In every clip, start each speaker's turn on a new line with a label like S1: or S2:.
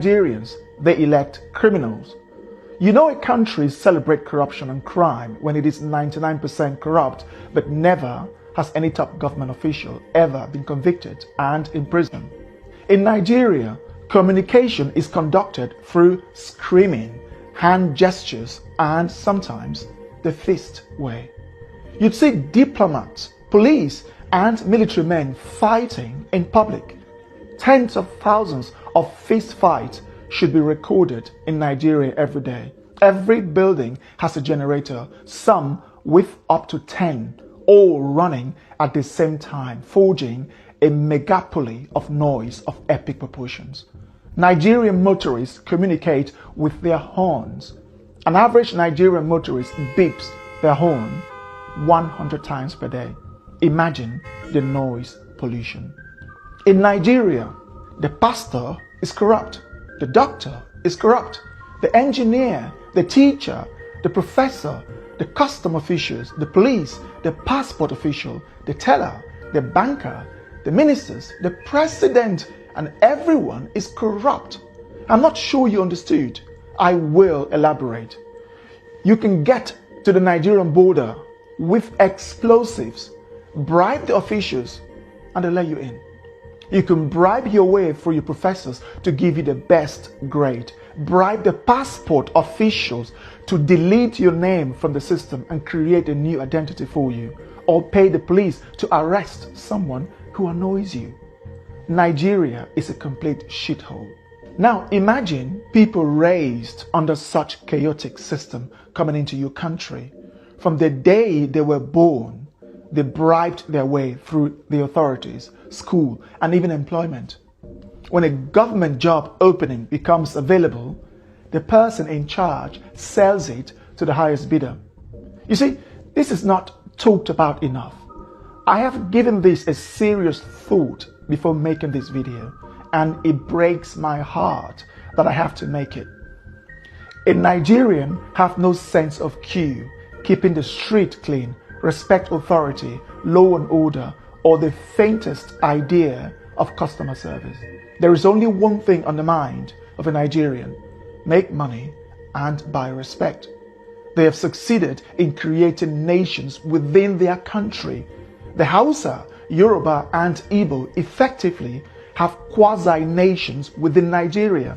S1: Nigerians, they elect criminals. You know, a country celebrates corruption and crime when it is 99% corrupt, but never has any top government official ever been convicted and imprisoned. In Nigeria, communication is conducted through screaming, hand gestures, and sometimes the fist way. You'd see diplomats, police, and military men fighting in public. Tens of thousands of fist fights should be recorded in Nigeria every day. Every building has a generator, some with up to 10, all running at the same time, forging a megapoly of noise of epic proportions. Nigerian motorists communicate with their horns. An average Nigerian motorist beeps their horn 100 times per day. Imagine the noise pollution. In Nigeria, the pastor is corrupt, the doctor is corrupt, the engineer, the teacher, the professor, the custom officials, the police, the passport official, the teller, the banker, the ministers, the president, and everyone is corrupt. I'm not sure you understood. I will elaborate. You can get to the Nigerian border with explosives, bribe the officials, and they'll let you in. You can bribe your way through your professors to give you the best grade. Bribe the passport officials to delete your name from the system and create a new identity for you. Or pay the police to arrest someone who annoys you. Nigeria is a complete shithole. Now imagine people raised under such chaotic system coming into your country. From the day they were born, they bribed their way through the authorities, school, and even employment. When a government job opening becomes available, the person in charge sells it to the highest bidder. You see, this is not talked about enough. I have given this a serious thought before making this video, and it breaks my heart that I have to make it. A Nigerian have no sense of queue, keeping the street clean, respect authority, law and order, or the faintest idea of customer service. There is only one thing on the mind of a Nigerian: make money and buy respect. They have succeeded in creating nations within their country. The Hausa, Yoruba, and Igbo effectively have quasi-nations within Nigeria.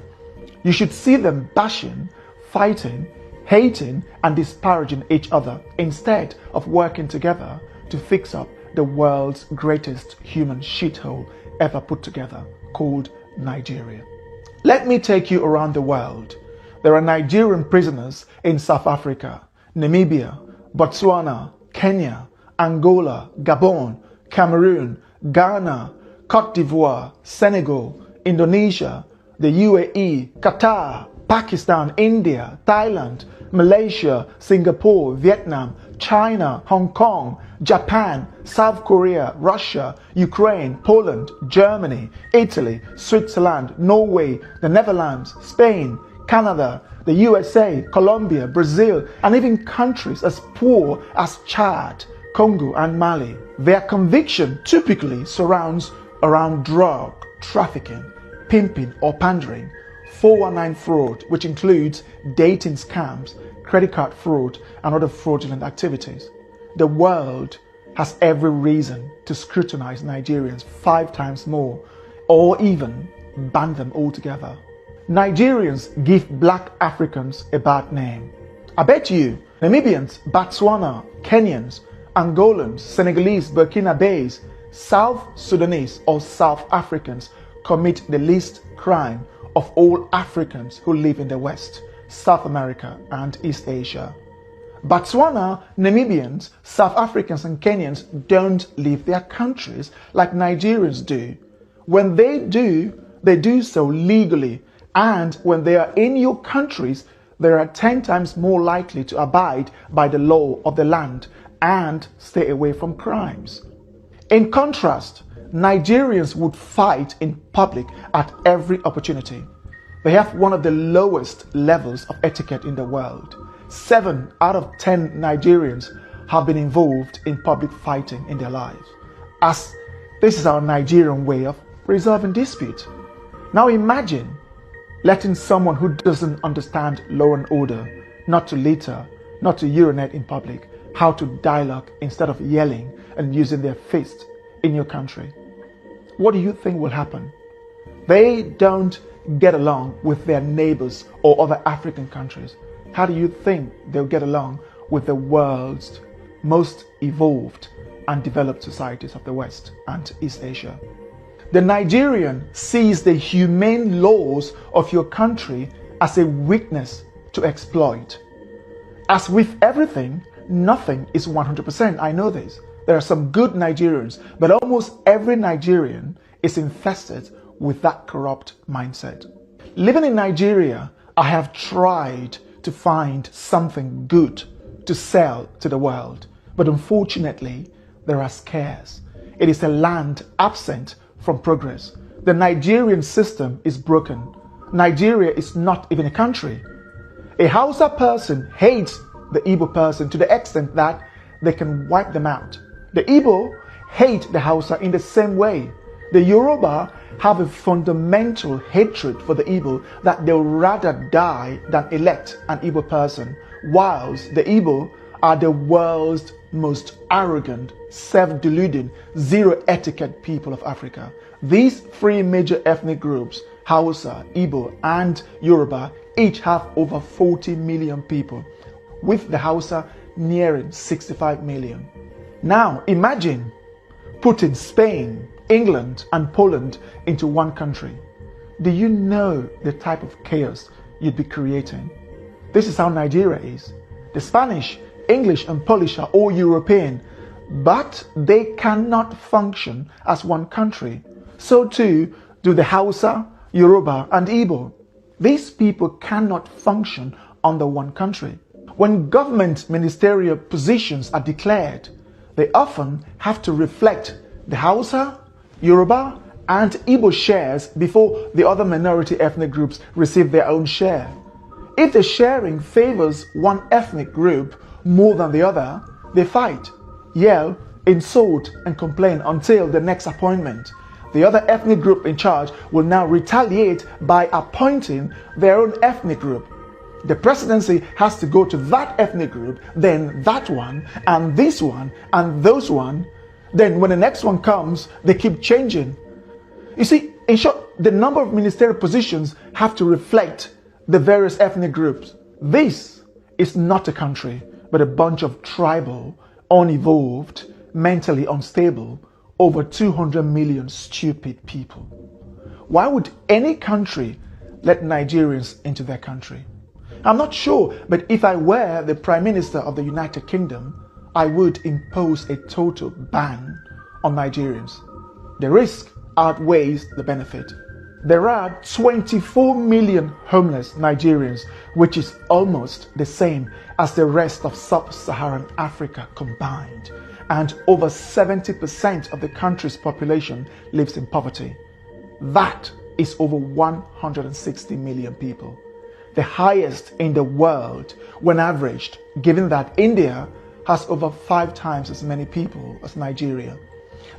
S1: You should see them bashing, fighting, hating, and disparaging each other instead of working together to fix up the world's greatest human shithole ever put together, called Nigeria. Let me take you around the world. There are Nigerian prisoners in South Africa, Namibia, Botswana, Kenya, Angola, Gabon, Cameroon, Ghana, Cote d'Ivoire, Senegal, Indonesia, the UAE, Qatar, Pakistan, India, Thailand, Malaysia, Singapore, Vietnam, China, Hong Kong, Japan, South Korea, Russia, Ukraine, Poland, Germany, Italy, Switzerland, Norway, the Netherlands, Spain, Canada, the USA, Colombia, Brazil, and even countries as poor as Chad, Congo, and Mali. Their conviction typically surrounds around drug trafficking, pimping or pandering, 419 fraud, which includes dating scams, credit card fraud, and other fraudulent activities. The world has every reason to scrutinize Nigerians 5 times more, or even ban them altogether. Nigerians give black Africans a bad name. I bet you Namibians, Botswana, Kenyans, Angolans, Senegalese, Burkinabes, South Sudanese, or South Africans commit the least crime of all Africans who live in the West, South America, and East Asia. Botswana, Namibians, South Africans, and Kenyans don't leave their countries like Nigerians do. When they do so legally, and when they are in your countries, they are 10 times more likely to abide by the law of the land and stay away from crimes. In contrast, Nigerians would fight in public at every opportunity. They have one of the lowest levels of etiquette in the world. 7 out of 10 Nigerians have been involved in public fighting in their lives, as this is our Nigerian way of resolving disputes. Now imagine letting someone who doesn't understand law and order not to litter, not to urinate in public, how to dialogue instead of yelling and using their fists in your country. What do you think will happen? They don't get along with their neighbors or other African countries. How do you think they'll get along with the world's most evolved and developed societies of the West and East Asia? The Nigerian sees the humane laws of your country as a weakness to exploit. As with everything, nothing is 100%. I know this. There are some good Nigerians, but almost every Nigerian is infested with that corrupt mindset. Living in Nigeria, I have tried to find something good to sell to the world, but unfortunately, there are scares. It is a land absent from progress. The Nigerian system is broken. Nigeria is not even a country. A Hausa person hates the Igbo person to the extent that they can wipe them out. The Igbo hate the Hausa in the same way. The Yoruba have a fundamental hatred for the Igbo that they'll rather die than elect an Igbo person, whilst the Igbo are the world's most arrogant, self-deluding, zero-etiquette people of Africa. These three major ethnic groups, Hausa, Igbo, and Yoruba, each have over 40 million people, with the Hausa nearing 65 million. Now imagine putting Spain, England, and Poland into one country. Do you know the type of chaos you'd be creating? This is how Nigeria is. The Spanish, English, and Polish are all European, but they cannot function as one country. So too do the Hausa, Yoruba, and Igbo. These people cannot function under one country. When government ministerial positions are declared, they often have to reflect the Hausa, Yoruba, and Igbo shares before the other minority ethnic groups receive their own share. If the sharing favors one ethnic group more than the other, they fight, yell, insult, and complain until the next appointment. The other ethnic group in charge will now retaliate by appointing their own ethnic group. The presidency has to go to that ethnic group, then that one, and this one, and those one. Then when the next one comes, they keep changing. You see, in short, the number of ministerial positions have to reflect the various ethnic groups. This is not a country, but a bunch of tribal, unevolved, mentally unstable, over 200 million stupid people. Why would any country let Nigerians into their country? I'm not sure, but if I were the Prime Minister of the United Kingdom, I would impose a total ban on Nigerians. The risk outweighs the benefit. There are 24 million homeless Nigerians, which is almost the same as the rest of sub-Saharan Africa combined. And over 70% of the country's population lives in poverty. That is over 160 million people. The highest in the world when averaged, given that India has over 5 times as many people as Nigeria.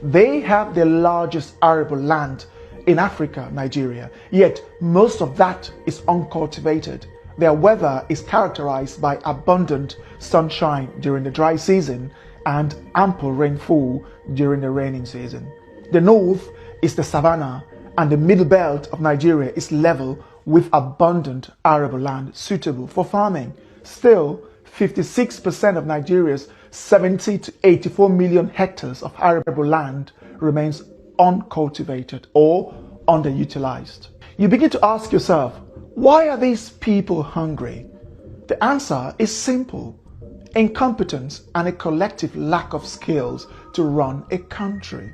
S1: They have the largest arable land in Africa, Nigeria, yet most of that is uncultivated. Their weather is characterized by abundant sunshine during the dry season and ample rainfall during the raining season. The north is the savanna, and the middle belt of Nigeria is level with abundant arable land suitable for farming. Still, 56% of Nigeria's 70 to 84 million hectares of arable land remains uncultivated or underutilized. You begin to ask yourself, why are these people hungry? The answer is simple: incompetence and a collective lack of skills to run a country.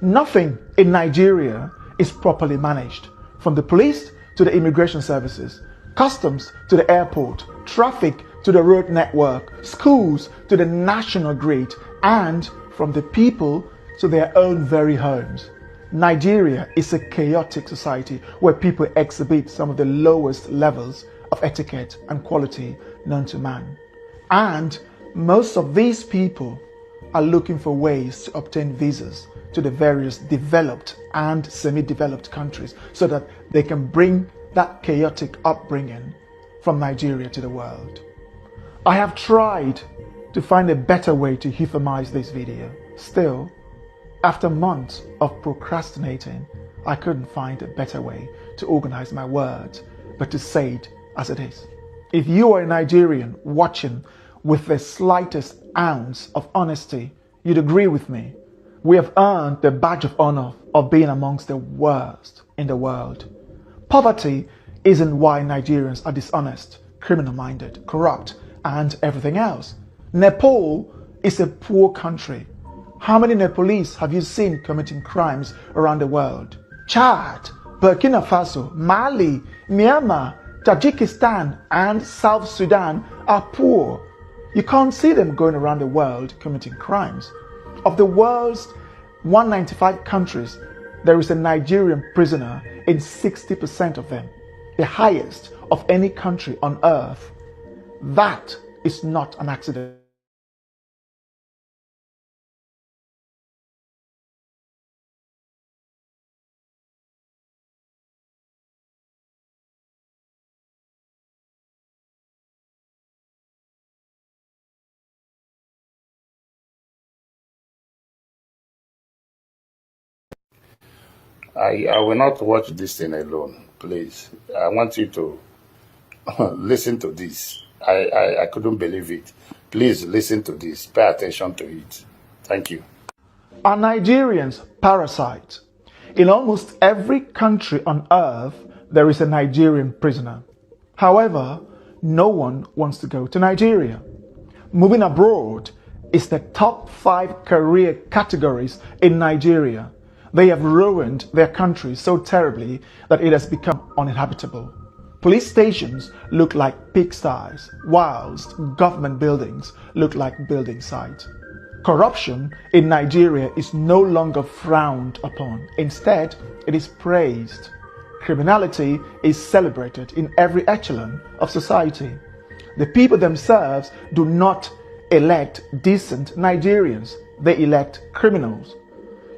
S1: Nothing in Nigeria is properly managed, from the police to the immigration services, customs to the airport, traffic to the road network, schools to the national grid, and from the people to their own very homes. Nigeria is a chaotic society where people exhibit some of the lowest levels of etiquette and quality known to man. And most of these people are looking for ways to obtain visas to the various developed and semi-developed countries so that they can bring that chaotic upbringing from Nigeria to the world. I have tried to find a better way to euphemize this video. Still, after months of procrastinating, I couldn't find a better way to organize my words, but to say it as it is. If you are a Nigerian watching with the slightest ounce of honesty, you'd agree with me. We have earned the badge of honor of being amongst the worst in the world. Poverty isn't why Nigerians are dishonest, criminal-minded, corrupt, and everything else. Nepal is a poor country. How many Nepalese have you seen committing crimes around the world? Chad, Burkina Faso, Mali, Myanmar, Tajikistan, and South Sudan are poor. You can't see them going around the world committing crimes. Of the world's 195 countries, there is a Nigerian prisoner in 60% of them, the highest of any country on earth. That is not an accident.
S2: I will not watch this thing alone, please. I want you to listen to this. I couldn't believe it. Please listen to this. Pay attention to it. Thank you.
S1: Are Nigerians parasites? In almost every country on earth, there is a Nigerian prisoner. However, no one wants to go to Nigeria. Moving abroad is the top 5 career categories in Nigeria. They have ruined their country so terribly that it has become uninhabitable. Police stations look like pigsties, whilst government buildings look like building sites. Corruption in Nigeria is no longer frowned upon. Instead, it is praised. Criminality is celebrated in every echelon of society. The people themselves do not elect decent Nigerians. They elect criminals.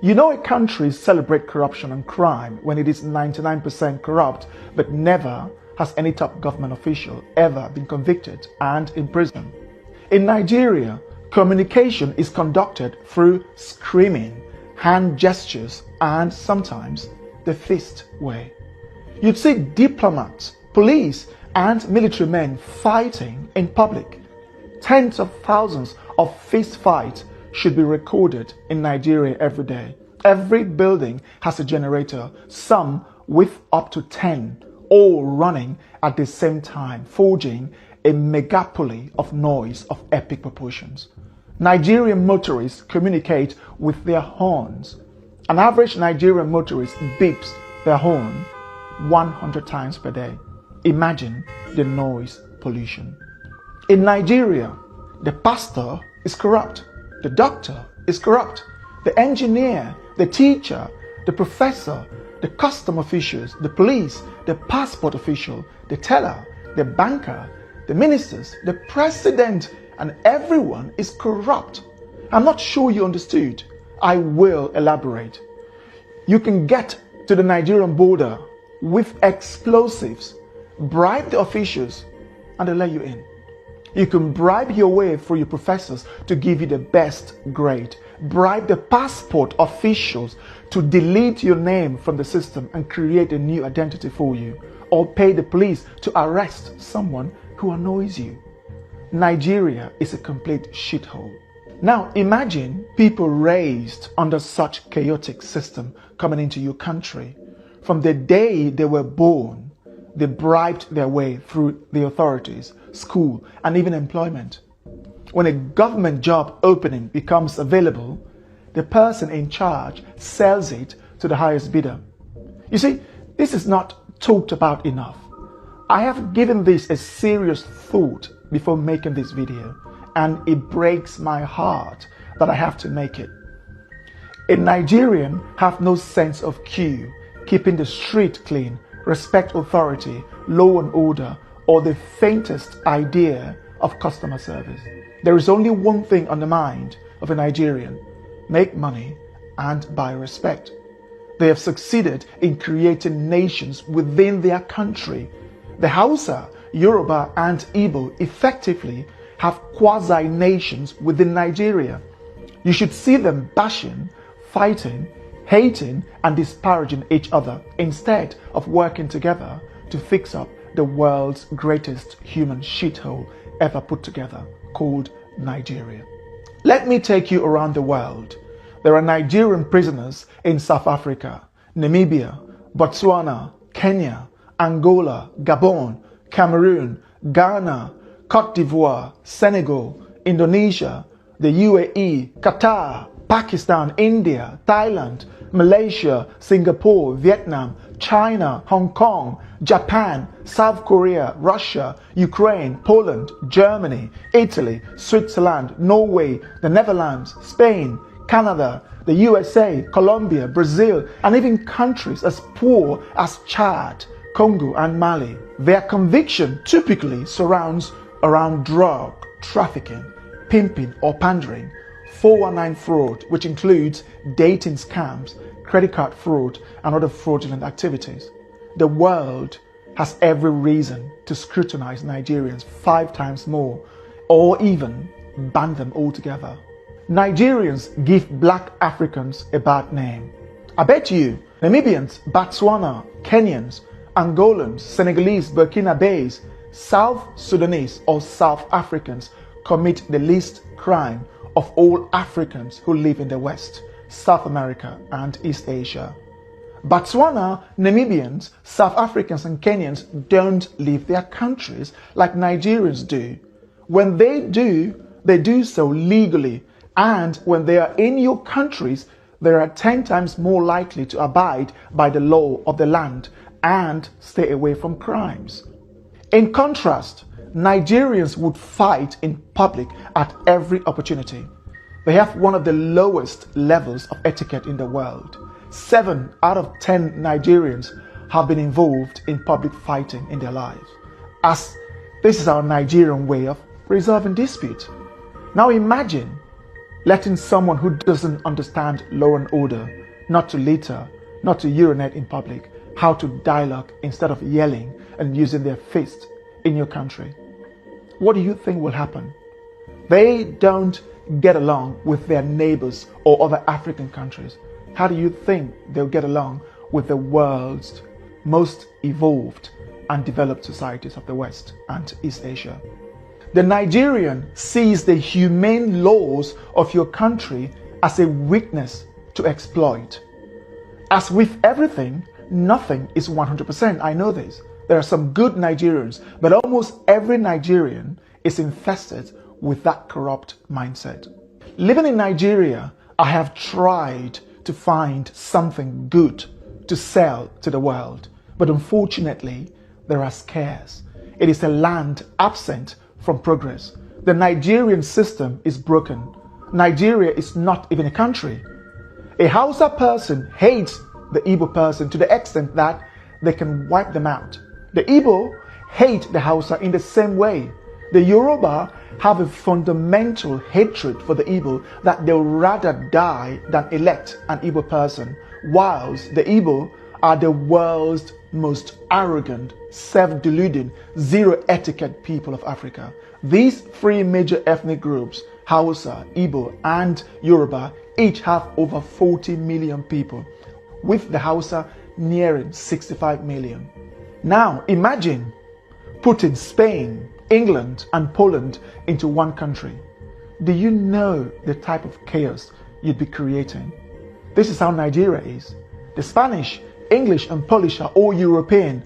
S1: You know a country celebrates corruption and crime when it is 99% corrupt, but never has any top government official ever been convicted and imprisoned. In Nigeria, communication is conducted through screaming, hand gestures, and sometimes the fist way. You'd see diplomats, police, and military men fighting in public. Tens of thousands of fist fights should be recorded in Nigeria every day. Every building has a generator, some with up to 10, all running at the same time, forging a megapoly of noise of epic proportions. Nigerian motorists communicate with their horns. An average Nigerian motorist beeps their horn 100 times per day. Imagine the noise pollution. In Nigeria, the pastor is corrupt, the doctor is corrupt, the engineer, the teacher, the professor, the custom officials, the police, the passport official, the teller, the banker, the ministers, the president, and everyone is corrupt. I'm not sure you understood. I will elaborate. You can get to the Nigerian border with explosives, bribe the officials, and they'll let you in. You can bribe your way through your professors to give you the best grade. Bribe the passport officials to delete your name from the system and create a new identity for you. Or pay the police to arrest someone who annoys you. Nigeria is a complete shithole. Now imagine people raised under such chaotic system coming into your country. From the day they were born, they bribed their way through the authorities, school, and even employment. When a government job opening becomes available, the person in charge sells it to the highest bidder. You see, this is not talked about enough. I have given this a serious thought before making this video, and it breaks my heart that I have to make it. A Nigerian have no sense of queue, keeping the street clean, respect authority, law and order, or the faintest idea of customer service. There is only one thing on the mind of a Nigerian: make money and buy respect. They have succeeded in creating nations within their country. The Hausa, Yoruba, and Igbo effectively have quasi-nations within Nigeria. You should see them bashing, fighting, hating, and disparaging each other instead of working together to fix up the world's greatest human shithole ever put together, called Nigeria. Let me take you around the world. There are Nigerian prisoners in South Africa, Namibia, Botswana, Kenya, Angola, Gabon, Cameroon, Ghana, Cote d'Ivoire, Senegal, Indonesia, the UAE, Qatar, Pakistan, India, Thailand, Malaysia, Singapore, Vietnam, China, Hong Kong, Japan, South Korea, Russia, Ukraine, Poland, Germany, Italy, Switzerland, Norway, the Netherlands, Spain, Canada, the USA, Colombia, Brazil, and even countries as poor as Chad, Congo, and Mali. Their conviction typically surrounds around drug trafficking, pimping or pandering, 419 fraud, which includes dating scams, credit card fraud, and other fraudulent activities. The world has every reason to scrutinize Nigerians 5 times more, or even ban them altogether. Nigerians give black Africans a bad name. I bet you Namibians, Botswana, Kenyans, Angolans, Senegalese, Burkinabes, South Sudanese, or South Africans commit the least crime of all Africans who live in the West, South America, and East Asia. Botswana, Namibians, South Africans, and Kenyans don't leave their countries like Nigerians do. When they do so legally, and when they are in your countries, they are 10 times more likely to abide by the law of the land and stay away from crimes. In contrast, Nigerians would fight in public at every opportunity. They have one of the lowest levels of etiquette in the world. 7 out of 10 Nigerians have been involved in public fighting in their lives, as this is our Nigerian way of resolving dispute. Now imagine letting someone who doesn't understand law and order not to litter, not to urinate in public, how to dialogue instead of yelling and using their fists in your country. What do you think will happen? They don't get along with their neighbors or other African countries. How do you think they'll get along with the world's most evolved and developed societies of the West and East Asia? The Nigerian sees the humane laws of your country as a weakness to exploit. As with everything, nothing is 100%. I know this. There are some good Nigerians, but almost every Nigerian is infested with that corrupt mindset. Living in Nigeria, I have tried to find something good to sell to the world, but unfortunately, there are scarce. It is a land absent from progress. The Nigerian system is broken. Nigeria is not even a country. A Hausa person hates the Igbo person to the extent that they can wipe them out. The Igbo hate the Hausa in the same way. The Yoruba have a fundamental hatred for the Igbo that they'll rather die than elect an Igbo person, whilst the Igbo are the world's most arrogant, self-deluding, zero-etiquette people of Africa. These 3 major ethnic groups, Hausa, Igbo, and Yoruba, each have over 40 million people, with the Hausa nearing 65 million. Now imagine putting Spain, England, and Poland into one country. Do you know the type of chaos you'd be creating? This is how Nigeria is. The Spanish, English, and Polish are all European,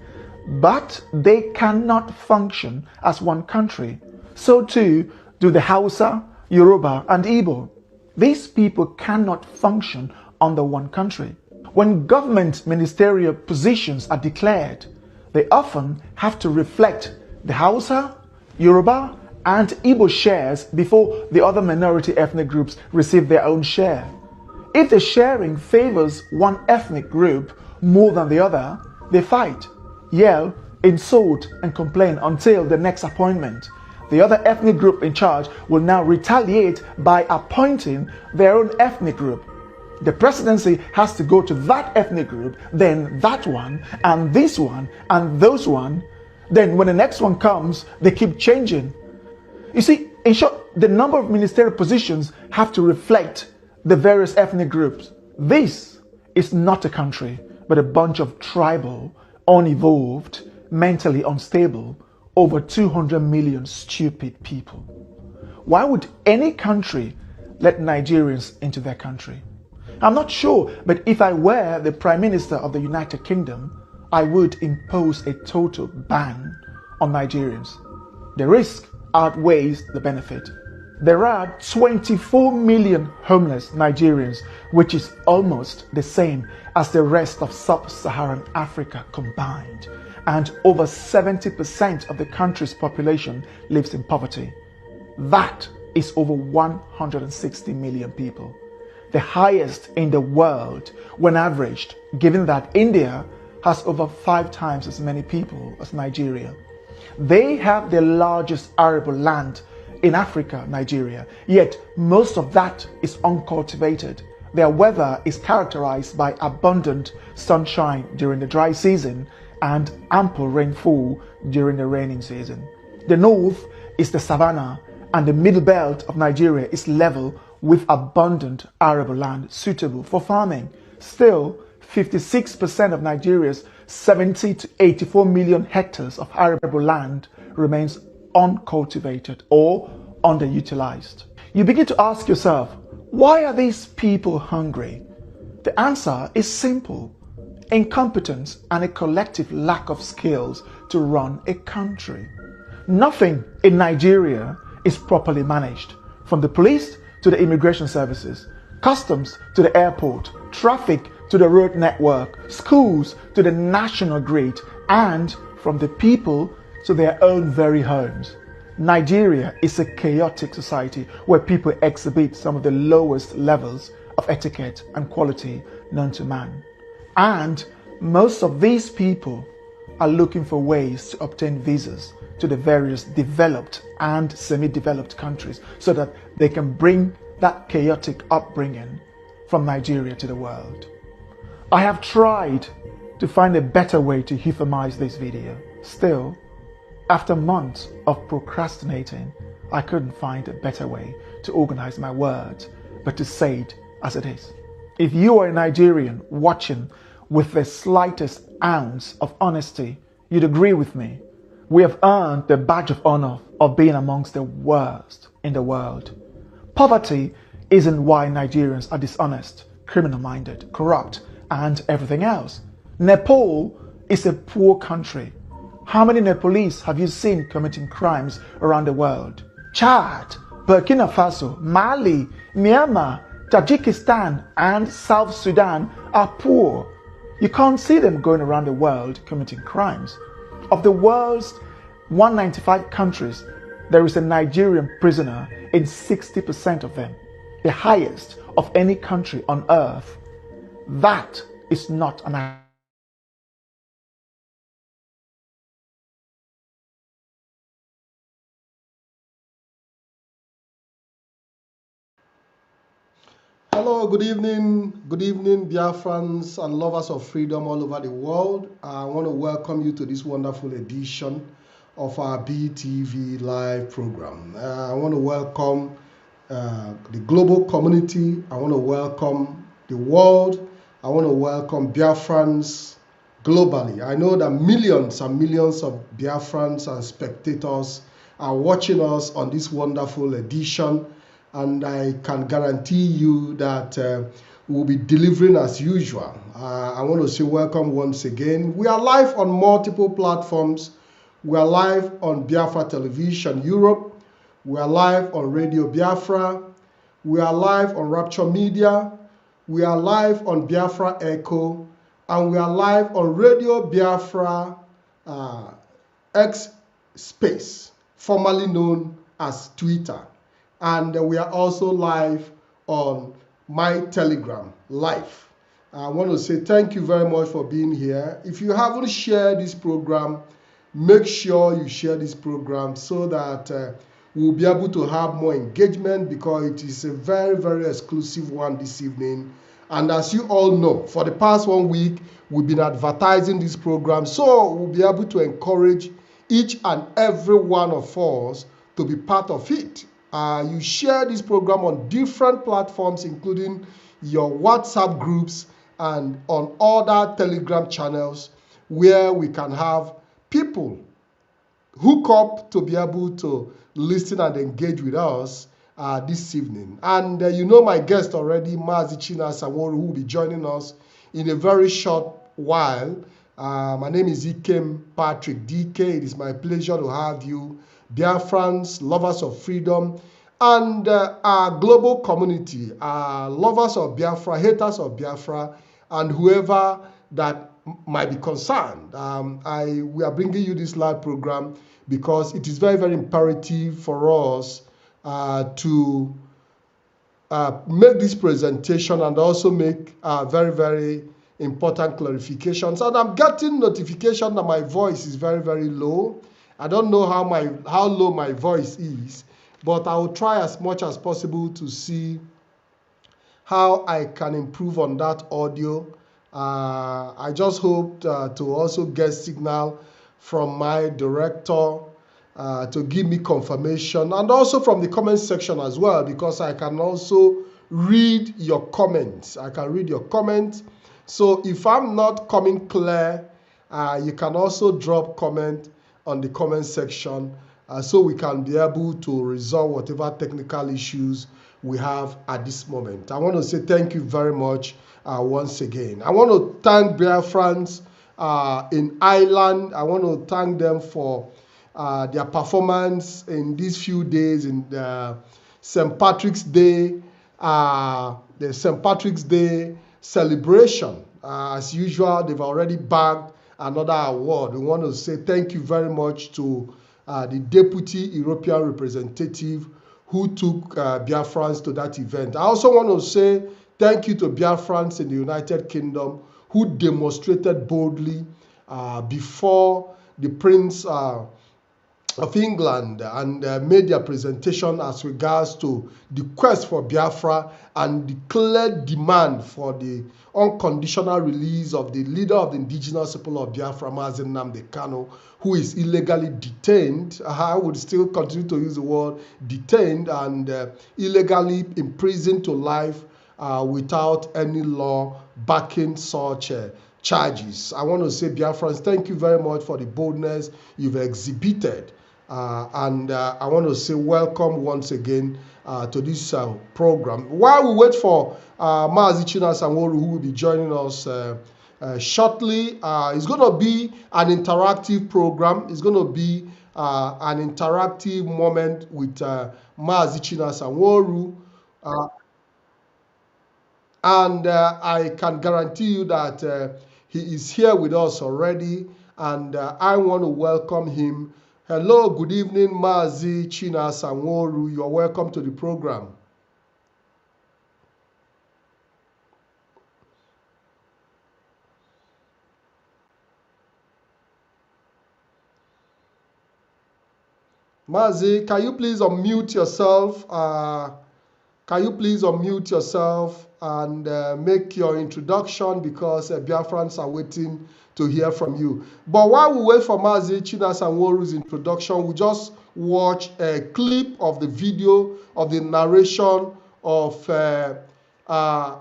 S1: but they cannot function as one country. So too do the Hausa, Yoruba, and Igbo. These people cannot function under one country. When government ministerial positions are declared, they often have to reflect the Hausa, Yoruba, and Igbo shares before the other minority ethnic groups receive their own share. If the sharing favors one ethnic group more than the other, they fight, yell, insult, and complain until the next appointment. The other ethnic group in charge will now retaliate by appointing their own ethnic group. The presidency has to go to that ethnic group, then that one, and this one, and those one. Then when the next one comes, they keep changing. You see, in short, the number of ministerial positions have to reflect the various ethnic groups. This is not a country, but a bunch of tribal, unevolved, mentally unstable, over 200 million stupid people. Why would any country let Nigerians into their country? I'm not sure, but if I were the Prime Minister of the United Kingdom, I would impose a total ban on Nigerians. The risk outweighs the benefit. There are 24 million homeless Nigerians, which is almost the same as the rest of sub-Saharan Africa combined. And over 70% of the country's population lives in poverty. That is over 160 million people. The highest in the world when averaged, given that India has over 5 times as many people as Nigeria. They have the largest arable land in Africa, Nigeria, yet most of that is uncultivated. Their weather is characterized by abundant sunshine during the dry season and ample rainfall during the raining season. The north is the savanna, and the middle belt of Nigeria is level with abundant arable land suitable for farming. Still, 56% of Nigeria's 70 to 84 million hectares of arable land remains uncultivated or underutilized. You begin to ask yourself, why are these people hungry? The answer is simple: incompetence and a collective lack of skills to run a country. Nothing in Nigeria is properly managed, from the police to the immigration services, customs to the airport, traffic to the road network, schools to the national grid, and from the people to their own very homes. Nigeria is a chaotic society where people exhibit some of the lowest levels of etiquette and quality known to man. And most of these people are looking for ways to obtain visas to the various developed and semi-developed countries so that they can bring that chaotic upbringing from Nigeria to the world. I have tried to find a better way to euphemize this video. Still, after months of procrastinating, I couldn't find a better way to organize my words, but to say it as it is. If you are a Nigerian watching with the slightest ounce of honesty, you'd agree with me. We have earned the badge of honor of being amongst the worst in the world. Poverty isn't why Nigerians are dishonest, criminal-minded, corrupt, and everything else. Nepal is a poor country. How many Nepalese have you seen committing crimes around the world? Chad, Burkina Faso, Mali, Myanmar, Tajikistan, and South Sudan are poor. You can't see them going around the world committing crimes. Of the world's 195 countries, there is a Nigerian prisoner in 60% of them, the highest of any country on earth. That is not an
S3: Hello, good evening, Biafrans and lovers of freedom all over the world. I want to welcome you to this wonderful edition of our BTV live program. I want to welcome the global community. I want to welcome the world. I want to welcome Biafrans globally. I know that millions and millions of Biafrans and spectators are watching us on this wonderful edition. And I can guarantee you that we'll be delivering as usual. I want to say welcome once again. We are live on multiple platforms. We are live on Biafra Television Europe. We are live on Radio Biafra. We are live on Rapture Media. We are live on Biafra Echo. And we are live on Radio Biafra X Space, formerly known as Twitter. And we are also live on my Telegram live. I want to say thank you very much for being here. If you haven't shared this program, make sure you share this program so that we'll be able to have more engagement, because it is a very, very exclusive one this evening. And as you all know, for the past 1 week, we've been advertising this program. So we'll be able to encourage each and every one of us to be part of it. You share this program on different platforms, including your WhatsApp groups and on other Telegram channels, where we can have people hook up to be able to listen and engage with us this evening. And you know my guest already, Mazi Chinasa Nworu, who will be joining us in a very short while. My name is Ikem Patrick DK. It is my pleasure to have you, Biafrans, lovers of freedom, and our global community, lovers of Biafra, haters of Biafra, and whoever that might be concerned. We are bringing you this live program because it is very, very imperative for us to make this presentation and also make very, very important clarifications. And I'm getting notification that my voice is very, very low. I don't know how low my voice is, but I will try as much as possible to see how I can improve on that audio. I just hope to also get signal from my director to give me confirmation, and also from the comment section as well, because I can also read your comments. I can read your comments. So if I'm not coming clear, you can also drop comment on the comment section so we can be able to resolve whatever technical issues we have at this moment. I want to say thank you very much once again. I want to thank Biafrans in Ireland. I want to thank them for their performance in these few days in the St. Patrick's Day, the St. Patrick's Day celebration. As usual, they've already bagged another award. We want to say thank you very much to the Deputy European Representative who took Biafrans to that event. I also want to say thank you to Biafrans in the United Kingdom who demonstrated boldly before the Prince of England and made their presentation as regards to the quest for Biafra and the clear demand for the unconditional release of the leader of the indigenous people of Biafra, Mazi Nnamdi Kanu, who is illegally detained. I would still continue to use the word detained and illegally imprisoned to life without any law backing such charges. I want to say, Biafrans, thank you very much for the boldness you've exhibited. And I want to say welcome once again to this program. While we wait for Mazi Chinasa Nworu, who will be joining us shortly, it's going to be an interactive program. It's going to be an interactive moment with Mazi Chinasa Nworu. And I can guarantee you that he is here with us already, and I want to welcome him. Hello, good evening, Mazi Chinasa Nworu. You are welcome to the program. Mazi, can you please unmute yourself? Can you please unmute yourself and make your introduction, because Biafrans are waiting to hear from you. But while we wait for Mazi Chinasa Nworu's introduction, we just watch a clip of the video of the narration of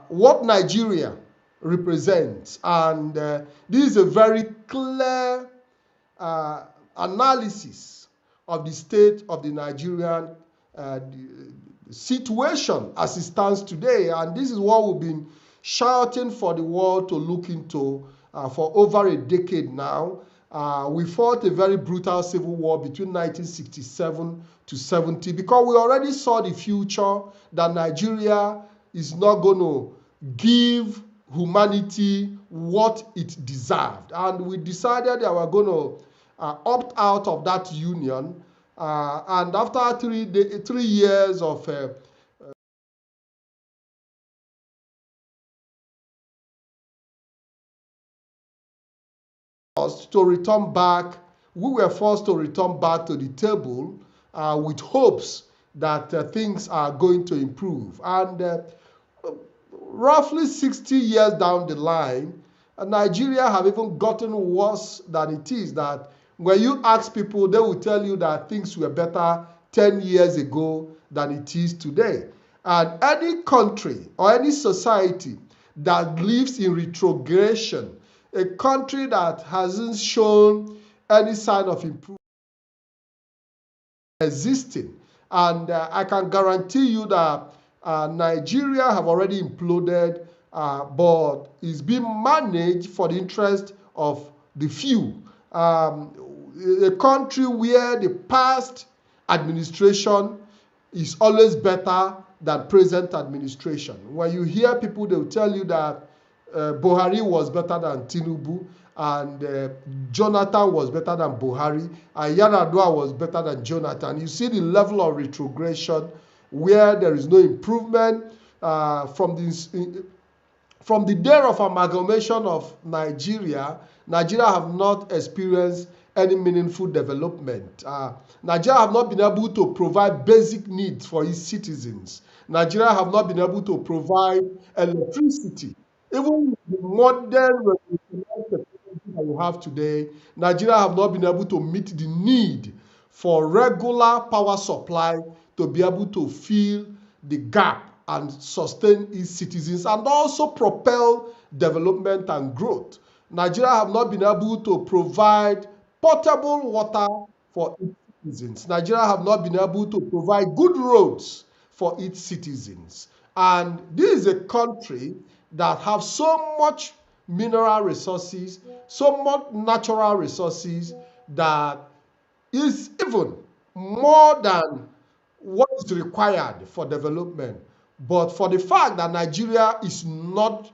S3: what Nigeria represents. And this is a very clear analysis of the state of the Nigerian situation as it stands today. And this is what we've been shouting for the world to look into for over a decade now. We fought a very brutal civil war between 1967 to 70 because we already saw the future that Nigeria is not going to give humanity what it deserved. And we decided that we were going to opt out of that union. And after 3 years of to return back, we were forced to return back to the table with hopes that things are going to improve. And roughly 60 years down the line, Nigeria have even gotten worse than it is. That when you ask people, they will tell you that things were better 10 years ago than it is today. And any country or any society that lives in retrogression, a country that hasn't shown any sign of improvement existing. And I can guarantee you that Nigeria have already imploded, but it's being managed for the interest of the few. A country where the past administration is always better than present administration. When you hear people, they will tell you that Buhari was better than Tinubu, and Jonathan was better than Buhari, and Yar'Adua was better than Jonathan. You see the level of retrogression where there is no improvement from the day of amalgamation of Nigeria. Nigeria have not experienced any meaningful development. Nigeria have not been able to provide basic needs for its citizens. Nigeria have not been able to provide electricity. Even with the modern revolutionary technology that we have today, Nigeria have not been able to meet the need for regular power supply to be able to fill the gap and sustain its citizens and also propel development and growth. Nigeria have not been able to provide potable water for its citizens. Nigeria have not been able to provide good roads for its citizens. And this is a country that have so much mineral resources, so much natural resources, that is even more than what is required for development. But for the fact that Nigeria is not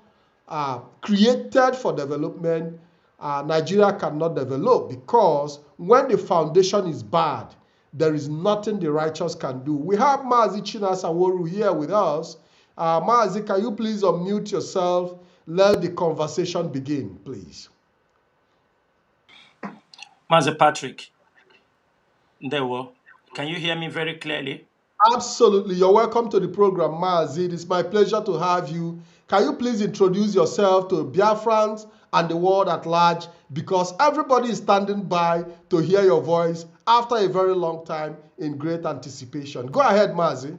S3: created for development, Nigeria cannot develop, because when the foundation is bad, there is nothing the righteous can do. We have Mazi Chinasa Nworu here with us. Mazi, can you please unmute yourself? Let the conversation begin, please.
S4: Mazi Patrick, Ndewo, can you hear me very clearly?
S3: Absolutely. You're welcome to the program, Mazi. It is my pleasure to have you. Can you please introduce yourself to Biafrans and the world at large? Because everybody is standing by to hear your voice after a very long time in great anticipation. Go ahead, Mazi.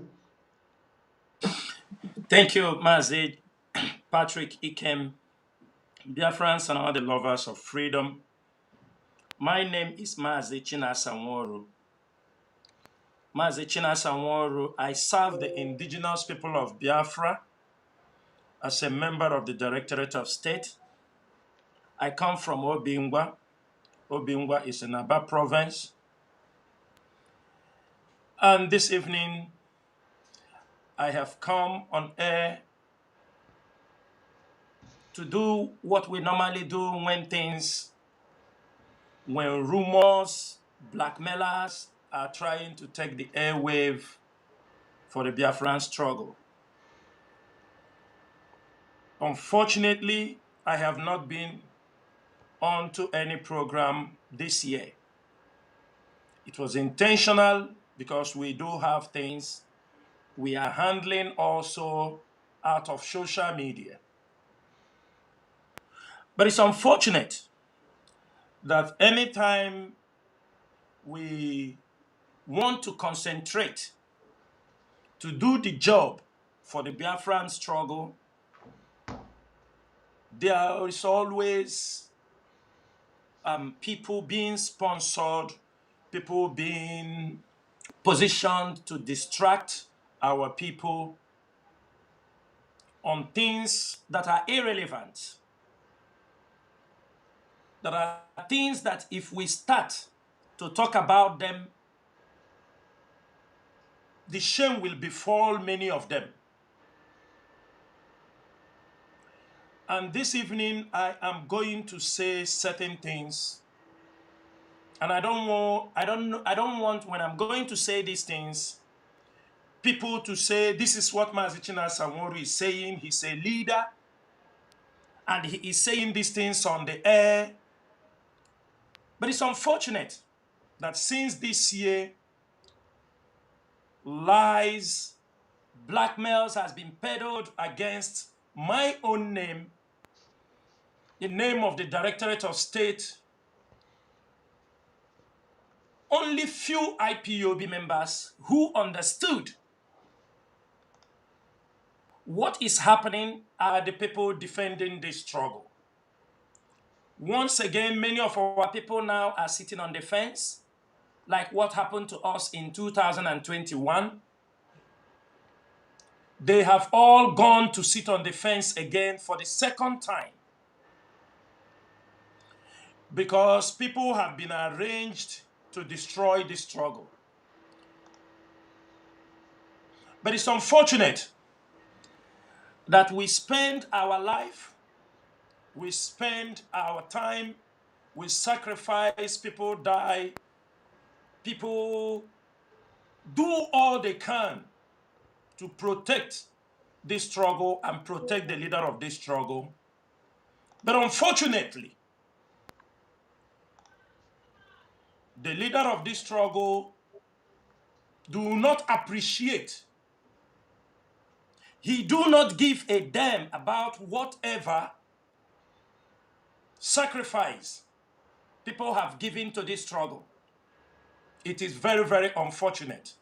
S4: Thank you, Mazi Patrick Ikem, Biafrans and all the lovers of freedom. My name is Mazi Chinasa Nworu. Mazi Chinasa Nworu, I serve the indigenous people of Biafra as a member of the Directorate of State. I come from Obingwa. Obingwa is in Aba province. And this evening, I have come on air to do what we normally do when rumors, blackmailers are trying to take the airwave for the Biafran struggle. Unfortunately, I have not been on to any program this year. It was intentional because we do have things we are handling also out of social media. But it's unfortunate that anytime we want to concentrate to do the job for the Biafran struggle, there is always people being sponsored, people being positioned to distract our people on things that are irrelevant. There are things that if we start to talk about them, the shame will befall many of them. And this evening, I am going to say certain things, and I don't want when I'm going to say these things, people to say this is what Mazi Chinasa Nworu is saying. He's a leader, and he is saying these things on the air. But it's unfortunate that since this year, lies, blackmails has been peddled against my own name, the name of the Directorate of State, only few IPOB members who understood what is happening are the people defending this struggle. Once again, many of our people now are sitting on the fence, like what happened to us in 2021. They have all gone to sit on the fence again for the second time, because people have been arranged to destroy this struggle. But it's unfortunate that we spend our life, we spend our time, we sacrifice, people die, people do all they can to protect this struggle and protect the leader of this struggle. But unfortunately, the leader of this struggle do not appreciate. He do not give a damn about whatever sacrifice people have given to this struggle. It is very, very unfortunate.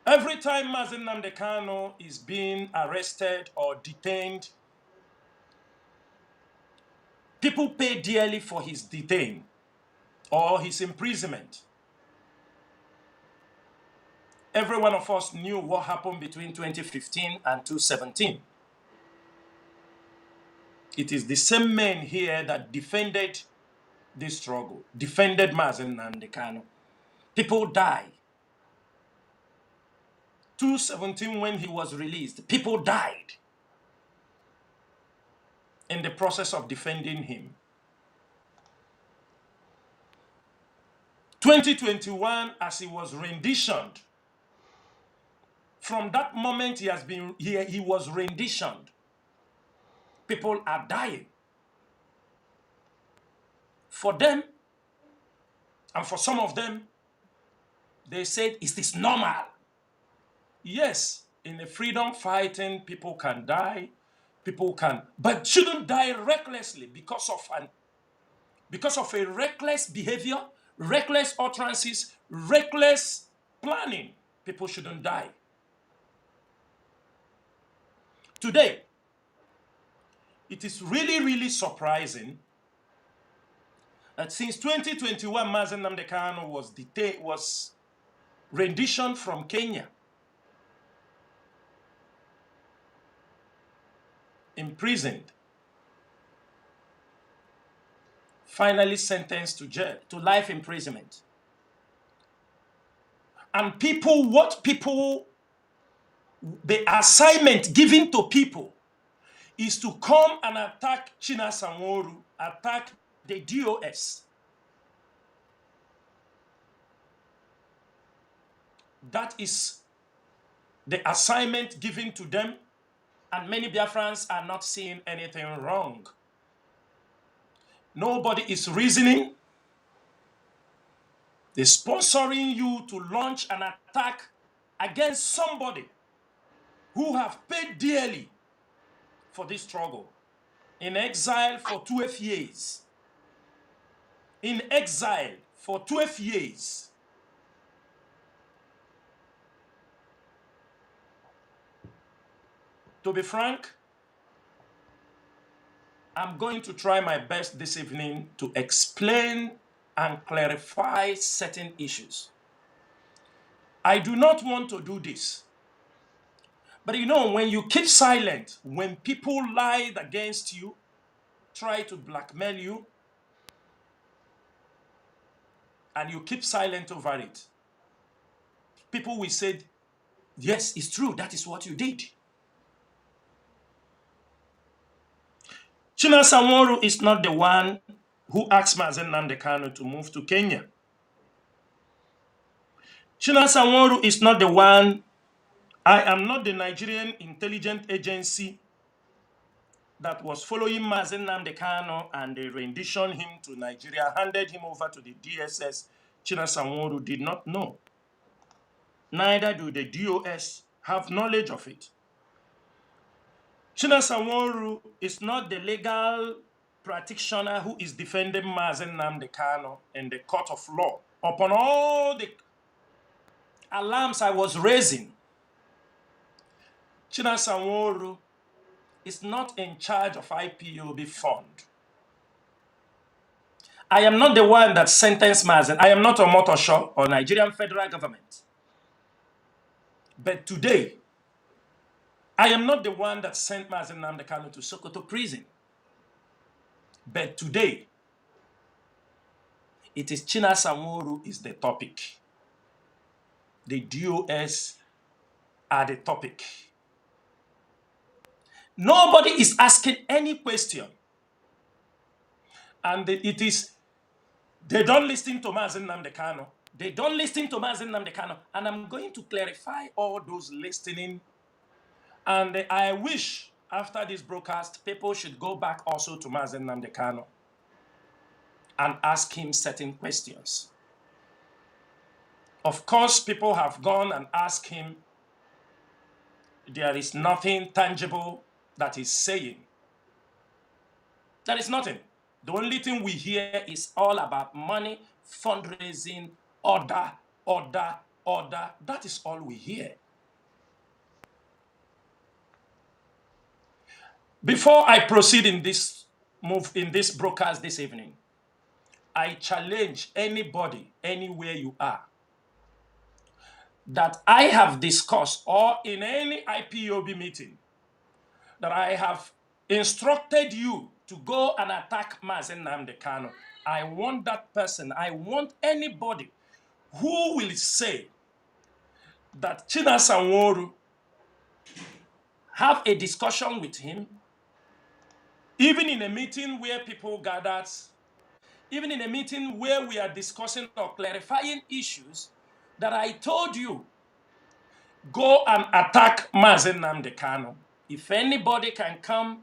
S4: Every time Mazi Nnamdi Kanu is being arrested or detained, people pay dearly for his detain or his imprisonment. Every one of us knew what happened between 2015 and 2017. It is the same men here that defended this struggle, defended Mazi Nnamdi Kanu. People died. 2017, when he was released, people died in the process of defending him. 2021, as he was renditioned, from that moment he was renditioned. People are dying. For them, and for some of them, they said, is this normal? Yes, in a freedom fighting, people can die, but shouldn't die recklessly because of a reckless behavior, reckless utterances, reckless planning. People shouldn't die. Today, it is really, really surprising that since 2021, Mazi Nnamdi Kanu was renditioned from Kenya, imprisoned, finally sentenced to jail, to life imprisonment. And the assignment given to people is to come and attack Chinasa Nworu, attack the DOS. That is the assignment given to them, and many Biafrans are not seeing anything wrong. Nobody is reasoning. They're sponsoring you to launch an attack against somebody who have paid dearly for this struggle. In exile for 12 years. In exile for 12 years. To be frank, I'm going to try my best this evening to explain and clarify certain issues. I do not want to do this. But you know, when you keep silent, when people lied against you, try to blackmail you, and you keep silent over it, people will say, yes, it's true, that is what you did. Chinasa Nworu is not the one who asked Mazi Nnamdi Kanu to move to Kenya. Chinasa Nworu is not the one. I am not the Nigerian intelligence agency that was following Mazi Nnamdi Kanu and they renditioned him to Nigeria, handed him over to the DSS. Chinasa Nworu did not know. Neither do the DOS have knowledge of it. Chinasa Nworu is not the legal practitioner who is defending Mazi Nnamdi Kanu in the court of law. Upon all the alarms I was raising, Chinasa Nworu is not in charge of IPOB fund. I am not the one that sentenced Mazi. I am not a Omotosho or Nigerian federal government. But today, I am not the one that sent Mazi Nnamdi Kanu to Sokoto prison. But today, it is Chinasa Nworu is the topic. The DOS are the topic. Nobody is asking any question. And it is, they don't listen to Mazi Nnamdi Kanu. They don't listen to Mazi Nnamdi Kanu. And I'm going to clarify all those listening. And I wish after this broadcast, people should go back also to Mazi Nnamdi Kanu and ask him certain questions. Of course, people have gone and asked him. There is nothing tangible that he's saying. There is nothing. The only thing we hear is all about money, fundraising, order. That is all we hear. Before I proceed in this broadcast this evening, I challenge anybody, anywhere you are, that I have discussed or in any IPOB meeting that I have instructed you to go and attack Mazi Nnamdi Kanu. I want that person, I want anybody who will say that Chinasa Nworu have a discussion with him, even in a meeting where people gathered, even in a meeting where we are discussing or clarifying issues, that I told you, go and attack Mazi Nnamdi Kanu. If anybody can come,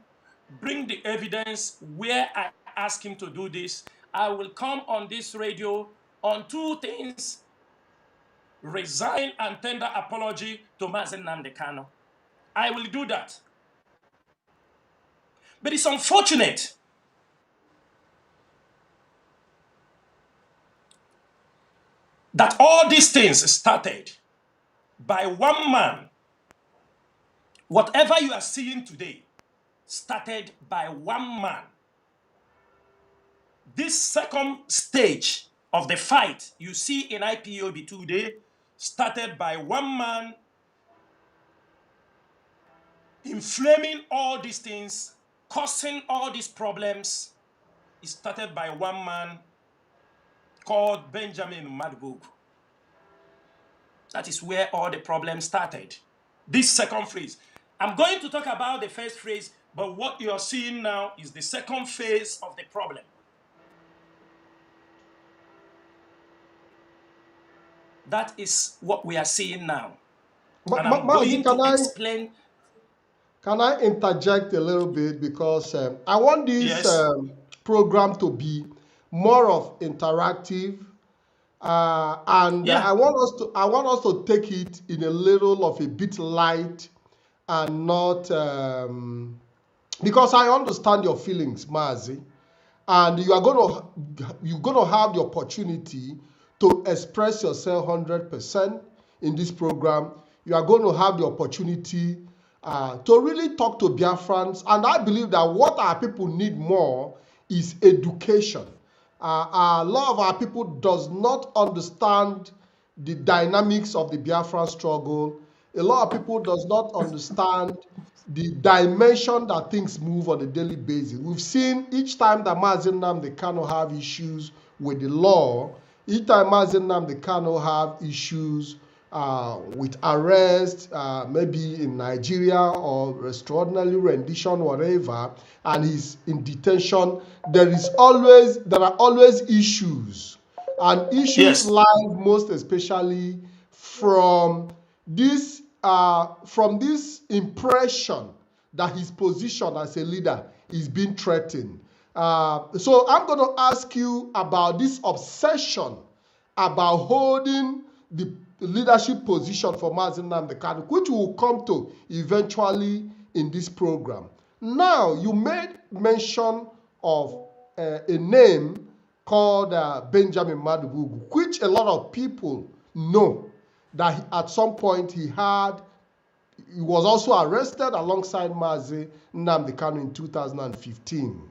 S4: bring the evidence where I ask him to do this, I will come on this radio on two things: resign and tender apology to Mazi Nnamdi Kanu. I will do that. But it's unfortunate that all these things started by one man. Whatever you are seeing today started by one man. This second stage of the fight you see in IPOB today started by one man inflaming all these things, causing all these problems. It started by one man called Benjamin Madbugu. That is where all the problems started. This second phase. I'm going to talk about the first phase, but what you're seeing now is the second phase of the problem. That is what we are seeing now. And I'm going to explain.
S3: Can I interject a little bit, because I want this program to be more of interactive, and I want us to take it in a little of a bit light, and not because I understand your feelings, Mazi, and you're gonna have the opportunity to express yourself 100% in this program. You are going to have the opportunity to really talk to Biafrans, and I believe that what our people need more is education. A lot of our people does not understand the dynamics of the Biafran struggle. A lot of people does not understand the dimension that things move on a daily basis. We've seen each time that Mazi Nnamdi Kanu have issues with the law, each time Mazi Nnamdi Kanu have issues with arrest, maybe in Nigeria or extraordinary rendition, whatever, and he's in detention, there are always issues, and issues lie most especially from this impression that his position as a leader is being threatened. So I'm going to ask you about this obsession about holding the leadership position for Mazi Nnamdi Kanu, which we'll come to eventually in this program. Now, you made mention of a name called Benjamin Madubugu, which a lot of people know that at some point he was also arrested alongside Mazi Nnamdi Kanu in 2015.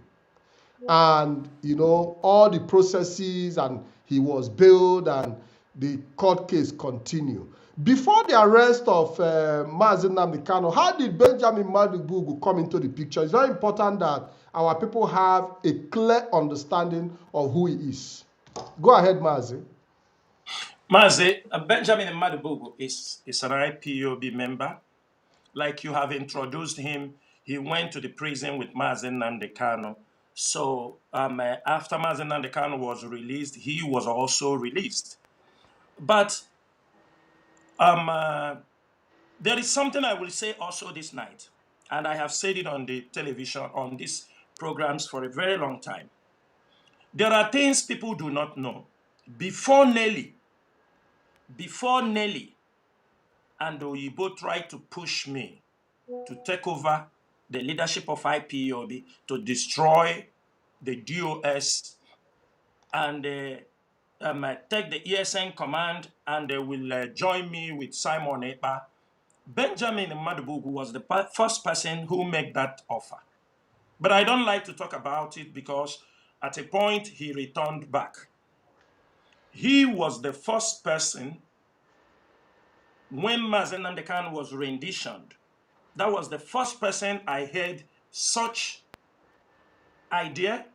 S3: And, you know, all the processes, and he was bailed and the court case continued. Before the arrest of Mazi Nnamdi Kanu, how did Benjamin Madubugu come into the picture? It's very important that our people have a clear understanding of who he is. Go ahead, Mazi.
S4: Mazi, Benjamin Madubugu is an IPOB member. Like you have introduced him, he went to the prison with Mazi Nnamdi Kanu. So after Mazi Nnamdi Kanu was released, he was also released. But there is something I will say also this night, and I have said it on the television, on these programs for a very long time. There are things people do not know. Before Nelly and Oyibo tried to push me to take over the leadership of IPOB, to destroy the DOS and take the ESN command, and they will join me with Simon Ekpa. Benjamin Madubugu was the first person who made that offer. But I don't like to talk about it because at a point he returned back. He was the first person when Mazi Nnamdi Kanu was renditioned. That was the first person I heard such idea,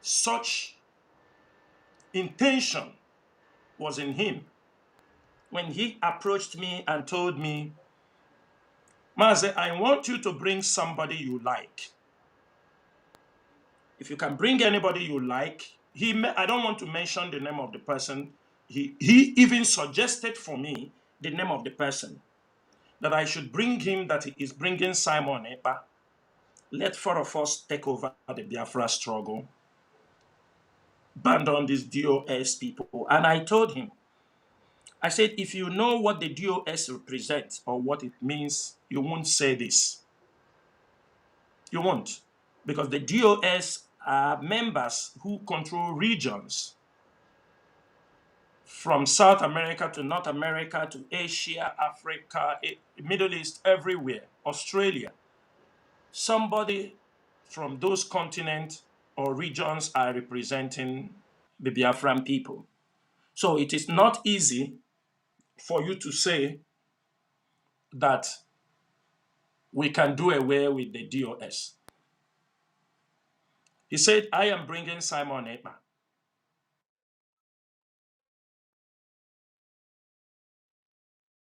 S4: such intention was in him. When he approached me and told me, Mazi, I want you to bring somebody you like. If you can bring anybody you like, I don't want to mention the name of the person. He even suggested for me the name of the person, that I should bring him, that he is bringing Simon Ekpa. Let four of us take over the Biafra struggle. Abandon these DOS people. And I told him, I said, if you know what the DOS represents or what it means, you won't say this. You won't. Because the DOS are members who control regions from South America to North America to Asia, Africa, Middle East, everywhere, Australia. Somebody from those continents or regions are representing the Biafran people. So it is not easy for you to say that we can do away with the DOS. He said, I am bringing Simon Ekpa.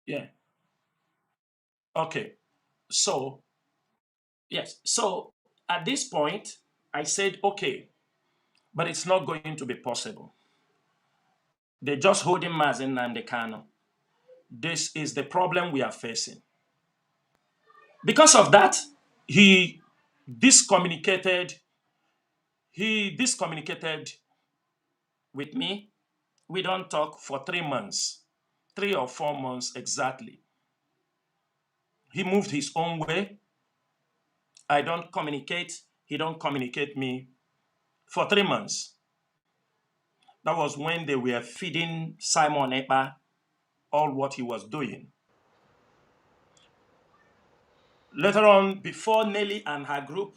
S4: Yeah. Okay. So, yes. So at this point, I said, okay, but it's not going to be possible. They're just holding Mazi Nnamdi Kanu. This is the problem we are facing. Because of that, he discommunicated with me. We don't talk for 3 months, 3 or 4 months exactly. He moved his own way. I don't communicate. He don't communicate me for 3 months. That was when they were feeding Simon Ekpa all what he was doing. Later on, before Nelly and her group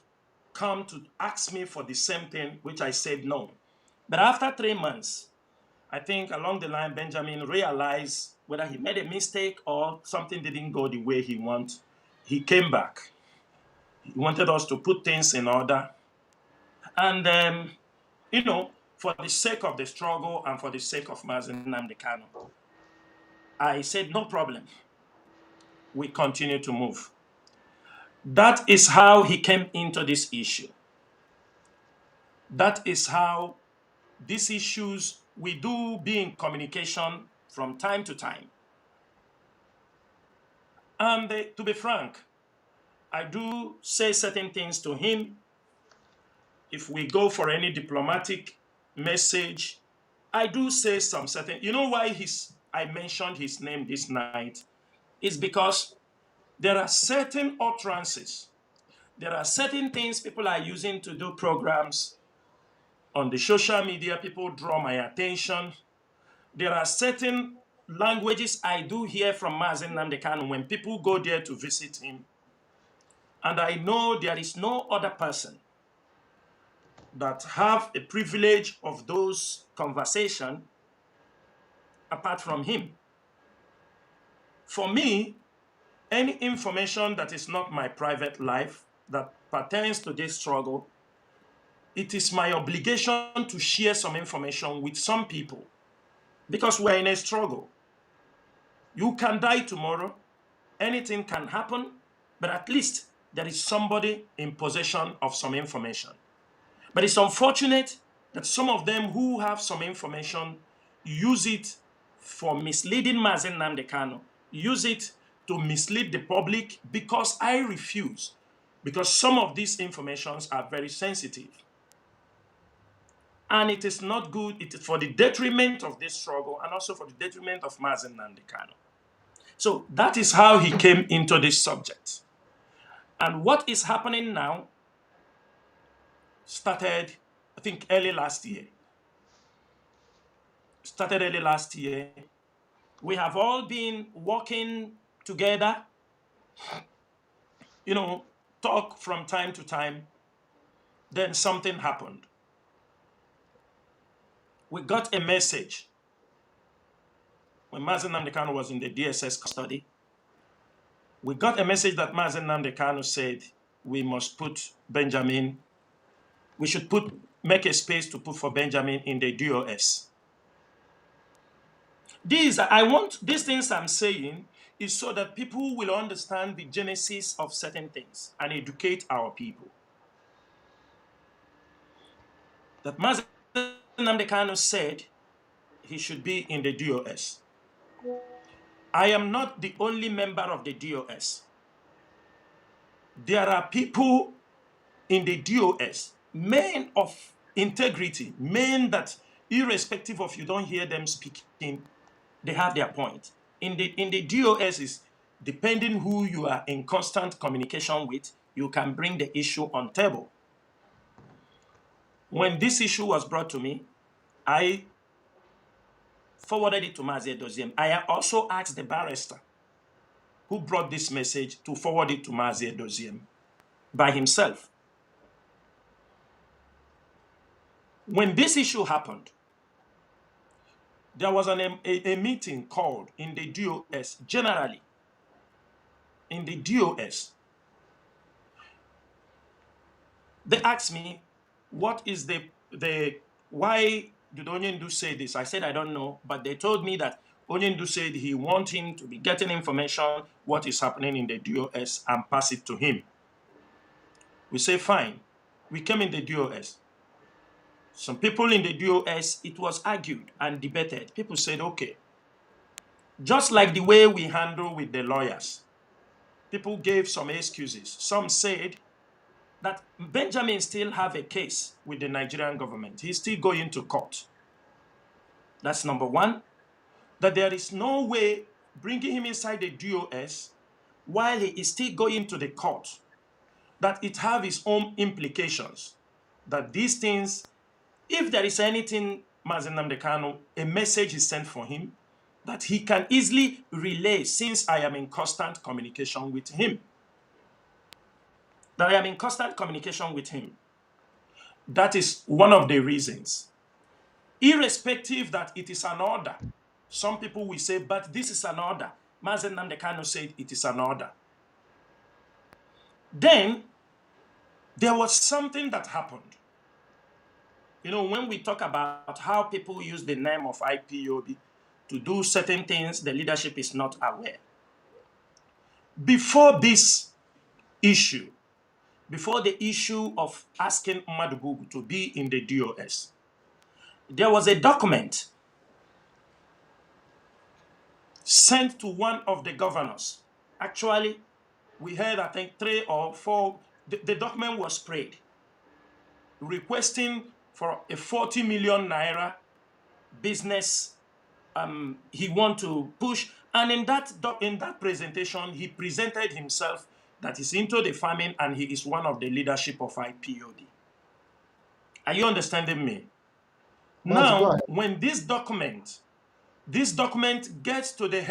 S4: come to ask me for the same thing, which I said no. But after 3 months, I think along the line, Benjamin realized whether he made a mistake or something didn't go the way he wanted. He came back. He wanted us to put things in order. And, for the sake of the struggle and for the sake of Mazi Nnamdi Kanu, I said, no problem. We continue to move. That is how he came into this issue. That is how these issues, we do be in communication from time to time. And to be frank, I do say certain things to him. If we go for any diplomatic message, I do say some certain, you know why I mentioned his name this night? It's because there are certain utterances There are certain things people are using to do programs on the social media. People draw my attention. There are certain languages I do hear from Mazi Nnamdi Kanu when people go there to visit him. And I know there is no other person that have a privilege of those conversations apart from him. For me, any information that is not my private life that pertains to this struggle, it is my obligation to share some information with some people because we're in a struggle. You can die tomorrow, anything can happen, but at least there is somebody in possession of some information. But it's unfortunate that some of them who have some information use it for misleading Mazi Nnamdi Kanu, use it to mislead the public, because I refuse, because some of these informations are very sensitive. And it is not good. It is for the detriment of this struggle and also for the detriment of Mazi Nnamdi Kanu. So that is how he came into this subject. And what is happening now started, I think, early last year. We have all been working together, talk from time to time. Then something happened. We got a message when Mazi Nnamdi Kanu was in the DSS custody. We got a message that Mazi Nnamdi Kanu said we must put Benjamin, we should make a space to put for Benjamin in the DOS. These things I'm saying is so that people will understand the genesis of certain things and educate our people. That Mazi Nnamdi Kanu said he should be in the DOS. I am not the only member of the DOS. There are people in the DOS, men of integrity, men that irrespective of you don't hear them speaking, they have their point. In the DOS is depending who you are in constant communication with, you can bring the issue on table. When this issue was brought to me, I forwarded it to Mazi Edoziem. I also asked the barrister who brought this message to forward it to Mazi Edoziem by himself. When this issue happened, there was a meeting called in the DOS, generally, in the DOS. They asked me, what is why did Onyendu say this? I said, I don't know, but they told me that Onyendu said he wants him to be getting information, what is happening in the DOS, and pass it to him. We say, fine. We came in the DOS. Some people in the DOS, it was argued and debated. People said, okay. Just like the way we handle with the lawyers, people gave some excuses. Some said that Benjamin still have a case with the Nigerian government. He's still going to court. That's number one. That there is no way bringing him inside the DOS while he is still going to the court, that it have its own implications. That these things, if there is anything, Mazi Nnamdi Kanu, a message is sent for him, that he can easily relay since I am in constant communication with him. That I am in constant communication with him. That is one of the reasons. Irrespective that it is an order. Some people will say, but this is an order. Mazi Nnamdi Kanu said it is an order. Then, there was something that happened. When we talk about how people use the name of IPOB to do certain things, the leadership is not aware. Before this issue, before the issue of asking Madubugu to be in the DOS, there was a document sent to one of the governors. Actually, we heard, I think, 3 or 4, the document was sprayed, requesting for a 40 million naira business he want to push. And in that presentation, he presented himself that is into the farming, and he is one of the leadership of IPOD. Are you understanding me?
S3: Mazi, go
S4: Now,
S3: ahead.
S4: when this document gets to the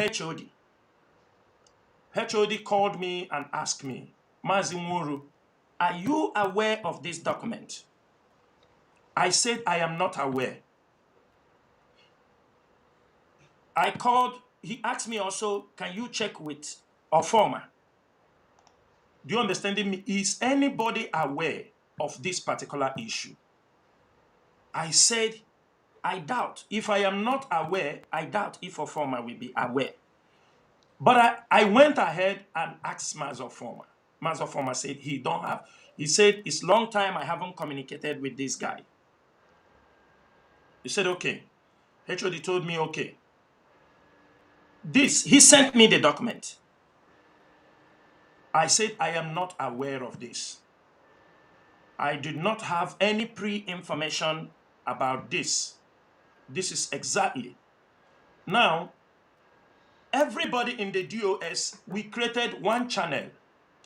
S4: HOD called me and asked me, Mazi Nworu, are you aware of this document? I said, I am not aware. I called, he asked me also, can you check with Ofoma? Do you understand me? Is anybody aware of this particular issue? I said, I doubt. If I am not aware, I doubt if Ofoma will be aware. But I went ahead and asked Mazofoma. Mazofoma said he don't have. He said, it's long time I haven't communicated with this guy. He said, okay. HOD told me, okay. He sent me the document. I said, I am not aware of this. I did not have any pre-information about this. This is exactly. Now, everybody in the DOS, we created one channel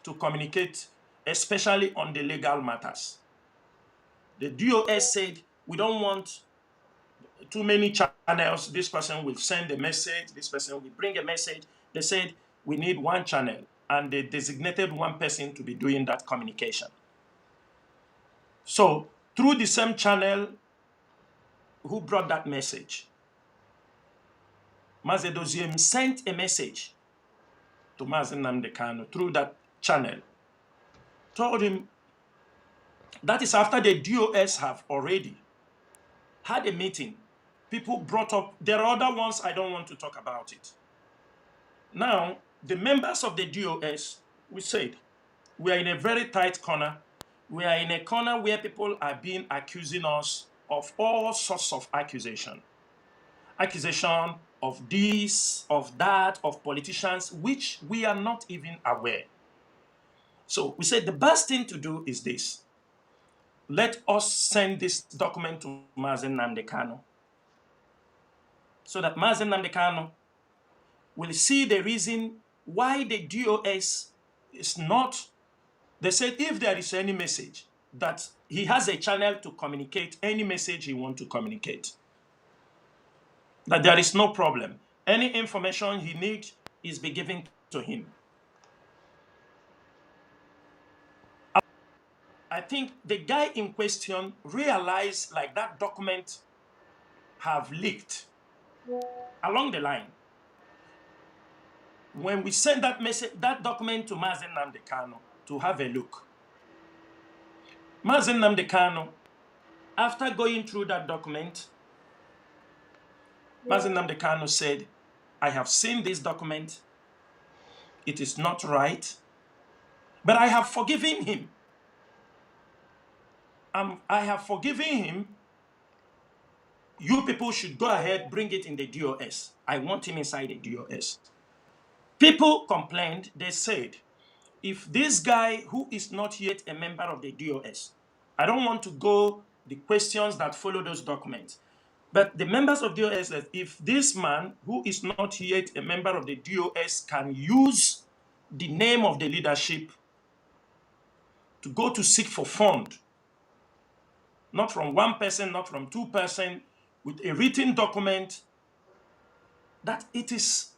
S4: to communicate, especially on the legal matters. The DOS said, we don't want too many channels. This person will send a message. This person will bring a message. They said, we need one channel. And they designated one person to be doing that communication. So, through the same channel, who brought that message? Mazi Doziem sent a message to Mazi Nnamdi Kanu through that channel. Told him, that is after the DOS have already had a meeting. People brought up, there are other ones, I don't want to talk about it. Now, the members of the DOS, we said, we are in a very tight corner. We are in a corner where people are being accusing us of all sorts of accusation. Accusation of this, of that, of politicians, which we are not even aware. So we said the best thing to do is this. Let us send this document to Mazi Nnamdi Kanu, so that Mazi Nnamdi Kanu will see the reason why the DOS is not. They said if there is any message, that he has a channel to communicate any message he wants to communicate. That there is no problem. Any information he needs is be given to him. I think the guy in question realized like that document have leaked along the line. When we sent that message, that document to Mazi Nnamdi Kanu to have a look, Mazi Nnamdi Kanu, after going through that document, Mazi Nnamdi Kanu said, I have seen this document. It is not right, but I have forgiven him. I have forgiven him. You people should go ahead, bring it in the DOS. I want him inside the DOS. People complained. They said, if this guy who is not yet a member of the DOS, I don't want to go the questions that follow those documents, but the members of DOS said, if this man who is not yet a member of the DOS can use the name of the leadership to go to seek for fund, not from one person, not from two persons, with a written document, that it is,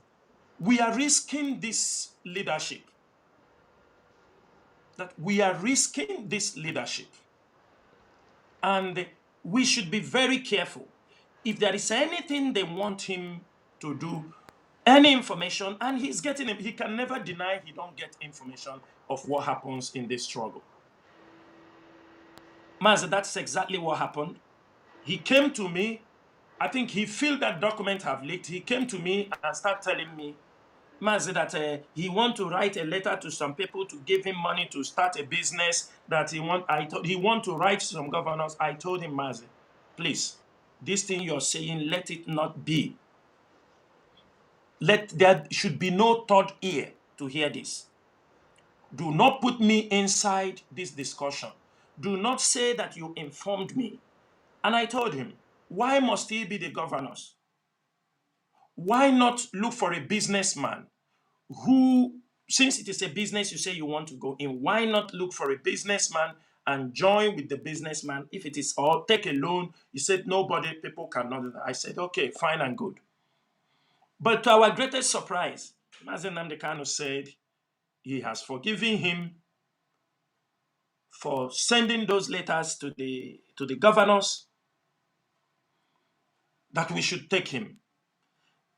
S4: we are risking this leadership. That we are risking this leadership. And we should be very careful. If there is anything they want him to do, any information, and he's getting it, he can never deny he don't get information of what happens in this struggle. Mazi, that's exactly what happened. He came to me. I think he felt that document have leaked. He came to me and started telling me, Mazi, that he want to write a letter to some people to give him money to start a business. That he want to write to some governors. I told him, Mazi, please, this thing you're saying, let it not be. There should be no third ear to hear this. Do not put me inside this discussion. Do not say that you informed me. And I told him, why must he be the governors? Why not look for a businessman who Since it is a business you say you want to go in, why not look for a businessman and join with the businessman? If it is all, take a loan. You said nobody, people cannot do that. I said, okay, fine and good. But to our greatest surprise, Mazi Nnamdi Kanu said he has forgiven him for sending those letters to the governors that we should take him.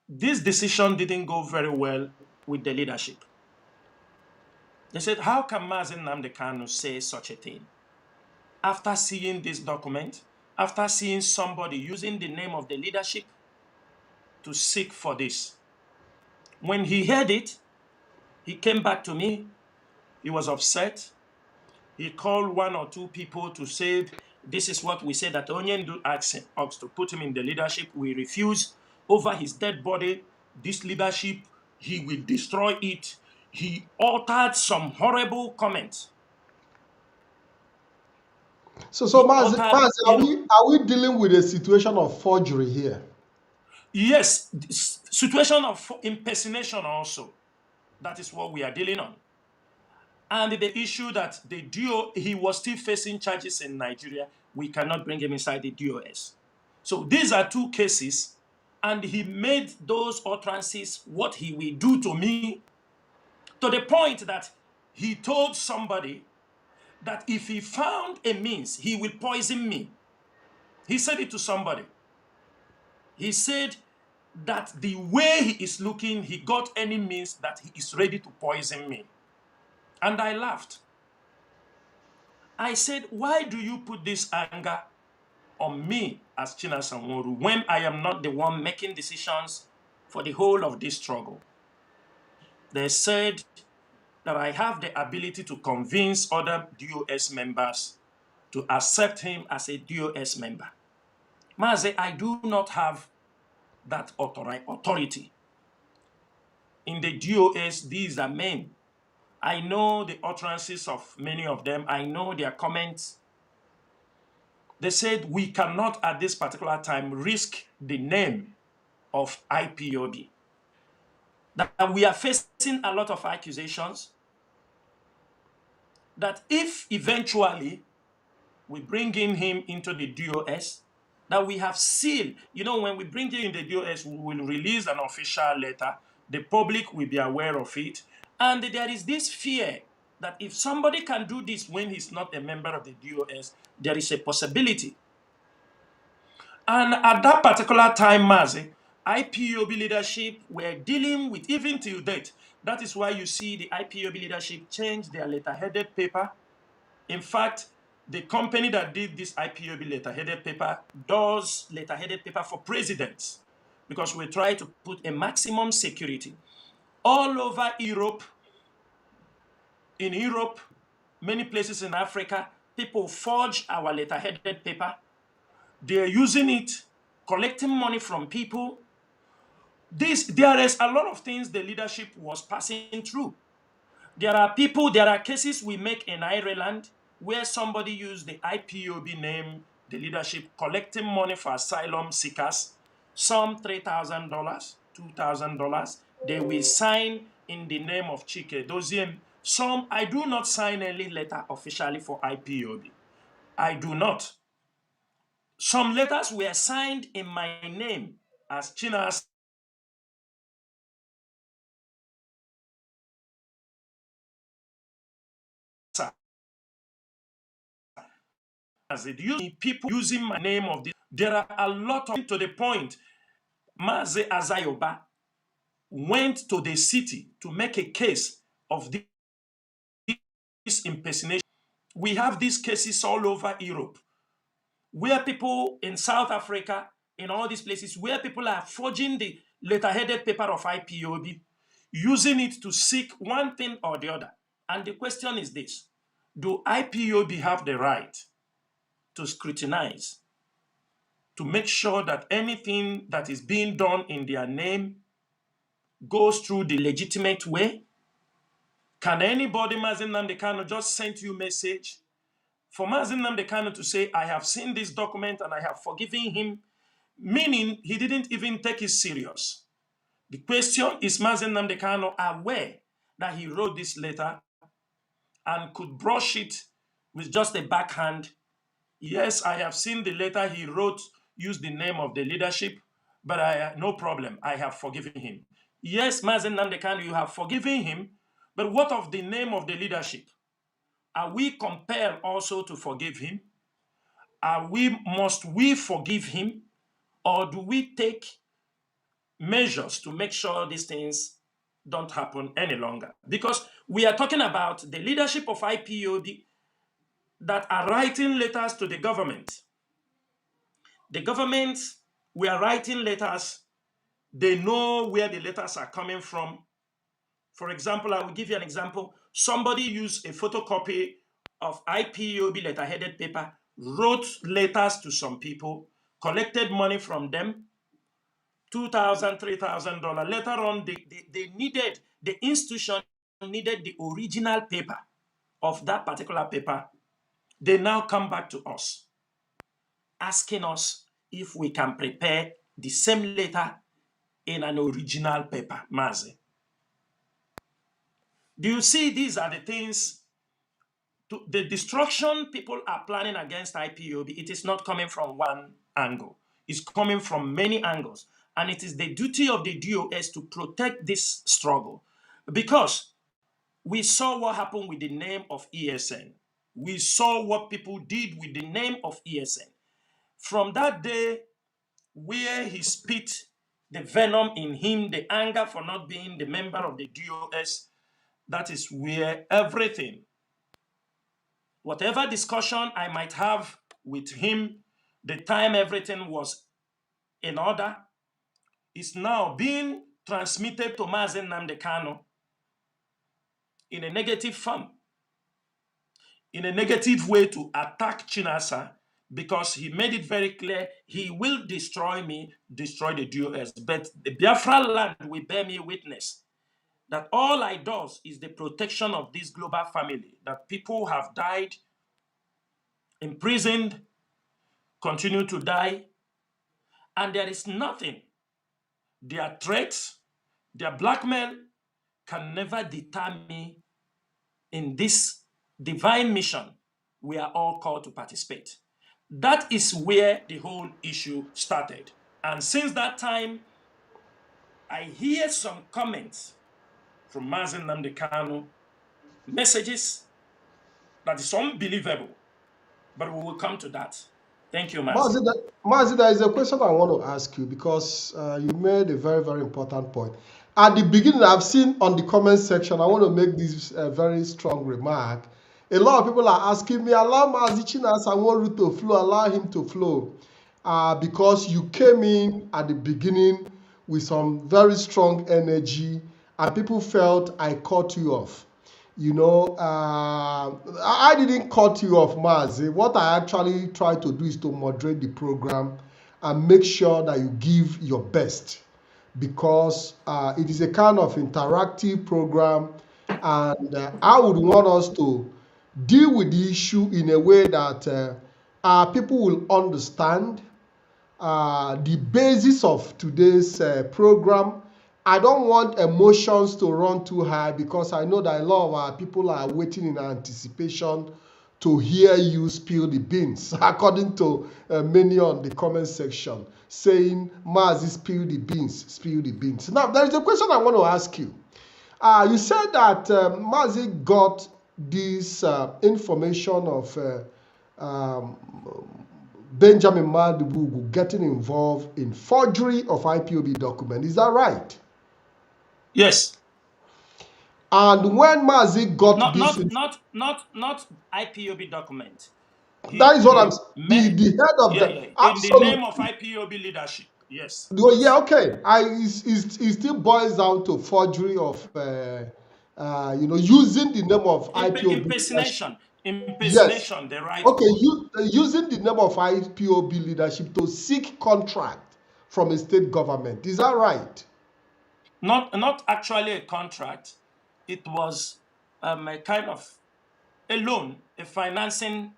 S4: This decision didn't go very well with the leadership. They said, how can Mazi Nnamdi Kanu say such a thing? After seeing this document, after seeing somebody using the name of the leadership to seek for this. When he heard it, he came back to me. He was upset. He called one or two people to say, this is what we said, that Onyendu asked us to put him in the leadership. We refuse. Over his dead body, this leadership, he will destroy it. He uttered some horrible comments.
S3: So Mazi, are we dealing with a situation of forgery here?
S4: Yes, situation of impersonation also. That is what we are dealing on. And the issue that the DO, he was still facing charges in Nigeria. We cannot bring him inside the DOS. So these are two cases, and he made those utterances what he will do to me, to the point that he told somebody that if he found a means, he will poison me. He said it to somebody. He said that the way he is looking, he got any means that he is ready to poison me. And I laughed. I said, why do you put this anger on me as Chinasa Nworu when I am not the one making decisions for the whole of this struggle? They said that I have the ability to convince other DOS members to accept him as a DOS member. Mazi, I do not have that authority. In the DOS, these are men. I know the utterances of many of them. I know their comments. They said we cannot at this particular time risk the name of IPOB. That we are facing a lot of accusations. That if eventually we bring in him into the DOS, that we have sealed. You know, when we bring him in the DOS, we will release an official letter. The public will be aware of it. And there is this fear that if somebody can do this when he's not a member of the DOS, there is a possibility. And at that particular time, Mazi, IPOB leadership were dealing with, even till date. That is why you see the IPOB leadership change their letter-headed paper. In fact, the company that did this IPOB letter-headed paper does letter-headed paper for presidents, because we try to put a maximum security. All over Europe, in Europe, many places in Africa, people forge our letter-headed paper. They're using it, collecting money from people. There is a lot of things the leadership was passing through. There are cases we make in Ireland where somebody used the IPOB name, the leadership, collecting money for asylum seekers, some $3,000, $2,000. They will sign in the name of Chike Doziem. Some, I do not sign any letter officially for IPOB. I do not. Some letters were signed in my name as Chinasa. As it used, people using my name of this. There are a lot of, to the point, Mazi Azayoba went to the city to make a case of this impersonation. We have these cases all over Europe, where people in South Africa, in all these places, where people are forging the letter-headed paper of IPOB, using it to seek one thing or the other. And the question is this: do IPOB have the right to scrutinize, to make sure that anything that is being done in their name goes through the legitimate way? Can anybody, Mazi Nnamdi Kanu, just send you a message for Mazi Nnamdi Kanu to say, I have seen this document and I have forgiven him, meaning he didn't even take it serious? The question is, Mazi Nnamdi Kanu aware that he wrote this letter and could brush it with just a backhand. Yes, I have seen the letter he wrote, use the name of the leadership, but no problem, I have forgiven him. Yes, Mazi Nnamdi Kanu, you have forgiven him, but what of the name of the leadership? Are we compelled also to forgive him? Must we forgive him? Or do we take measures to make sure these things don't happen any longer? Because we are talking about the leadership of IPOB that are writing letters to the government. The government, we are writing letters. They know where the letters are coming from. For example, I will give you an example. Somebody used a photocopy of IPOB letterheaded paper, wrote letters to some people, collected money from them, $2,000, $3,000. Later on, they needed, the institution needed the original paper of that particular paper. They now come back to us, asking us if we can prepare the same letter in an original paper, Mazi. Do you see these are the things, the destruction people are planning against IPOB, it is not coming from one angle. It's coming from many angles. And it is the duty of the DOS to protect this struggle. Because we saw what happened with the name of ESN. We saw what people did with the name of ESN. From that day, where he spit the venom in him, the anger for not being the member of the DOS, that is where everything, whatever discussion I might have with him, the time everything was in order, is now being transmitted to Mazi Nnamdi Kanu in a negative form, in a negative way to attack Chinasa, because he made it very clear he will destroy me, destroy the DOS. But the Biafra land will bear me witness that all I do is the protection of this global family, that people have died, imprisoned, continue to die, and there is nothing. Their threats, their blackmail can never deter me in this divine mission we are all called to participate. That is where the whole issue started. And since that time, I hear some comments from Mazi Nnamdi Kanu, messages that is unbelievable. But we will come to that. Thank you, Mazi.
S3: Mazi, there is a question I want to ask you because you made a very, very important point. At the beginning, I've seen on the comment section, I want to make this very strong remark. A lot of people are asking me, allow Mazi Chinasa Nworu to flow, allow him to flow. Because you came in at the beginning with some very strong energy and people felt I cut you off. You know, I didn't cut you off, Mazi. What I actually try to do is to moderate the program and make sure that you give your best, because it is a kind of interactive program, and I would want us to deal with the issue in a way that people will understand the basis of today's program. I don't want emotions to run too high because I know that a lot of our people are waiting in anticipation to hear you spill the beans, according to many on the comment section, saying, Mazi, spill the beans, spill the beans. Now, there is a question I want to ask you. You said that Mazi got this information of Benjamin Madubugu getting involved in forgery of IPOB document. Is that right?
S4: Yes.
S3: And when Mazi got
S4: not IPOB document.
S3: That is what I'm saying. The head of the
S4: in the name of IPOB leadership. Yes.
S3: Oh, yeah, okay. It still boils down to forgery of using the name of IPOB
S4: impersonation.
S3: Yes.
S4: The right.
S3: Okay, using the name of IPOB leadership to seek contract from a state government. Is that right?
S4: Not actually a contract. It was a kind of a loan, a financing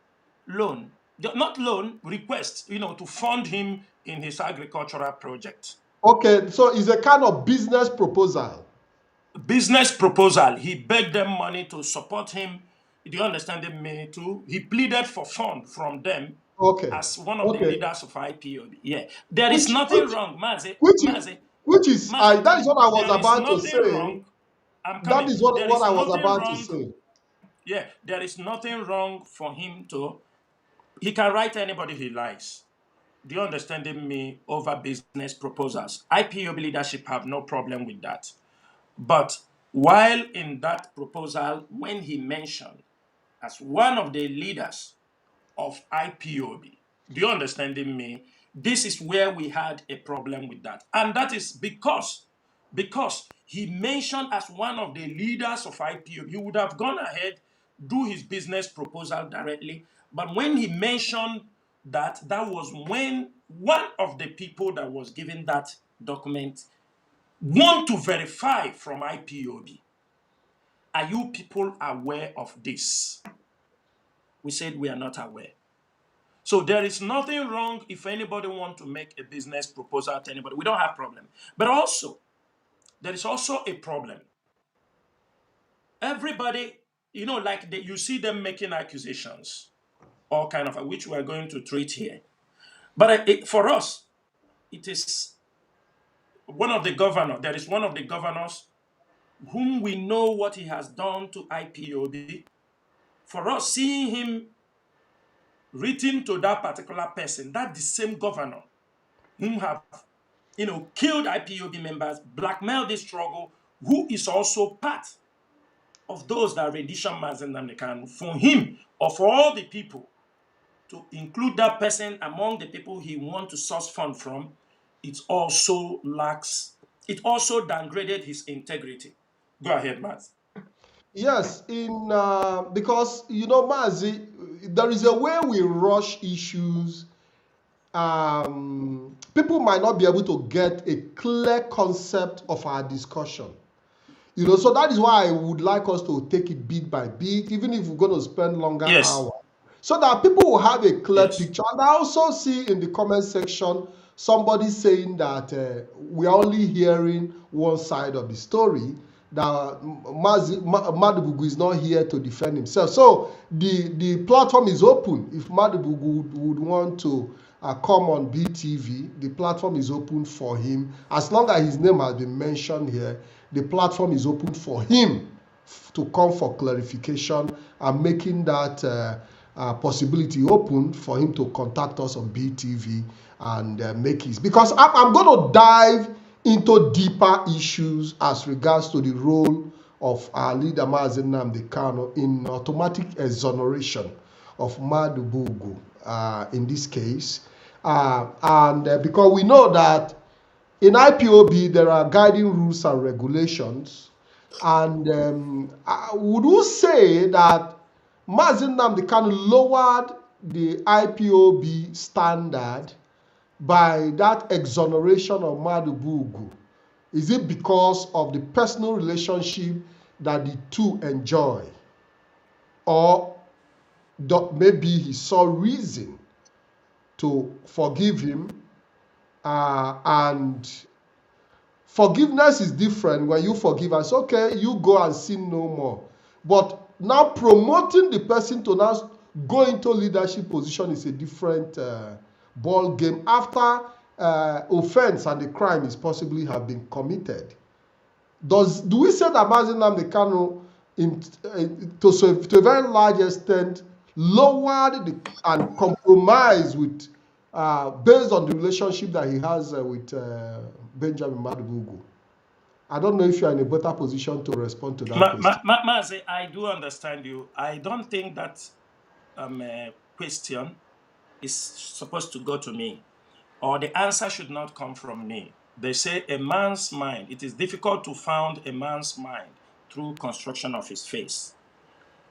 S4: loan. Not loan, request, to fund him in his agricultural project.
S3: Okay, so it's a kind of business proposal.
S4: business proposal. He begged them money to support him. Do you understand me too? He pleaded for fund from them
S3: Okay.
S4: as one of the
S3: Okay.
S4: leaders of IPOB. Yeah, there is
S3: Which
S4: nothing
S3: which
S4: wrong, Mazi.
S3: which is
S4: Mazi,
S3: which is
S4: Mazi,
S3: that is what I was
S4: there is
S3: about to
S4: nothing
S3: say.
S4: wrong. I'm
S3: That
S4: coming.
S3: is
S4: There
S3: what
S4: is
S3: I was
S4: nothing
S3: about to
S4: wrong.
S3: say.
S4: Yeah, there is nothing wrong for him to. He can write anybody he likes. Do you understand me over business proposals? IPOB leadership have no problem with that. But while in that proposal, when he mentioned as one of the leaders of IPOB, do you understand me? This is where we had a problem with that. And that is because he mentioned as one of the leaders of IPOB, he would have gone ahead, do his business proposal directly. But when he mentioned that, that was when one of the people that was given that document want to verify from IPOB. Are you people aware of this? We said we are not aware. So there is nothing wrong if anybody want to make a business proposal to anybody. We don't have problem. But also, there is also a problem. Everybody, like you see them making accusations, all kind of, which we are going to treat here. But for us, it is one of the governors. There is one of the governors whom we know what he has done to IPOB. For us, seeing him written to that particular person, that the same governor whom have killed IPOB members, blackmailed this struggle, who is also part of those that rendition Mazi Nnamdi Kanu, for him or for all the people to include that person among the people he want to source fund from, it also downgraded his integrity. Go ahead, Matt.
S3: Yes, in because Mazi, there is a way we rush issues. People might not be able to get a clear concept of our discussion. So that is why I would like us to take it bit by bit, even if we're going to spend longer
S4: Yes,
S3: hours, so that people will have a clear
S4: yes,
S3: picture. And I also see in the comment section somebody saying that we are only hearing one side of the story, that Madubugu is not here to defend himself. So the platform is open. If Madubugu would want to come on BTV, the platform is open for him. As long as his name has been mentioned here, the platform is open for him to come for clarification, and making that possibility open for him to contact us on BTV and make his. Because I'm going to dive into deeper issues as regards to the role of our leader Mazi Nnamdi Kanu in automatic exoneration of Madubugu in this case. And because we know that in IPOB there are guiding rules and regulations, and would you say that Mazi Nnamdi Kanu lowered the IPOB standard by that exoneration of Madubugu? Is it because of the personal relationship that the two enjoy? Or maybe he saw reason to forgive him, and forgiveness is different. When you forgive us, okay, you go and sin no more. But now promoting the person to now go into leadership position is a different ball game, after offense and the crime is possibly have been committed. Do we say that Mazi Nnamdi Kanu, to a very large extent, lowered and compromised with, based on the relationship that he has with Benjamin Madubugu? I don't know if you are in a better position to respond to that question.
S4: Mazi, I do understand you. I don't think that question is supposed to go to me, or the answer should not come from me. They say a man's mind, it is difficult to found a man's mind through construction of his face.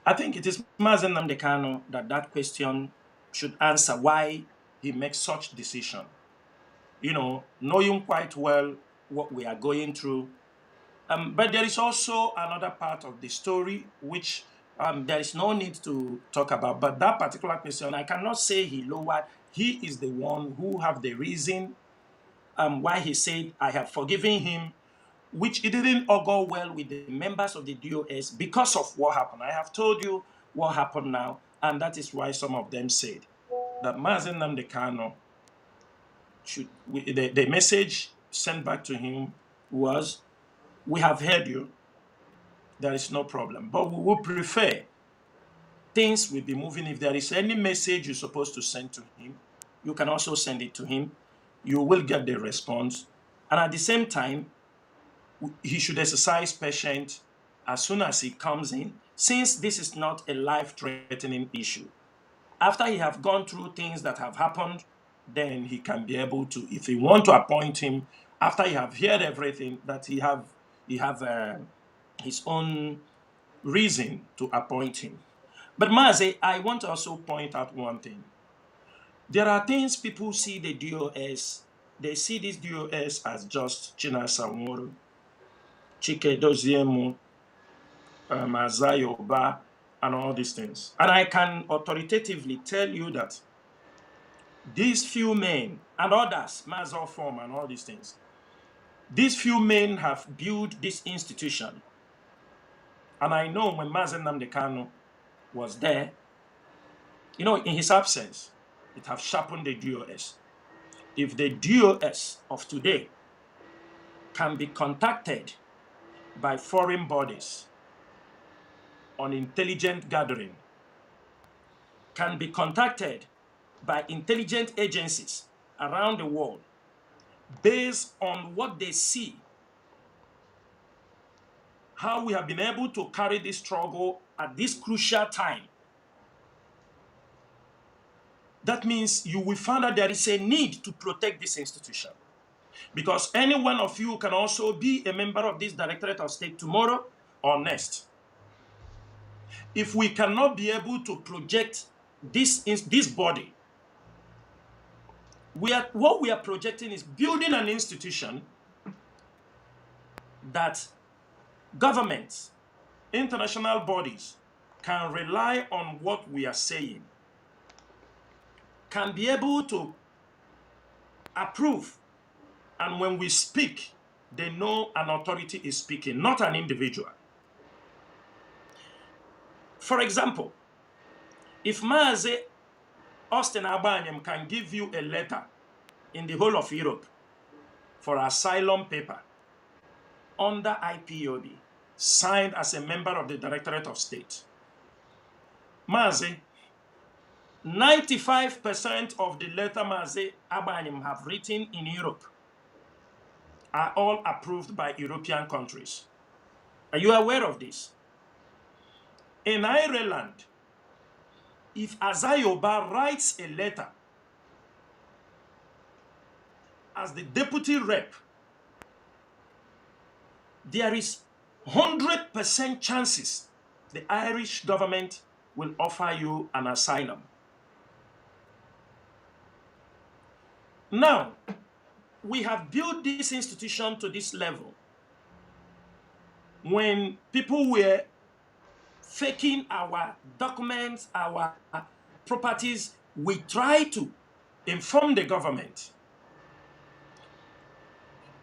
S4: I think it is Mazi Nnamdi Kanu that question should answer, why he makes such decision. Knowing quite well what we are going through. But there is also another part of the story which there is no need to talk about. But that particular question, I cannot say he lowered. He is the one who have the reason why he said, I have forgiven him, which it didn't all go well with the members of the DOS because of what happened. I have told you what happened now, and that is why some of them said that Mazi Nnamdi Kanu the message sent back to him was, we have heard you, there is no problem, but we would prefer things will be moving. If there is any message you're supposed to send to him, you can also send it to him. You will get the response. And at the same time, he should exercise patience as soon as he comes in, since this is not a life-threatening issue. After he have gone through things that have happened, then he can be able to, if he want to appoint him, after he have heard everything, that he have his own reason to appoint him. But Mazi, I want to also point out one thing. There are things people see the DOS, they see this DOS as just Chinasa Nworu, Chike Doziemu, Mazayoba, and all these things. And I can authoritatively tell you that these few men and others, Mazo Form and all these things, these few men have built this institution. And I know when Mazi Nnamdi Kanu was there, you know, in his absence, it have sharpened the DOS. If the DOS of today can be contacted by foreign bodies on intelligent gathering, can be contacted by intelligence agencies around the world based on what they see, how we have been able to carry this struggle at this crucial time, that means you will find that there is a need to protect this institution. Because any one of you can also be a member of this Directorate of State tomorrow or next. If we cannot be able to project this body, what we are projecting is building an institution that governments, international bodies can rely on what we are saying, can be able to approve, and when we speak, they know an authority is speaking, not an individual. For example, if Mazi Austin Abanyem can give you a letter in the whole of Europe for asylum paper under IPOB, signed as a member of the Directorate of State, Mazi, 95% of the letter Mazi Abanyem have written in Europe are all approved by European countries. Are you aware of this? In Ireland, if Azayoba writes a letter as the deputy rep, there is 100% chances the Irish government will offer you an asylum. Now, we have built this institution to this level. When people were faking our documents, our properties, we try to inform the government.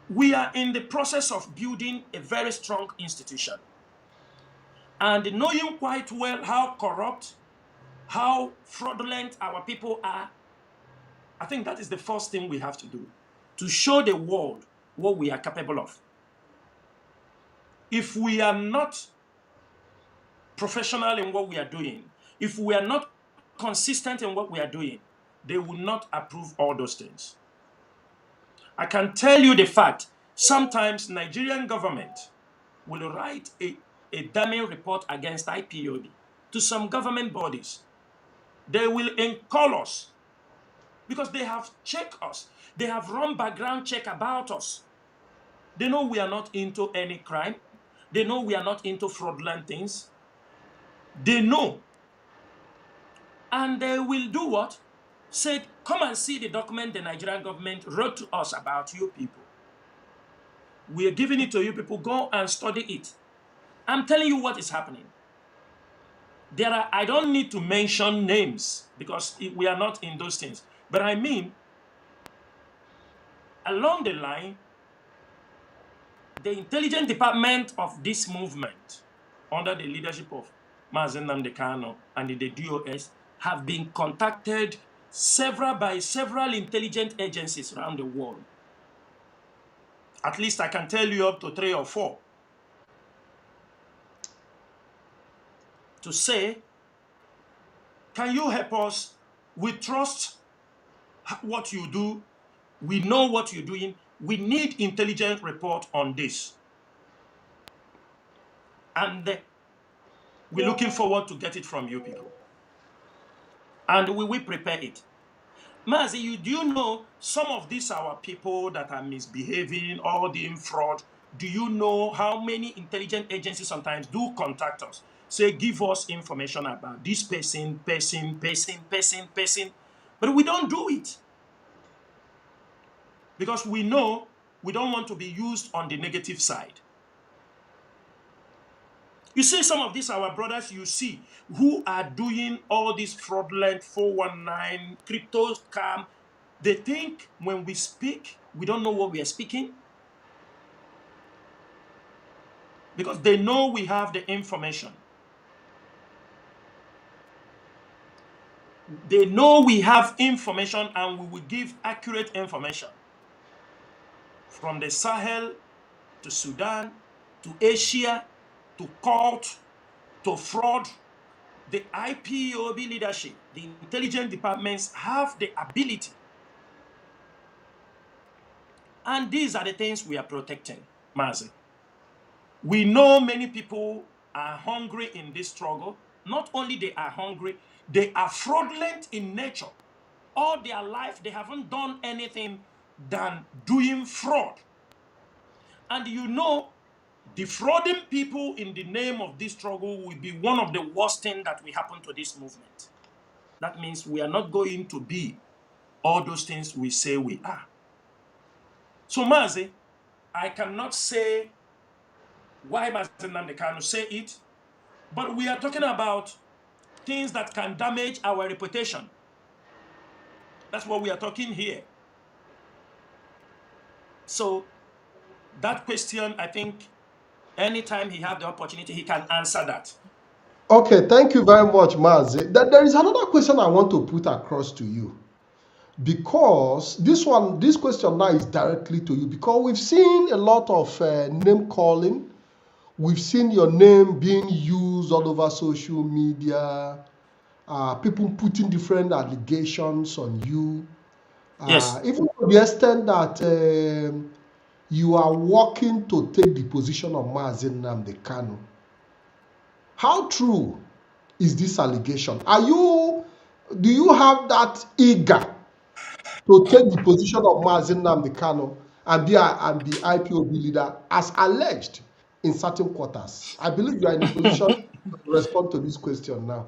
S4: We are in the process of building a very strong institution. And knowing quite well how corrupt, how fraudulent our people are, I think that is the first thing we have to do, to show the world what we are capable of. If we are not professional in what we are doing, if we are not consistent in what we are doing, they will not approve all those things. I can tell you the fact, sometimes Nigerian government will write a damning report against IPOB to some government bodies. They will call us because they have checked us. They have run background check about us. They know we are not into any crime. They know we are not into fraudulent things. They know. And they will do what? Said, come and see the document the Nigerian government wrote to us about you people. We are giving it to you people. Go and study it. I'm telling you what is happening. I don't need to mention names because we are not in those things. But I mean, along the line, the intelligence department of this movement, under the leadership of Mazi Nnamdi Kanu and the DOS, have been contacted by several intelligence agencies around the world. At least I can tell you up to 3 or 4. To say, can you help us? We trust what you do. We know what you're doing. We need intelligence report on this. And we're looking forward to get it from you people. And we will prepare it. Mazi, do you know some of these our people that are misbehaving or doing fraud? Do you know how many intelligence agencies sometimes do contact us? Say, give us information about this person. But we don't do it. Because we know we don't want to be used on the negative side. You see some of these our brothers you see who are doing all this fraudulent 419 crypto scam. They think when we speak, we don't know what we are speaking. Because they know we have the information. They know we have information and we will give accurate information. From the Sahel to Sudan to Asia to court to fraud. The IPOB leadership, the intelligence departments have the ability. And these are the things we are protecting, Mazi. We know many people are hungry in this struggle. Not only they are hungry, they are fraudulent in nature. All their life, they haven't done anything than doing fraud. And you know, defrauding people in the name of this struggle will be one of the worst things that will happen to this movement. That means we are not going to be all those things we say we are. So, Mazi, I cannot say why Mazi Nnamdi Kanu say it, but we are talking about things that can damage our reputation. That's what we are talking here. So, that question, I think, anytime he has the opportunity, he can answer that.
S3: Okay, thank you very much, Mazi. There is another question I want to put across to you, because this question now is directly to you, because we've seen a lot of name calling. We've seen your name being used all over social media, people putting different allegations on you,
S4: Yes.
S3: even to the extent that you are working to take the position of Mazi Nnamdi Kanu. How true is this allegation? Do you have that eager to take the position of Mazi Nnamdi Kanu and be IPOB leader as alleged in certain quarters? I believe you are in a position to respond to this question now.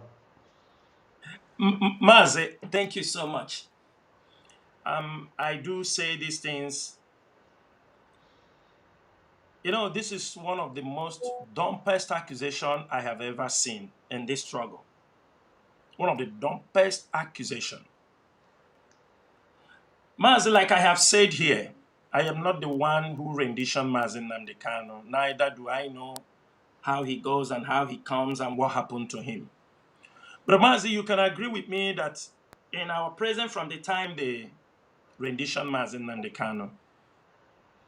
S4: Mazi, thank you so much. I do say these things. You know, this is one of the most dumbest accusations I have ever seen in this struggle. One of the dumbest accusations. Mazi, like I have said here, I am not the one who renditioned Mazi Nnamdi Kanu. Neither do I know how he goes and how he comes and what happened to him. But Mazi, you can agree with me that in our present, from the time they renditioned Mazi Nnamdi Kanu,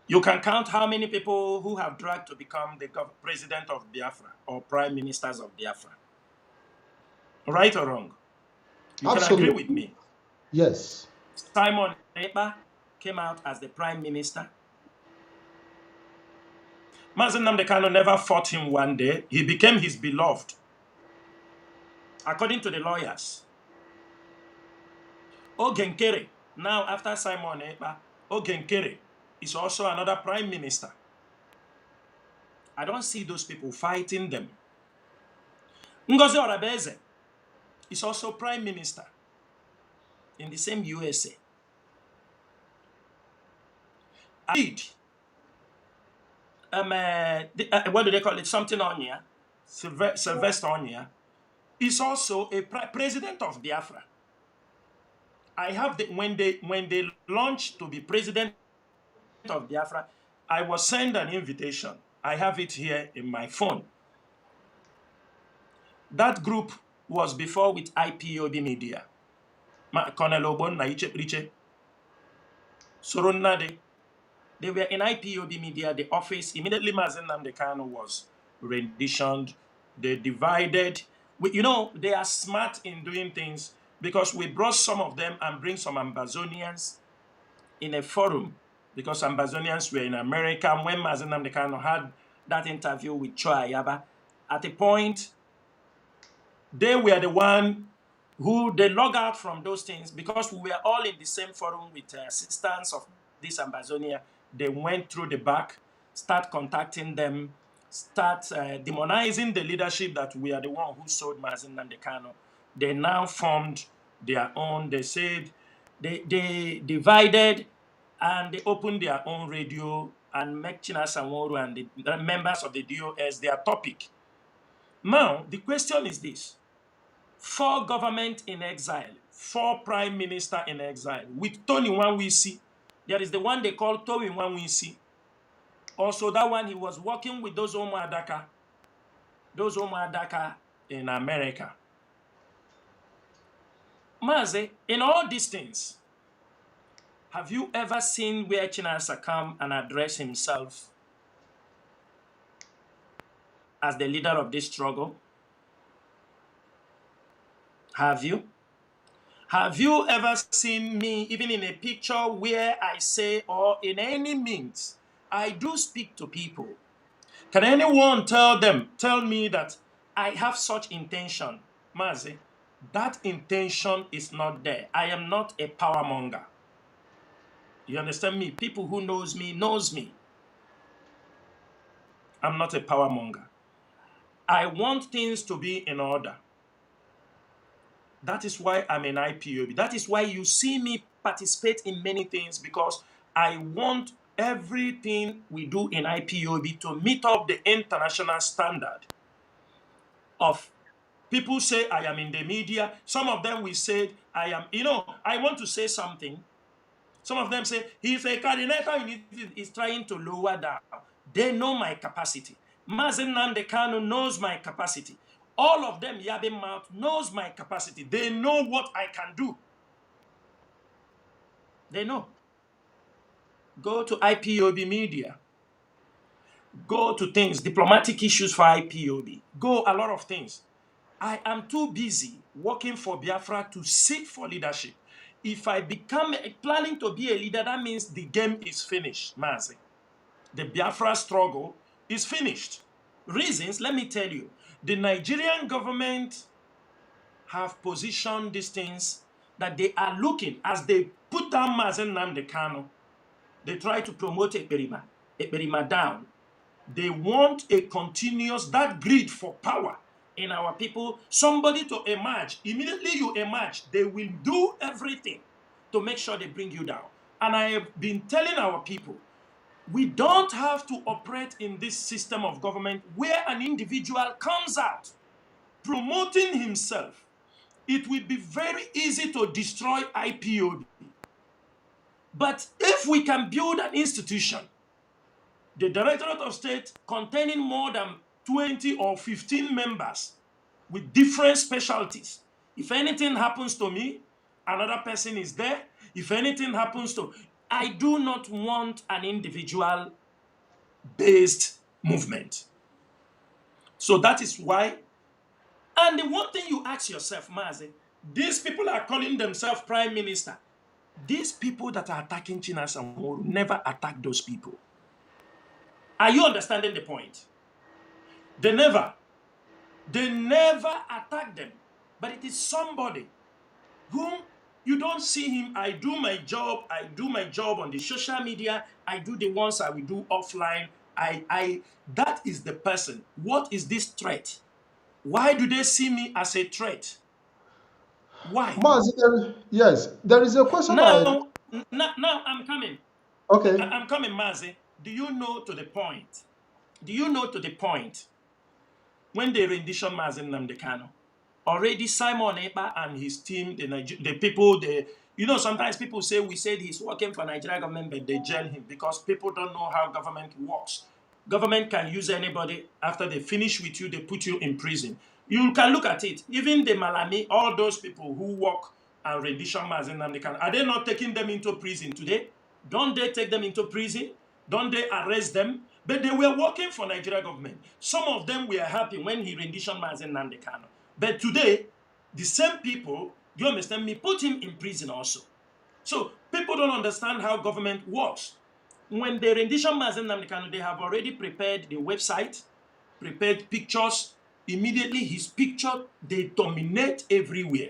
S4: you can count how many people who have dragged to become the president of Biafra or prime ministers of Biafra. Right or wrong? You
S3: Absolutely.
S4: can agree with me.
S3: Yes.
S4: Simon Ekpa came out as the prime minister. Mazi Nnamdi Kanu never fought him one day. He became his beloved. According to the lawyers. Ogenkere, now after Simon Ekpa, Ogenkere is also another prime minister. I don't see those people fighting them. Ngozi Orabeze is also prime minister in the same USA. What do they call it? Something Onya, Sylvester Onya, is also a president of Biafra. I have when they launched to be president of Biafra, I was sent an invitation. I have it here in my phone. That group was before with IPOB Media. Colonel Obon na Iche Soronnade. They were in IPOB Media, the office. Immediately Mazi Nnamdi Kanu was renditioned. They divided. They are smart in doing things because we brought some of them and bring some Ambazonians in a forum because Ambazonians were in America. And when Mazi Nnamdi Kanu had that interview with Choi Ayaba, at a point, they were the one who they log out from those things because we were all in the same forum with assistants of this Ambazonia. They went through the back, start contacting them, start demonizing the leadership that we are the one who sold Mazi Nnamdi Kanu. They now formed their own. They said they divided and they opened their own radio and Mazi Chinasa Nworu and the members of the DOS their topic. Now, the question is this. 4 government in exile, 4 prime minister in exile, with Tony Nwanwisi. There is the one they call Tony Nwanwisi. Also, that one, he was working with those Omoadaka in America. Mazi, in all these things, have you ever seen where Chinasa come and address himself as the leader of this struggle? Have you? Have you ever seen me, even in a picture where I say, or in any means, I do speak to people? Can anyone tell me that I have such intention? Mazi, that intention is not there. I am not a power monger. You understand me? People who knows me. I'm not a power monger. I want things to be in order. That is why I'm in IPOB. That is why you see me participate in many things, because I want everything we do in IPOB to meet up the international standard of people say I am in the media. Some of them will say I am, I want to say something. Some of them say he's a coordinator and he's trying to lower down. They know my capacity. Mazi Nnamdi Kanu knows my capacity. All of them, Yabe Mouth, knows my capacity. They know what I can do. They know. Go to IPOB Media. Go to things, diplomatic issues for IPOB. Go a lot of things. I am too busy working for Biafra to seek for leadership. If I become planning to be a leader, that means the game is finished, Mazi. The Biafra struggle is finished. Reasons, let me tell you. The Nigerian government have positioned these things that they are looking, as they put down Mazi Nnamdi Kanu, they try to promote Ekperima down. They want a continuous, that greed for power in our people, somebody to emerge. Immediately you emerge, they will do everything to make sure they bring you down. And I have been telling our people, we don't have to operate in this system of government where an individual comes out promoting himself. It will be very easy to destroy IPOB. But if we can build an institution, the Directorate of State containing more than 20 or 15 members with different specialties, if anything happens to me, another person is there. If anything happens to, I do not want an individual-based movement. So that is why. And the one thing you ask yourself, Mazi, these people are calling themselves prime minister. These people that are attacking Chinasa Nworu never attack those people. Are you understanding the point? They never attack them. But it is somebody whom you don't see him. I do my job on the social media. I do the ones I will do offline. That is the person. What is this threat? Why do they see me as a threat? Why?
S3: Mazi, yes, there is a question.
S4: Now I'm coming.
S3: Okay.
S4: I'm coming, Mazi. Do you know to the point when they rendition Mazi Nnamdi Kanu? Already Simon Ekpa and his team, the people, You know, sometimes people say we said he's working for Nigerian government, but they jail him because people don't know how government works. Government can use anybody. After they finish with you, they put you in prison. You can look at it. Even the Malami, all those people who work and rendition Mazi Nnamdi Kanu, are they not taking them into prison today? Don't they take them into prison? Don't they arrest them? But they were working for Nigeria government. Some of them were happy when he rendition Mazi Nnamdi Kanu. But today, the same people, do you understand me, put him in prison also. So people don't understand how government works. When they rendition Mazi Nnamdi Kanu, they have already prepared the website, prepared pictures. Immediately his picture, they dominate everywhere.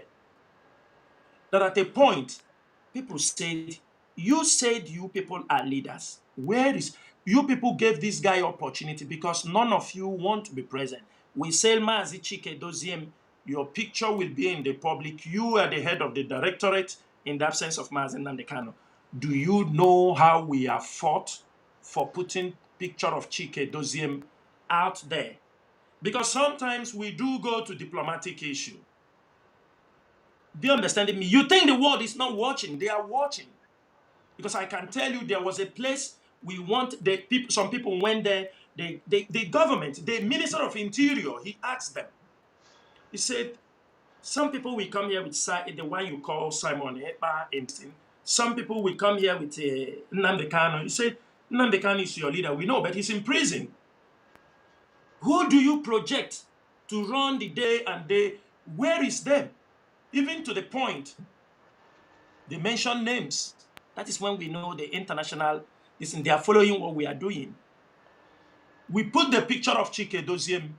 S4: That at a point, people said you people are leaders. Where is, you people gave this guy opportunity because none of you want to be present. We say Mazi Chike Doziem, your picture will be in the public. You are the head of the directorate in the absence of Mazi Nnamdi Kanu. Do you know how we have fought for putting picture of Chike Doziem out there? Because sometimes we do go to diplomatic issue. Do you understand me? You think the world is not watching. They are watching. Because I can tell you there was a place we want, the people, some people went there, the government, the Minister of Interior, he asked them. He said, some people will come here with the one you call Simon Ekpa. Some people will come here with Nnamdi Kanu. He said, Nnamdi Kanu is your leader. We know, but he's in prison. Who do you project to run the day and day? Where is them? Even to the point, they mention names. That is when we know the international, listen, they are following what we are doing. We put the picture of Chike Doziem,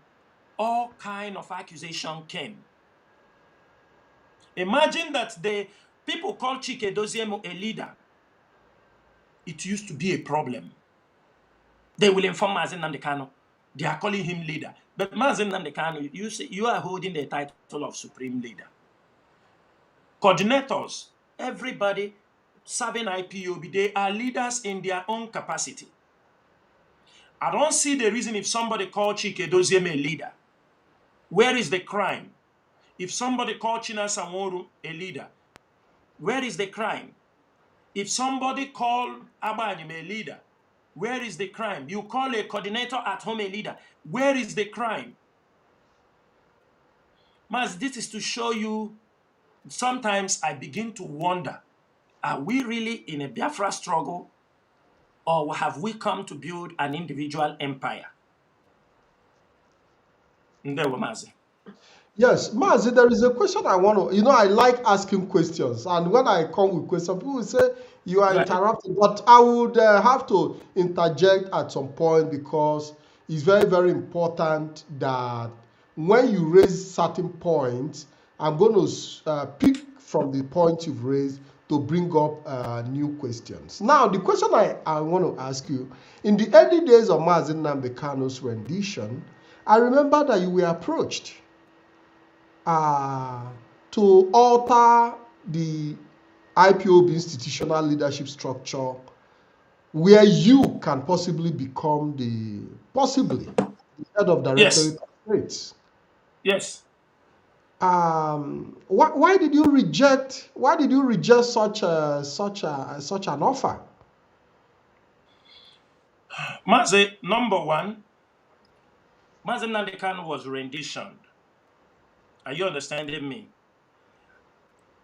S4: all kind of accusation came. Imagine that the people call Chike Doziem a leader. It used to be a problem. They will inform Mazi Nnamdi Kanu. They are calling him leader. But Mazi Nnamdi Kanu, you say you are holding the title of supreme leader. Coordinators, everybody serving IPOB, they are leaders in their own capacity. I don't see the reason if somebody called Chike Doziem a leader. Where is the crime? If somebody called Chinasa Nworu a leader, where is the crime? If somebody called Abanyim a leader, where is the crime? You call a coordinator at home a leader, where is the crime? Mas, this is to show you, sometimes I begin to wonder, are we really in a Biafra struggle, or have we come to build an individual empire? Ndewo Mazi.
S3: Yes, Mazi, there is a question I want to, I like asking questions. And when I come with questions, people will say you are interrupting. But I would have to interject at some point because it's very, very important that when you raise certain points, I'm going to pick from the point you've raised to bring up new questions. Now, the question I want to ask you, in the early days of Mazi Nnamdi Kanu's rendition, I remember that you were approached to alter the IPOB institutional leadership structure where you can possibly become the head of directorate of trades.
S4: Yes.
S3: Why did you reject such an offer?
S4: Mazi, number one, Mazi Nnamdi Kanu was renditioned. Are you understanding me?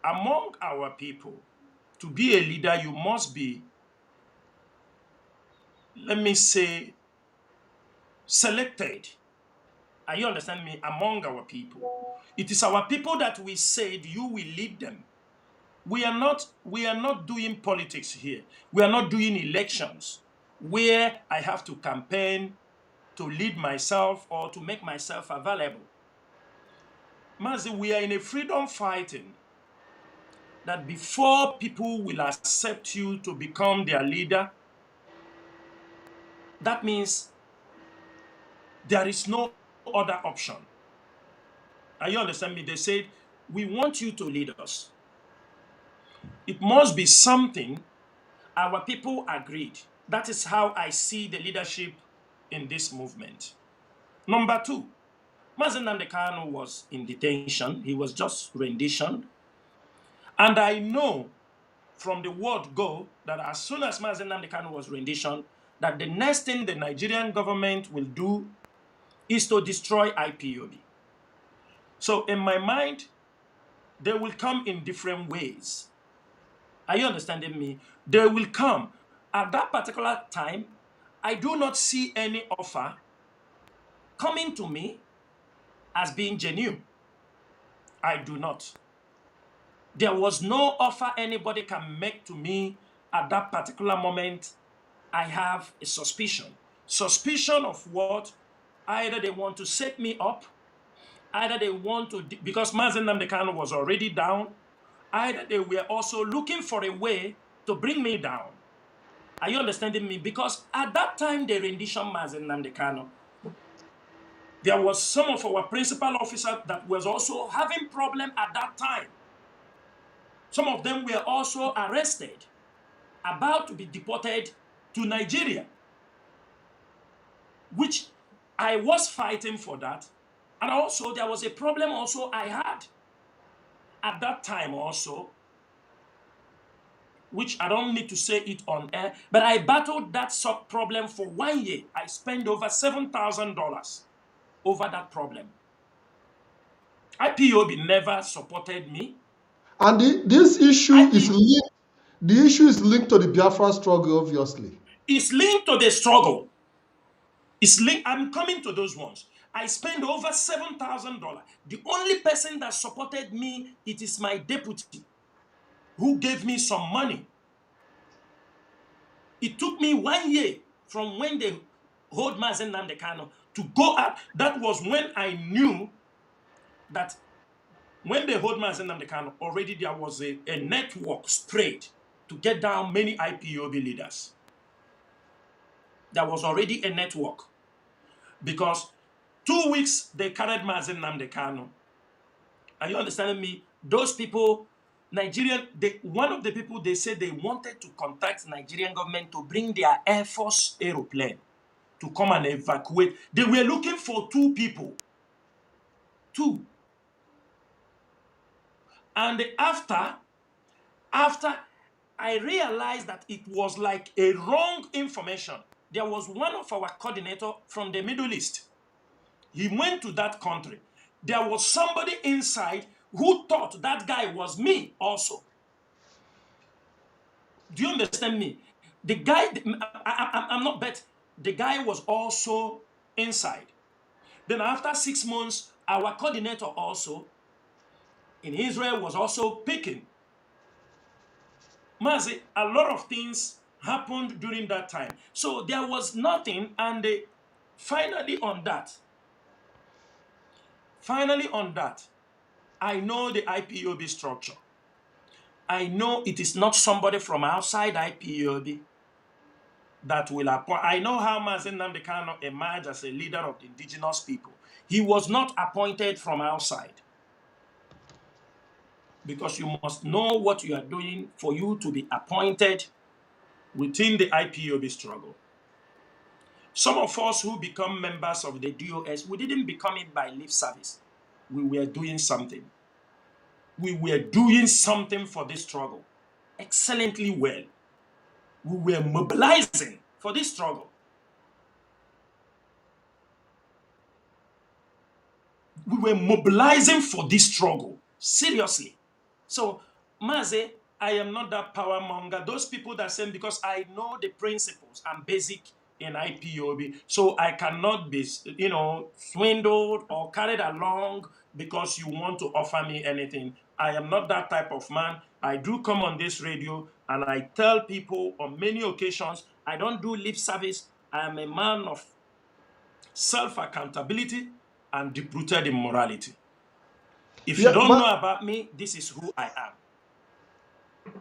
S4: Among our people, to be a leader, you must be, let me say, selected. Are you understanding me? Among our people. It is our people that we said you will lead them. We are not doing politics here. We are not doing elections where I have to campaign to lead myself or to make myself available. Mazi, we are in a freedom fighting that before people will accept you to become their leader, that means there is no other option. Are you understand me? They said, we want you to lead us. It must be something our people agreed. That is how I see the leadership in this movement. Number two, Mazi Nnamdi Kanu was in detention. He was just renditioned. And I know from the word go that as soon as Mazi Nnamdi Kanu was rendition, that the next thing the Nigerian government will do is to destroy IPOB. So in my mind, they will come in different ways. Are you understanding me? They will come. At that particular time, I do not see any offer coming to me as being genuine. I do not. There was no offer anybody can make to me at that particular moment. I have a suspicion. Suspicion of what? Either they want to set me up, either they want to, because Mazi Nnamdi Kanu was already down, either they were also looking for a way to bring me down. Are you understanding me? Because at that time, the rendition Mazi Nnamdi Kanu, there was some of our principal officers that was also having problem at that time. Some of them were also arrested, about to be deported to Nigeria, which I was fighting for that. And also there was a problem also I had at that time also, which I don't need to say it on air, but I battled that problem for 1 year. I spent over $7,000 over that problem. IPOB never supported me.
S3: And this issue is linked. The issue is linked to the Biafra struggle, obviously.
S4: It's linked to the struggle. It's linked. I'm coming to those ones. I spent over $7,000. The only person that supported me, it is my deputy, who gave me some money. It took me 1 year from when they hold Mazi Nnamdi Kanu to go up. That was when I knew that when they hold Mazi Nnamdi Kanu, already there was a network spread to get down many IPOB leaders. There was already a network. Because 2 weeks they carried Mazi Nnamdi Kanu. Are you understanding me? Those people, one of the people, they said they wanted to contact Nigerian government to bring their Air Force aeroplane to come and evacuate. They were looking for 2 people. 2. And after I realized that it was like a wrong information. There was one of our coordinator from the Middle East. He went to that country. There was somebody inside who thought that guy was me also. Do you understand me? The guy, I'm not bet. The guy was also inside. Then after 6 months, our coordinator also in Israel was also picking. Mazi, a lot of things happened during that time. So there was nothing, and finally on that, I know the IPOB structure. I know it is not somebody from outside IPOB that will appoint. I know how Mazi Nnamdi Kanu emerged as a leader of the indigenous people. He was not appointed from outside. Because you must know what you are doing for you to be appointed within the IPOB struggle. Some of us who become members of the DOS, we didn't become it by lip service. We were doing something. We were doing something for this struggle excellently well. We were mobilizing for this struggle. We were mobilizing for this struggle, seriously. So, Mazi, I am not that power monger. Those people that say, because I know the principles and basic in IPOB, so I cannot be, swindled or carried along because you want to offer me anything. I am not that type of man. I do come on this radio and I tell people on many occasions, I don't do lip service. I am a man of self-accountability and deep-rooted in morality. If you don't know about me, this is who I am.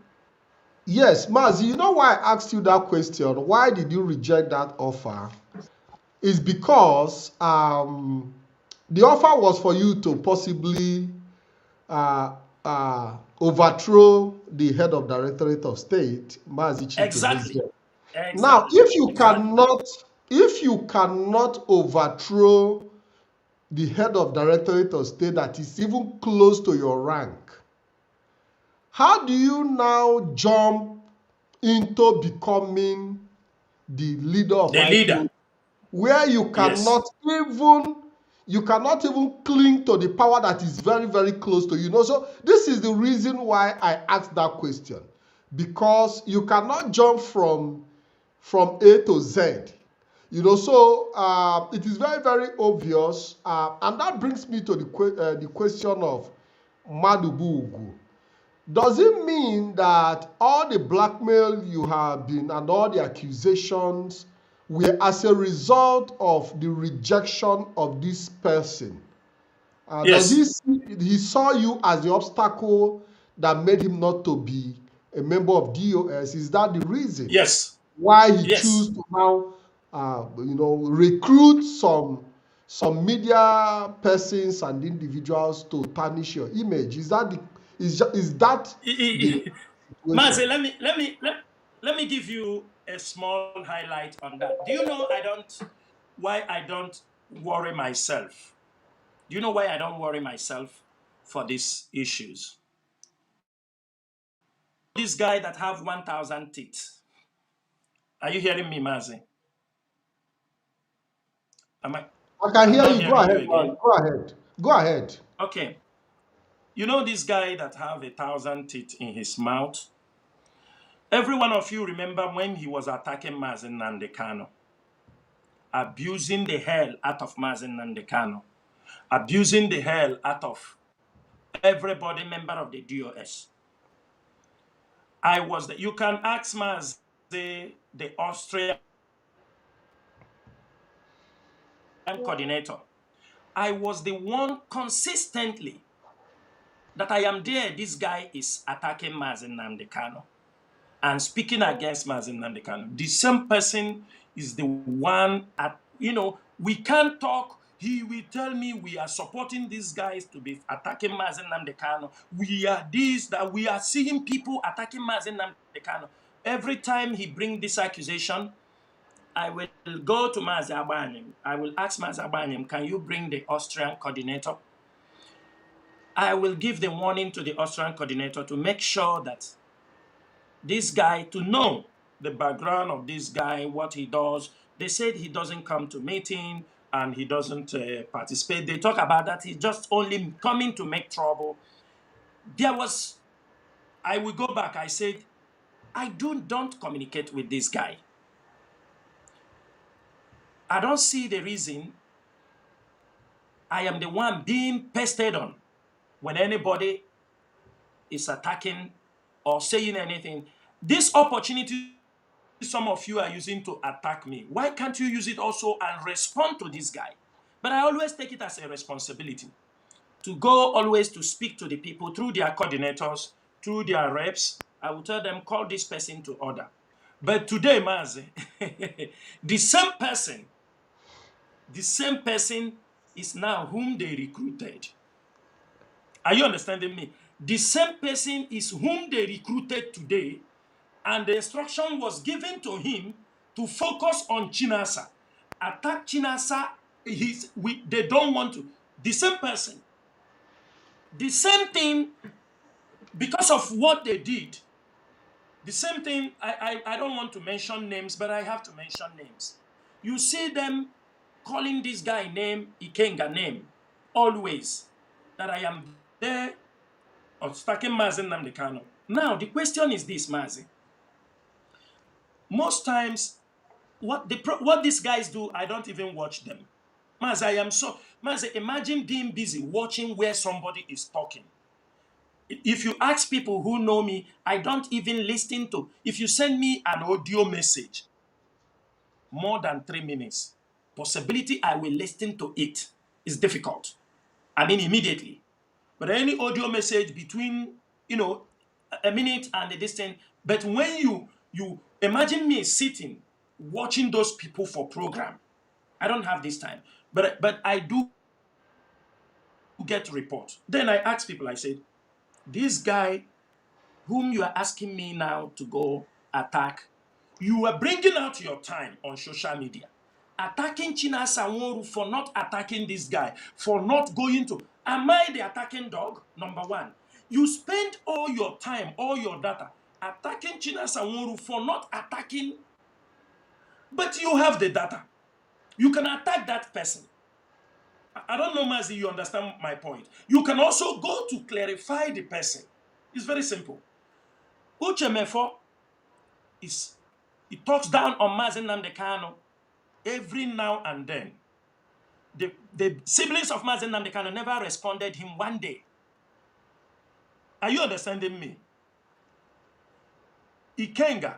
S3: Yes, Mazi, you know why I asked you that question? Why did you reject that offer? It's because the offer was for you to possibly overthrow the head of Directorate of State, Mazi Chinasa.
S4: Exactly.
S3: Now, if you cannot overthrow the head of Directorate of State that is even close to your rank, how do you now jump into becoming the leader of
S4: The leader.
S3: IPO, where
S4: Yes.
S3: you cannot even cling to the power that is very, very close to you? So this is the reason why I asked that question, because you cannot jump from A to Z. So it is very, very obvious, and that brings me to the question of Madubugu. Does it mean that all the blackmail you have been and all the accusations were as a result of the rejection of this person? Does
S4: Yes.
S3: he saw you as the obstacle that made him not to be a member of DOS? Is that the reason
S4: Yes.
S3: why he choose
S4: Yes.
S3: to now, recruit some media persons and individuals to tarnish your image? Is that the
S4: Mazi,
S3: situation?
S4: let me give you a small highlight on that. Do you know why I don't worry myself? Do you know why I don't worry myself for these issues? This guy that have 1,000 teeth. Are you hearing me, Mazi? Am I?
S3: I can
S4: I'm
S3: hear
S4: not
S3: you. Go
S4: hearing you
S3: ahead, man.
S4: again.
S3: Go ahead. Go ahead.
S4: Okay. You know this guy that have 1,000 teeth in his mouth? Every one of you remember when he was attacking Mazi Nandekano, abusing the hell out of Mazi Nandekano, abusing the hell out of everybody member of the DOS. You can ask Mazi, the Austrian coordinator. I was the one consistently that I am there. This guy is attacking Mazi Nandekano and speaking against Mazi Nandekano. The same person is the one we can't talk. He will tell me we are supporting these guys to be attacking Mazi Nandekano. We are this, that we are seeing people attacking Mazi Nandekano. Every time he brings this accusation, I will go to Mazi Abanyem. I will ask Mazi Abanyem, can you bring the Austrian coordinator? I will give the warning to the Austrian coordinator to make sure that this guy, to know the background of this guy, what he does. They said he doesn't come to meeting and he doesn't participate. They talk about that he's just only coming to make trouble. I will go back. I said, don't communicate with this guy. I don't see the reason I am the one being pested on when anybody is attacking or saying anything. This opportunity some of you are using to attack me, why can't you use it also and respond to this guy? But I always take it as a responsibility to go always to speak to the people through their coordinators, through their reps. I will tell them, call this person to order. But today, Mazi, the same person is now whom they recruited. Are you understanding me? The same person is whom they recruited today, and the instruction was given to him to focus on Chinasa. Attack Chinasa, they don't want to. The same person. The same thing, because of what they did, the same thing, I don't want to mention names, but I have to mention names. You see them calling this guy name, Ikenga name, always, that I am there or stacking Mazi Nnamdi. Now, the question is this, Mazi. Most times, what these guys do, I don't even watch them. Mazi, imagine being busy watching where somebody is talking. If you ask people who know me, I don't even listen to. If you send me an audio message, more than 3 minutes, possibility I will listen to it is difficult. I mean, immediately. But any audio message between, a minute and a distance. But when you imagine me sitting, watching those people for program, I don't have this time. But I do get reports. Then I ask people, I said, this guy whom you are asking me now to go attack, you are bringing out your time on social media, attacking Chinasa Nworu for not attacking this guy, for not going to. Am I the attacking dog? Number one. You spend all your time, all your data, attacking Chinasa Nworu for not attacking, but you have the data. You can attack that person. I don't know, Mazi, you understand my point. You can also go to clarify the person. It's very simple. Uchemefo he talks down on Mazi Nnamdi Kanu every now and then. The siblings of Mazi Nnamdi Kanu never responded him one day. Are you understanding me? Ikenga,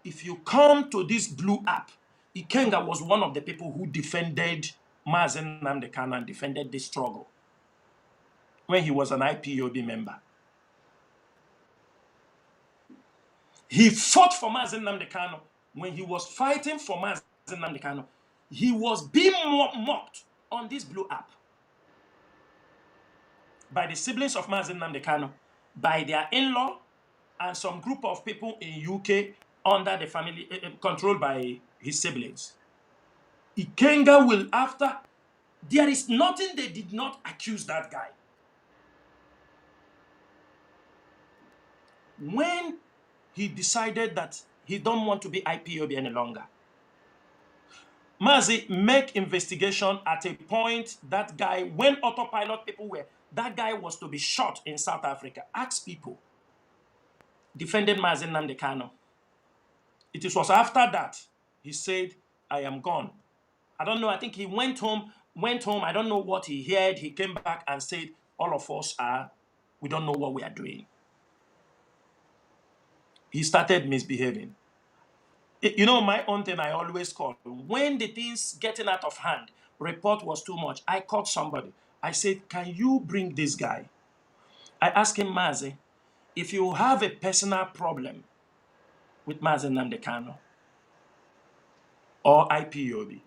S4: if you come to this blue app, Ikenga was one of the people who defended Mazi Nnamdi Kanu and defended this struggle when he was an IPOB member. He fought for Mazi Nnamdi Kanu. When he was fighting for Mazi Nnamdi Kanu, he was being mocked on this blue app by the siblings of Mazi Nnamdi Kanu, by their in-law, and some group of people in UK under the family, controlled by his siblings. Ikenga will, after, there is nothing they did not accuse that guy. When he decided that he don't want to be IPOB any longer, Mazi make investigation at a point that guy, when autopilot people were, that guy was to be shot in South Africa. Ask people. Defended Mazi Nnamdi Kanu. It was after that he said, I am gone. I don't know, I think he went home, I don't know what he heard. He came back and said, all of us we don't know what we are doing. He started misbehaving. You know, my own thing I always call, when the things getting out of hand, report was too much, I called somebody. I said, can you bring this guy? I asked him, Mazi, if you have a personal problem with Mazi Nnamdi Kanu or IPOB,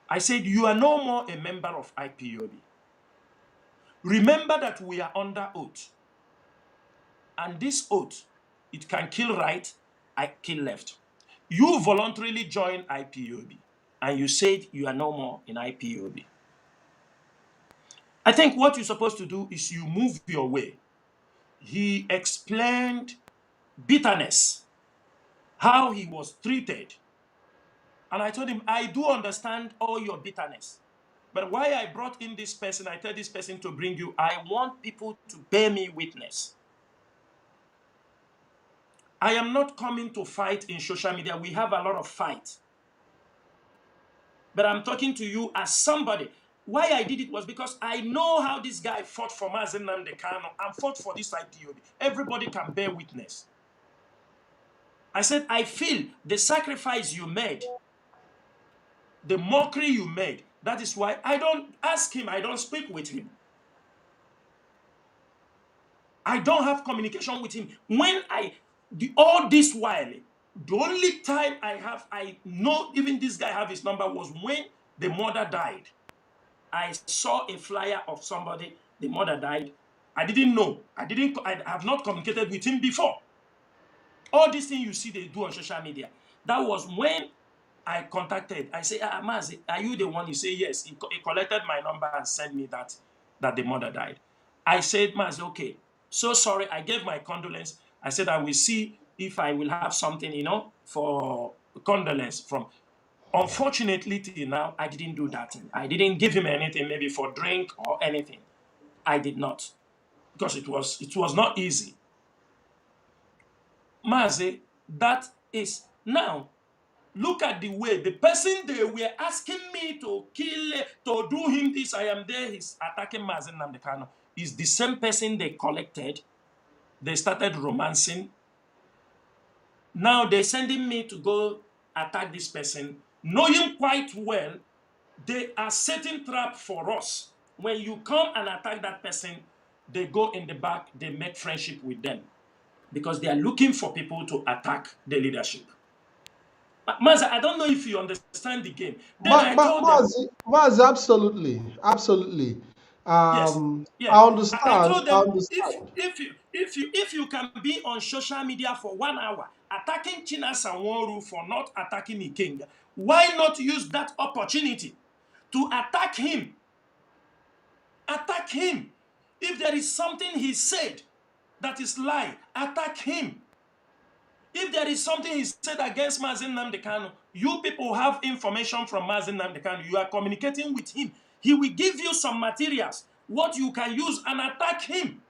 S4: I said, you are no more a member of IPOB. Remember that we are under oath. And this oath, it can kill right, I kill left. You voluntarily joined IPOB, and you said you are no more in IPOB. I think what you're supposed to do is you move your way. He explained bitterness, how he was treated. And I told him, I do understand all your bitterness. But why I brought in this person, I tell this person to bring you, I want people to bear me witness. I am not coming to fight in social media. We have a lot of fight. But I'm talking to you as somebody. Why I did it was because I know how this guy fought for Mazi Nnamdi Kanu and fought for this IPOB. Everybody can bear witness. I said, I feel the sacrifice you made, the mockery you made, that is why I don't ask him, I don't speak with him. I don't have communication with him. When all this while, the only time I know even this guy have his number was when the mother died. I saw a flyer of somebody, the mother died. I didn't know. I have not communicated with him before. All these things you see they do on social media. That was when I contacted. I say, Mazi, are you the one? You say, yes. He collected my number and sent me that the mother died. I said, Mazi, okay. So sorry. I gave my condolence. I said, I will see if I will have something, for condolence from. Unfortunately, till now, I didn't do that thing. I didn't give him anything, maybe for drink or anything. I did not. Because it was not easy. Mazi, that is now. Look at the way the person they were asking me to kill, to do him this, I am there, he's attacking Mazi Nnamdi Kanu, is the same person they collected. They started romancing. Now they're sending me to go attack this person, knowing quite well they are setting trap for us. When you come and attack that person, they go in the back, they make friendship with them because they are looking for people to attack the leadership. Mazi, I don't know if you understand the game. Then I told them,
S3: Mazi, absolutely.
S4: yes, yeah.
S3: I understand.
S4: I told them, if you can be on social media for 1 hour attacking Chinasa Nworu for not attacking Ikenga, why not use that opportunity to attack him? Attack him. If there is something he said that is lie, attack him. If there is something he said against Mazi Nnamdi Kanu, you people have information from Mazi Nnamdi Kanu. You are communicating with him. He will give you some materials, what you can use and attack him.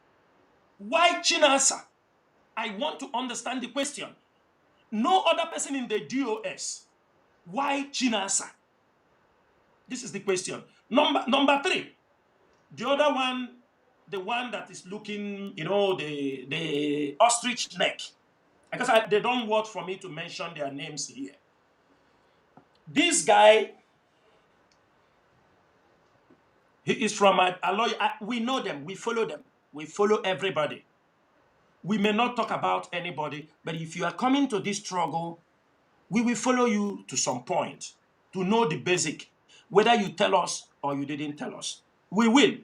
S4: Why Chinasa? I want to understand the question. No other person in the DOS. Why Chinasa? This is the question. Number 3. The other one, the one that is looking, the ostrich neck. Because they don't want for me to mention their names here. This guy, he is from a lawyer. We know them. We follow them. We follow everybody. We may not talk about anybody, but if you are coming to this struggle, we will follow you to some point to know the basic. Whether you tell us or you didn't tell us. We will.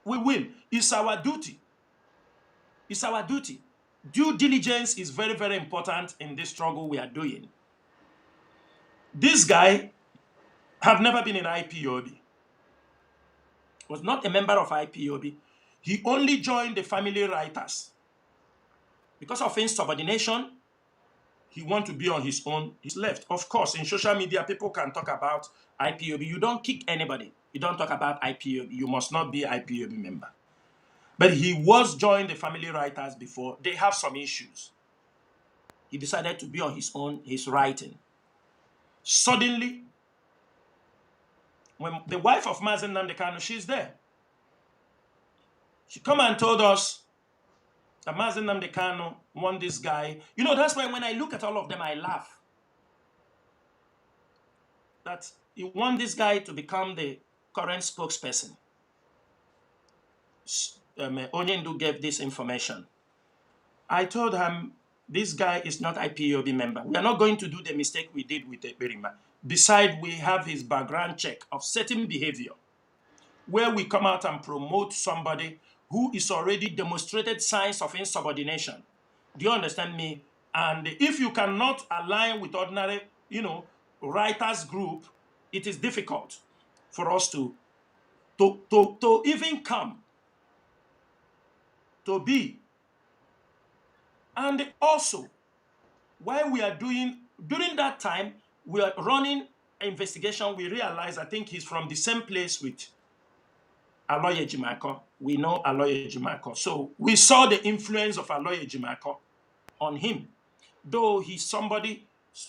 S4: We will. It's our duty. It's our duty. Due diligence is very, very important in this struggle we are doing. This guy have never been in IPOB. Was not a member of IPOB. He only joined the family writers. Because of insubordination, he want to be on his own. He's left. Of course, in social media, people can talk about IPOB. You don't kick anybody. You don't talk about IPOB. You must not be an IPOB member. But he was joined the family writers before. They have some issues. He decided to be on his own, his writing. Suddenly, when the wife of Mazi Nnamdi Kanu, she's there. She come and told us that Mazi Nnamdi Kanu won this guy. That's why when I look at all of them, I laugh. That he won this guy to become the current spokesperson. Onyendu gave this information. I told him, this guy is not IPOB member. We are not going to do the mistake we did with Eberima. Besides, we have his background check of certain behavior, where we come out and promote somebody who is already demonstrated signs of insubordination. Do you understand me? And if you cannot align with ordinary, writers group, it is difficult for us to even come to be. And also, while we are during that time, we are running an investigation. We realize, I think he's from the same place with Aloy Ejimakor. We know Aloy Ejimakor. So we saw the influence of Aloy Ejimakor on him. Though he's somebody,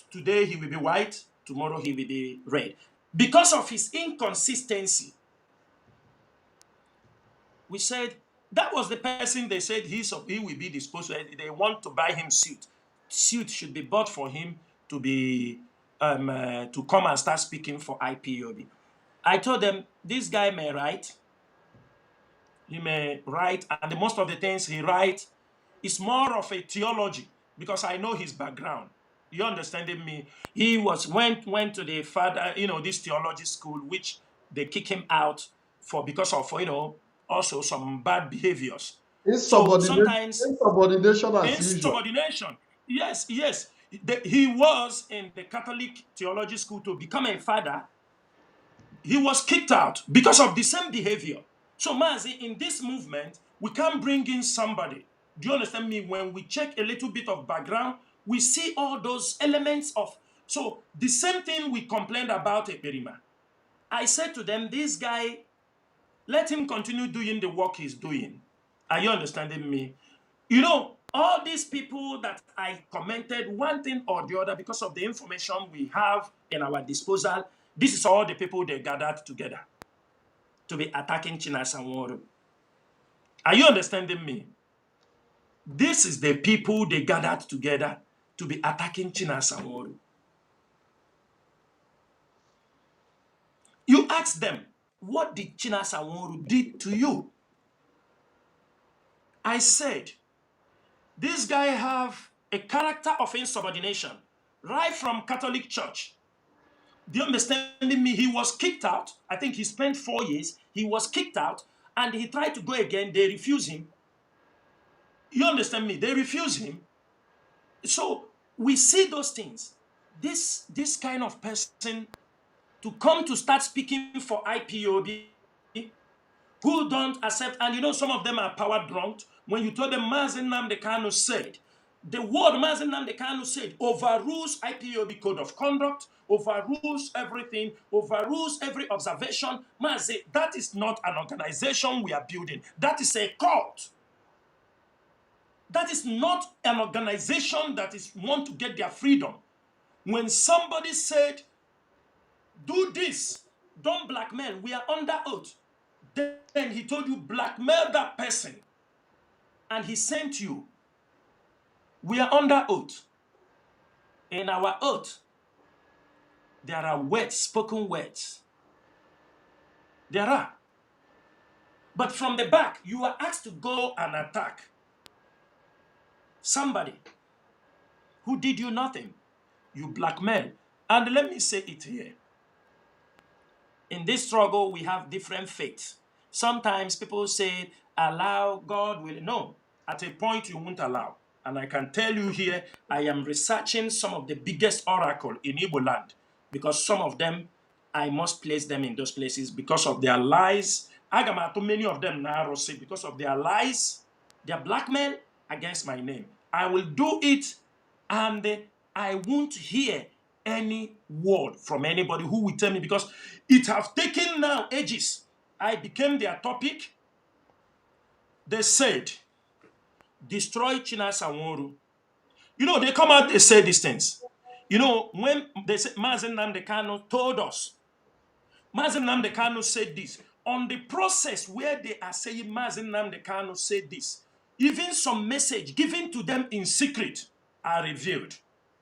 S4: today he will be white, tomorrow he will be red. Because of his inconsistency, we said, that was the person they said he will be disposed to. They want to buy him suit. Suit should be bought for him to be to come and start speaking for IPOB. I told them, this guy may write. He may write, and most of the things he writes is more of a theology, because I know his background. You understanding me? He went to the father, this theology school, which they kick him out because of also some bad behaviors. So sometimes
S3: insubordination as
S4: insubordination. Yes. He was in the Catholic theology school to become a father. He was kicked out because of the same behavior. So Mazi, in this movement, we can bring in somebody. Do you understand me? When we check a little bit of background, we see all those elements of. So the same thing we complained about Eberima. I said to them, this guy, let him continue doing the work he's doing. Are you understanding me? All these people that I commented, one thing or the other, because of the information we have in our disposal, this is all the people they gathered together to be attacking Chinasa Nworu. Are you understanding me? This is the people they gathered together to be attacking Chinasa Nworu. You ask them, what did Chinasa Nworu did to you? I said, this guy have a character of insubordination right from Catholic Church. Do you understand me? He was kicked out. I think he spent 4 years. He was kicked out, and he tried to go again. They refused him. You understand me? They refused him. So we see those things. This kind of person to come to start speaking for IPOB, who don't accept, and you know some of them are power drunk. When you told them Mazi Nnamdi Kanu said, the word Mazi Nnamdi Kanu said overrules IPOB code of conduct, overrules everything, overrules every observation. Mazi, that is not an organization we are building. That is a cult. That is not an organization that is want to get their freedom. When somebody said, do this, don't blackmail, we are under oath. Then he told you, blackmail that person. And he sent you. We are under oath. In our oath, there are words, spoken words. There are. But from the back, you are asked to go and attack somebody who did you nothing. You blackmail. And let me say it here. In this struggle, we have different faiths. Sometimes people say, allow, God will. No, at a point you won't allow. And I can tell you here, I am researching some of the biggest oracle in Igbo land, because some of them, I must place them in those places because of their lies. Too many of them now because of their lies, their blackmail against my name. I will do it, and I won't hear any word from anybody who will tell me, because it have taken now ages. I became their topic. They said, destroy Chinasa Nworu. You know, they come out, they say these things. You know, when they said Mazi Nnamdi Kanu told us, Mazi Nnamdi Kanu said this. On the process where they are saying Mazi Nnamdi Kanu said this, even some message given to them in secret are revealed.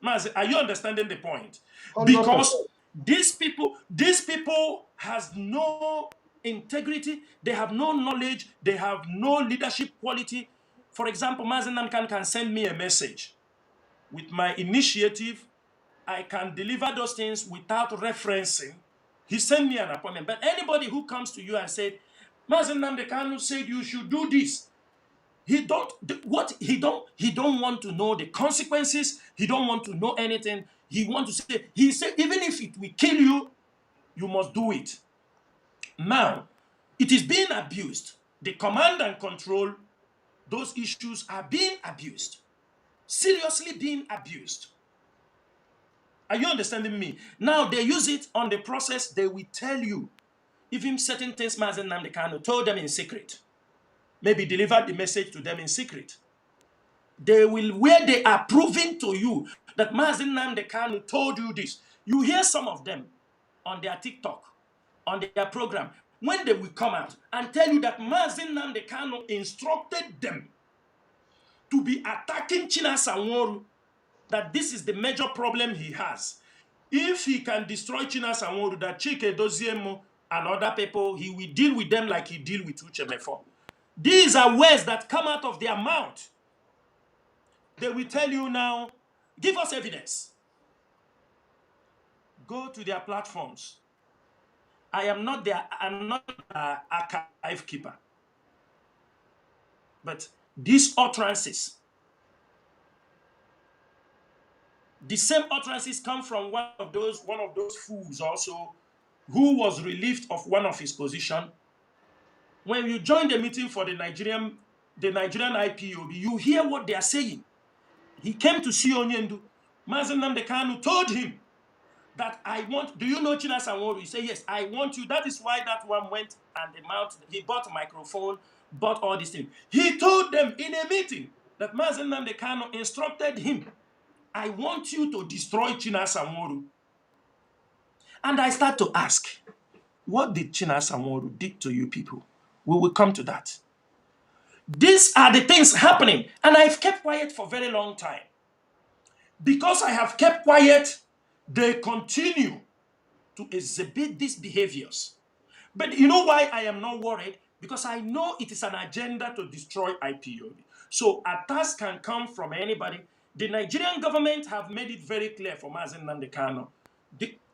S4: Mazi, are you understanding the point? Because these people has no integrity, they have no knowledge, they have no leadership quality. For example, Mazi Nnamdi Kanu can send me a message. With my initiative, I can deliver those things without referencing. He sent me an appointment. But anybody who comes to you and said, Mazi Nnamdi Kanu said you should do this, he don't want to know the consequences. He don't want to know anything. He wants to say, he said, even if it will kill you, you must do it. Now, it is being abused. The command and control, those issues are being abused. Seriously being abused. Are you understanding me? Now they use it on the process. They will tell you, even certain things Mazi Nnamdi Kanu told them in secret, maybe delivered the message to them in secret. They will, where they are proving to you that Mazi Nnamdi Kanu told you this. You hear some of them on their TikTok, on their program, when they will come out and tell you that Mazi Nnamdi Kanu instructed them to be attacking Chinasa Nworu, that this is the major problem he has. If he can destroy Chinasa Nworu, that Chike Doziemo and other people, he will deal with them like he deal with Uchemefo. These are words that come out of their mouth. They will tell you now, give us evidence. Go to their platforms. I'm not an archive keeper. But these utterances, the same utterances come from one of those fools also, who was relieved of one of his position. When you join the meeting for the Nigerian IPOB, you hear what they are saying. He came to see Onyendu. Mazi Nnamdi Kanu told him that do you know Chinasa Nworu? He said, yes, I want you. That is why that one went and he bought a microphone, bought all these things. He told them in a meeting that Mazi Nnamdi Kanu instructed him, I want you to destroy Chinasa Nworu. And I start to ask, what did Chinasa Nworu did to you people? We will come to that. These are the things happening. And I've kept quiet for a very long time. Because I have kept quiet, they continue to exhibit these behaviors. But you know why I am not worried? Because I know it is an agenda to destroy IPOB. So attacks can come from anybody. The Nigerian government have made it very clear for Mazi Nnamdi Kanu.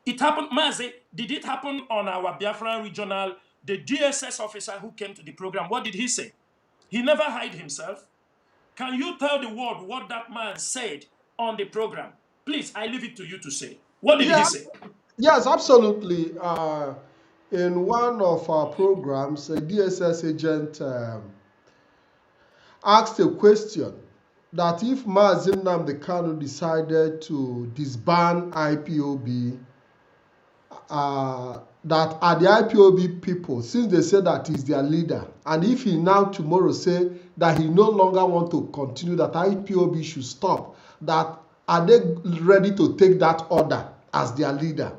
S4: It happened, Mazi, did it happen on our Biafran regional, the DSS officer who came to the program? What did he say? He never hid himself. Can you tell the world what that man said on the program? Please, I leave it to you to say. What did he say?
S3: Yes, absolutely. In one of our programs, a DSS agent asked a question that if Mazi Nnamdi Kanu decided to disband IPOB, that are the IPOB people, since they say that he's their leader, and if he now tomorrow say that he no longer want to continue, that IPOB should stop, that are they ready to take that order as their leader?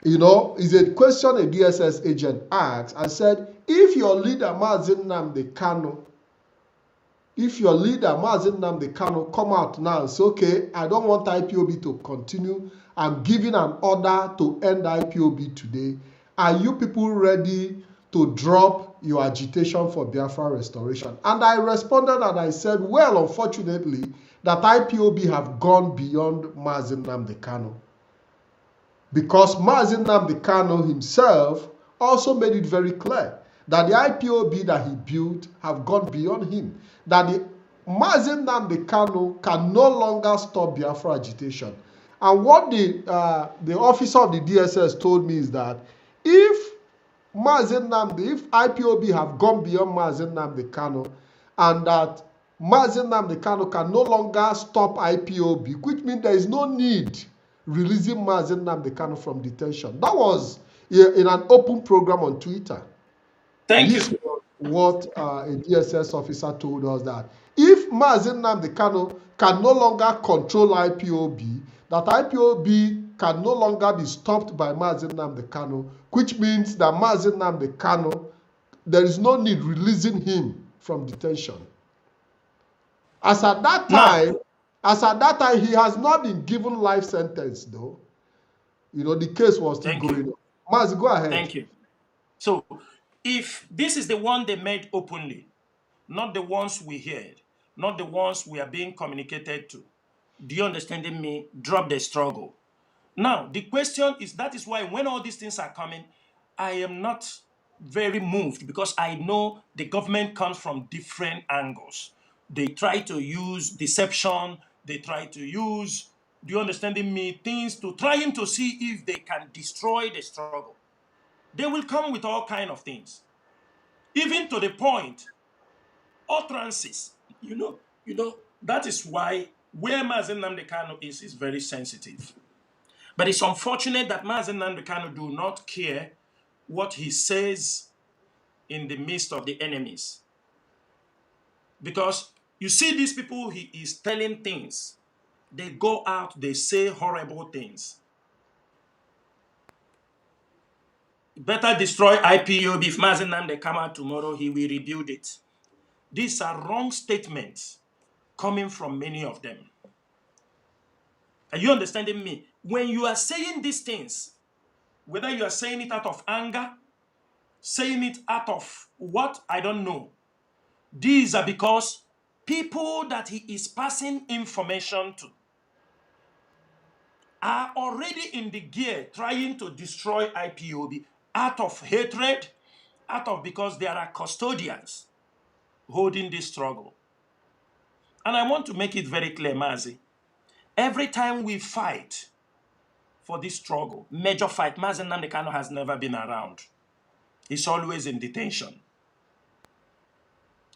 S3: You know, it's a question a DSS agent asked and said, if your leader Mazi Nnamdi Kanu, come out now and say, okay, I don't want IPOB to continue, I'm giving an order to end IPOB today, are you people ready to drop your agitation for Biafra restoration? And I responded and I said, well, unfortunately, that IPOB have gone beyond Mazi Nnamdi Kanu. Because Mazi Nnamdi Kanu himself also made it very clear that the IPOB that he built have gone beyond him. That the Mazi Nnamdi Kanu can no longer stop Biafra agitation. And what the officer of the DSS told me is that if IPOB have gone beyond Mazi Nnamdi Kanu, and that Mazi Nnamdi Kanu can no longer stop IPOB, which means there is no need releasing Mazi Nnamdi Kanu from detention. That was in an open program on Twitter.
S4: Thank
S3: This
S4: you.
S3: was what a DSS officer told us, that if Mazi Nnamdi Kanu can no longer control IPOB, that IPOB can no longer be stopped by Mazi Nnamdi Kanu, which means that Mazi Nnamdi Kanu, there is no need releasing him from detention. As at that time, he has not been given life sentence, though. You know, the case was still going on. Mazi, go ahead.
S4: Thank you. So, if this is the one they made openly, not the ones we heard, not the ones we are being communicated to, do you understand me? Drop the struggle. Now, the question is, that is why when all these things are coming, I am not very moved, because I know the government comes from different angles. They try to use deception. They try to use, do you understand me, things to trying to see if they can destroy the struggle. They will come with all kinds of things, even to the point utterances. You know, that is why where Mazi Nnamdi Kanu is very sensitive. But it's unfortunate that Mazi Nnamdi Kanu do not care what he says in the midst of the enemies. Because you see these people, he is telling things. They go out, they say horrible things. Better destroy IPOB. If Mazi Nnamdi come out tomorrow, he will rebuild it. These are wrong statements coming from many of them. Are you understanding me? When you are saying these things, whether you are saying it out of anger, saying it out of what, I don't know. These are because people that he is passing information to are already in the gear trying to destroy IPOB out of hatred, out of because there are custodians holding this struggle. And I want to make it very clear, Mazi. Every time we fight for this struggle, major fight, Mazi Nnamdi Kanu has never been around. He's always in detention.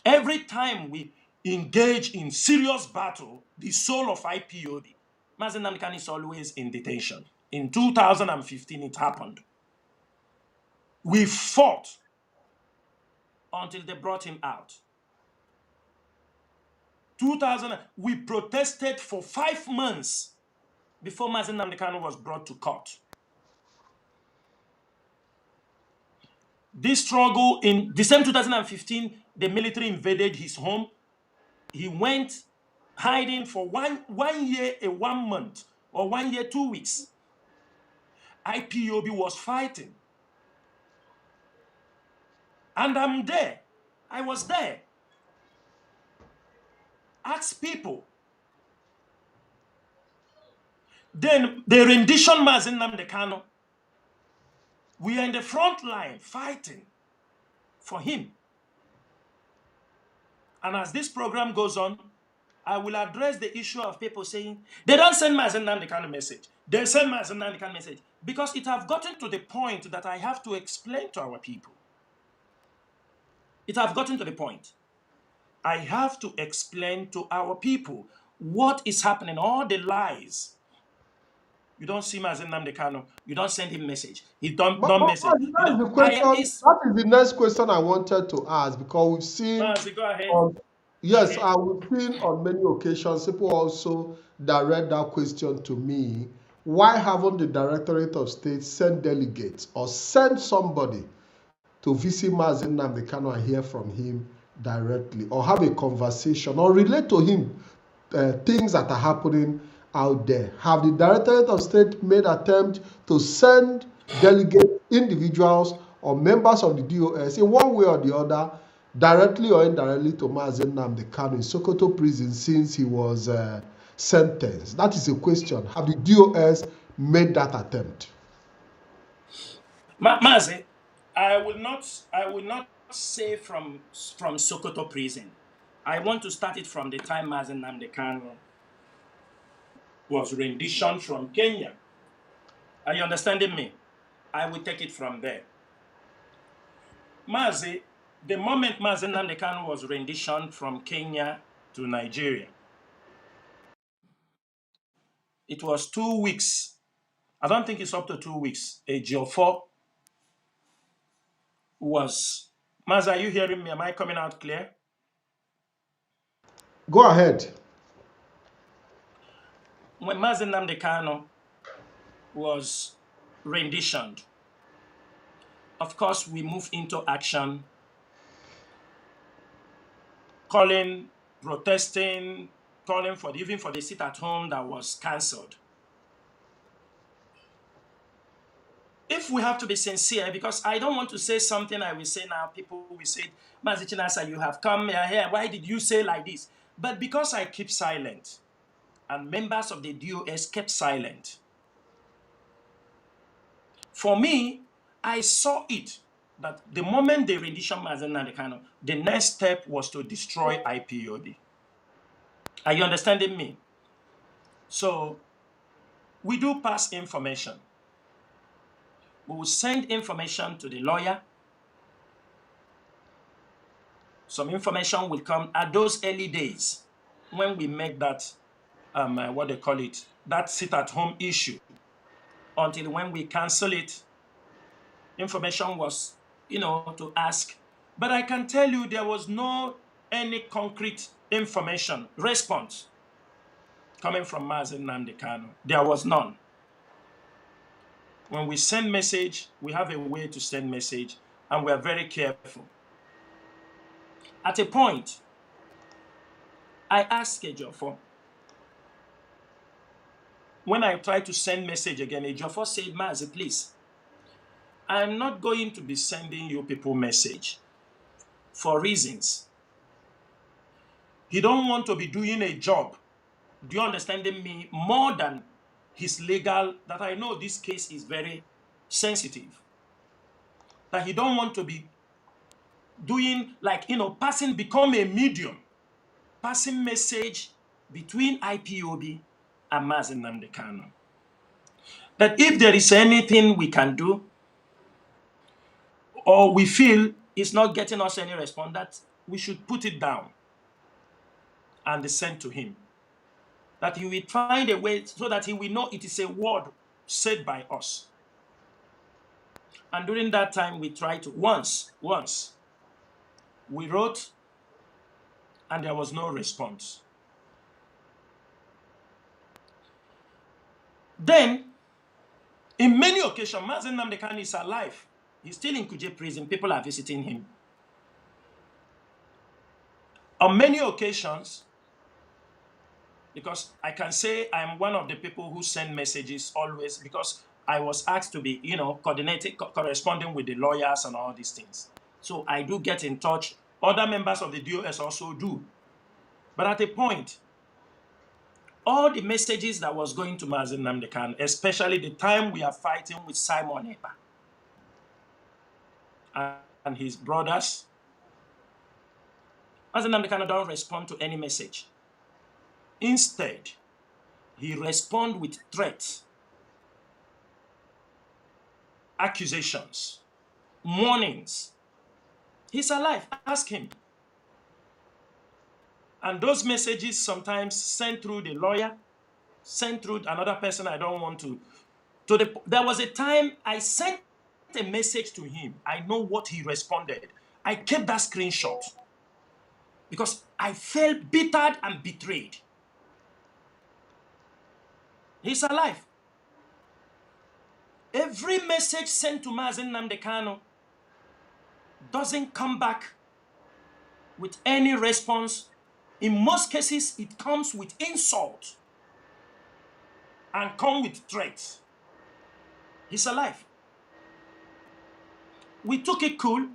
S4: Every time we engage in serious battle, the soul of IPOB, Mazi Nnamdi Kanu is always in detention. In 2015, it happened. We fought until they brought him out. 2000, we protested for 5 months before Mazi Nnamdi Kanu was brought to court. This struggle, in December 2015, the military invaded his home. He went hiding for one year, 1 month, or 1 year, 2 weeks. IPOB was fighting. And I'm there. I was there. Ask people. Then the rendition Mazi Nnamdi Kanu. We are in the front line fighting for him. And as this program goes on, I will address the issue of people saying, they don't send Mazi Nnamdi Kanu message. They send Mazi Nnamdi Kanu message. Because it have gotten to the point that I have to explain to our people. It have gotten to the point. I have to explain to our people what is happening, all the lies. You don't see Mazi Nnamdi Kanu. You don't send him message. He don't message. You
S3: That is
S4: know,
S3: the question.
S4: it's
S3: That is the next question I wanted to ask, because we've seen
S4: Mazi, go ahead.
S3: on
S4: Go
S3: yes,
S4: ahead.
S3: we've seen on many occasions people also direct that question to me. Why haven't the Directorate of State sent delegates or sent somebody to visit Mazi Nnamdi Kanu and hear from him directly, or have a conversation, or relate to him things that are happening out there? Have the Directorate of State made attempt to send delegates, individuals, or members of the DOS in one way or the other, directly or indirectly, to Mazi Nnamdi Kanu in Sokoto prison since he was sentenced? That is a question. Have the DOS made that attempt?
S4: Mazi, I will not say from Sokoto prison. I want to start it from the time Mazi Nnamdi Kanu was renditioned from Kenya. Are you understanding me? I will take it from there. Mazi, the moment Mazi Nnamdi Kanu was renditioned from Kenya to Nigeria, it was 2 weeks. I don't think it's up to 2 weeks. A J4 was. Mazi, are you hearing me? Am I coming out clear?
S3: Go ahead.
S4: When Mazi Nnamdi Kanu was renditioned, of course, we moved into action, calling, protesting, calling for even for the sit at home that was cancelled. If we have to be sincere, because I don't want to say something I will say now, people will say, Mazi Chinasa, you have come here, why did you say like this? But because I keep silent, and members of the DOS kept silent, for me, I saw it, that the moment they rendition Mazi Nnamdi Kanu, the next step was to destroy IPOB. Are you understanding me? So, we do pass information. We will send information to the lawyer. Some information will come at those early days when we make that, what they call it, that sit-at-home issue. Until when we cancel it, information was, to ask. But I can tell you there was no any concrete information, response coming from Mazi Nnamdi Kanu. There was none. When we send message, we have a way to send message, and we are very careful. At a point, I asked Ejiofor. When I tried to send message again, Ejiofor said, Mazi, please, I'm not going to be sending you people message for reasons. He don't want to be doing a job, do you understand me, more than his legal, that I know this case is very sensitive. That he don't want to be doing like, become a medium, passing message between IPOB and Mazi Nnamdi Kanu. That if there is anything we can do, or we feel it's not getting us any response, that we should put it down and send to him. That he will find a way so that he will know it is a word said by us. And during that time, we tried to, once, we wrote, and there was no response. Then, in many occasions, Mazi Nnamdi Kanu is alive. He's still in Kuje prison. People are visiting him. On many occasions, because I can say I'm one of the people who send messages always, because I was asked to be, coordinating, corresponding with the lawyers and all these things. So I do get in touch. Other members of the DOS also do. But at a point, all the messages that was going to Mazi Nnamdi Kanu, especially the time we are fighting with Simon Ekpa and his brothers, Mazi Nnamdi Kanu don't respond to any message. Instead, he responds with threats. accusations, warnings. He's alive. Ask him. And those messages sometimes sent through the lawyer, sent through another person I don't want to. There was a time I sent a message to him. I know what he responded. I kept that screenshot because I felt bittered and betrayed. He's alive. Every message sent to Mazi Nnamdi Kanu doesn't come back with any response. In most cases, it comes with insult and comes with threats. He's alive. We took it cool.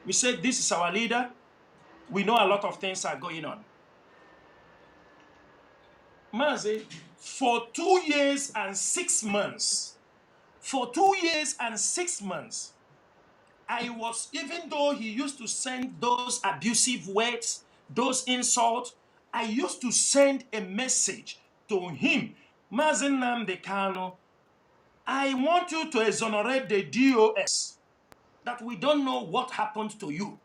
S4: We said, this is our leader. We know a lot of things are going on. Mazi, for 2 years and 6 months, I was, even though he used to send those abusive words, those insults, I used to send a message to him. Mazi Nnamdi Kanu, I want you to exonerate the DOS, that we don't know what happened to you.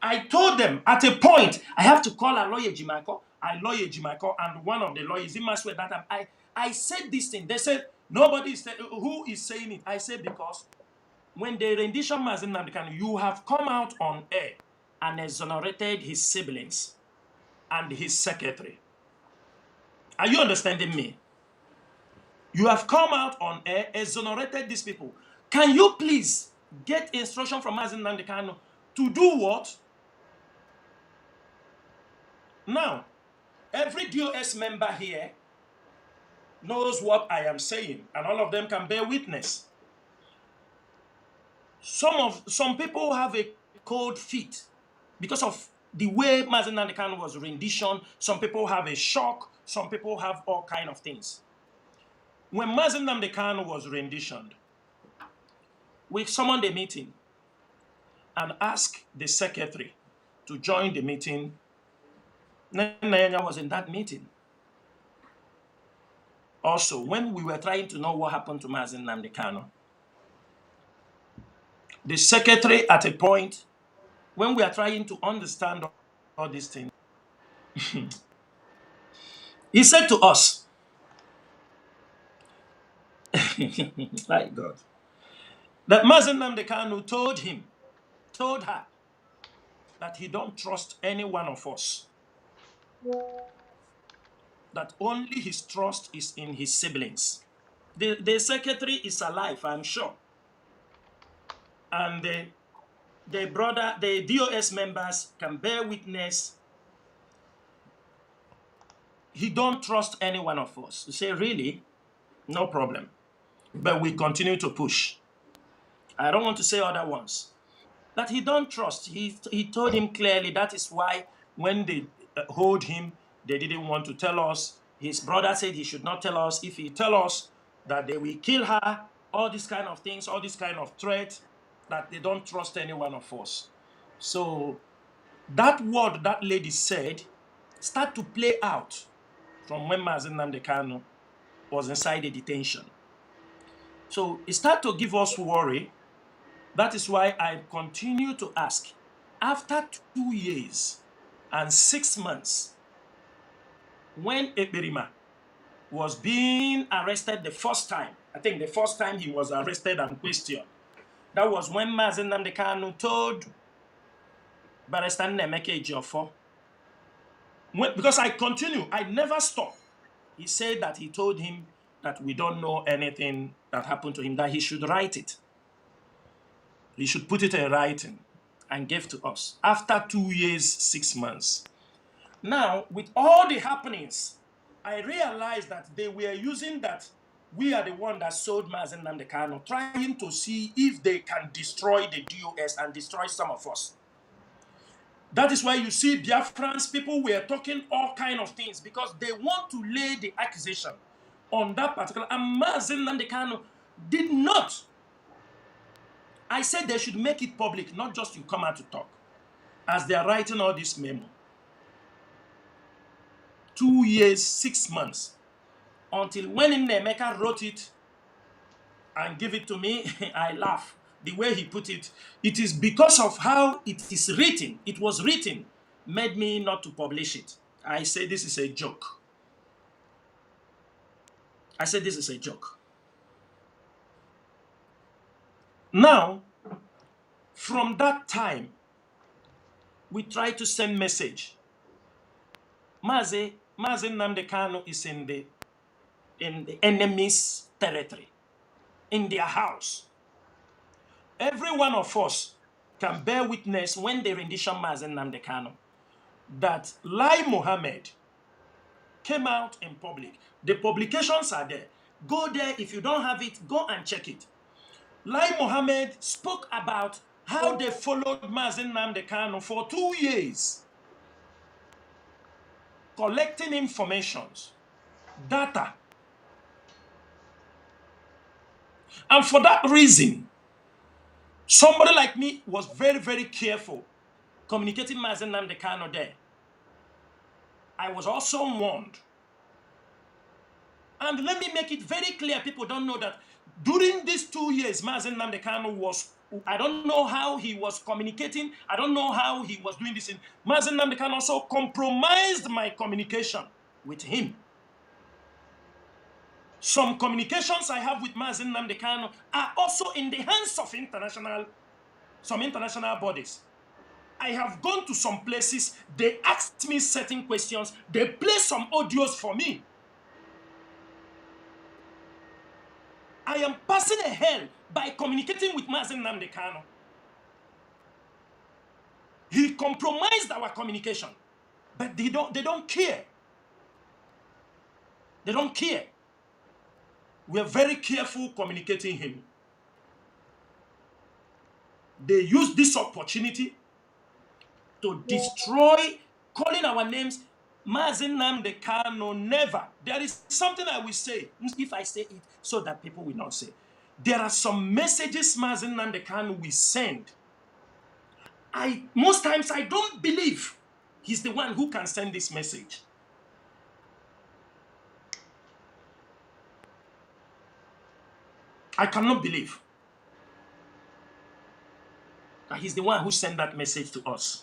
S4: I told them at a point, I have to call a lawyer Jimako, and one of the lawyers in Maswell that time, I said this thing. They said, nobody is saying, who is saying it? I said, because when the rendition Mazi Nnamdi Kanu, you have come out on air and exonerated his siblings and his secretary. Are you understanding me? You have come out on air, exonerated these people. Can you please get instruction from Mazi Nnamdi Kanu to do what? Now, every DOS member here knows what I am saying, and all of them can bear witness. Some people have a cold feet because of the way Mazi Nnamdi Kanu was rendition. Some people have a shock. Some people have all kind of things. When Mazi Nnamdi Kanu was renditioned, we summoned a meeting and asked the secretary to join the meeting. Nanya was in that meeting. Also, when we were trying to know what happened to Mazi Nnamdi Kanu, the secretary at a point, when we are trying to understand all these things, he said to us, my God, that Mazi Nnamdi Kanu told her that he don't trust any one of us. That only his trust is in his siblings. The secretary is alive, I'm sure. And the DOS members can bear witness. He don't trust any one of us. You say, really? No problem. But we continue to push. I don't want to say other ones. That he don't trust. He told him clearly that is why when they hold him, they didn't want to tell us. His brother said he should not tell us. If he tell us that they will kill her, all these kind of things, all these kind of threats, that they don't trust any one of us. So that word that lady said start to play out from when Mazi Nnamdi Kanu was inside the detention. So it started to give us worry. That is why I continue to ask. After 2 years and 6 months, when Ekperima was being arrested the first time, I think the first time he was arrested and questioned, that was when Mazi Nnamdi Kanu told Barrister Nnemeka Ejiofor, because I continue, I never stop. He said that he told him that we don't know anything that happened to him, that he should write it. He should put it in writing and give to us after 2 years, 6 months. Now, with all the happenings, I realized that they were using that we are the one that sold Mazi Nnamdi Kanu, trying to see if they can destroy the DOS and destroy some of us. That is why you see Biafrans, people were talking all kind of things because they want to lay the accusation on that particular. And Mazi Nnamdi Kanu did not. I said they should make it public, not just you come out to talk. As they are writing all this memo. 2 years, 6 months. Until when Nnemeka wrote it and give it to me, I laugh. The way he put it, it is because of how it is written. It was written, made me not to publish it. I say this is a joke. I said this is a joke. Now, from that time, we try to send message. Mazi Nnamdi Kanu is in the enemy's territory, in their house. Every one of us can bear witness when they rendition Mazi Nnamdi Kanu that Lai Mohammed came out in public. The publications are there. Go there. If you don't have it, go and check it. Lai Mohammed spoke about how they followed Mazi Nnamdi Kanu for 2 years, collecting informations, data. And for that reason, somebody like me was very, very careful communicating Mazi Nnamdi Kanu there. I was also warned. And let me make it very clear, people don't know that during these 2 years, Mazi Nnamdi Kanu was, I don't know how he was communicating. I don't know how he was doing this. Mazi Nnamdi Kanu also compromised my communication with him. Some communications I have with Mazi Nnamdi Kanu are also in the hands of some international bodies. I have gone to some places, they asked me certain questions, they play some audios for me. I am passing a hell by communicating with Mazi Nnamdi Kanu. He compromised our communication, but they don't care. They don't care. We are very careful communicating him. They use this opportunity to destroy, calling our names. Mazi Nnamdi Kanu never. There is something I will say, if I say it, so that people will not say. There are some messages Mazi Nnamdi Kanu will send. Most times I don't believe he's the one who can send this message. I cannot believe that he's the one who sent that message to us,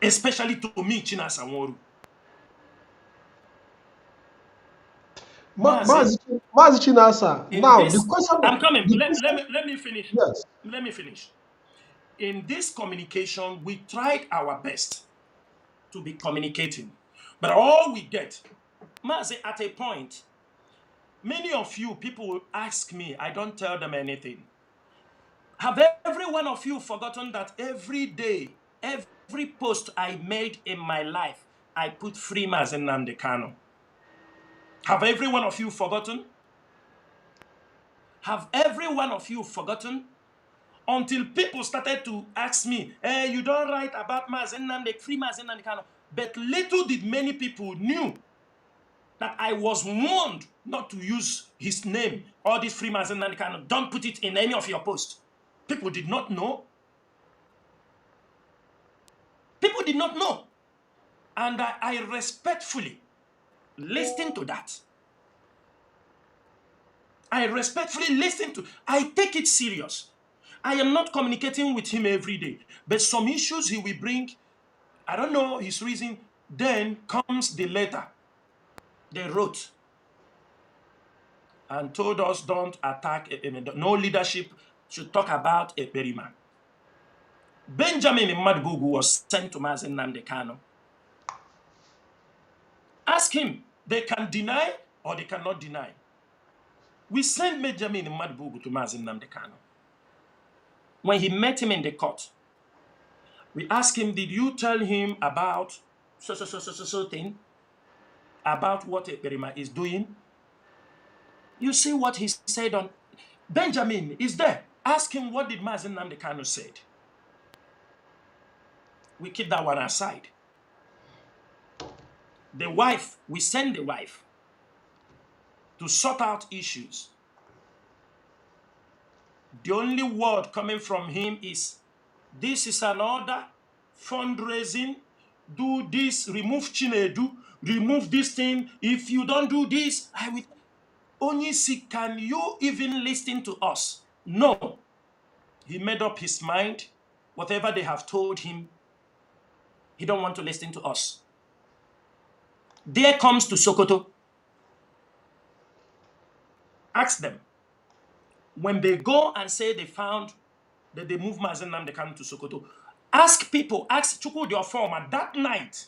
S4: especially to me, Chinasa Nworu.
S3: Mazi Chinasa. Now, the question.
S4: I'm coming. Let me finish.
S3: Yes.
S4: Let me finish. In this communication, we tried our best to be communicating, but all we get, Mazi, at a point, many of you people will ask me, I don't tell them anything. Have every one of you forgotten that every day, every post I made in my life, I put free Mazi Nnamdi Kanu? Have every one of you forgotten? Have every one of you forgotten? Until people started to ask me, hey, you don't write about Mazi Nnamdi, free Mazi Nnamdi Kanu. But little did many people knew that I was warned not to use his name, all this free Mazi Nnamdi Kanu. Don't put it in any of your posts. People did not know. People did not know. And I respectfully listen to that. I respectfully listen to. I take it serious. I am not communicating with him every day. But some issues he will bring, I don't know his reason. Then comes the letter they wrote and told us don't attack, no leadership should talk about a Ekperima. Benjamin Madbugu was sent to Mazi Nnamdi Kanu. Ask him, they can deny or they cannot deny. We sent Benjamin Madbugu to Mazi Nnamdi Kanu. When he met him in the court, we asked him, did you tell him about so thing? About what Ekperima is doing? You see what he said on... Benjamin is there. Ask him, what did Mazi Nnamdi Kanu said? We keep that one aside. The wife, we send the wife to sort out issues. The only word coming from him is, this is an order, fundraising, do this, remove Chinedu, remove this thing. If you don't do this, I will... Onyisi, can you even listen to us? No. He made up his mind. Whatever they have told him, he don't want to listen to us. There comes to Sokoto. Ask them. When they go and say they found that they moved Mazi Nnamdi Kanu to Sokoto, ask people, ask Chukwu your former that night.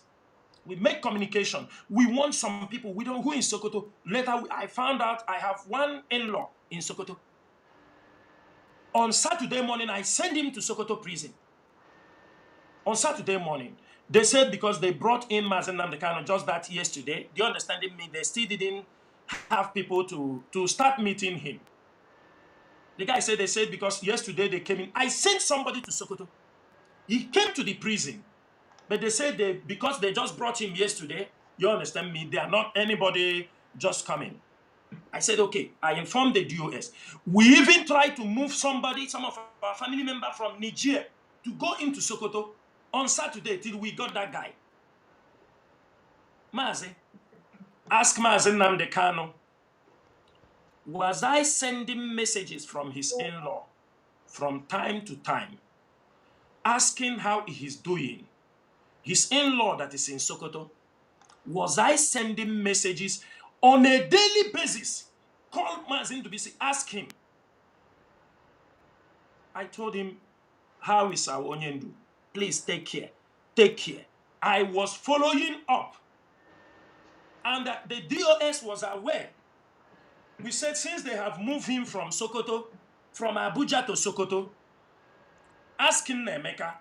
S4: We make communication. We want some people. We don't know who in Sokoto. Later, I found out I have one in-law in Sokoto. On Saturday morning, I sent him to Sokoto prison. On Saturday morning, they said because they brought in Mazi Nnamdi Kanu just that yesterday, do you understand me? They still didn't have people to start meeting him. The guy said, they said because yesterday they came in. I sent somebody to Sokoto. He came to the prison. But they said because they just brought him yesterday, you understand me, they are not anybody just coming. I said, okay, I informed the DOS. We even tried to move somebody, some of our family members from Niger, to go into Sokoto on Saturday till we got that guy. Mazi, ask Mazi Nnamdi Kanu, was I sending messages from his in-law from time to time, asking how he is doing? His in-law that is in Sokoto, was I sending messages on a daily basis? Call Mazi Ndubisi, ask him. I told him, how is our Onyendu? Please take care. Take care. I was following up. And the DOS was aware. We said since they have moved him from Sokoto, from Abuja to Sokoto, asking Nemeka,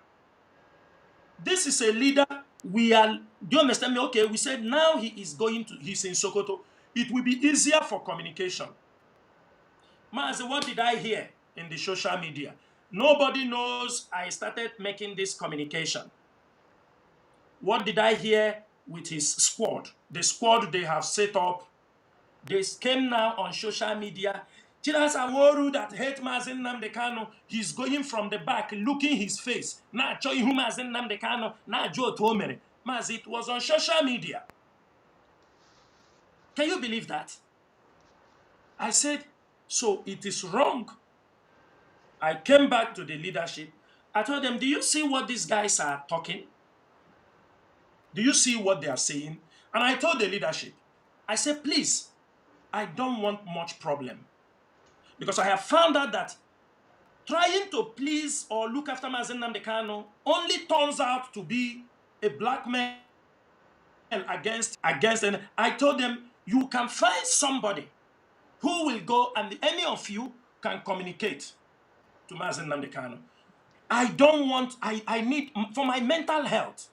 S4: this is a leader. Do you understand me? Okay, we said now he's in Sokoto. It will be easier for communication. Mazi, what did I hear in the social media? Nobody knows I started making this communication. What did I hear with his squad? The squad they have set up. They came now on social media. Chinasa Nworu that hate Mazi Nnamdi Kanu, he's going from the back, looking his face. Now showing who Mazi Nnamdi Kanu, now Joe Tomere. Mazi, it was on social media. Can you believe that? I said, so it is wrong. I came back to the leadership. I told them, do you see what these guys are talking? Do you see what they are saying? And I told the leadership, I said, please, I don't want much problem. Because I have found out that trying to please or look after Mazi Nnamdi Kanu only turns out to be a blackmail against. And I told them, you can find somebody who will go and any of you can communicate to Mazi Nnamdi Kanu. I don't want, I need, for my mental health.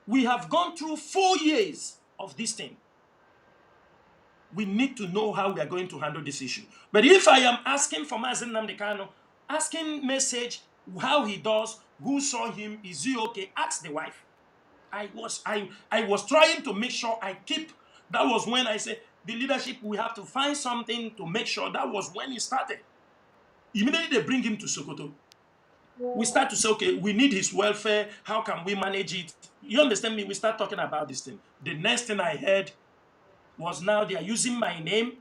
S4: We have gone through 4 years of this thing. We need to know how we are going to handle this issue. But if I am asking for Mazi Nnamdi Kanu, asking message, how he does, who saw him, is he okay? Ask the wife. I was trying to make sure I keep, that was when I said, the leadership, we have to find something to make sure. That was when it started. Immediately they bring him to Sokoto. We start to say, okay, we need his welfare. How can we manage it? You understand me? We start talking about this thing. The next thing I heard was now they are using my name.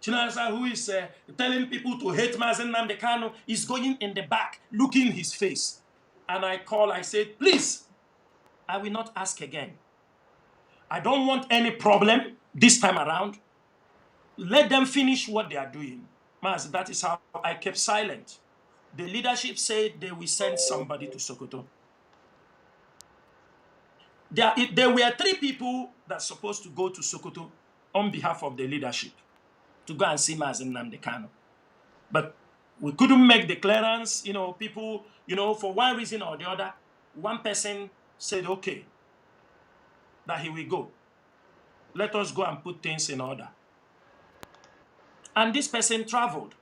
S4: Chinasa, who is telling people to hate Mazi Nnamdi Kanu, is going in the back, looking his face. And I said, please, I will not ask again. I don't want any problem this time around. Let them finish what they are doing. Mazi, that is how I kept silent. The leadership said they will send somebody to Sokoto. There were 3 people that are supposed to go to Sokoto on behalf of the leadership to go and see Mazi Nnamdi Kanu. But we couldn't make the clearance. People, for one reason or the other, one person said, okay, that he will go. Let us go and put things in order. And this person traveled.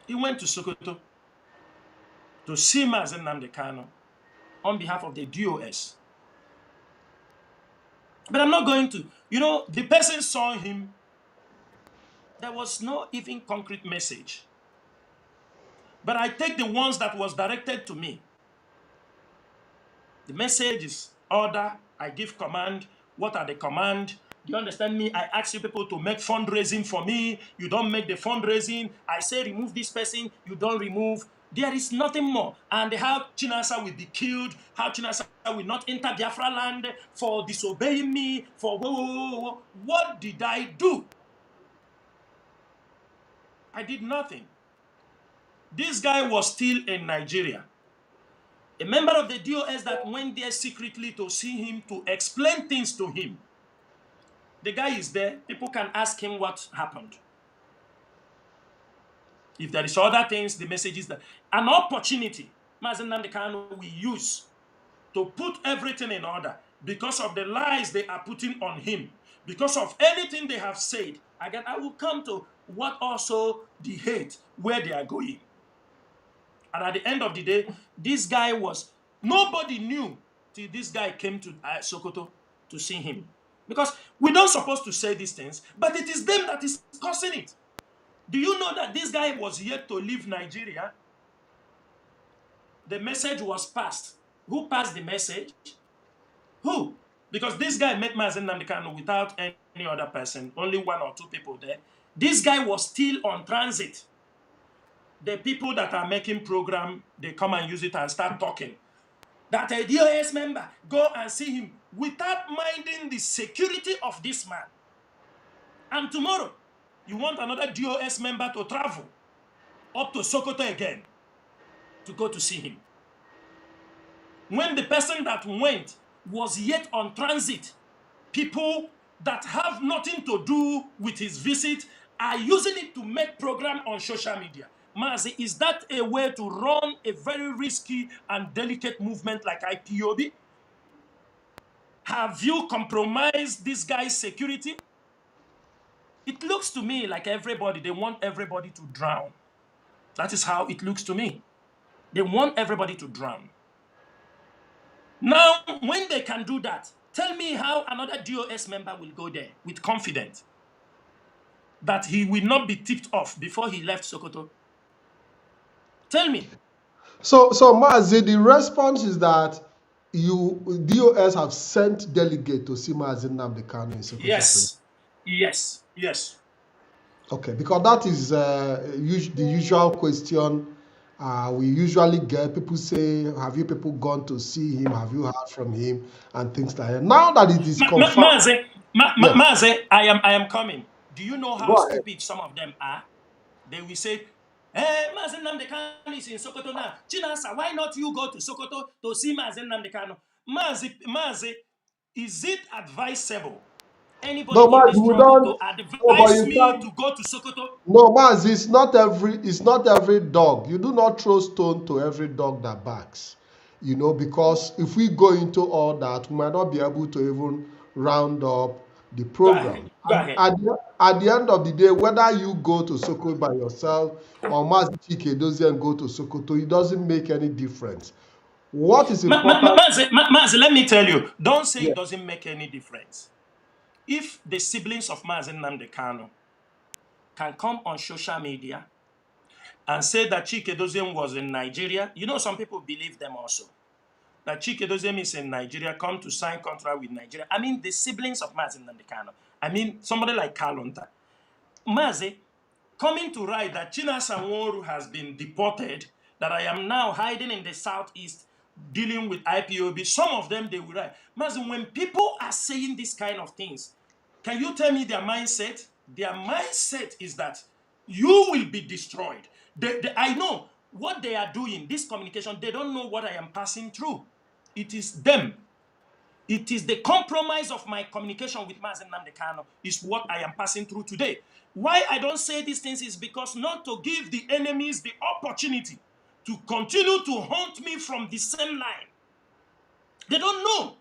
S4: He went to Sokoto to see Mazi Nnamdi Kanu on behalf of the DOS. But I'm not going to. The person saw him. There was no even concrete message. But I take the ones that was directed to me. The message is order. I give command. What are the command? Do you understand me? I ask you people to make fundraising for me. You don't make the fundraising. I say remove this person. You don't remove. There is nothing more. And how Chinasa will be killed, how Chinasa will not enter Biafra land for disobeying me, for whoa. What did I do? I did nothing. This guy was still in Nigeria. A member of the DOS that went there secretly to see him, to explain things to him. The guy is there. People can ask him what happened. If there is other things, the message is that an opportunity Mazi Nnamdi Kanu will use to put everything in order because of the lies they are putting on him, because of anything they have said. Again, I will come to what also the hate, where they are going. And at the end of the day, this guy was, nobody knew till this guy came to Sokoto to see him. Because we're not supposed to say these things, but it is them that is causing it. Do you know that this guy was yet to leave Nigeria? The message was passed. Who passed the message? Who? Because this guy met Mazi Nnamdi Kanu without any other person, only one or two people there. This guy was still on transit. The people that are making program, they come and use it and start talking. That a DOS member, go and see him without minding the security of this man. And tomorrow, you want another DOS member to travel up to Sokoto again to go to see him. When the person that went was yet on transit, people that have nothing to do with his visit are using it to make program on social media. Mazi, is that a way to run a very risky and delicate movement like IPOB? Have you compromised this guy's security? It looks to me like everybody, they want everybody to drown. That is how it looks to me. They want everybody to drown. Now, when they can do that, tell me how another DOS member will go there with confidence that he will not be tipped off before he left Sokoto. Tell me.
S3: So Mazi, the response is that DOS have sent delegate to see Mazi Nnamdi Kanu in Sokoto.
S4: Yes.
S3: Okay, because that is the usual question we usually get. People say, have you people gone to see him? Have you heard from him? And things like that. Now that it is confirmed.
S4: Mazi, I am coming. Do you know how
S3: Go ahead.
S4: stupid some of them are? They will say, hey, Mazi Nnamdi Kanu is in Sokoto now. Chinasa, why not you go to Sokoto to see Mazi Nnamdi Kanu? Mazi, is it advisable? Anybody in this struggle to advise me to go to Sokoto?
S3: No, Mazi, it's not every dog. You do not throw stone to every dog that barks. Because if we go into all that, we might not be able to even round up the program.
S4: Go ahead.
S3: At the end of the day, whether you go to Sokoto by yourself or Mazi Chikedozie go to Sokoto, it doesn't make any difference. What is important?
S4: Mazi, let me tell you, don't say it doesn't make any difference. If the siblings of Mazi Nnamdi Kanu can come on social media and say that Chikedozie was in Nigeria, some people believe them also. That Chikedozie is in Nigeria, come to sign contract with Nigeria. I mean, the siblings of Mazi Nnamdi Kanu. I mean, somebody like Kalonta. Mazi, coming to write that Chinasa Nworu has been deported, that I am now hiding in the southeast, dealing with IPOB, some of them, they will write. Mazi, when people are saying these kind of things, can you tell me their mindset? Their mindset is that you will be destroyed. I know what they are doing, this communication, they don't know what I am passing through. It is them. It is the compromise of my communication with Mazi Nnamdi Kanu is what I am passing through today. Why I don't say these things is because not to give the enemies the opportunity to continue to haunt me from the same line. They don't know.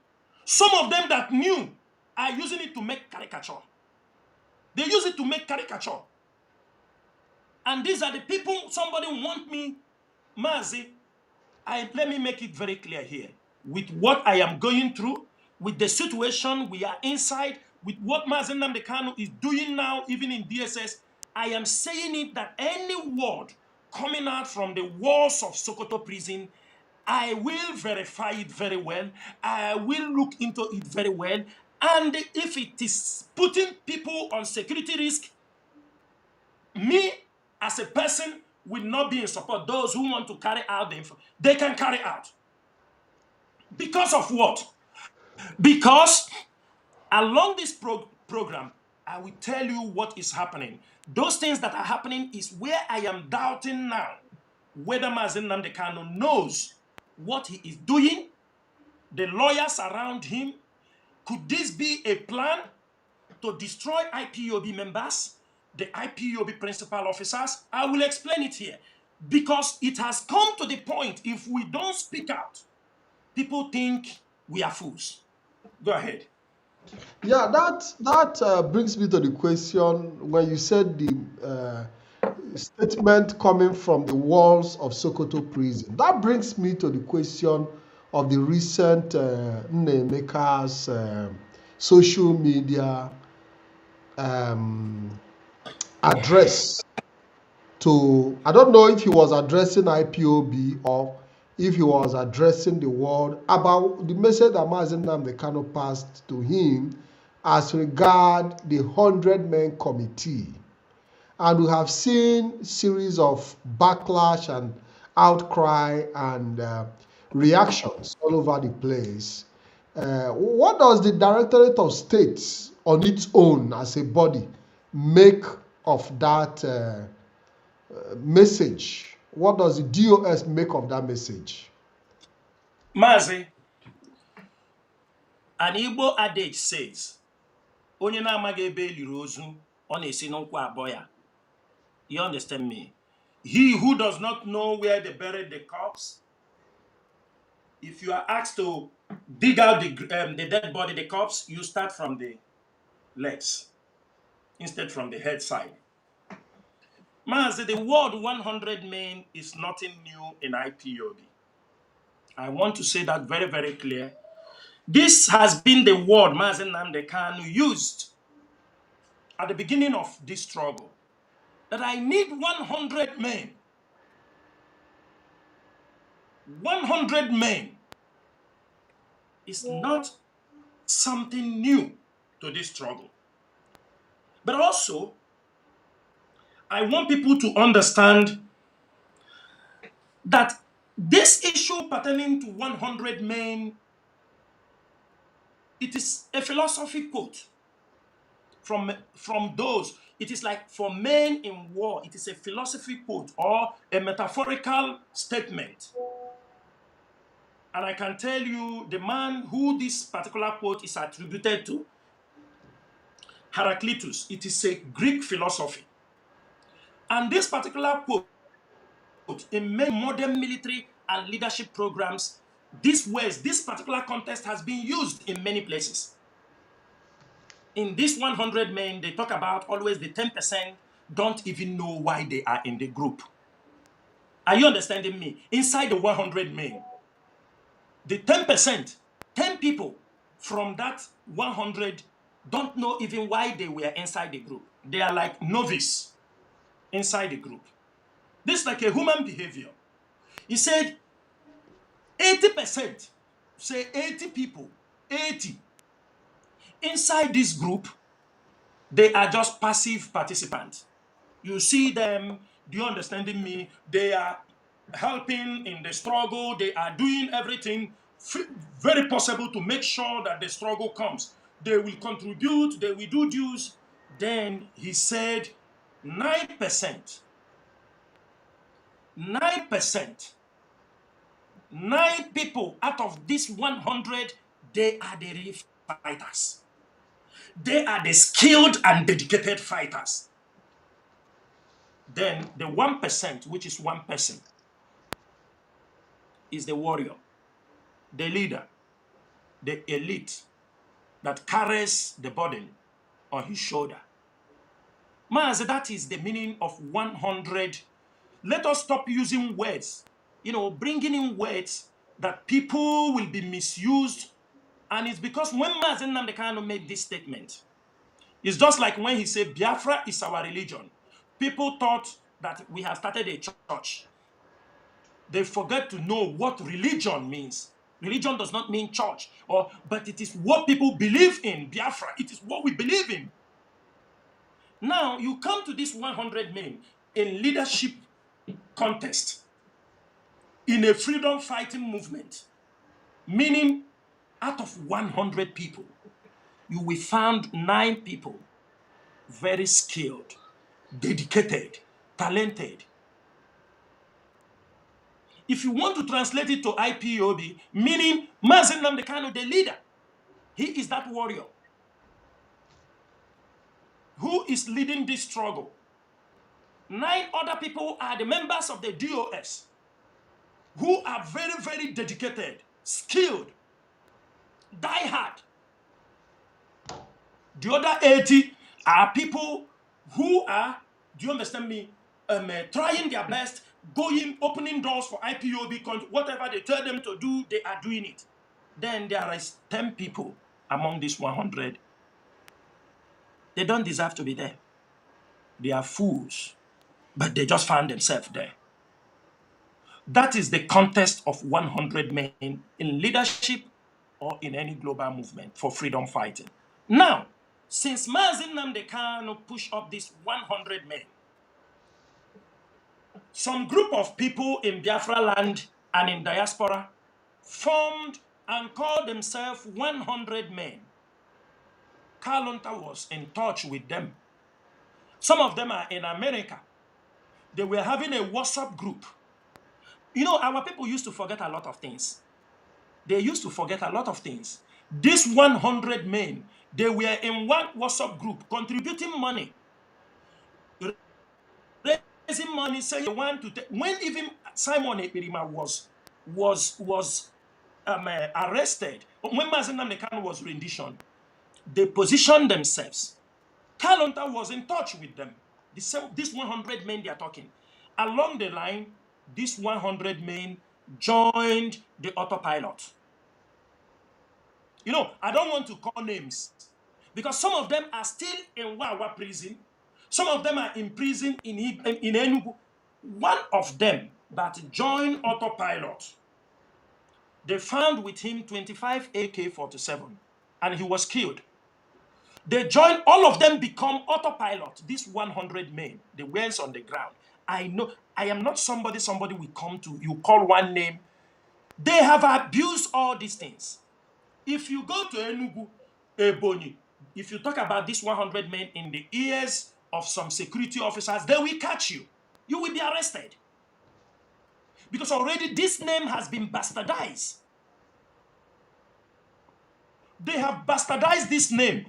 S4: Some of them that knew are using it to make caricature. They use it to make caricature. And these are the people, somebody want me, Mazi, let me make it very clear here. With what I am going through, with the situation we are inside, with what Mazi Nnamdi Kanu is doing now, even in DSS, I am saying it that any word coming out from the walls of Sokoto prison, I will verify it very well. I will look into it very well. And if it is putting people on security risk, me as a person will not be in support. Those who want to carry out the info, they can carry out. Because of what? Because along this program, I will tell you what is happening. Those things that are happening is where I am doubting now whether Mazi Nnamdi Kanu knows what he is doing, the lawyers around him. Could this be a plan to destroy IPOB members, the IPOB principal officers? I will explain it here. Because it has come to the point, if we don't speak out, people think we are fools. Go ahead.
S3: Yeah, that brings me to the question when you said the statement coming from the walls of Sokoto prison. That brings me to the question of the recent Nnemeka's social media address to, I don't know if he was addressing IPOB or if he was addressing the world about the message that Mazi Nnamdi Kanu passed to him as regard the 100-men committee. And we have seen series of backlash and outcry and reactions all over the place. What does the Directorate of State on its own as a body make of that message? What does the DOS make of that message?
S4: Mazi, an Igbo adage says, onye na-amaghị ebe eliri ozu, ọ na-esi n'ụkwụ abụọ ya. You understand me? He who does not know where they buried the corpse, if you are asked to dig out the dead body, the corpse, you start from the legs instead from the head side. Mazi, the word 100 men is nothing new in IPOB. I want to say that very, very clear. This has been the word Mazi Nnamdi Kanu used at the beginning of this struggle. That I need 100 men. 100 men is not something new to this struggle. But also, I want people to understand that this issue pertaining to 100 men, it is a philosophy quote from those. It is like for men in war, it is a philosophy quote or a metaphorical statement. And I can tell you the man who this particular quote is attributed to, Heraclitus. It is a Greek philosophy. And this particular quote, in many modern military and leadership programs, this particular context has been used in many places. In this 100 men, they talk about always the 10% don't even know why they are in the group. Are you understanding me? Inside the 100 men, the 10%, 10 people from that 100 don't know even why they were inside the group. They are like novice inside the group. This is like a human behavior. He said 80%, say 80 people, 80. Inside this group, they are just passive participants. You see them, do you understand me? They are helping in the struggle. They are doing everything very possible to make sure that the struggle comes. They will contribute, they will do dues. Then he said 9%. 9%. 9 people out of this 100, they are the real fighters. They are the skilled and dedicated fighters. Then the 1%, which is one person, is the warrior, the leader, the elite that carries the burden on his shoulder. Mazi, that is the meaning of 100. Let us stop using words, bringing in words that people will be misused. And it's because when Mazi Nnamdi Kanu made this statement, it's just like when he said Biafra is our religion. People thought that we have started a church. They forget to know what religion means. Religion does not mean church, but it is what people believe in. Biafra, it is what we believe in. Now, you come to this 100 men in leadership contest, in a freedom fighting movement, meaning out of 100 people, you will find 9 people very skilled, dedicated, talented. If you want to translate it to IPOB, meaning Mazi Nnamdi Kanu, the leader, he is that warrior who is leading this struggle. 9 other people are the members of the DOS who are very, very dedicated, skilled, die-hard. The other 80 are people who are, do you understand me, trying their best, opening doors for IPOB, whatever they tell them to do, they are doing it. Then there is 10 people among these 100. They don't deserve to be there. They are fools, but they just found themselves there. That is the contest of 100 men in leadership or in any global movement for freedom fighting. Now, since Mazi Nnamdi Kanu pushed up this 100 men, some group of people in Biafra land and in diaspora formed and called themselves 100 men. Kalonta was in touch with them. Some of them are in America. They were having a WhatsApp group. You know, our people used to forget a lot of things. They used to forget a lot of things. These 100 men, they were in one WhatsApp group contributing money. Raising money, saying they want to take. When even Simon Ekperima was arrested, when Mazi Nnamdi Kanu was renditioned, they positioned themselves. Kalonta was in touch with them. These 100 men they are talking. Along the line, these 100 men joined the autopilot. You know, I don't want to call names because some of them are still in Wawa prison. Some of them are in prison in Enugu. One of them that joined autopilot, they found with him 25 AK-47 and he was killed. They joined, all of them become autopilot. These 100 men, the ones on the ground. I know, I am not somebody will come to, you call one name. They have abused all these things. If you go to Enugu, Ebonyi, if you talk about these 100 men in the ears of some security officers, they will catch you. You will be arrested. Because already this name has been bastardized. They have bastardized this name.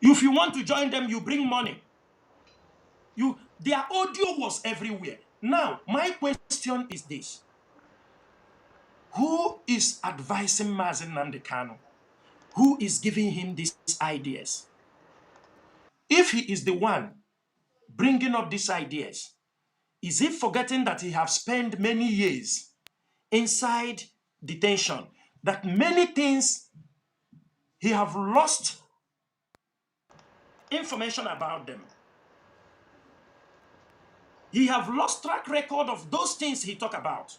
S4: If you want to join them, you bring money. Their audio was everywhere. Now, my question is this. Who is advising Mazi Nnamdi Kanu? Who is giving him these ideas? If he is the one bringing up these ideas, is he forgetting that he has spent many years inside detention? That many things he have lost information about them. He have lost track record of those things he talk about.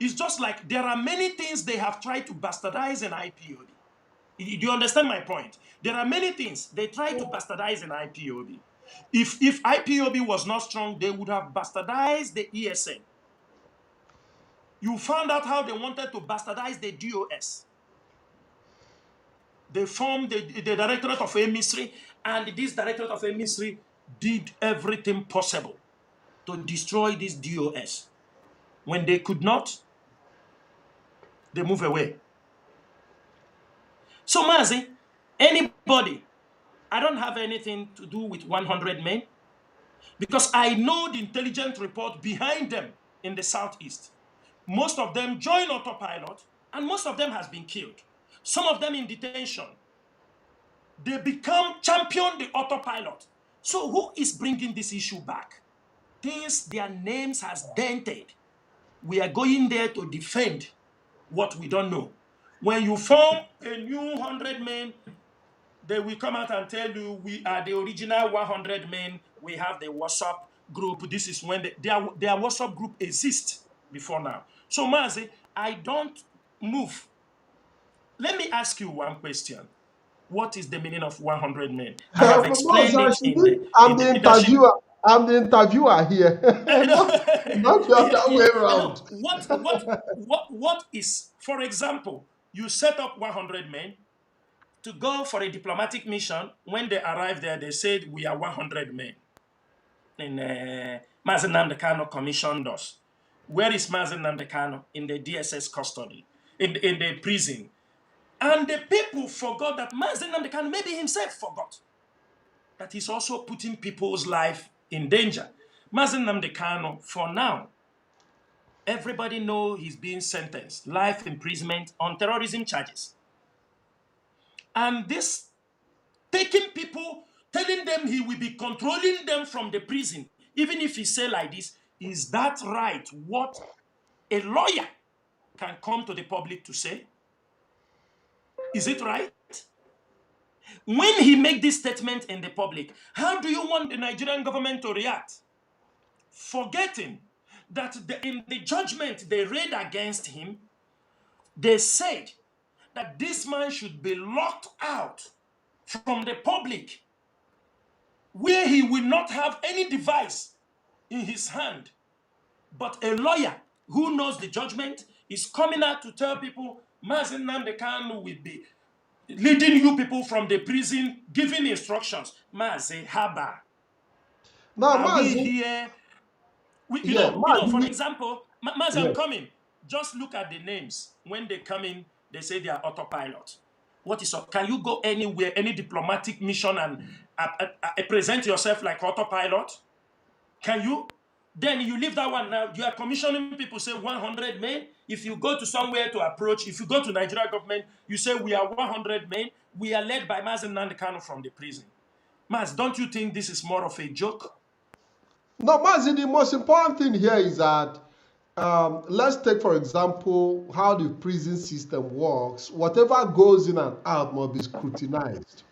S4: It's just like there are many things they have tried to bastardize in IPOB. Do you understand my point? There are many things they try to bastardize in IPOB. If IPOB was not strong, they would have bastardized the ESN. You found out how they wanted to bastardize the DOS. They formed the Directorate of Emissary, and this Directorate of Emissary did everything possible to destroy this DOS. When they could not, they move away. So Mazi, anybody, I don't have anything to do with 100 men because I know the intelligence report behind them in the Southeast. Most of them join autopilot and most of them has been killed. Some of them in detention. They become champion the autopilot. So who is bringing this issue back? Things their names has dented. We are going there to defend what we don't know. When you form a new 100 men, they will come out and tell you we are the original 100 men. We have the WhatsApp group. This is when their WhatsApp group exists before now. So Mazi, I don't move. Let me ask you one question. What is the meaning of 100 men? I have
S3: No,
S4: explained
S3: sir,
S4: it
S3: I'm
S4: in
S3: the
S4: the leadership.
S3: interviewer. I'm the interviewer here. not, not the
S4: Yeah,
S3: other
S4: yeah.
S3: way
S4: I know.
S3: around.
S4: What is, for example, you set up 100 men to go for a diplomatic mission. When they arrive there, they said, we are 100 men. In Mazi Nnamdi Kanu commissioned us. Where is Mazi Nnamdi Kanu? In the DSS custody, in the prison. And the people forgot that Mazi Nnamdi Kanu, maybe himself forgot, that he's also putting people's life in danger. Mazi Nnamdi Kanu, for now, everybody know he's being sentenced, life imprisonment on terrorism charges. And this taking people, telling them he will be controlling them from the prison, even if he say like this, is that right? What a lawyer can come to the public to say? Is it right? When he make this statement in the public, how do you want the Nigerian government to react? Forgetting that in the judgment they read against him, they said that this man should be locked out from the public, where he will not have any device in his hand. But a lawyer who knows the judgment is coming out to tell people, Mazi Nnamdi Kanu will be leading you people from the prison, giving instructions. Mazi Haba.
S3: Now,
S4: Are we
S3: Mazi,
S4: here?
S3: yeah,
S4: For
S3: Mazi,
S4: example, Mazi, I'm
S3: yeah.
S4: coming. Just look at the names. When they come in, they say they are autopilot. What is up? Can you go anywhere, any diplomatic mission, and present yourself like autopilot? Can you? Then you leave that one. Now you are commissioning people, say 100 men. If you go to somewhere to approach, if you go to Nigeria government, you say we are 100 men. We are led by Mazi Nnamdi Kanu from the prison. Maz, don't you think this is more of a joke?
S3: No, Mazi, the most important thing here is that let's take, for example, how the prison system works. Whatever goes in and out must be scrutinized.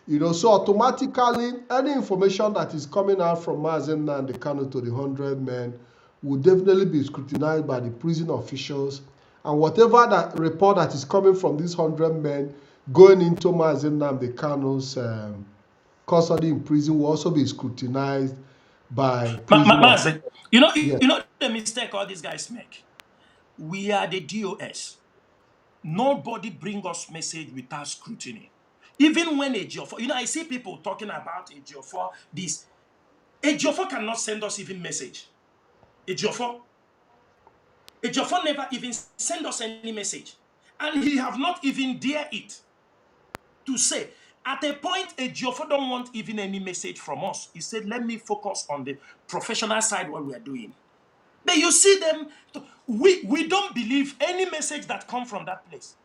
S3: So automatically, any information that is coming out from Mazi Nnamdi Kanu to the 100 men will definitely be scrutinized by the prison officials. And whatever that report that is coming from these 100 men going into Mazi Nnamdi Kanu's custody in prison will also be scrutinized by prison officials.
S4: Mazi, you know,
S3: Yeah.
S4: you know the mistake all these guys make. We are the DOS. Nobody bring us message without scrutiny. Even when Ejiofor, I see people talking about Ejiofor, this. Ejiofor cannot send us even message. Ejiofor never even send us any message. And he have not even dare it to say. At a point, Ejiofor don't want even any message from us. He said, let me focus on the professional side what we are doing. But you see them, we don't believe any message that come from that place.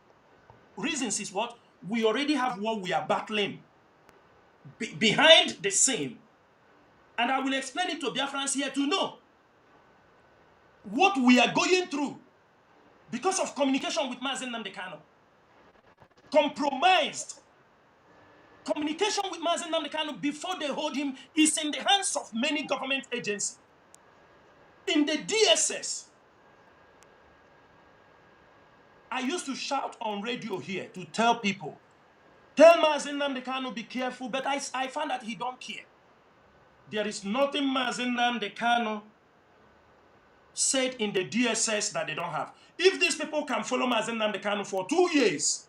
S4: Reasons is what? We already have what we are battling behind the scene. And I will explain it to Biafrans here to know what we are going through because of communication with Mazi Nnamdi Kanu. Compromised. Communication with Mazi Nnamdi Kanu before they hold him is in the hands of many government agencies. In the DSS, I used to shout on radio here to tell people, tell Mazi Nnamdi Kanu be careful, but I found that he don't care. There is nothing Mazi Nnamdi Kanu said in the DSS that they don't have. If these people can follow Mazi Nnamdi Kanu for 2 years,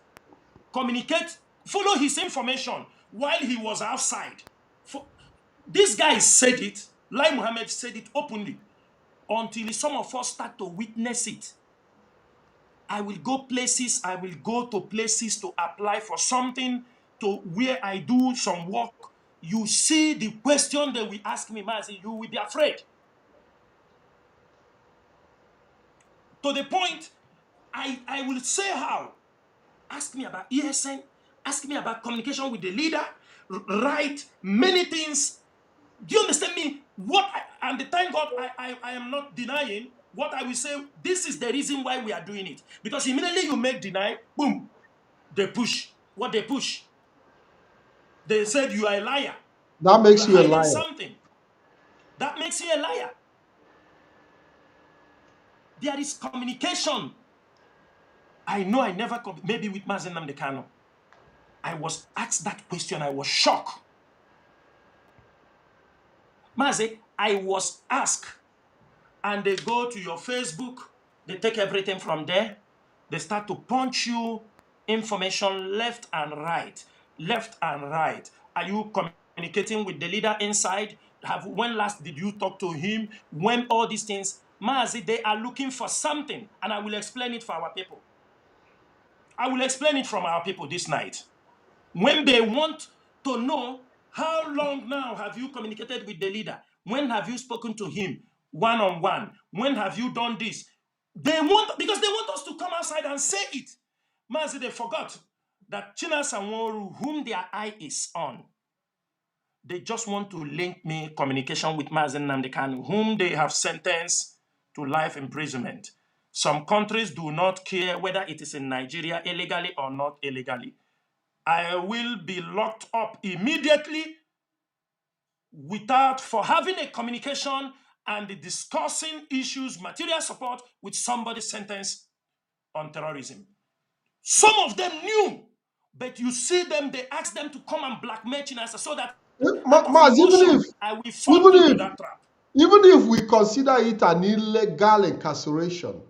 S4: communicate, follow his information while he was outside. This guy said it, Lai Mohammed said it openly, until some of us start to witness it. I will go to places to apply for something, to where I do some work. You see the question they will ask me, Mazi, you will be afraid. To the point, I will say how. Ask me about ESN, ask me about communication with the leader, write many things. Do you understand me? And thank God I am not denying what I will say. This is the reason why we are doing it. Because immediately you make deny, boom, they push. What they push? They said you are a liar.
S3: That makes you a
S4: hiding
S3: liar.
S4: something. That makes you a liar. There is communication. I know I never, maybe with Mazi Nnamdi Kanu. I was asked that question. I was shocked. Mazi, I was asked, and they go to your Facebook, they take everything from there, they start to punch you information left and right, left and right. Are you communicating with the leader inside? When last did you talk to him? When all these things, Mazi, they are looking for something, and I will explain it for our people. I will explain it from our people this night. When they want to know how long now have you communicated with the leader? When have you spoken to him one-on-one? When have you done this? They want, because they want us to come outside and say it. Mazi, they forgot that Chinasa Nworu, whom their eye is on, they just want to link me communication with Mazi Nnamdi Kanu, whom they have sentenced to life imprisonment. Some countries do not care whether it is in Nigeria illegally or not illegally. I will be locked up immediately for having a communication and discussing issues, material support with somebody sentenced on terrorism. Some of them knew, but you see them, they ask them to come and blackmail Chinasa so that out of emotion, I will fall into that trap.
S3: Even if we consider it an illegal incarceration,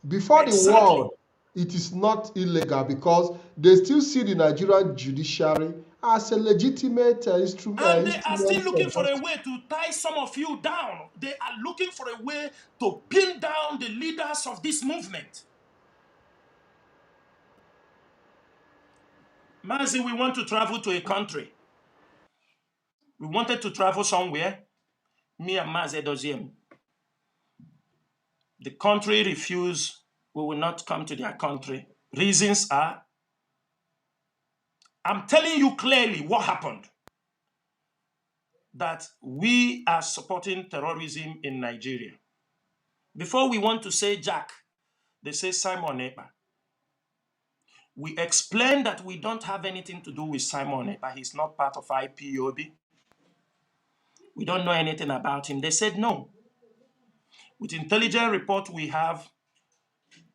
S3: before the world, it is not illegal because they still see the Nigerian judiciary as a legitimate instrument.
S4: And they are still looking for a way to tie some of you down. They are looking for a way to pin down the leaders of this movement. Mazi, we want to travel to a country. We wanted to travel somewhere. Me and Mazi Doziem. The country refused. We will not come to their country. Reasons are, I'm telling you clearly what happened. That we are supporting terrorism in Nigeria. Before we want to say Jack, they say Simon Ekpa. We explained that we don't have anything to do with Simon Ekpa. He's not part of IPOB. We don't know anything about him. They said no. With intelligence report we have,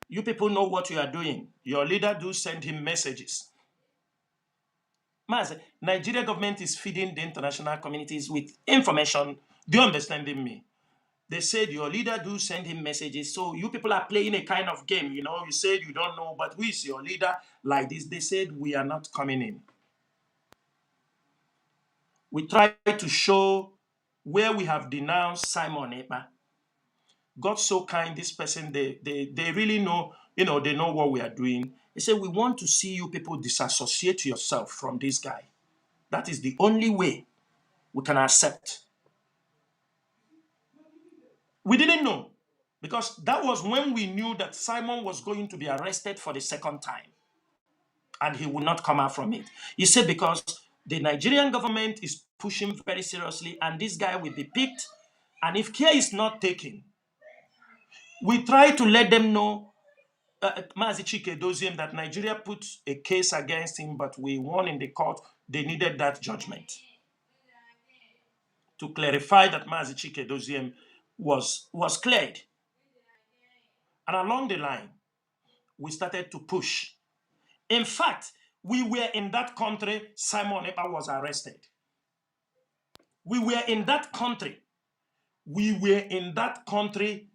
S4: you people know what you are doing. Your leader do send him messages. Mazi, Nigeria government is feeding the international communities with information. Do you understand me? They said your leader do send him messages. So you people are playing a kind of game, you know. You said you don't know, but who is your leader like this? They said we are not coming in. We try to show where we have denounced Simon Ekpa. God so kind, this person, they really know, you know, they know what we are doing. They say, we want to see you people disassociate yourself from this guy. That is the only way we can accept. We didn't know, because that was when we knew that Simon was going to be arrested for the second time and he would not come out from it. He said because the Nigerian government is pushing very seriously and this guy will be picked, and if care is not taken, we try to let them know, Mazi Doziem, that Nigeria put a case against him, but we won in the court. They needed that judgment to clarify that Mazi Doziem was cleared. And along the line, we started to push. In fact, we were in that country, Simon Ekpa was arrested. We were in that country. We were in that country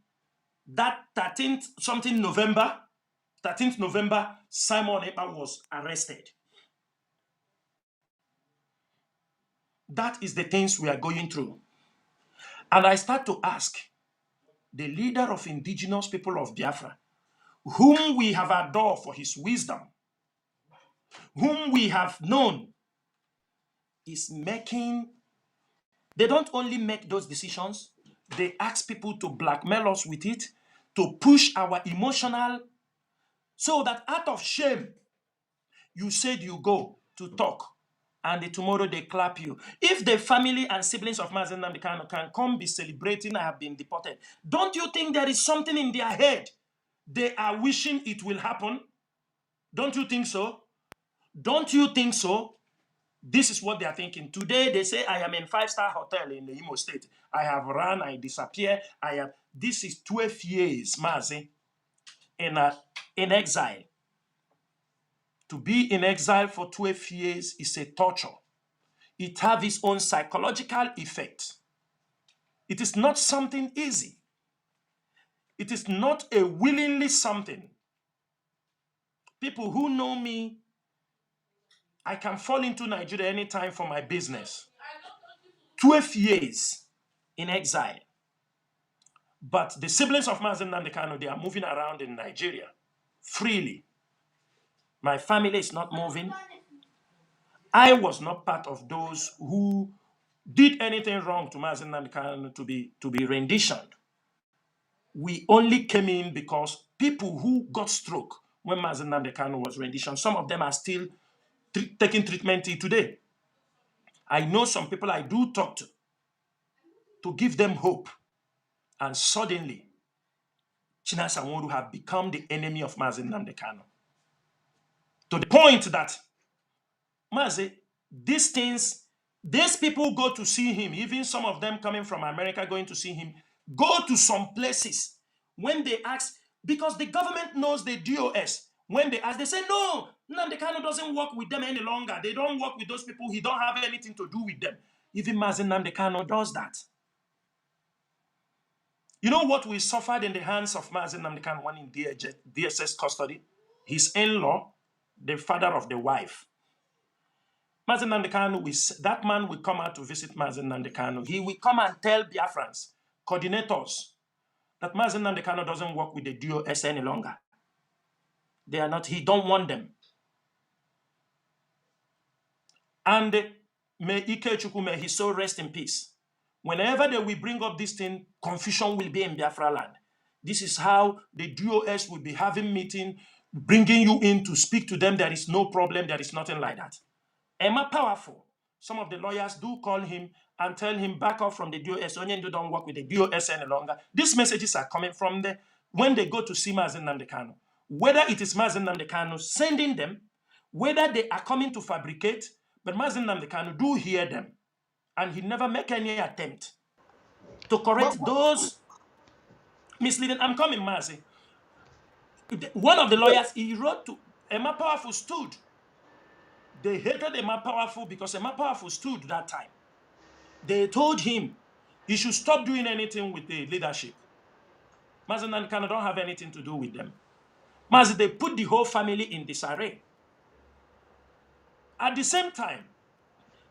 S4: that 13th November, Simon Ekpa was arrested. That is the things we are going through. And I start to ask the leader of indigenous people of Biafra, whom we have adored for his wisdom, whom we have known, is making, they don't only make those decisions, they ask people to blackmail us with it, to push our emotional, so that out of shame, you said you go to talk, and tomorrow they clap you. If the family and siblings of Mazi Nnamdi Kanu can come be celebrating I have been deported, don't you think there is something in their head they are wishing it will happen? Don't you think so? Don't you think so? This is what they are thinking. Today they say I am in 5-star hotel in the Imo State. I have run, I disappear. This is 12 years, Mazi, in exile. To be in exile for 12 years is a torture. It has its own psychological effect. It is not something easy. It is not a willingly something. People who know me, I can fall into Nigeria anytime for my business. 12 years in exile. But the siblings of Mazi Nnamdi Kanu, they are moving around in Nigeria freely. My family is not moving. I was not part of those who did anything wrong to Mazi Nnamdi Kanu to be renditioned. We only came in because people who got stroke when Mazi Nnamdi Kanu was renditioned, some of them are still taking treatment till today. I know some people I do talk to give them hope. And suddenly, Chinasa Nworu have become the enemy of Mazi Nnamdi Kanu. To the point that, Mazi, these people go to see him, even some of them coming from America going to see him, go to some places. When they ask, because the government knows the DOS, when they ask, they say, no, Nnamdi Kanu doesn't work with them any longer. They don't work with those people. He don't have anything to do with them. Even Mazi Nnamdi Kanu does that. You know what we suffered in the hands of Mazi Nnamdi Kanu when in DSS custody? His in-law, the father of the wife. Mazi Nnamdi Kanu, that man will come out to visit Mazi Nnamdi Kanu. He will come and tell Biafrans, coordinators, that Mazi Nnamdi Kanu doesn't work with the DOS any longer. They are not, he don't want them. And may Ikechukwu, may his soul rest in peace. Whenever they will bring up this thing, confusion will be in Biafra land. This is how the DOS will be having meeting, bringing you in to speak to them. There is no problem. There is nothing like that. Emma Powerful. Some of the lawyers do call him and tell him back off from the DOS. Onyendu don't work with the DOS any longer. These messages are coming from there when they go to see Mazi Nnamdi Kanu. Whether it is Mazi Nnamdi Kanu sending them, whether they are coming to fabricate, but Mazi Nnamdi Kanu do hear them. And he never make any attempt to correct those misleading. I'm coming, Mazi. One of the lawyers, he wrote to Emma Powerful stood. They hated Emma Powerful because Emma Powerful stood that time. They told him he should stop doing anything with the leadership. Mazi Nnamdi Kanu don't have anything to do with them. Mazi, they put the whole family in disarray. At the same time,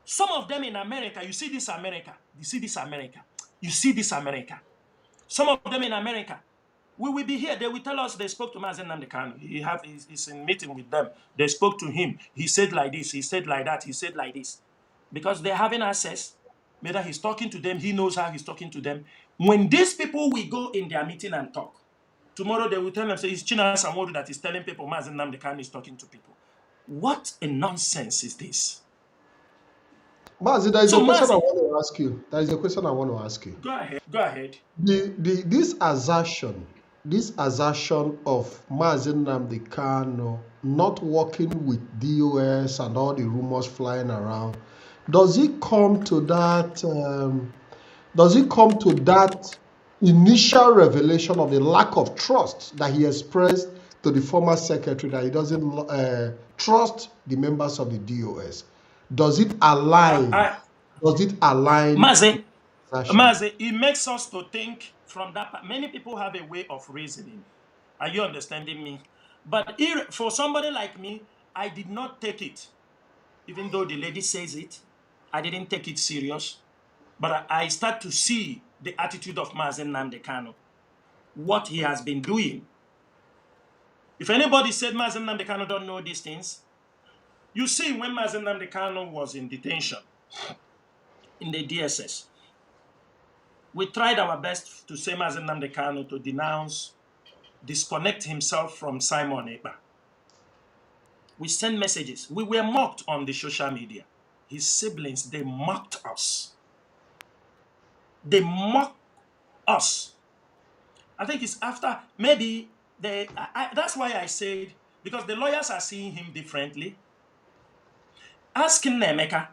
S4: some of them in America, you see this America, you see this America, you see this America. Some of them in America, we will be here. They will tell us they spoke to Mazi Nnamdi Kanu. He's in meeting with them. They spoke to him. He said like this. He said like that. He said like this. Because they're having access. Whether he's talking to them, he knows how he's talking to them. When these people will go in their meeting and talk, tomorrow they will tell them, say, it's Chinasa Nworu that is telling people Mazi Nnamdi Kanu is talking to people. What a nonsense is this?
S3: Mazi, there is a question I want to ask you. There is a question I want to ask you.
S4: Go ahead. Go ahead.
S3: This assertion of Mazi Nnamdi Kanu not working with DOS and all the rumors flying around, does it come to that? Initial revelation of the lack of trust that he expressed to the former secretary, that he doesn't trust the members of the DOS? Does it align?
S4: Mazi, it makes us to think from that. Many people have a way of reasoning. Are you understanding me? But for somebody like me, I did not take it. Even though the lady says it, I didn't take it serious. But I start to see the attitude of Mazi Nnamdi Kanu, what he has been doing. If anybody said Mazi Nnamdi Kanu don't know these things, you see, when Mazi Nnamdi Kanu was in detention in the DSS, we tried our best to say Mazi Nnamdi Kanu to denounce, disconnect himself from Simon Ekpa. We sent messages. We were mocked on the social media. His siblings, they mocked us. They mocked us. I think it's after, maybe, that's why I said, because the lawyers are seeing him differently. Ask Nemeka.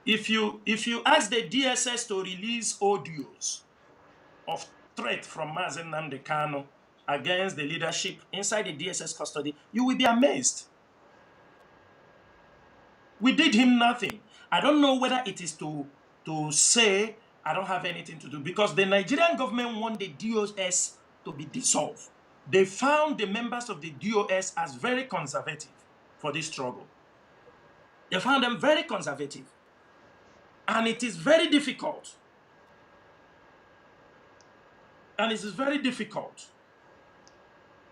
S4: If you ask the DSS to release audios of threat from Mazi Nnamdi Kanu against the leadership inside the DSS custody, you will be amazed. We did him nothing. I don't know whether it is to say I don't have anything to do, because the Nigerian government want the DOS to be dissolved. They found the members of the DOS as very conservative for this struggle. They found them very conservative. And it is very difficult. And it is very difficult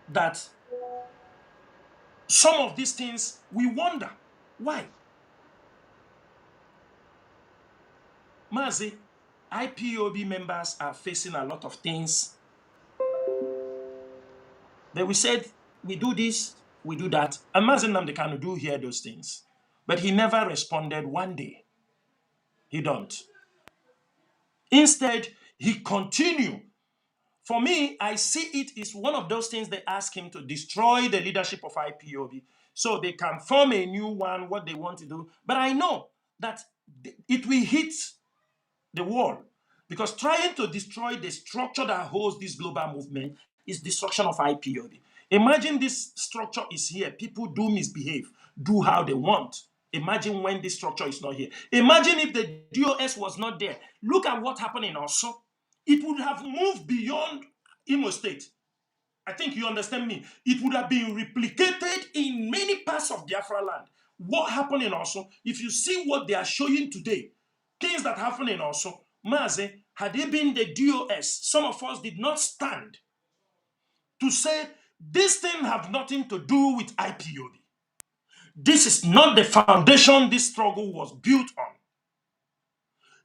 S4: that some of these things, we wonder, why? Mazi, IPOB members are facing a lot of things. They will say, we do this, we do that. And Mazi Nnamdi Kanu do hear those things. But he never responded one day. He don't. Instead, he continue. For me, I see it is one of those things they ask him to destroy the leadership of IPOB so they can form a new one, what they want to do. But I know that it will hit the wall, because trying to destroy the structure that holds this global movement is destruction of IPOB. Imagine this structure is here. People do misbehave, do how they want. Imagine when this structure is not here. Imagine if the DOS was not there. Look at what happened in Osun. It would have moved beyond Imo State. I think you understand me. It would have been replicated in many parts of Biafra land. What happened in Osun, if you see what they are showing today, things that happen in Osun, Mazi, had it been the DOS, some of us did not stand to say, this thing have nothing to do with IPOB. This is not the foundation this struggle was built on.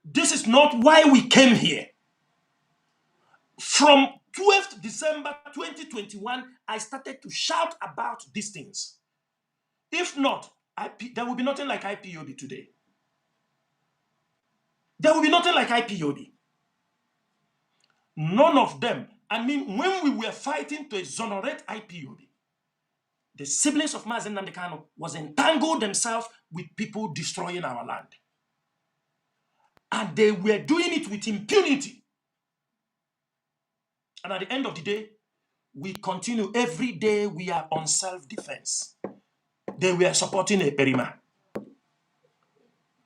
S4: This is not why we came here. From 12th December 2021, I started to shout about these things. If not, there will be nothing like IPOB today. There will be nothing like IPOB. None of them. I mean, when we were fighting to exonerate IPOB, the siblings of Mazi Nnamdi Kanu was entangled themselves with people destroying our land. And they were doing it with impunity. And at the end of the day, we continue. Every day we are on self-defense. They were supporting a Perima.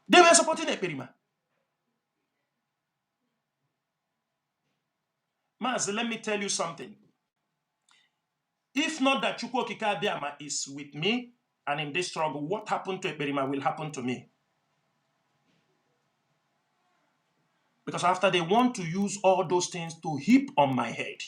S4: They were supporting a Perima. Mazi, let me tell you something. If not that Chukwu Okike Abiama is with me and in this struggle, what happened to Eperima will happen to me. Because after they want to use all those things to heap on my head.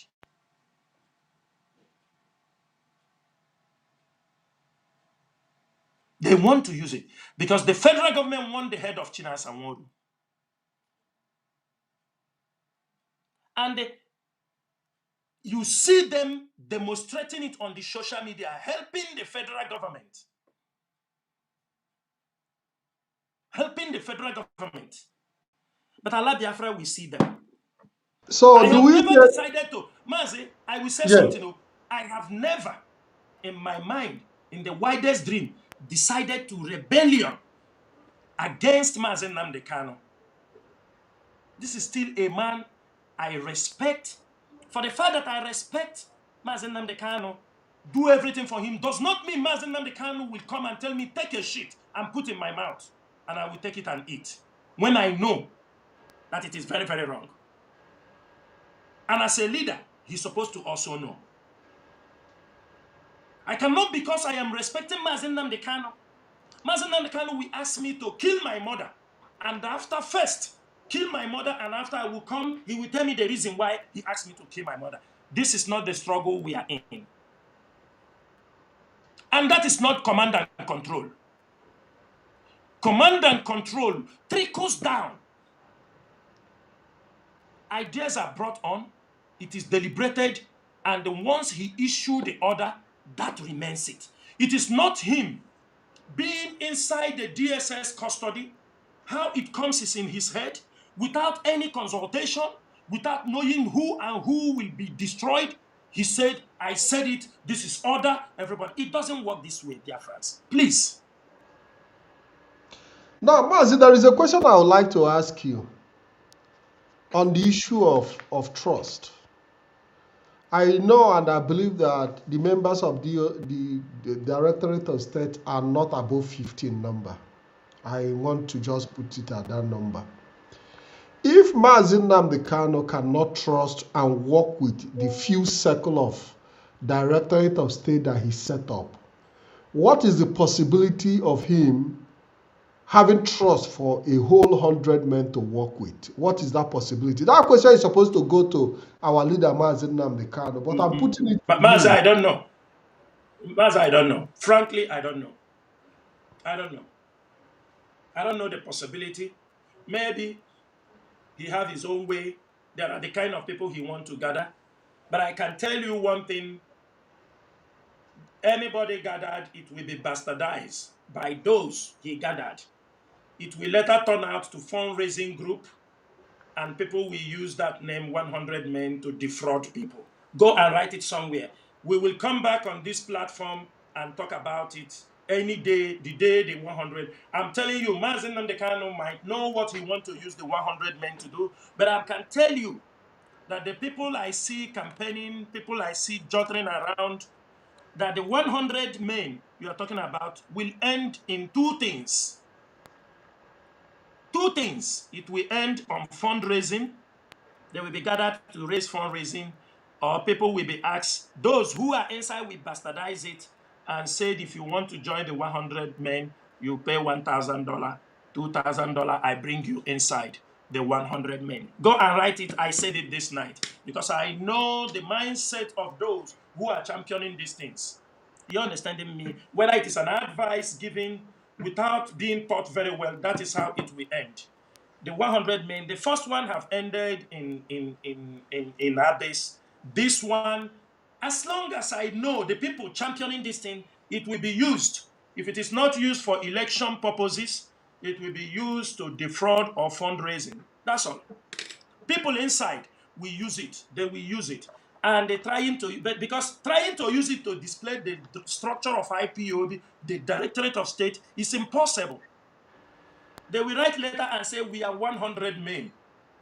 S4: They want to use it. Because the federal government want the head of Chinasa Nworu. And you see them demonstrating it on the social media, helping the federal government. Helping the federal government. But Allah Biafra, we see them.
S3: So
S4: I
S3: do
S4: have
S3: we
S4: never decided to, Mazi, I will say
S3: Yes.
S4: something. I have never, in my mind, in the widest dream, decided to rebellion against Mazi Nnamdi Kanu. This is still a man I respect. For the fact that I respect Mazi Nnamdi Kanu, do everything for him, does not mean Mazi Nnamdi Kanu will come and tell me, take a shit and put in my mouth, and I will take it and eat, when I know that it is very, very wrong. And as a leader, he's supposed to also know. I cannot, because I am respecting Mazi Nnamdi Kanu. Mazi Nnamdi Kanu will ask me to kill my mother. And after first, kill my mother, and after I will come, he will tell me the reason why he asked me to kill my mother. This is not the struggle we are in. And that is not command and control. Command and control trickles down. Ideas are brought on, it is deliberated, and once he issued the order, that remains it. It is not him being inside the DSS custody. How it comes is in his head, without any consultation, without knowing who and who will be destroyed. He said, I said it, this is order, everybody. It doesn't work this way, dear friends. Please.
S3: Now, Mazi, there is a question I would like to ask you on the issue of trust. I know and I believe that the members of the Directorate of State are not above 15 number. I want to just put it at that number. If Mazi Nnamdi Kanu cannot trust and work with the few circle of Directorate of State that he set up, what is the possibility of him having trust for a whole 100 men to work with? What is that possibility? That question is supposed to go to our leader, Mazi Nnamdi Kanu, but I'm putting it
S4: But
S3: to
S4: Mazi,
S3: you.
S4: I don't know. Mazi, I don't know. Frankly, I don't know. I don't know. I don't know the possibility. Maybe he have his own way. There are the kind of people he want to gather. But I can tell you one thing. Anybody gathered, it will be bastardized by those he gathered. It will later turn out to fundraising group, and people will use that name 100 men to defraud people. Go and write it somewhere. We will come back on this platform and talk about it any day, the day the 100. I'm telling you, Mazi Nnamdi Kanu might know what he wants to use the 100 men to do, but I can tell you that the people I see campaigning, people I see jottering around, that the 100 men you are talking about will end in two things. Two things. It will end on fundraising. They will be gathered to raise fundraising, or people will be asked, those who are inside will bastardize it and said, if you want to join the 100 men, you pay $1,000, $2,000, I bring you inside the 100 men. Go and write it. I said it this night because I know the mindset of those who are championing these things. You understanding me? Whether it is an advice given without being taught very well, that is how it will end. The 100 men, the first one have ended in Abyss. This one, as long as I know the people championing this thing, it will be used. If it is not used for election purposes, it will be used to defraud or fundraising. That's all. People inside will use it. They will use it. And they're trying to, but because trying to use it to display the structure of IPOB, the Directorate of State, is impossible. They will write later and say, we are 100 men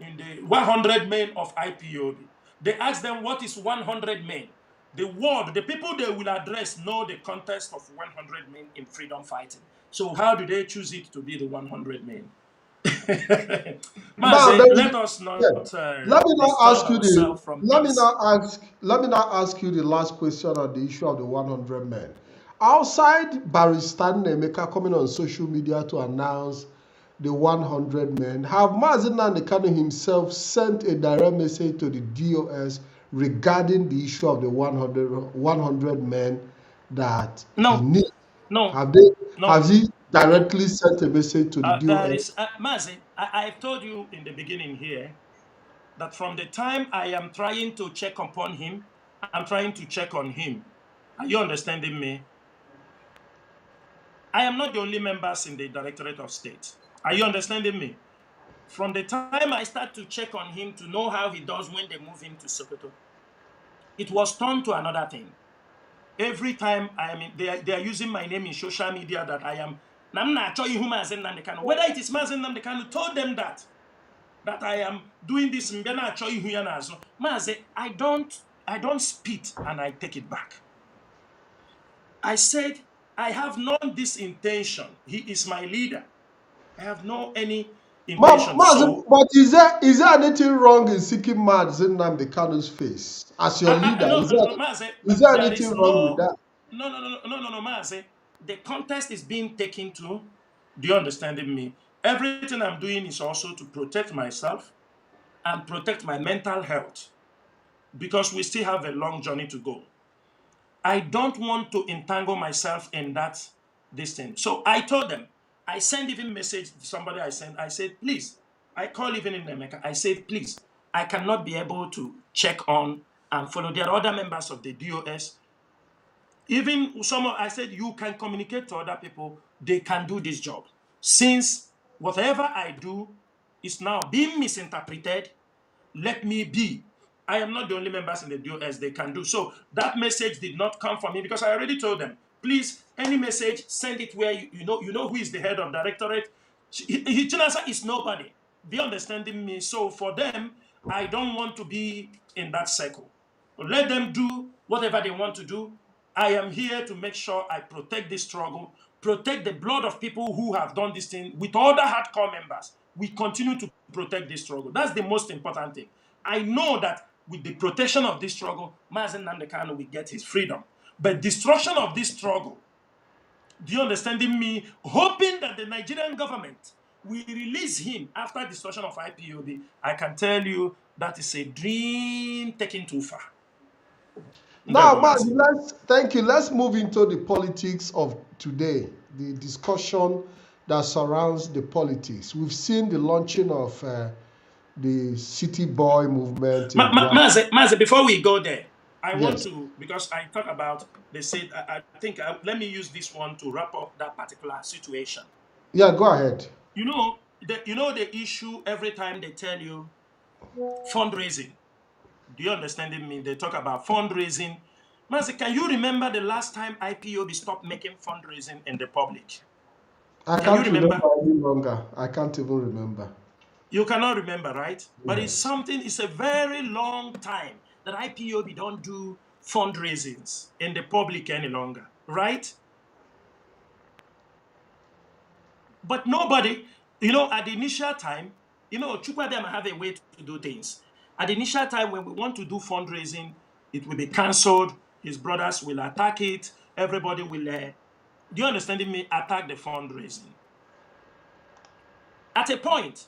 S4: in the 100 men of IPOB. They ask them, what is 100 men? The world, the people they will address know the context of 100 men in freedom fighting. So how do they choose it to be the 100 men?
S3: Now,
S4: Mazi, let us
S3: yeah.
S4: not
S3: Let me now
S4: distort
S3: ask you the
S4: ourselves from
S3: let me
S4: this.
S3: now ask you the last question on the issue of the 100 men. Outside Barrister Nemeka coming on social media to announce the 100 men, have Mazi Nnamdi Kanu himself sent a direct message to the DOS regarding the issue of the 100 men that he
S4: No,
S3: needs?
S4: no,
S3: Have they
S4: no.
S3: have he directly sent a message to the
S4: There
S3: DOS?
S4: is, Mazi, I've told you in the beginning here that from the time I am trying to check upon him, I'm trying to check on him. Are you understanding me? I am not the only members in the Directorate of State. Are you understanding me? From the time I start to check on him to know how he does when they move him to Sokoto, it was turned to another thing. Every time I am in, they are using my name in social media that I am. Whether it is Mazi Nnamdi Kanu told them that I am doing this. Mazi, I don't spit and I take it back. I said, I have known this intention. He is my leader. I have no any intention. So,
S3: But is there anything wrong in seeking Mazi Nnamdi Kanu's face as your leader?
S4: no, no, Mazi,
S3: Is there
S4: there
S3: anything
S4: is
S3: wrong with that?
S4: no, Mazi. The contest is being taken to. Do you understanding me? Everything I'm doing is also to protect myself and protect my mental health because we still have a long journey to go. I don't want to entangle myself in this thing. So I told them, I sent even message to somebody I said, please, I call even in America, I said, please, I cannot be able to check on and follow. There are other members of the DOS. Even I said, you can communicate to other people, they can do this job. Since whatever I do is now being misinterpreted, let me be. I am not the only members in the DOS they can do. So that message did not come from me because I already told them, please, any message, send it where you know who is the head of directorate. Chinasa is nobody. Do you understanding me? So for them, I don't want to be in that circle. Let them do whatever they want to do. I am here to make sure I protect this struggle, protect the blood of people who have done this thing with other hardcore members. We continue to protect this struggle. That's the most important thing. I know that with the protection of this struggle, Mazi Nnamdi Kanu will get his freedom. But destruction of this struggle, do you understand me? Hoping that the Nigerian government will release him after destruction of IPOB, I can tell you that is a dream taken too far.
S3: Now, thank you. Let's move into the politics of today, the discussion that surrounds the politics. We've seen the launching of the City Boy movement.
S4: Mazi, before we go there, I want to, because I talk about, they said, I think, let me use this one to wrap up that particular situation.
S3: Yeah, go ahead.
S4: You know the issue every time they tell you fundraising. Do you understand me? They talk about fundraising. Mazi, can you remember the last time IPOB stopped making fundraising in the public?
S3: I can't remember any longer. I can't even remember.
S4: You cannot remember, right? Yes. But it's a very long time that IPOB don't do fundraisings in the public any longer, right? But nobody, at the initial time, Chukwadem have a way to do things. At the initial time when we want to do fundraising, it will be cancelled. His brothers will attack it. Everybody will, do you understand me, attack the fundraising. At a point,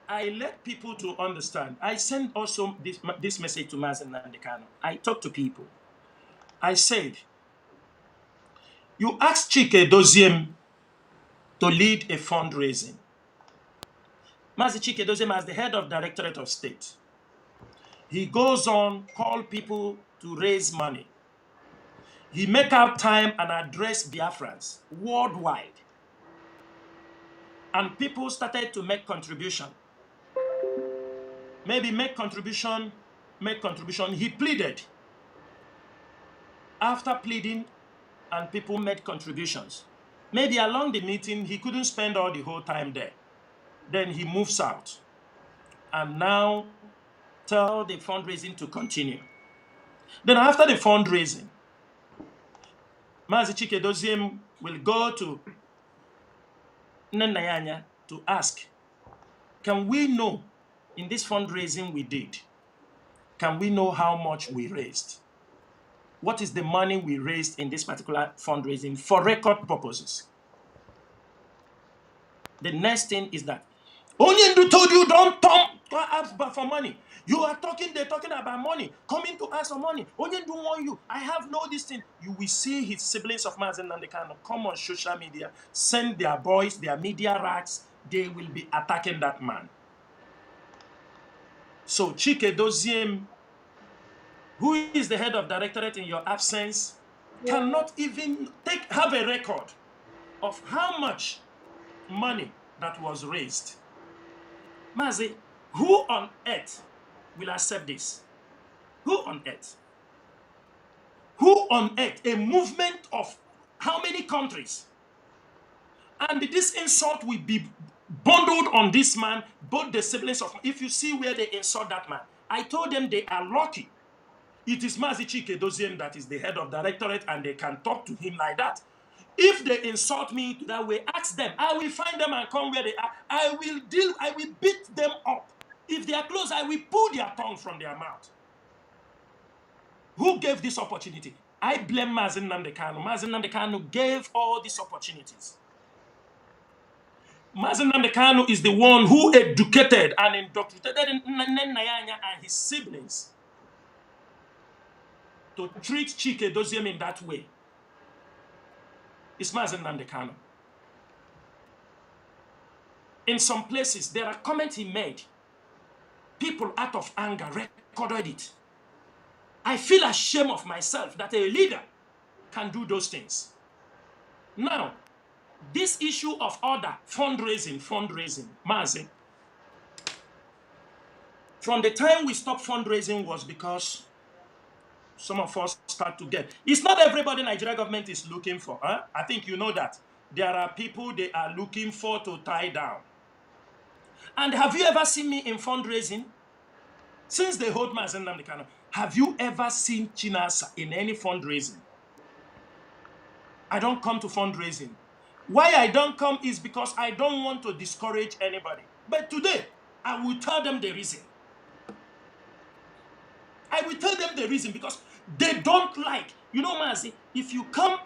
S4: I let people to understand. I sent also this message to Mazi Nnamdi Kanu. I talked to people. I said, you ask Chike Doziem to lead a fundraising. Mazi Chike Doziem, as the head of Directorate of State, he goes on, call people to raise money. He make out time and address Biafrans worldwide. And people started to make contribution. Maybe make contribution. He pleaded. After pleading and people made contributions, maybe along the meeting, he couldn't spend all the whole time there. Then he moves out. And now tell the fundraising to continue. Then after the fundraising, Mazi Chike Doziem will go to Nnenayanya to ask, can we know in this fundraising we did, can we know how much we raised? What is the money we raised in this particular fundraising for record purposes? The next thing is that Onyendu told you don't ask for money. You are they're talking about money, coming to ask for money. Onyendu want you. I have no this thing. You will see his siblings of Mazi Nnamdi Kanu come on social media, send their boys, their media racks. They will be attacking that man. So Chike Doziem, who is the head of directorate in your absence, cannot even have a record of how much money that was raised. Mazi, who on earth will accept this? Who on earth? Who on earth? A movement of how many countries? And this insult will be bundled on this man, both the siblings of, if you see where they insult that man, I told them they are lucky. It is Mazi Chike Doziem that is the head of directorate and they can talk to him like that. If they insult me that way, ask them. I will find them and come where they are. I will beat them up. If they are close, I will pull their tongue from their mouth. Who gave this opportunity? I blame Mazi Nnamdi Kanu. Mazi Nnamdi Kanu gave all these opportunities. Mazi Nnamdi Kanu is the one who educated and indoctrinated Nnenayanya and his siblings to treat Chike Doziem in that way. It's Mazi Nnamdi Kanu. In some places, there are comments he made. People out of anger recorded it. I feel ashamed of myself that a leader can do those things. Now, this issue of order, fundraising, Mazi, from the time we stopped fundraising was because some of us start to get. It's not everybody Nigeria government is looking for. Huh? I think you know that. There are people they are looking for to tie down. And have you ever seen me in fundraising? Since they hold Mazi Nnamdi Kanu, Have you ever seen Chinasa in any fundraising? I don't come to fundraising. Why I don't come is because I don't want to discourage anybody. But today, I will tell them the reason. I will tell them the reason because they don't like. You know, Mazi, if you come,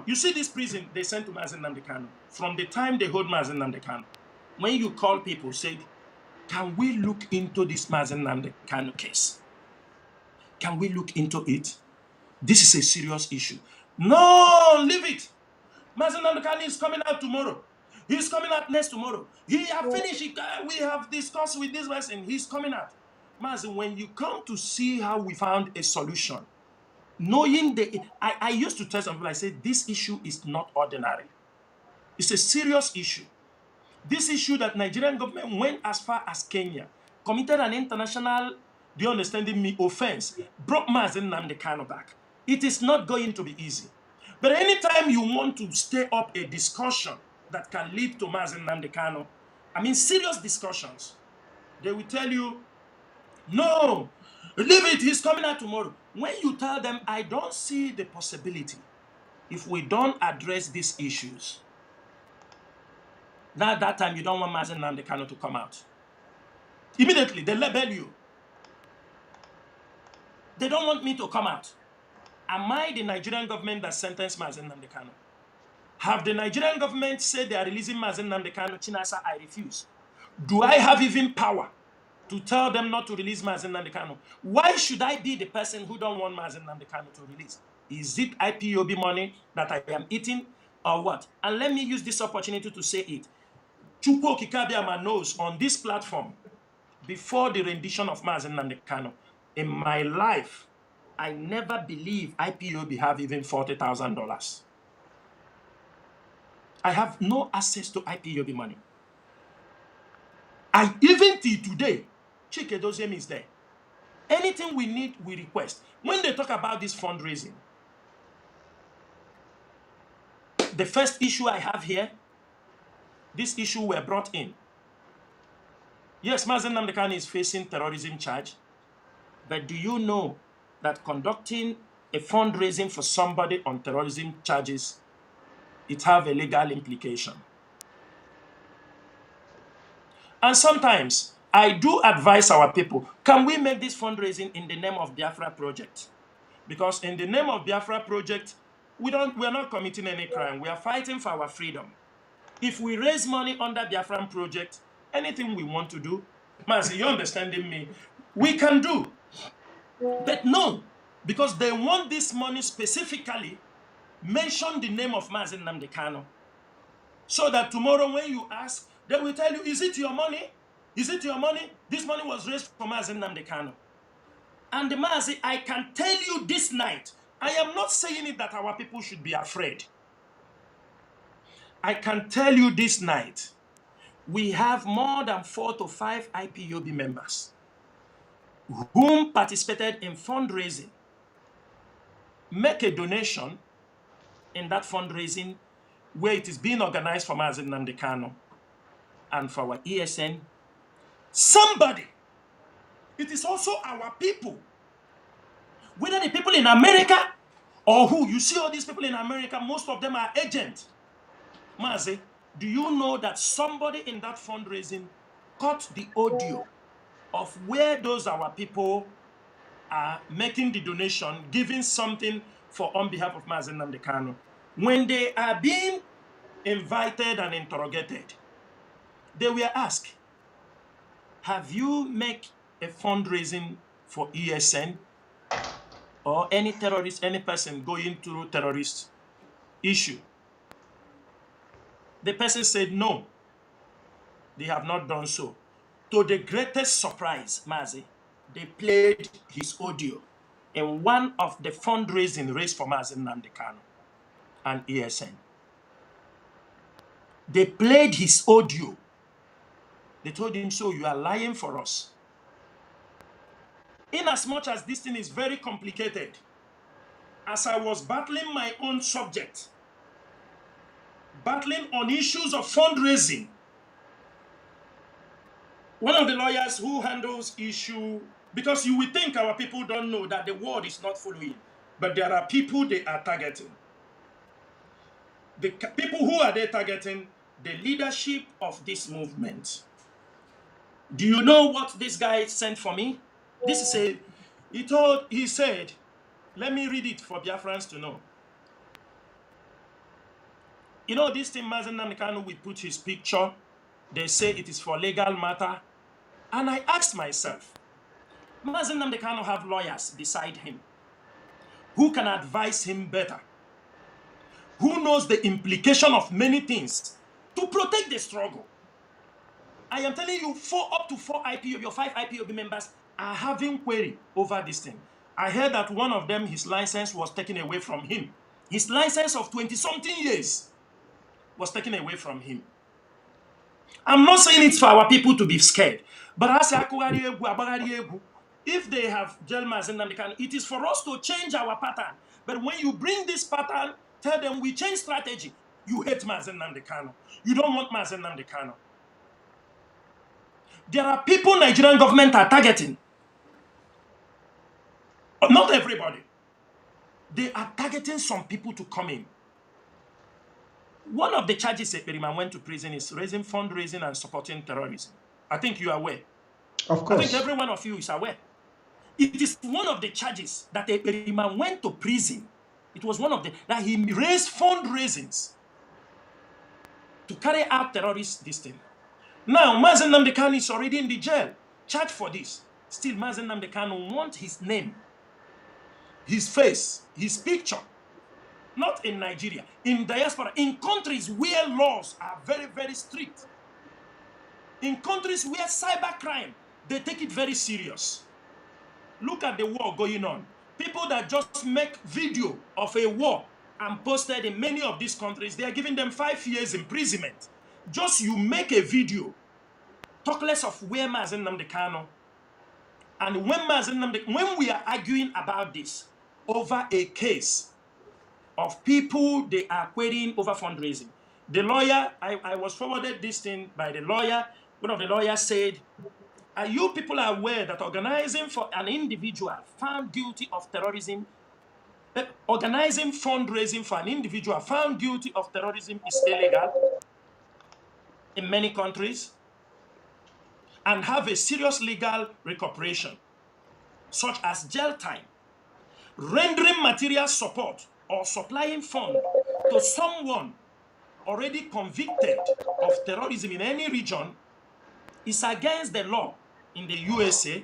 S4: you see this prison they sent to Mazi Nnamdi Kanu. From the time they hold Mazi Nnamdi Kanu, when you call people, say, can we look into this Mazi Nnamdi Kanu case? Can we look into it? This is a serious issue. No, leave it. Mazi Nnamdi Kanu is coming out tomorrow. He's coming out next tomorrow. He have finished it. We have discussed with this person. He's coming out. Mazi, when you come to see how we found a solution, knowing I used to tell some people, I said, this issue is not ordinary. It's a serious issue. This issue that Nigerian government went as far as Kenya, committed an international, do you understand me, offense, brought Mazi Nnamdi Kanu back. It is not going to be easy. But anytime you want to stir up a discussion that can lead to Mazi Nnamdi Kanu, I mean serious discussions, they will tell you, no, leave it, he's coming out tomorrow. When you tell them, I don't see the possibility, if we don't address these issues, now that time you don't want Mazi Nnamdi Kanu to come out. Immediately, they label you. They don't want me to come out. Am I the Nigerian government that sentenced Mazi Nnamdi Kanu? Have the Nigerian government said they are releasing Mazi Nnamdi Kanu? Chinasa, I refuse. Do I have even power to tell them not to release Mazi Nnamdi Kanu? Why should I be the person who don't want Mazi Nnamdi Kanu to release? Is it IPOB money that I am eating or what? And let me use this opportunity to say it. Chukwu Okikabiama knows on this platform, before the rendition of Mazi Nnamdi Kanu, in my life, I never believe IPOB have even $40,000. I have no access to IPOB money. Even till today, Chike Doziem is there. Anything we need, we request. When they talk about this fundraising, the first issue I have here, this issue were brought in. Yes, Mazi Nnamdi Kanu is facing terrorism charge, but do you know that conducting a fundraising for somebody on terrorism charges, it have a legal implication? And sometimes I do advise our people, can we make this fundraising in the name of Biafra Project? Because in the name of Biafra Project, we are not committing any crime. We are fighting for our freedom. If we raise money under Biafran Project, anything we want to do, Mazi, you understanding me, we can do. But no, because they want this money specifically, mention the name of Mazi Nnamdi Kanu. So that tomorrow when you ask, they will tell you, is it your money? Is it your money? This money was raised for Mazi Nnamdi Kanu. And Mazi, I can tell you this night, I am not saying it that our people should be afraid. I can tell you this night, we have more than 4 to 5 IPOB members whom participated in fundraising. Make a donation in that fundraising where it is being organized for Mazi Nnamdi Kanu and for our ESN. Somebody, it is also our people. Whether the people in America or who, you see all these people in America, most of them are agents. Mazi, do you know that somebody in that fundraising caught the audio of where those our people are making the donation, giving something for on behalf of Mazi Nnamdi Kanu? When they are being invited and interrogated, they were asked, have you made a fundraising for ESN or any terrorist, any person going through terrorist issue? The person said no, they have not done so. To the greatest surprise, Mazi, they played his audio in one of the fundraising raised for Mazi Nnamdi Kanu and ESN. They played his audio. They told him, so you are lying for us. In as much as this thing is very complicated, as I was battling my own subject, battling on issues of fundraising, one of the lawyers who handles issue, because you would think our people don't know that the world is not following, but there are people they are targeting. The people who are they targeting? The leadership of this movement. Do you know what this guy sent for me? This is he said, let me read it for Biafrans to know. You know, this thing, Mazi Nnamdi Kanu, we put his picture. They say it is for legal matter. And I asked myself, Mazi Nnamdi Kanu have lawyers beside him who can advise him better, who knows the implication of many things to protect the struggle. I am telling you, up to 4 IPOB, your 5 IPOB members are having query over this thing. I heard that one of them, his license was taken away from him. His license of 20-something years was taken away from him. I'm not saying it's for our people to be scared, but if they have jail Mazi Nnamdi Kanu, it is for us to change our pattern. But when you bring this pattern, tell them we change strategy. You hate Mazi Nnamdi Kanu. You don't want Mazi Nnamdi Kanu. There are people Nigerian government are targeting. Not everybody. They are targeting some people to come in. One of the charges Ekperima went to prison is raising fundraising and supporting terrorism. I think you are aware.
S3: Of course.
S4: I think every one of you is aware. It is one of the charges that Ekperima went to prison. It was one of that he raised fundraisings to carry out terrorist this thing. Now, Mazi Nnamdi Kanu is already in the jail, charged for this. Still, Mazi Nnamdi Kanu wants his name, his face, his picture. Not in Nigeria, in diaspora, in countries where laws are very, very strict. In countries where cybercrime, they take it very serious. Look at the war going on. People that just make video of a war and posted in many of these countries, they are giving them 5 years imprisonment. Just you make a video, talk less of where Mazi Nnamdi Kanu. And when we are arguing about this over a case of people they are querying over fundraising, the lawyer, I was forwarded this thing by the lawyer. One of the lawyers said, are you people aware that organizing for an individual found guilty of terrorism, organizing fundraising for an individual found guilty of terrorism is illegal in many countries and have a serious legal recuperation, such as jail time, rendering material support or supplying funds to someone already convicted of terrorism in any region is against the law in the USA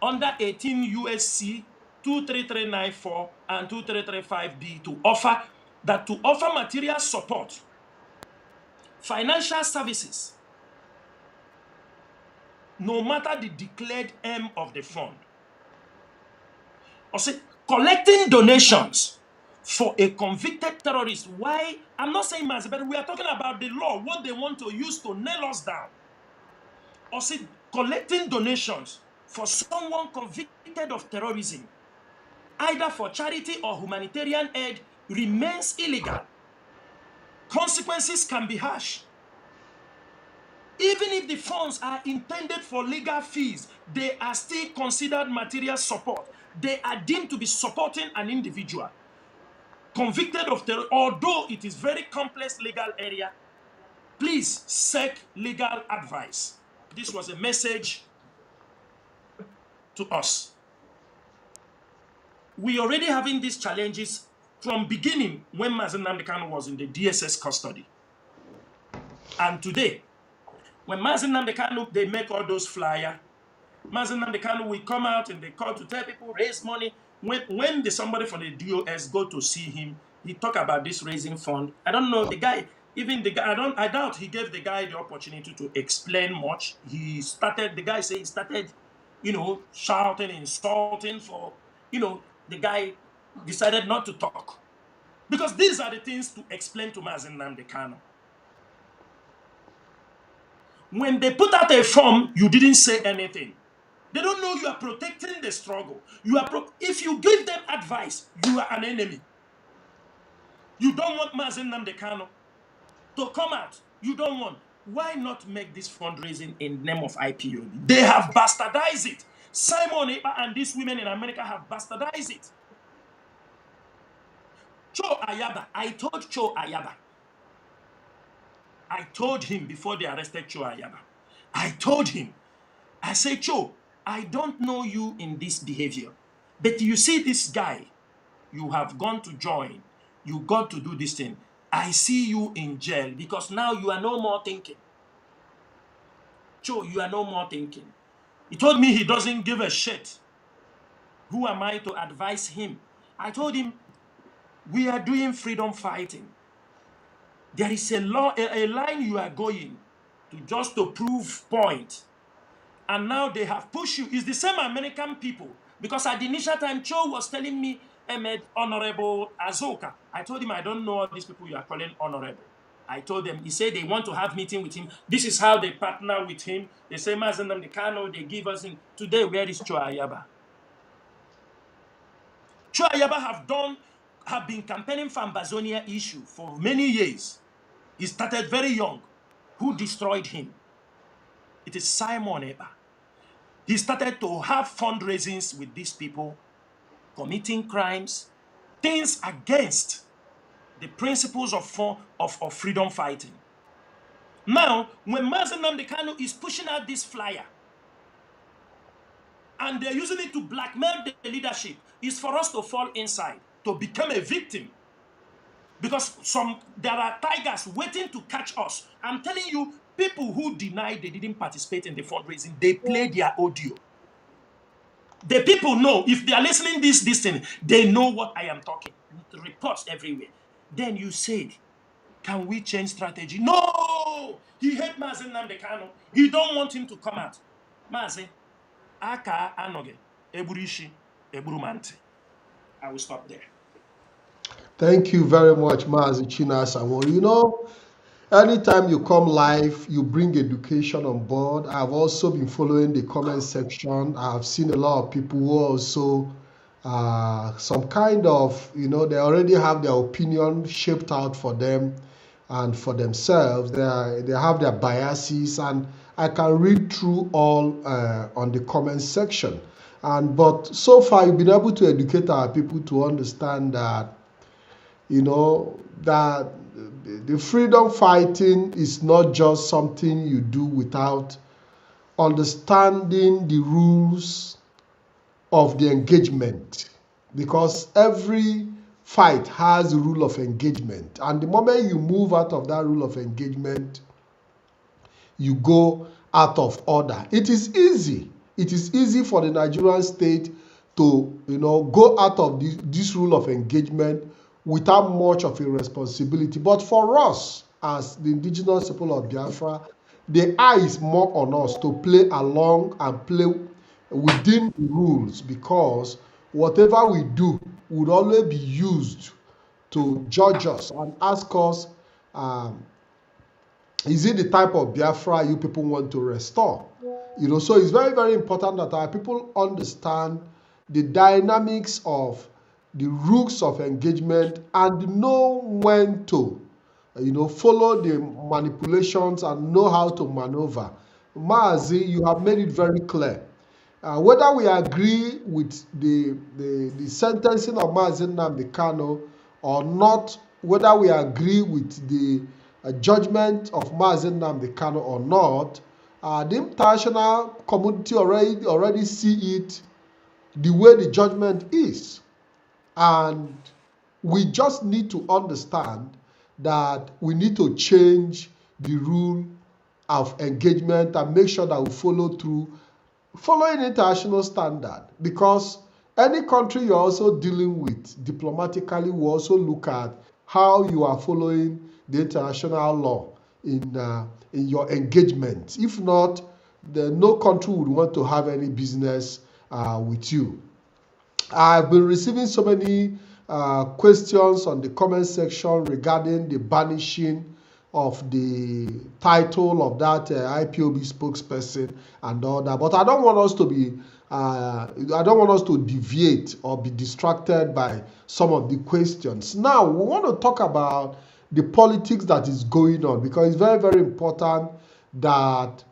S4: under 18 USC 23394 and 2335B to offer material support, financial services, no matter the declared aim of the fund. Or say, collecting donations for a convicted terrorist. Why? I'm not saying Mazi, but we are talking about the law, what they want to use to nail us down. Or say, collecting donations for someone convicted of terrorism, either for charity or humanitarian aid, remains illegal. Consequences can be harsh. Even if the funds are intended for legal fees, they are still considered material support. They are deemed to be supporting an individual convicted of terror. Although it is very complex legal area, please seek legal advice. This was a message to us. We already having these challenges from beginning when Mazi Nnamdi Kanu was in the DSS custody. And today, when Mazi Nnamdi Kanu, they make all those flyers, Mazi Nnamdi Kanu will come out in the court to tell people, raise money. When somebody from the DOS go to see him, he talk about this raising fund. I don't know, the guy, I doubt he gave the guy the opportunity to explain much. The guy said he started, shouting, insulting for, the guy decided not to talk. Because these are the things to explain to Mazi Nnamdi Kanu. When they put out a form, you didn't say anything. They don't know you are protecting the struggle. If you give them advice, you are an enemy. You don't want Mazi Nnamdi Kanu to come out. You don't want. Why not make this fundraising in the name of IPOB? They have bastardized it. Simon Ekpa and these women in America have bastardized it. Cho Ayaba, I told Cho Ayaba. I told him before they arrested Cho Ayaba. I told him, I said, Cho, I don't know you in this behavior. But you see this guy, you have gone to join, you got to do this thing. I see you in jail because now you are no more thinking. Cho, you are no more thinking. He told me he doesn't give a shit. Who am I to advise him? I told him, we are doing freedom fighting. There is a line you are going to just to prove point. And now they have pushed you. It's the same American people. Because at the initial time, Cho was telling me, Honorable Azoka. I told him, I don't know all these people you are calling honorable. I told them, he said they want to have meeting with him. This is how they partner with him. They say, Mazi Chinasa, they give us in. Today, where is Cho Ayaba? Cho Ayaba have been campaigning for Ambazonia issue for many years. He started very young. Who destroyed him? It is Simon Ekpa. He started to have fundraisings with these people, committing crimes, things against the principles of freedom fighting. Now, when Mazi Chinasa is pushing out this flyer, and they're using it to blackmail the leadership, is for us to fall inside, to become a victim. Because there are tigers waiting to catch us. I'm telling you, people who deny they didn't participate in the fundraising, they play their audio. The people know, if they are listening this thing, they know what I am talking. Reports everywhere. Then you say, can we change strategy? No! He hates Mazi Chinasa. He don't want him to come out. Mazi, aka anoge, eburishi, eburumante. I will stop there.
S3: Thank you very much, Mazi Chinasa Nworu. You know, anytime you come live, you bring education on board. I've also been following the comment section. I've seen a lot of people who also some kind of, you know, they already have their opinion shaped out for them and for themselves. They have their biases, and I can read through all on the comment section. But so far, you've been able to educate our people to understand that, you know, that the freedom fighting is not just something you do without understanding the rules of the engagement, because every fight has a rule of engagement, and the moment you move out of that rule of engagement, you go out of order. It is easy for the Nigerian state to, you know, go out of this rule of engagement without much of a responsibility. But for us, as the indigenous people of Biafra, the eye is more on us to play along and play within the rules, because whatever we do would always be used to judge us and ask us, is it the type of Biafra you people want to restore? You know, so it's very, very important that our people understand the dynamics of the rules of engagement and know when to, you know, follow the manipulations and know how to maneuver. Mazi, you have made it very clear. Whether we agree with the sentencing of Mazi Chinasa or not, whether we agree with the judgment of Mazi Chinasa or not, the international community already see it the way the judgment is. And we just need to understand that we need to change the rule of engagement and make sure that we follow through, following international standard, because any country you're also dealing with diplomatically will also look at how you are following the international law in your engagement. If not, then no country would want to have any business with you. I've been receiving so many questions on the comment section regarding the banishing of the title of that IPOB spokesperson and all that. But I don't want us to be, I don't want us to deviate or be distracted by some of the questions. Now, we want to talk about the politics that is going on, because it's very, very important that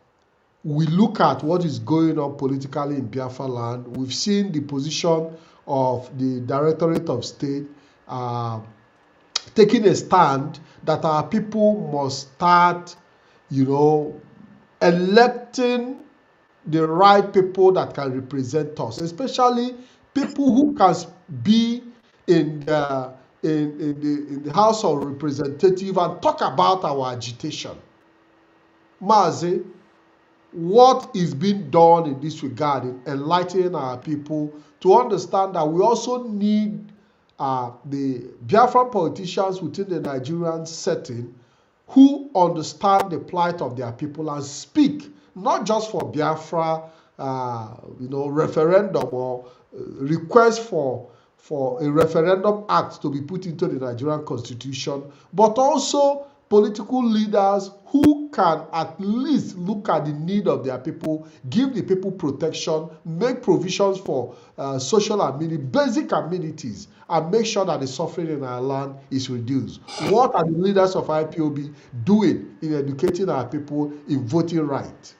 S3: we look at what is going on politically in Biafra land. We've seen the position of the Directorate of State taking a stand that our people must start, electing the right people that can represent us, especially people who can be in the House of Representatives and talk about our agitation. Mazi, what is being done in this regard in enlightening our people to understand that we also need the Biafran politicians within the Nigerian setting who understand the plight of their people and speak not just for Biafra, referendum or request for a referendum act to be put into the Nigerian constitution, but also political leaders who can at least look at the need of their people, give the people protection, make provisions for social amenities, basic amenities, and make sure that the suffering in our land is reduced. What are the leaders of IPOB doing in educating our people in voting right?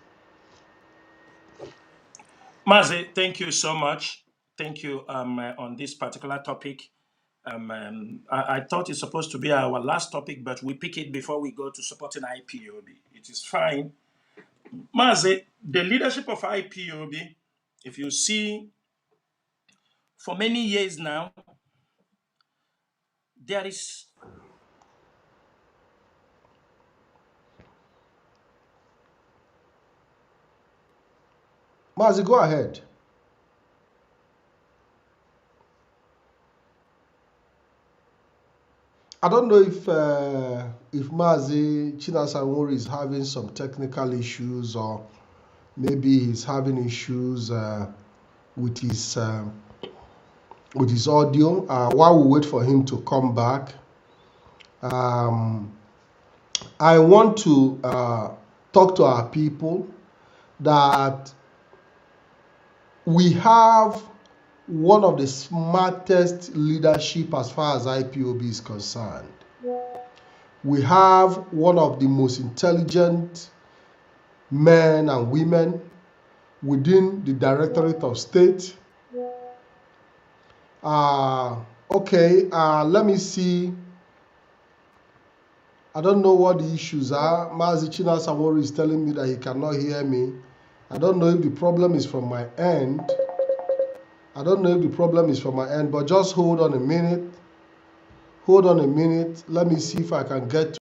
S4: Mazi, thank you so much. Thank you on this particular topic. I thought it's supposed to be our last topic, but we pick it before we go to supporting IPOB. It is fine. Mazi, the leadership of IPOB, if you see, for many years now, there is
S3: Mazi, go ahead. I don't know if Mazi Chinasa Nworu is having some technical issues, or maybe he's having issues with his audio. While we wait for him to come back, I want to talk to our people that we have one of the smartest leadership as far as IPOB is concerned. We have one of the most intelligent men and women within the Directorate of State. Let me see. I don't know what the issues are. Mazi Chinasa Nworu is telling me that he cannot hear me. I don't know if the problem is from my end. But just hold on a minute. Let me see if I can get to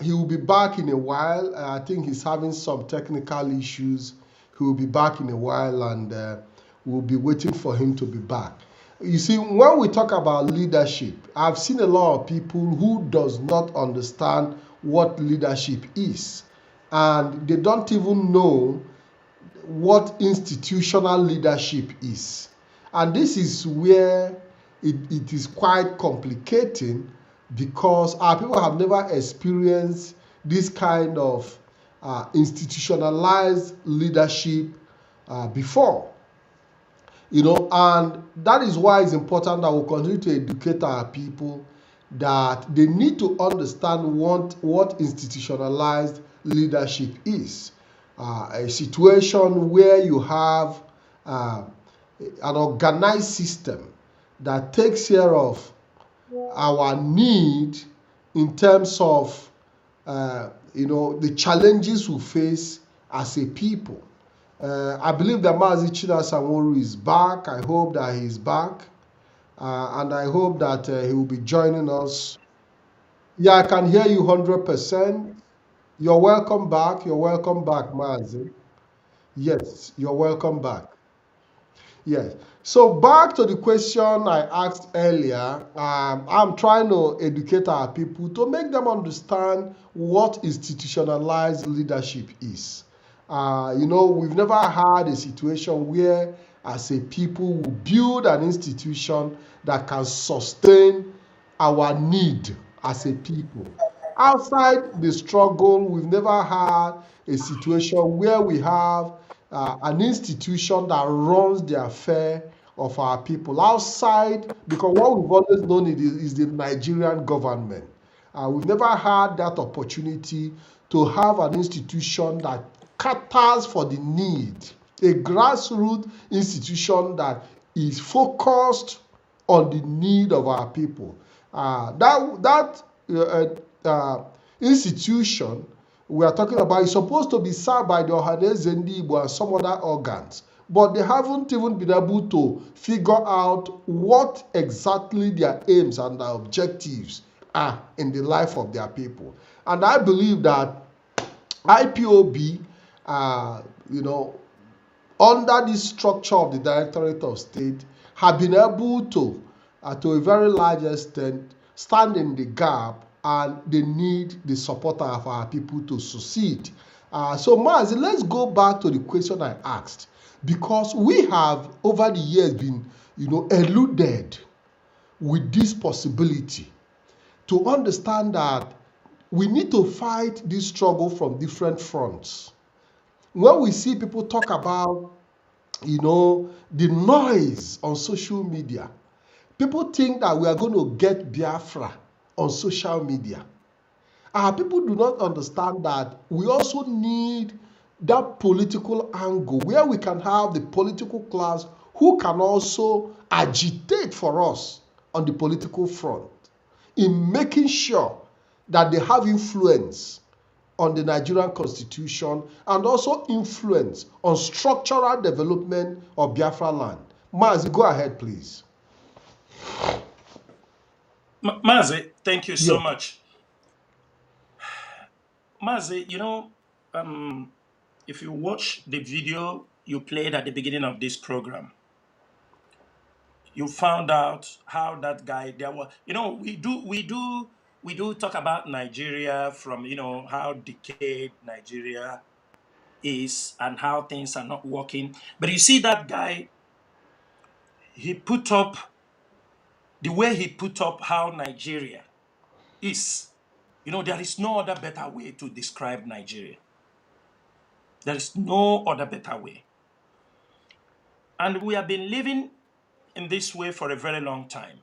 S3: he will be back in a while. I think he's having some technical issues. He will be back in a while, and we'll be waiting for him to be back. You see, when we talk about leadership, I've seen a lot of people who does not understand what leadership is, and they don't even know what institutional leadership is. And this is where it is quite complicating, because our people have never experienced this kind of institutionalized leadership before. And that is why it's important that we continue to educate our people that they need to understand what institutionalized leadership is. A situation where you have an organized system that takes care of our need in terms of the challenges we face as a people. I believe that Mazi Chinasa Nworu is back. I hope that he's back, and I hope that he will be joining us. Yeah, I can hear you 100%. You're welcome back, Mazi. Yes, you're welcome back. Yes. So back to the question I asked earlier, I'm trying to educate our people to make them understand what institutionalized leadership is. We've never had a situation where, as a people, we build an institution that can sustain our need as a people. Outside the struggle, we've never had a situation where we have an institution that runs the affair of our people. Outside, because what we've always known is the Nigerian government. We've never had that opportunity to have an institution that caters for the need, a grassroots institution that is focused on the need of our people. That institution we are talking about is supposed to be served by the Ohaneze Ndi Igbo and some other organs, but they haven't even been able to figure out what exactly their aims and their objectives are in the life of their people. And I believe that IPOB, under this structure of the Directorate of State, have been able to a very large extent, stand in the gap, and they need the support of our people to succeed. So, Mazi, let's go back to the question I asked, because we have over the years been, eluded with this possibility to understand that we need to fight this struggle from different fronts. When we see people talk about, the noise on social media, people think that we are going to get Biafra on social media. People do not understand that we also need that political angle where we can have the political class who can also agitate for us on the political front in making sure that they have influence on the Nigerian constitution and also influence on structural development of Biafra land. Mazi, go ahead, please.
S4: Mazi, thank you so
S3: Yes.
S4: much. Mazi, if you watch the video you played at the beginning of this program, you found out how that guy there was. We do talk about Nigeria from how decayed Nigeria is and how things are not working. But you see that guy, he put up the way he put up how Nigeria is. There is no other better way to describe Nigeria. There is no other better way. And we have been living in this way for a very long time.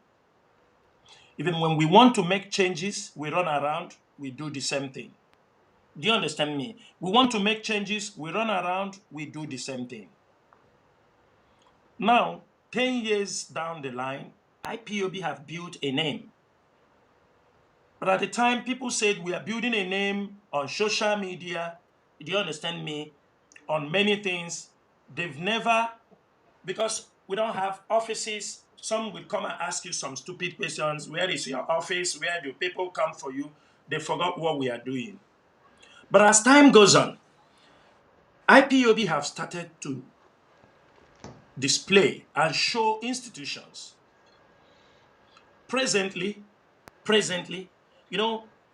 S4: Even when we want to make changes, we run around, we do the same thing. Do you understand me? We want to make changes, we run around, we do the same thing. Now, 10 years down the line, IPOB have built a name. But at the time, people said we are building a name on social media. Do you understand me? On many things. They've never, because we don't have offices, some will come and ask you some stupid questions. Where is your office? Where do people come for you? They forgot what we are doing. But as time goes on, IPOB have started to display and show institutions. Presently,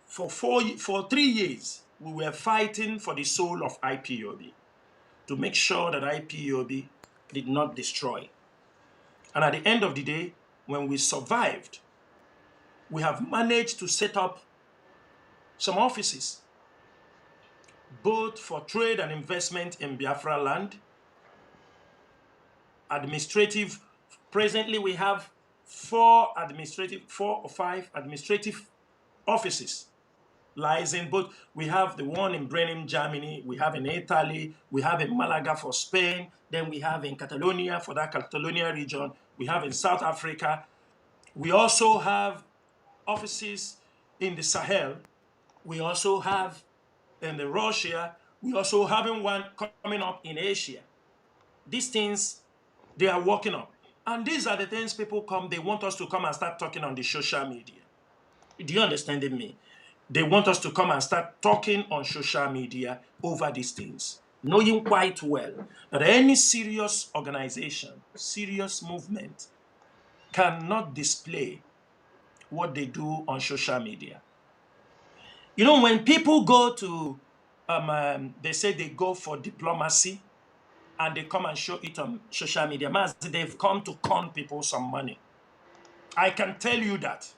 S4: for 3 years, we were fighting for the soul of IPOB to make sure that IPOB did not destroy. And at the end of the day, when we survived, we have managed to set up some offices, both for trade and investment in Biafra land, administrative. Presently, we have 4 or 5 administrative offices lies in both. We have the one in Bremen, Germany, we have in Italy, we have in Malaga for Spain, then we have in Catalonia for that Catalonia region, we have in South Africa. We also have offices in the Sahel. We also have in the Russia. We also having one coming up in Asia. These things, they are working on. And these are the things people come, they want us to come and start talking on the social media. Do you understand me? They want us to come and start talking on social media over these things. knowing quite well that any serious organization, serious movement cannot display what they do on social media. You know, when people go to, they say they go for diplomacy and they come and show it on social media, they've come to con people some money. I can tell you that.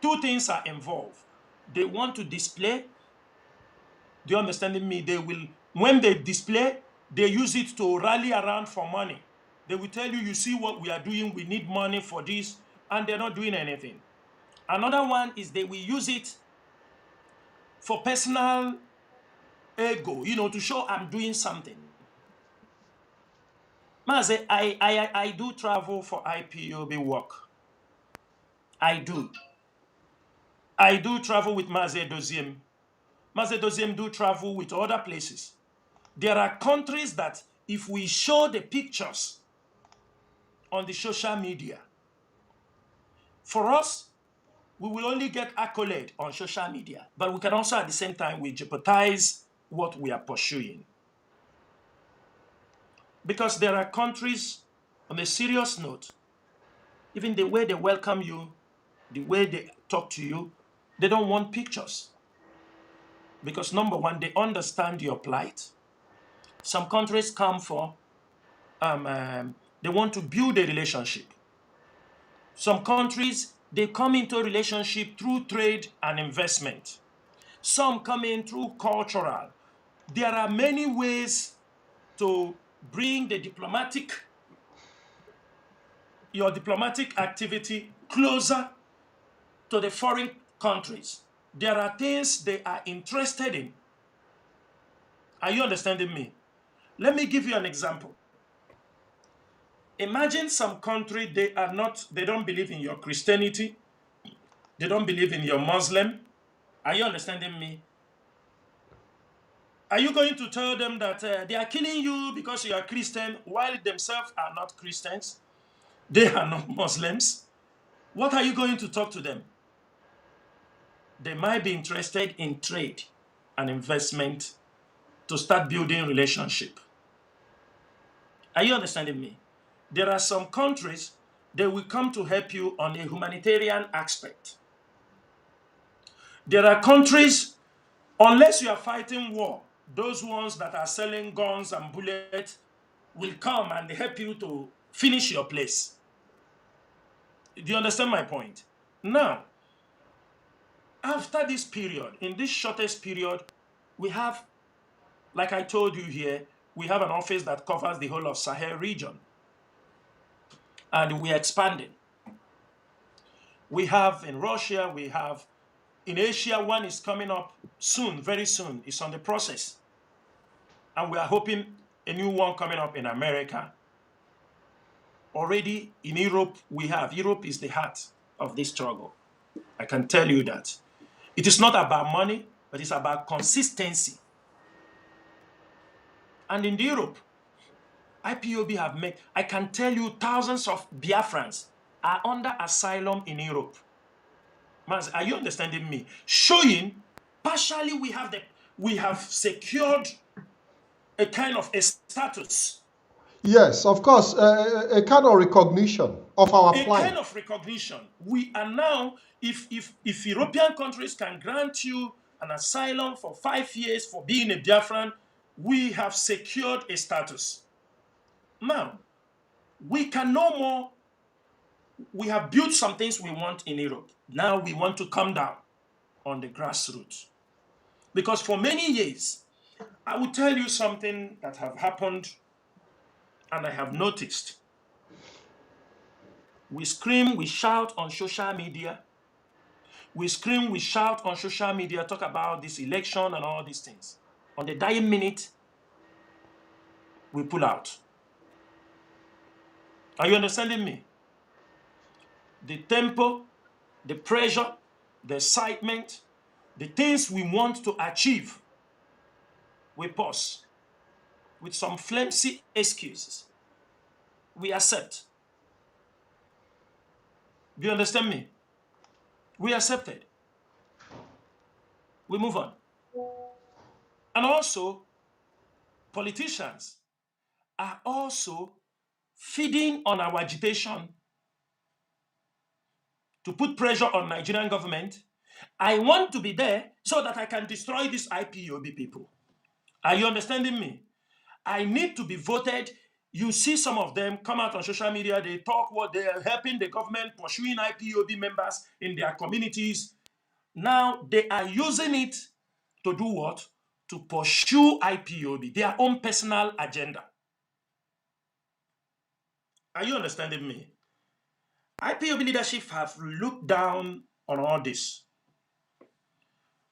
S4: Two things are involved. They want to display. Do you understand me? They will, when they display, they use it to rally around for money. They will tell you, you see what we are doing, we need money for this, and they're not doing anything. Another one is they will use it for personal ego, you know, to show I'm doing something. Mazi, I do travel for IPOB work. I do. I do travel with Mazi Doziem. Mazi Doziem do travel with other places. There are countries that if we show the pictures on the social media, for us, we will only get accolade on social media, but we can also at the same time, we jeopardize what we are pursuing. Because there are countries, on a serious note, even the way they welcome you, the way they talk to you, they don't want pictures. Because number one, they understand your plight. Some countries come for, they want to build a relationship. Some countries, they come into a relationship through trade and investment. Some come in through cultural. There are many ways to bring the your diplomatic activity closer to the foreign countries. There are things they are interested in. Are you understanding me? Let me give you an example. Imagine some country, they don't believe in your Christianity. They don't believe in your Muslim. Are you understanding me? Are you going to tell them that they are killing you because you are Christian while themselves are not Christians? They are not Muslims. What are you going to talk to them? They might be interested in trade and investment to start building relationship. Are you understanding me? There are some countries, they will come to help you on a humanitarian aspect. There are countries, unless you are fighting war, those ones that are selling guns and bullets will come and help you to finish your place. Do you understand my point? Now, after this period, in this shortest period, we have, like I told you here, we have an office that covers the whole of Sahel region. And we are expanding. We have in Russia, we have in Asia, one is coming up soon, very soon. It's on the process. And we are hoping a new one coming up in America. Already in Europe, we have. Europe is the heart of this struggle. I can tell you that. It is not about money, but it's about consistency. And in Europe, IPOB have made, I can tell you thousands of Biafrans are under asylum in Europe. Mazi, are you understanding me? Showing, partially we have secured a kind of a status.
S3: Yes, of course, a kind of recognition of our plight.
S4: A kind of recognition. We are now, if European countries can grant you an asylum for 5 years for being a Biafran, we have secured a status. Now, we can no more, we have built some things we want in Europe. Now we want to come down on the grassroots. Because for many years, I will tell you something that have happened and I have noticed. We scream, we shout on social media. We scream, we shout on social media, talk about this election and all these things. On the dying minute, we pull out. Are you understanding me? The tempo, the pressure, the excitement, the things we want to achieve, we pause. With some flimsy excuses, we accept. Do you understand me? We accepted. We move on. And also, politicians are also feeding on our agitation to put pressure on Nigerian government. I want to be there so that I can destroy these IPOB people. Are you understanding me? I need to be voted. You see some of them come out on social media, they talk what they are helping the government, pursuing IPOB members in their communities. Now they are using it to do what? To pursue IPOB, their own personal agenda. Are you understanding me? IPOB leadership have looked down on all this.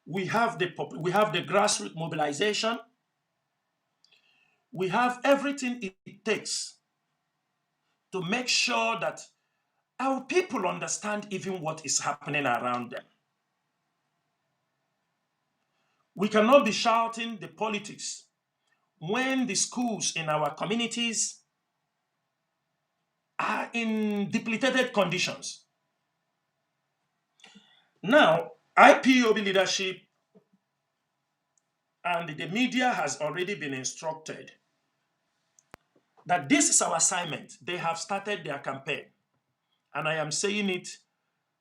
S4: We have the grassroots mobilization. We have everything it takes to make sure that our people understand even what is happening around them. We cannot be shouting the politics when the schools in our communities are in depleted conditions. Now, IPOB leadership and the media has already been instructed that this is our assignment. They have started their campaign. And I am saying it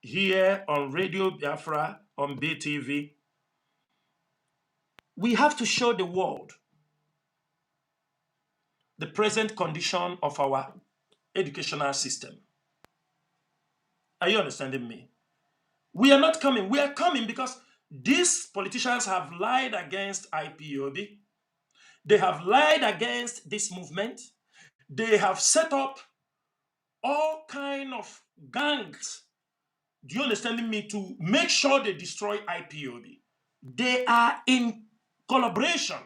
S4: here on Radio Biafra, on BTV. We have to show the world the present condition of our educational system. Are you understanding me? We are not coming. We are coming because these politicians have lied against IPOB. They have lied against this movement. They have set up all kind of gangs. Do you understand me? To make sure they destroy IPOB. They are in collaboration.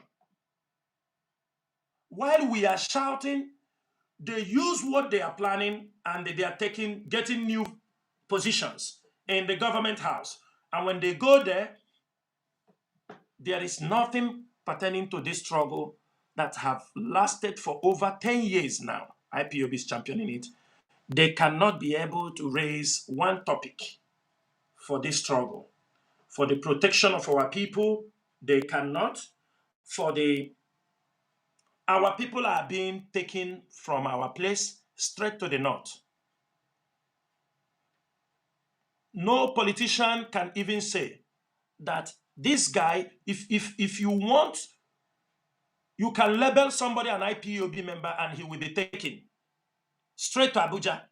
S4: While we are shouting, they use what they are planning and they are getting new positions in the government house. And when they go there, there is nothing pertaining to this struggle that have lasted for over 10 years now. IPOB is championing it. They cannot be able to raise one topic for this struggle. For the protection of our people, they cannot. Our people are being taken from our place straight to the north. No politician can even say that this guy, if you want, you can label somebody an IPOB member and he will be taken straight to Abuja.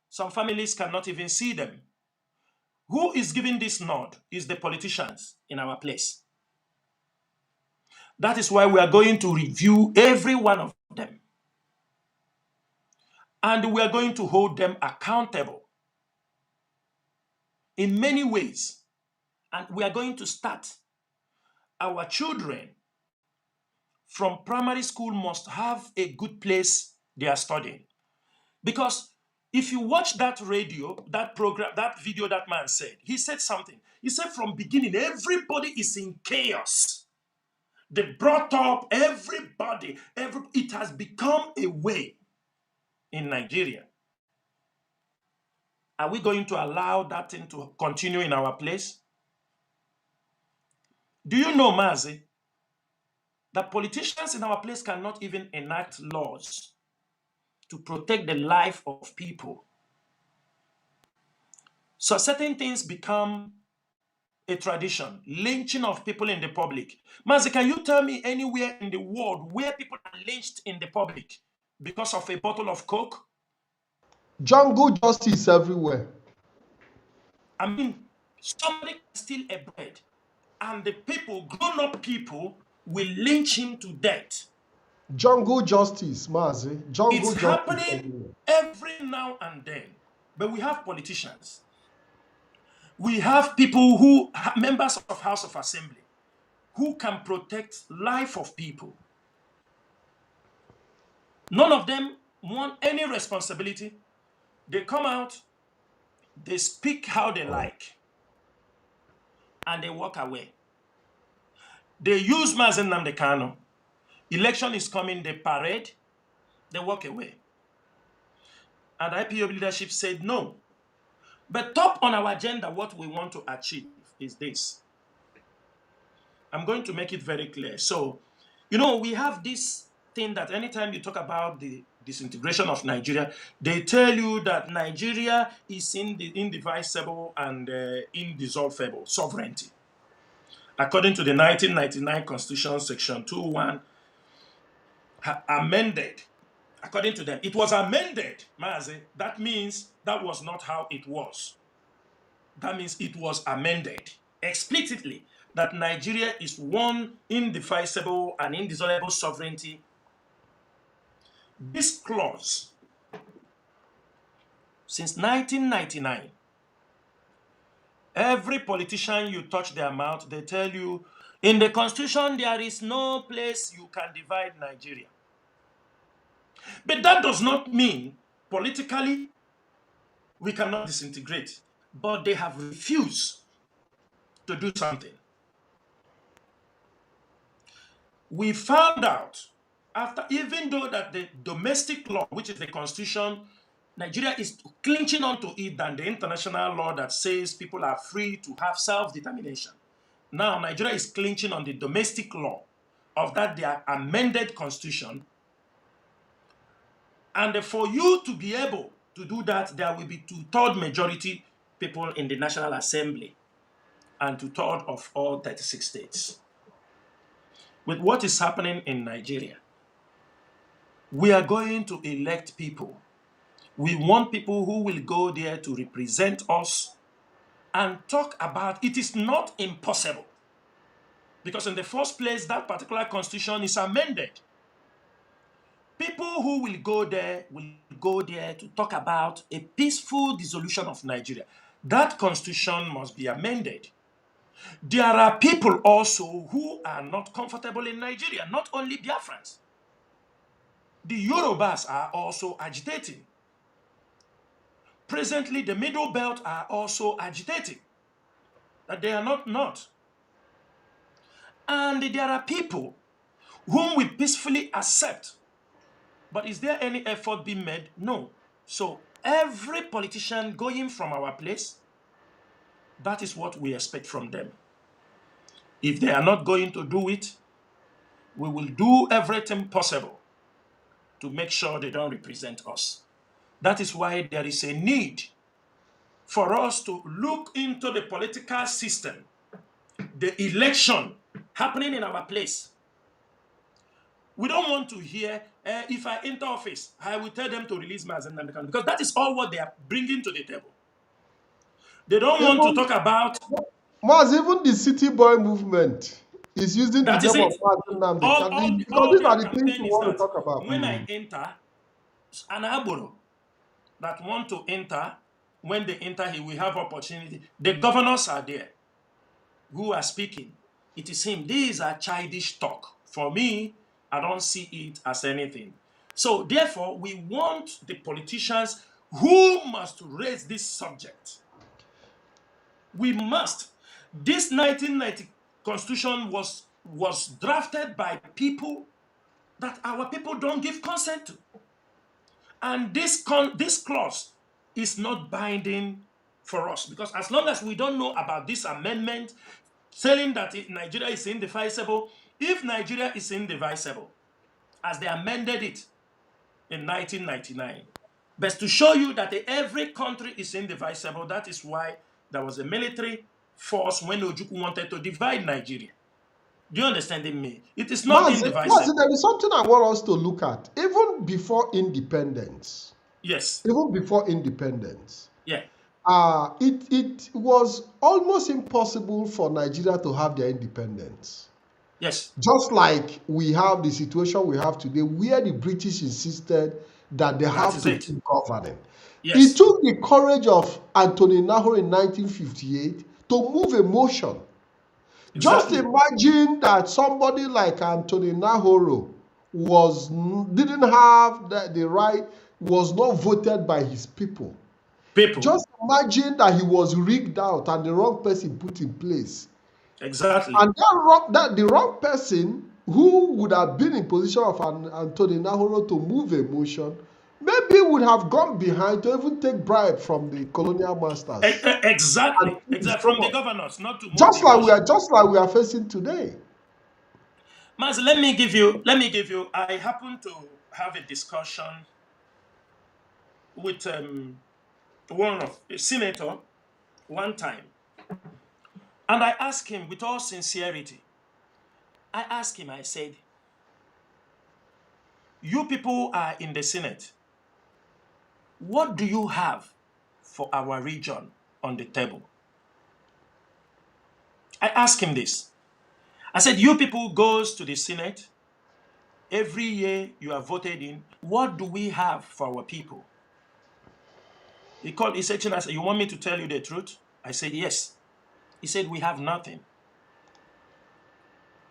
S4: Some families cannot even see them. Who is giving this nod is the politicians in our place. That is why we are going to review every one of them. And we are going to hold them accountable in many ways. And we are going to start. Our children from primary school must have a good place they are studying. Because if you watch that radio, that program, that video that man said, he said something. He said from beginning, everybody is in chaos. They brought up everybody. It has become a way in Nigeria. Are we going to allow that thing to continue in our place? Do you know, Mazi, that politicians in our place cannot even enact laws to protect the life of people? So certain things become a tradition, lynching of people in the public. Mazi, can you tell me anywhere in the world where people are lynched in the public because of a bottle of Coke?
S3: Jungle justice everywhere.
S4: I mean, somebody can steal a bread and the people, grown-up people, will lynch him to death.
S3: Jungle justice, Mazi. Jungle
S4: it's
S3: justice
S4: happening every now and then. But we have politicians. We have people who are members of House of Assembly who can protect life of people. None of them want any responsibility. They come out, they speak how they like, and they walk away. They use Mazi Nnamdi Kanu. Election is coming, they parade, they walk away. And IPOB leadership said no. But top on our agenda, what we want to achieve is this. I'm going to make it very clear. So, You know, we have this thing that anytime you talk about the disintegration of Nigeria, they tell you that Nigeria is indivisible and indissoluble sovereignty. According to the 1999 Constitution, Section 2.1, amended. According to them, it was amended, Mazi. That means that was not how it was. That means it was amended explicitly that Nigeria is one indivisible and indissoluble sovereignty. This clause, since 1999, every politician you touch their mouth, they tell you, in the Constitution, there is no place you can divide Nigeria. But that does not mean politically we cannot disintegrate. But they have refused to do something. We found out after, even though that the domestic law, which is the Constitution, Nigeria is clinching onto it than the international law that says people are free to have self-determination. Now, Nigeria is clinching on the domestic law of that their amended Constitution. And for you to be able to do that, there will be 2/3 majority people in the National Assembly and 2/3 of all 36 states. With what is happening in Nigeria, we are going to elect people. We want people who will go there to represent us and talk about it. Is not impossible. Because in the first place, that particular constitution is amended. People who will go there to talk about a peaceful dissolution of Nigeria. That constitution must be amended. There are people also who are not comfortable in Nigeria, not only Biafrans. The Yorubas are also agitating. Presently, the Middle Belt are also agitating. That they are not. And there are people whom we peacefully accept. But is there any effort being made? No. So every politician going from our place, that is what we expect from them. If they are not going to do it, we will do everything possible to make sure they don't represent us. That is why there is a need for us to look into the political system, the election happening in our place. We don't want to hear, if I enter office, I will tell them to release Mazi Chinasa Nworu, because that is all what they are bringing to the table. They don't want to talk about...
S3: Maz, even the city boy movement is using the name of Mazi Chinasa Nworu, because these are the things you want to talk about.
S4: When I enter, an Aboro that want to enter, when they enter, he will have opportunity. The governors are there who are speaking. It is him. These are childish talk. For me, I don't see it as anything. So therefore, we want the politicians who must raise this subject. We must. This 1990 Constitution was drafted by people that our people don't give consent to. And this clause is not binding for us, because as long as we don't know about this amendment saying that Nigeria is indivisible, if Nigeria is indivisible, as they amended it in 1999, but to show you that every country is indivisible, that is why there was a military force when Ojukwu wanted to divide Nigeria. Do you understand me? It is not indivisible.
S3: There is something I want us to look at. Even before independence.
S4: Yes.
S3: Even before independence.
S4: Yeah.
S3: It was almost impossible for Nigeria to have their independence.
S4: Yes.
S3: Just like we have the situation we have today, where the British insisted that they have to keep governing. Yes. It took the courage of Anthony Nahoro in 1958 to move a motion. Exactly. Just imagine that somebody like Anthony Nahoro didn't have the right, was not voted by his people. Just imagine that he was rigged out and the wrong person put in place.
S4: Exactly.
S3: And the wrong person who would have been in position of Anthony Nahoro to move a motion, maybe would have gone behind to even take bribe from the colonial masters.
S4: Exactly. From the governors, not to move
S3: just like we are facing today.
S4: Mazi, let me give you, I happen to have a discussion with a senator one time. And I asked him with all sincerity, I said, you people are in the Senate. What do you have for our region on the table? I asked him this. I said, you people goes to the Senate. Every year you are voted in. What do we have for our people? He said, Chinasa, you want me to tell you the truth? I said, yes. He said, we have nothing.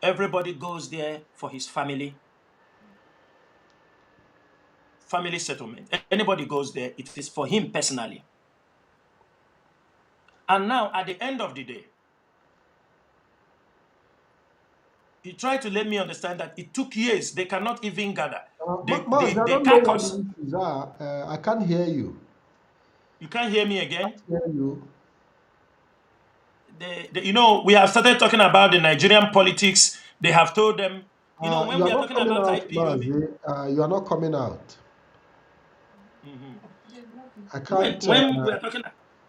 S4: Everybody goes there for his family settlement. Anybody goes there, it is for him personally. And now, at the end of the day, he tried to let me understand that it took years. They cannot even gather.
S3: Maz, I
S4: The
S3: don't know what
S4: caucus.
S3: the issues are. I can't hear you.
S4: You can't hear me again?
S3: I can't hear you.
S4: We have started talking about the Nigerian politics. They have told them, when
S3: You are
S4: we are
S3: not
S4: talking
S3: coming
S4: about
S3: out,
S4: IPOB.
S3: Mazi. You are not coming out.
S4: Mhm.
S3: I can't.
S4: When we are talking,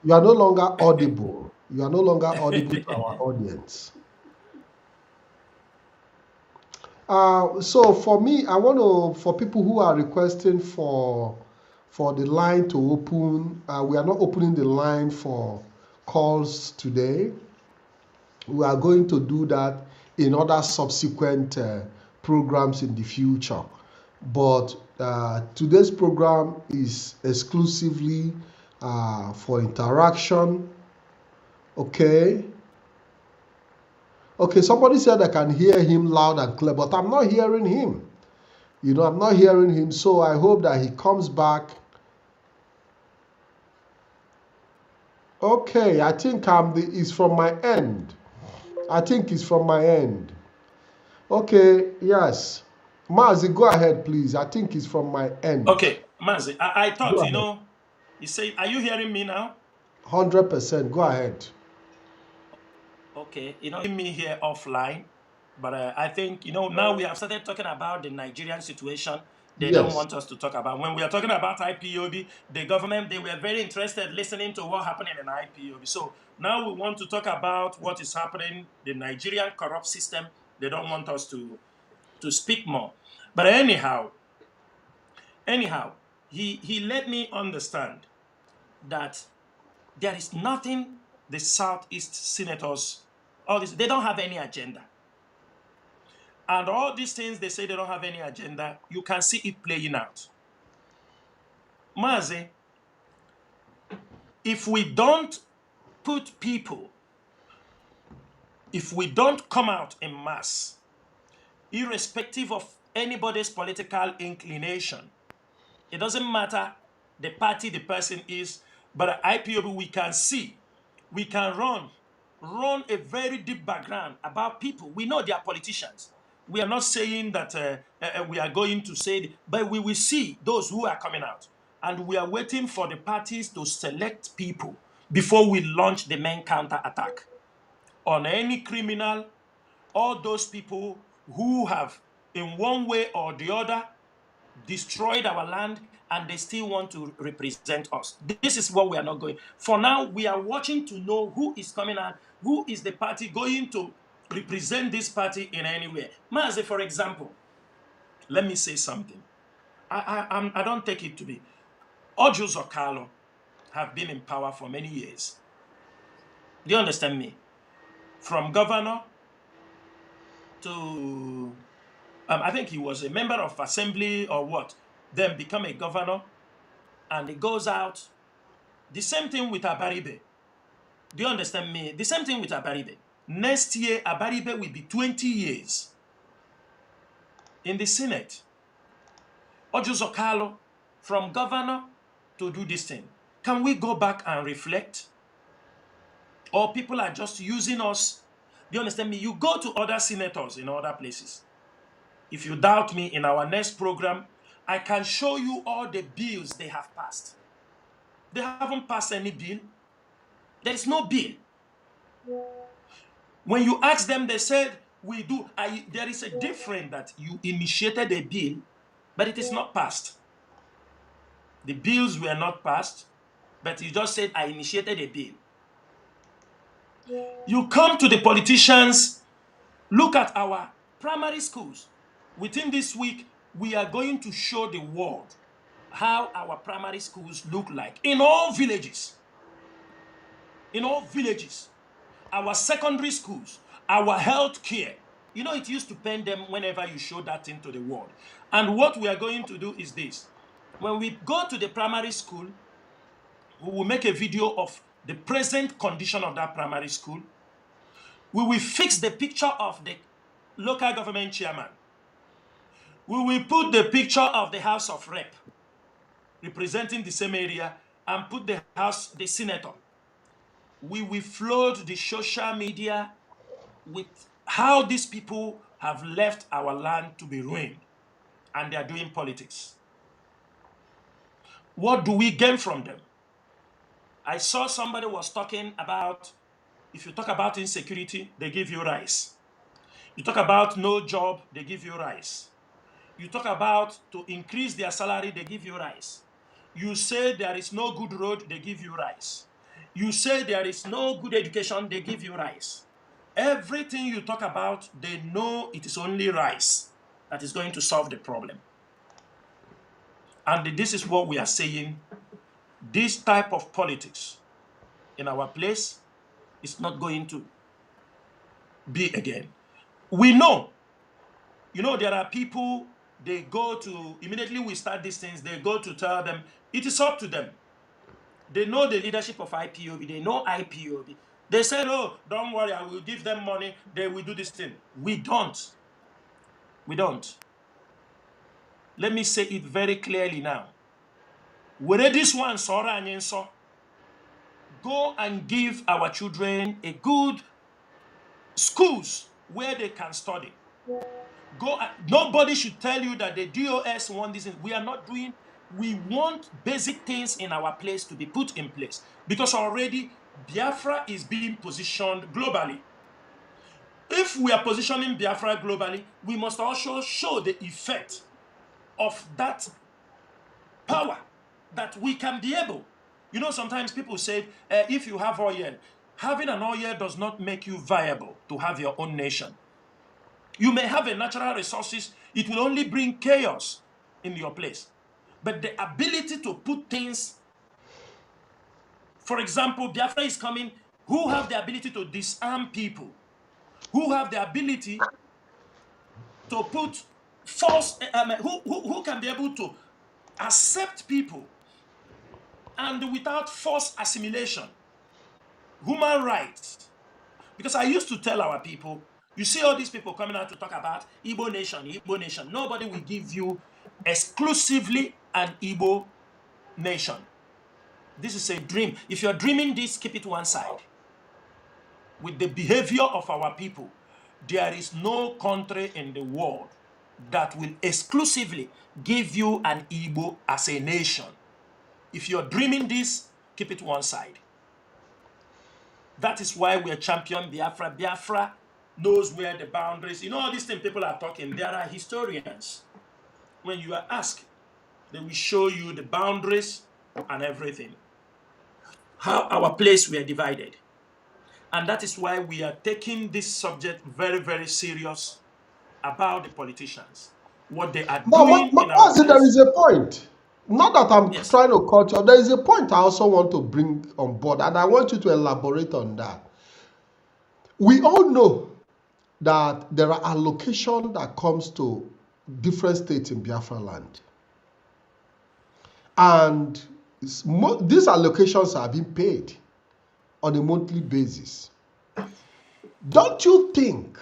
S3: You are no longer audible. You are no longer audible to our audience. So for me, I want for people who are requesting for the line to open, we are not opening the line for calls today. We are going to do that in other subsequent programs in the future. But today's program is exclusively for interaction. Okay. Okay, somebody said I can hear him loud and clear, but I'm not hearing him. I'm not hearing him, so I hope that he comes back. Okay, I think it's from my end. I think it's from my end. Okay, yes. Mazi, go ahead, please. I think it's from my end.
S4: okay, Mazi, I
S3: Go
S4: thought,
S3: ahead.
S4: you say, are you hearing me now?
S3: 100%. Go ahead.
S4: Okay, me here offline, but I think, now we have started talking about the Nigerian situation. They don't
S3: Yes.
S4: want us to talk about. When we are talking about IPOB, the government, they were very interested listening to what happened in IPOB. So now we want to talk about what is happening, the Nigerian corrupt system. They don't want us to speak more. But anyhow, he let me understand that there is nothing the Southeast senators, all this, they don't have any agenda. And all these things they say they don't have any agenda, you can see it playing out. Mazi, if we don't put people, if we don't come out in mass, irrespective of anybody's political inclination, it doesn't matter the party the person is, but at IPOB we can see, we can run a very deep background about people. We know they are politicians. We are not saying that we are going to say, but we will see those who are coming out. And we are waiting for the parties to select people before we launch the main counter attack on any criminal, all those people who have, in one way or the other, destroyed our land and they still want to represent us. This is what we are not going. For now, we are watching to know who is coming out, who is the party going to represent this party in any way. Mazi, for example, let me say something. I don't take it to be. Ojus Okalo have been in power for many years. Do you understand me? From governor to, I think he was a member of assembly or what, then become a governor, and he goes out. The same thing with Abaribe. Do you understand me? The same thing with Abaribe. Next year, Abaribe will be 20 years in the Senate. Ojus Okalo, from governor to do this thing. Can we go back and reflect? Or people are just using us? Do you understand me? You go to other senators in other places. If you doubt me, in our next program, I can show you all the bills they have passed. They haven't passed any bill. There is no bill. When you ask them, they said, We do. There is a difference that you initiated a bill, but it is not passed. The bills were not passed, but you just said, I initiated a bill. You come to the politicians, look at our primary schools. Within this week, we are going to show the world how our primary schools look like in all villages. In all villages. Our secondary schools, our health care. You know, it used to pain them whenever you show that thing to the world. And what we are going to do is this. When we go to the primary school, we will make a video of the present condition of that primary school. We will fix the picture of the local government chairman. We will put the picture of the House of Rep representing the same area and put the senator. We will flood the social media with how these people have left our land to be ruined and they are doing politics. What do we gain from them? I saw somebody was talking about, if you talk about insecurity, they give you rice. You talk about no job, they give you rice. You talk about to increase their salary, they give you rice. You say there is no good road, they give you rice. You say there is no good education, they give you rice. Everything you talk about, they know it is only rice that is going to solve the problem. And this is what we are saying. This type of politics in our place is not going to be again. We know, there are people, they go to, immediately we start these things, they go to tell them, it is up to them. They know the leadership of IPOB, they know IPOB. They said, oh, don't worry, I will give them money, they will do this thing. We don't. We don't. Let me say it very clearly now. Where this one, go and give our children a good schools where they can study. Nobody should tell you that the DOS want this. We are not doing. We want basic things in our place to be put in place because already Biafra is being positioned globally. If we are positioning Biafra globally, we must also show the effect of that power that we can be able. Sometimes people say, if you have oil, having an oil does not make you viable to have your own nation. You may have a natural resources, it will only bring chaos in your place. But the ability to put things, for example, Biafra is coming, who have the ability to disarm people, who have the ability to put force, who can be able to accept people and without forced assimilation, human rights. Because I used to tell our people, you see all these people coming out to talk about Igbo nation, Igbo nation. Nobody will give you exclusively an Igbo nation. This is a dream. If you're dreaming this, keep it one side. With the behavior of our people, there is no country in the world that will exclusively give you an Igbo as a nation. If you're dreaming this, keep it one side. That is why we are champion Biafra. Biafra knows where the boundaries, all these things people are talking, there are historians. When you are asked, they will show you the boundaries and everything. How our place were divided. And that is why we are taking this subject very, very serious about the politicians. What they are doing in our place.
S3: There is a point. Not that I'm trying to cut you. There is a point I also want to bring on board, and I want you to elaborate on that. We all know that there are allocations that comes to different states in Biafra land. And these allocations are being paid on a monthly basis. Don't you think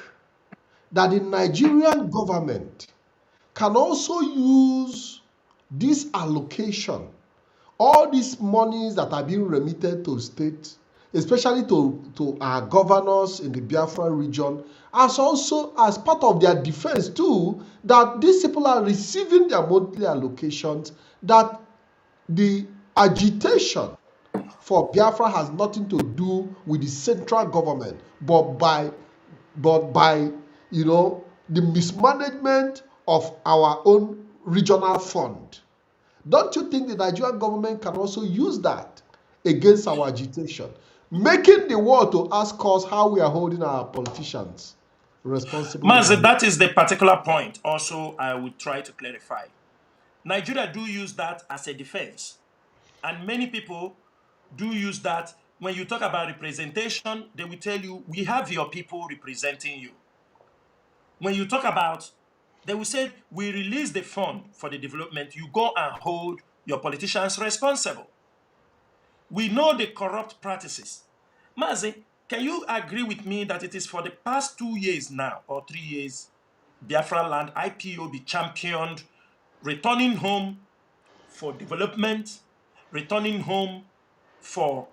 S3: that the Nigerian government can also use this allocation, all these monies that are being remitted to states, especially to our governors in the Biafra region, as part of their defense too, that these people are receiving their monthly allocations, that the agitation for Biafra has nothing to do with the central government, but by the mismanagement of our own regional fund. Don't you think the Nigerian government can also use that against our agitation, making the world to ask us how we are holding our politicians responsible in
S4: Mazi,
S3: our...
S4: that is the particular point. Also, I would try to clarify. Nigeria do use that as a defense. And many people do use that. When you talk about representation, they will tell you, we have your people representing you. When you talk about, they will say, we release the fund for the development, you go and hold your politicians responsible. We know the corrupt practices. Mazi, can you agree with me that it is for the past 2 years now, or 3 years, Biafra land IPOB championed returning home for development, returning home for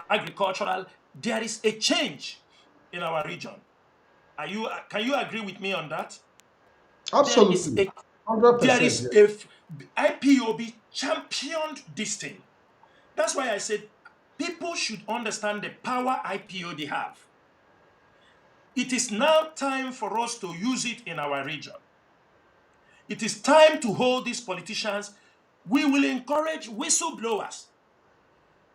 S4: agricultural? There is a change in our region. Can you agree with me on that?
S3: Absolutely.
S4: There
S3: 100%.
S4: is
S3: Yes.
S4: a IPOB championed this thing. That's why I said people should understand the power IPOB have. It is now time for us to use it in our region. It is time to hold these politicians. We will encourage whistleblowers.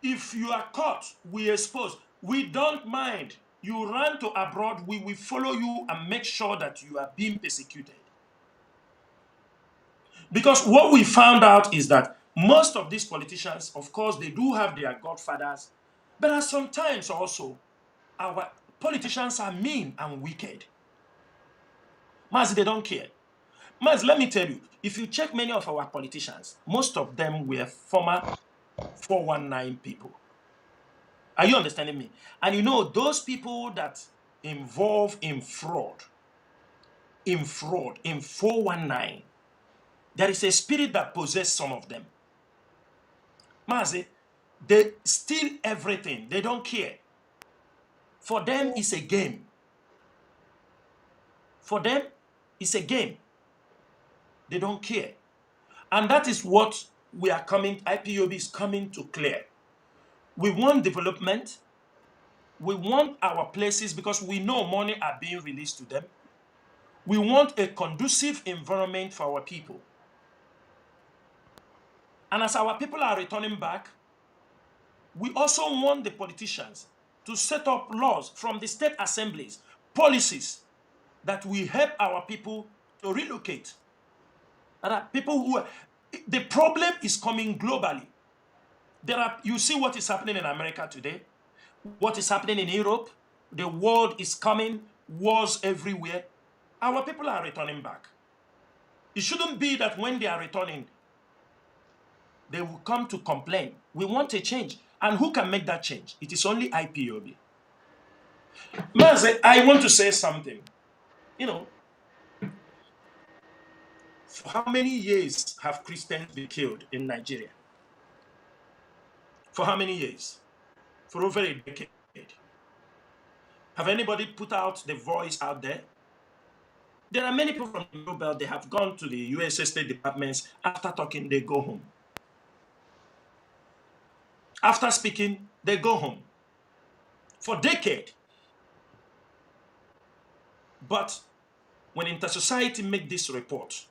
S4: If you are caught, we expose. We don't mind. You run to abroad, we will follow you and make sure that you are being persecuted. Because what we found out is that most of these politicians, of course, they do have their godfathers, but at sometimes also, our politicians are mean and wicked. Mazi, they don't care. Mazi, let me tell you, if you check many of our politicians, most of them were former 419 people. Are you understanding me? And you know, those people that involve in fraud, in 419, there is a spirit that possesses some of them. Mazi, they steal everything. They don't care. For them, it's a game. For them, it's a game. They don't care. And that is what IPOB is coming to clear. We want development. We want our places because we know money are being released to them. We want a conducive environment for our people. And as our people are returning back, we also want the politicians to set up laws from the state assemblies, policies that will help our people to relocate. The problem is coming globally. You see what is happening in America today, what is happening in Europe. The world is coming, wars everywhere. Our people are returning back. It shouldn't be that when they are returning, they will come to complain. We want a change. And who can make that change? It is only IPOB. Mazi, I want to say something. For how many years have Christians been killed in Nigeria? For how many years? For over a decade. Have anybody put out the voice out there? There are many people from the Middle Belt, they have gone to the USA State Departments. After talking, they go home. After speaking, they go home. For decades. But when Intersociety make this report,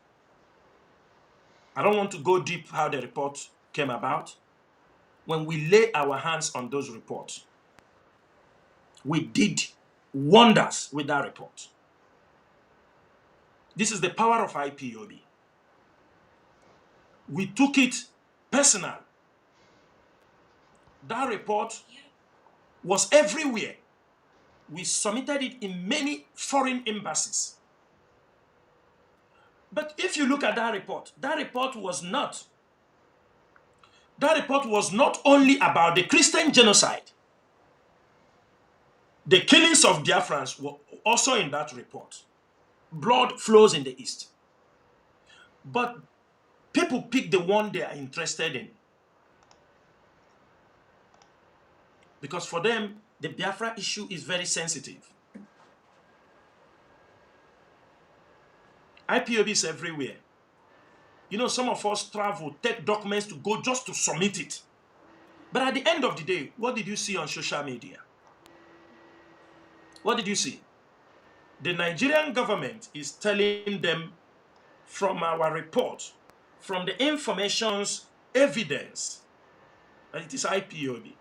S4: I don't want to go deep how the report came about. When we lay our hands on those reports, we did wonders with that report. This is the power of IPOB. We took it personal. That report was everywhere. We submitted it in many foreign embassies. But if you look at that report was not only about the Christian genocide. The killings of Biafrans were also in that report. Blood flows in the East. But people pick the one they are interested in. Because for them, the Biafra issue is very sensitive. IPOB is everywhere. Some of us travel, take documents to go just to submit it. But at the end of the day, what did you see on social media? What did you see? The Nigerian government is telling them from our report, from the information's evidence, that it is IPOB.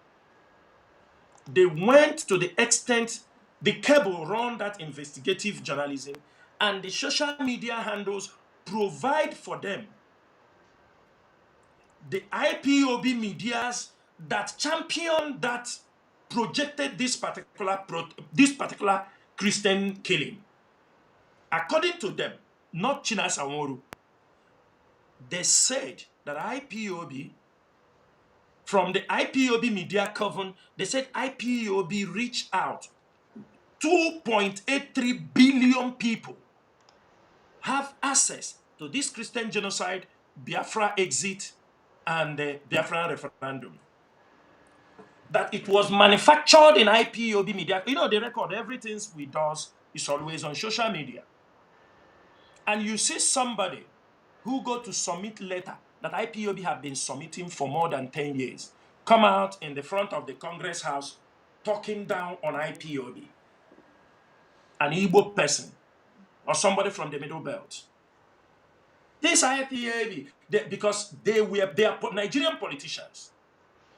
S4: They went to the extent the cable run that investigative journalism, and the social media handles provide for them the IPOB medias that championed, that projected this particular Christian killing. According to them, not Chinasa Nworu, they said that IPOB, from the IPOB media coven, they said IPOB reached out. 2.83 billion people have access to this Christian genocide, Biafra exit, and the Biafra referendum. That it was manufactured in IPOB media. You know, they record everything we do is always on social media. And you see somebody who go to submit letter that IPOB have been submitting for more than 10 years, come out in the front of the Congress House talking down on IPOB. An Igbo person or somebody from the Middle Belt. This IPOB, because they are Nigerian politicians.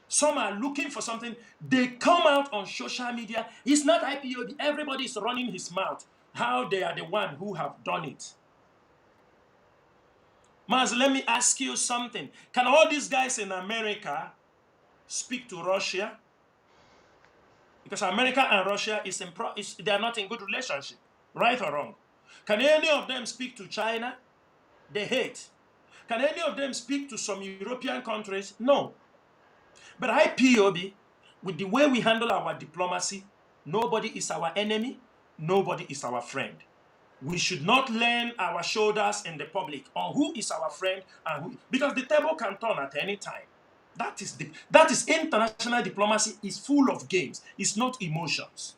S4: Some are looking for something. They come out on social media. It's not IPOB. Everybody is running his mouth how they are the one who have done it. Maz, let me ask you something. Can all these guys in America speak to Russia? Because America and Russia they are not in good relationship, right or wrong. Can any of them speak to China? They hate. Can any of them speak to some European countries? No. But IPOB, with the way we handle our diplomacy, nobody is our enemy, nobody is our friend. We should not lean our shoulders in the public on who is our friend and who, because the table can turn at any time. That is international diplomacy, is full of games. It's not emotions.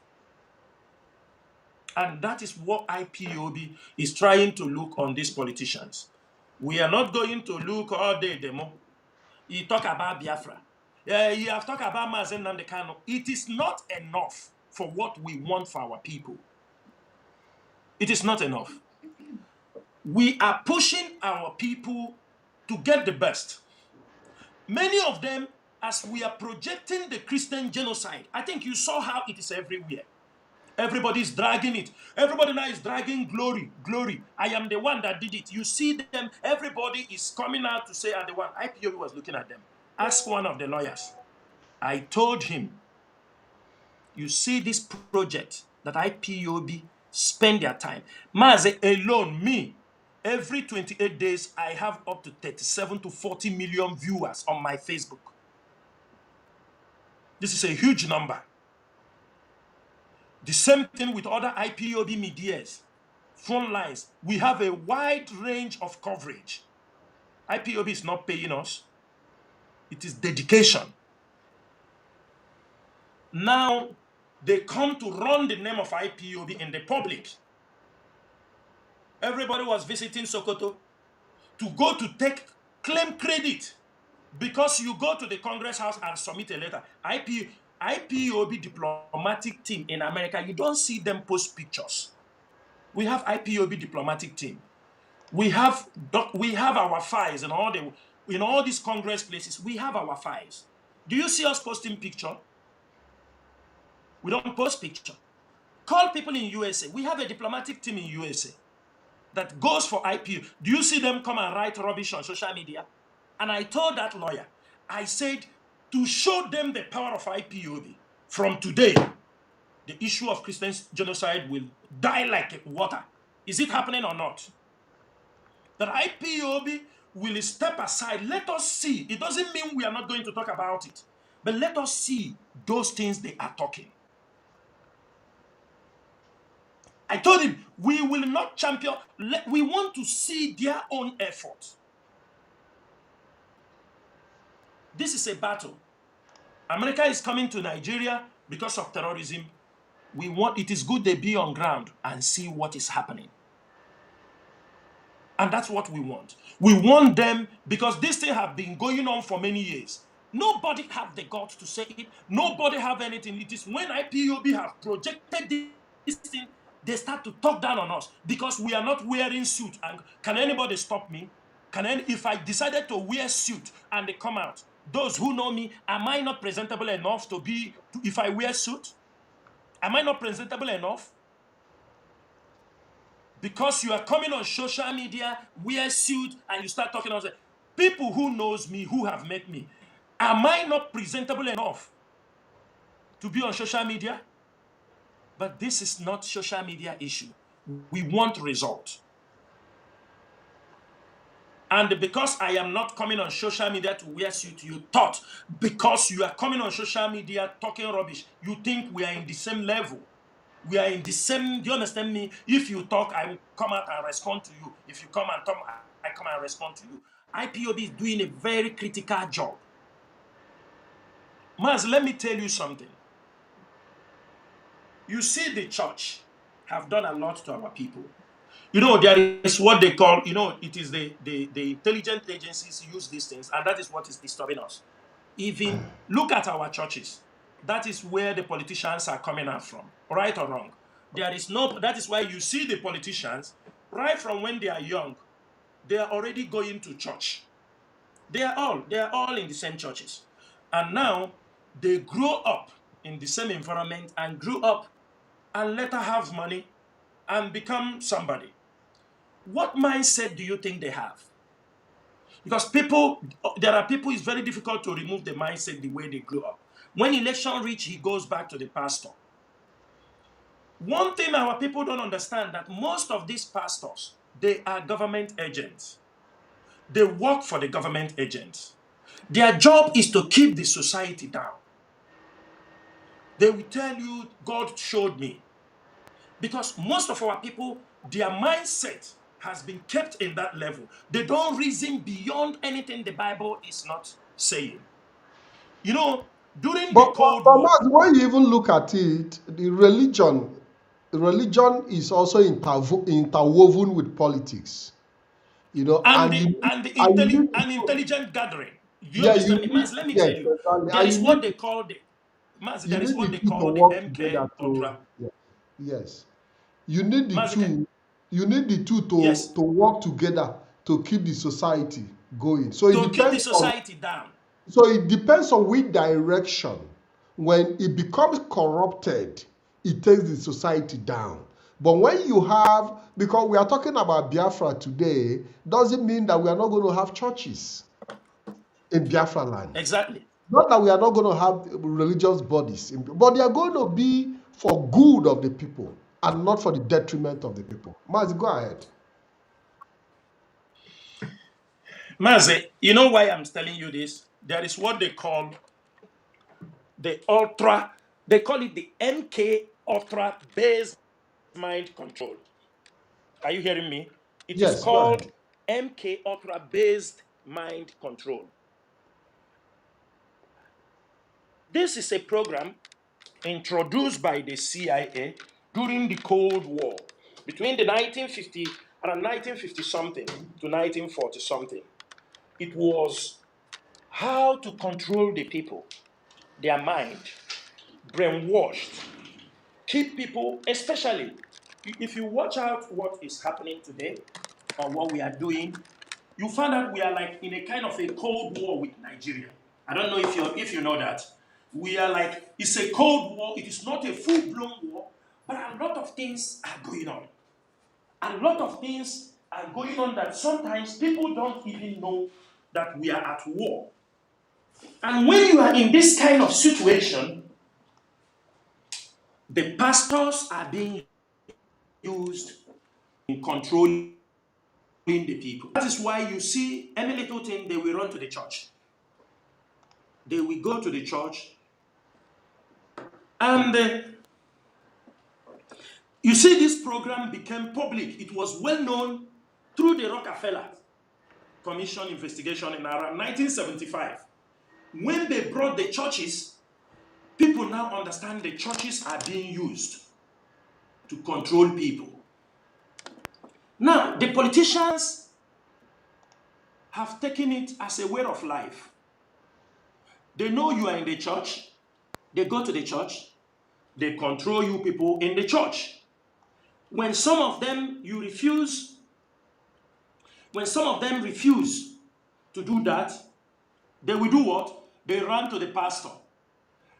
S4: And that is what IPOB is trying to look on these politicians. We are not going to look all day demo. You talk about Biafra. You have talked about Mazi Nnamdi Kanu. It is not enough for what we want for our people. It is not enough. We are pushing our people to get the best. Many of them, as we are projecting the Christian genocide, I think you saw how it is everywhere. Everybody is dragging it. Everybody now is dragging glory, glory. I am the one that did it. You see them, everybody is coming out to say I'm the one. IPOB was looking at them. Ask one of the lawyers. I told him, you see this project that IPOB spend their time. Mazi alone, me, every 28 days, I have up to 37 to 40 million viewers on my Facebook. This is a huge number. The same thing with other IPOB medias, front lines. We have a wide range of coverage. IPOB is not paying us. It is dedication. Now, they come to run the name of IPOB in the public. Everybody was visiting Sokoto to go to claim credit because you go to the Congress House and submit a letter. IPOB diplomatic team in America, you don't see them post pictures. We have IPOB diplomatic team. We have our files in all these Congress places. We have our files. Do you see us posting picture? We don't post picture. Call people in USA. We have a diplomatic team in USA that goes for IPOB. Do you see them come and write rubbish on social media? And I told that lawyer, I said, to show them the power of IPOB, from today, the issue of Christian genocide will die like water. Is it happening or not? That IPOB will step aside. Let us see. It doesn't mean we are not going to talk about it. But let us see those things they are talking. I told him, we will not champion. We want to see their own effort. This is a battle. America is coming to Nigeria because of terrorism. It is good they be on ground and see what is happening. And that's what we want. We want them because this thing have been going on for many years. Nobody have the guts to say it. Nobody have anything. It is when IPOB have projected this thing they start to talk down on us because we are not wearing suit. And can anybody stop me? If I decided to wear suit and they come out, those who know me, am I not presentable enough if I wear suit? Am I not presentable enough? Because you are coming on social media, wear suit, and you start talking on people who knows me, who have met me, am I not presentable enough to be on social media? But this is not social media issue. We want result. And because I am not coming on social media to wear suit, you thought because you are coming on social media talking rubbish, you think we are in the same level. We are in the same, do you understand me? If you talk, I will come out and respond to you. If you come and talk, I come and respond to you. IPOB is doing a very critical job. Maz, let me tell you something. You see, the church have done a lot to our people. You know, there is what they call, it is the intelligence agencies use these things, and that is what is disturbing us. Even look at our churches. That is where the politicians are coming out from, right or wrong. That is why you see the politicians, right from when they are young, they are already going to church. They are all in the same churches. And now they grow up in the same environment and grew up and later have money and become somebody. What mindset do you think they have? Because there are people, it's very difficult to remove the mindset the way they grew up. When election reach, he goes back to the pastor. One thing our people don't understand, that most of these pastors, they are government agents. They work for the government agents. Their job is to keep the society down. They will tell you, God showed me. Because most of our people, their mindset has been kept in that level. They don't reason beyond anything the Bible is not saying. During the Cold War...
S3: But when you even look at it, the religion is also interwoven with politics.
S4: And intelligent gathering. You understand me? Maz, let me tell you. There is what they call the MK Ultra.
S3: Yes. You need the two. You need the two to work together to keep the society going. So
S4: to keep the society down.
S3: So it depends on which direction. When it becomes corrupted, it takes the society down. But when you have, because we are talking about Biafra today, doesn't mean that we are not going to have churches in Biafra land.
S4: Exactly.
S3: Not that we are not going to have religious bodies, but they are going to be for good of the people and not for the detriment of the people. Mazi, go ahead.
S4: Mazi, you know why I'm telling you this? There is what they call the ultra, they call it the MK Ultra Based Mind Control. Are you hearing me? It is called MK Ultra Based Mind Control. This is a program introduced by the CIA during the Cold War between the 1950 something to 1940 something. It was how to control the people, their mind, brainwashed, keep people, especially if you watch out what is happening today or what we are doing, you find out we are like in a kind of a Cold War with Nigeria. I don't know if you know that. We are like, it's a Cold War, it is not a full-blown war, but a lot of things are going on. A lot of things are going on that sometimes people don't even know that we are at war. And when you are in this kind of situation, the pastors are being used in controlling the people. That is why you see any little thing, they will run to the church. They will go to the church. And you see, this program became public. It was well known through the Rockefeller Commission investigation in around 1975. When they brought the churches, people now understand the churches are being used to control people. Now, the politicians have taken it as a way of life. They know you are in the church. They go to the church. They control you people in the church. When some of them refuse to do that, they will do what? They run to the pastor.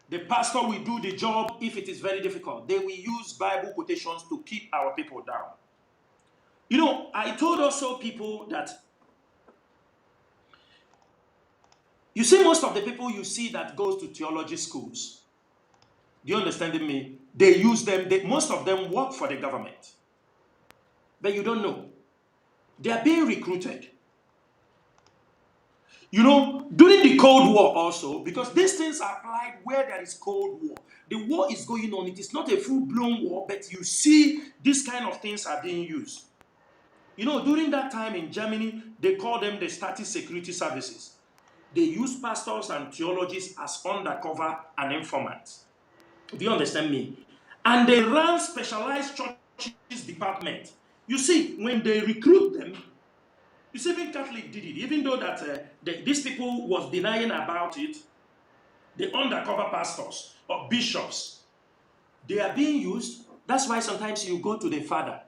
S4: The pastor will do the job if it is very difficult. They will use Bible quotations to keep our people down. You know, I told also people that, you see, most of the people you see that goes to theology schools, do you understand me? They use them, most of them work for the government. But you don't know. They are being recruited. You know, during the Cold War also, because these things are applied where there is Cold War. The war is going on. It is not a full-blown war, but you see these kind of things are being used. You know, during that time in Germany, they call them the static security services. They use pastors and theologians as undercover and informants. Do you understand me? And they run specialized churches department. You see, when they recruit them, you see, even Catholic did it, even though that these people was denying about it. The undercover pastors or bishops, they are being used. That's why sometimes you go to the father,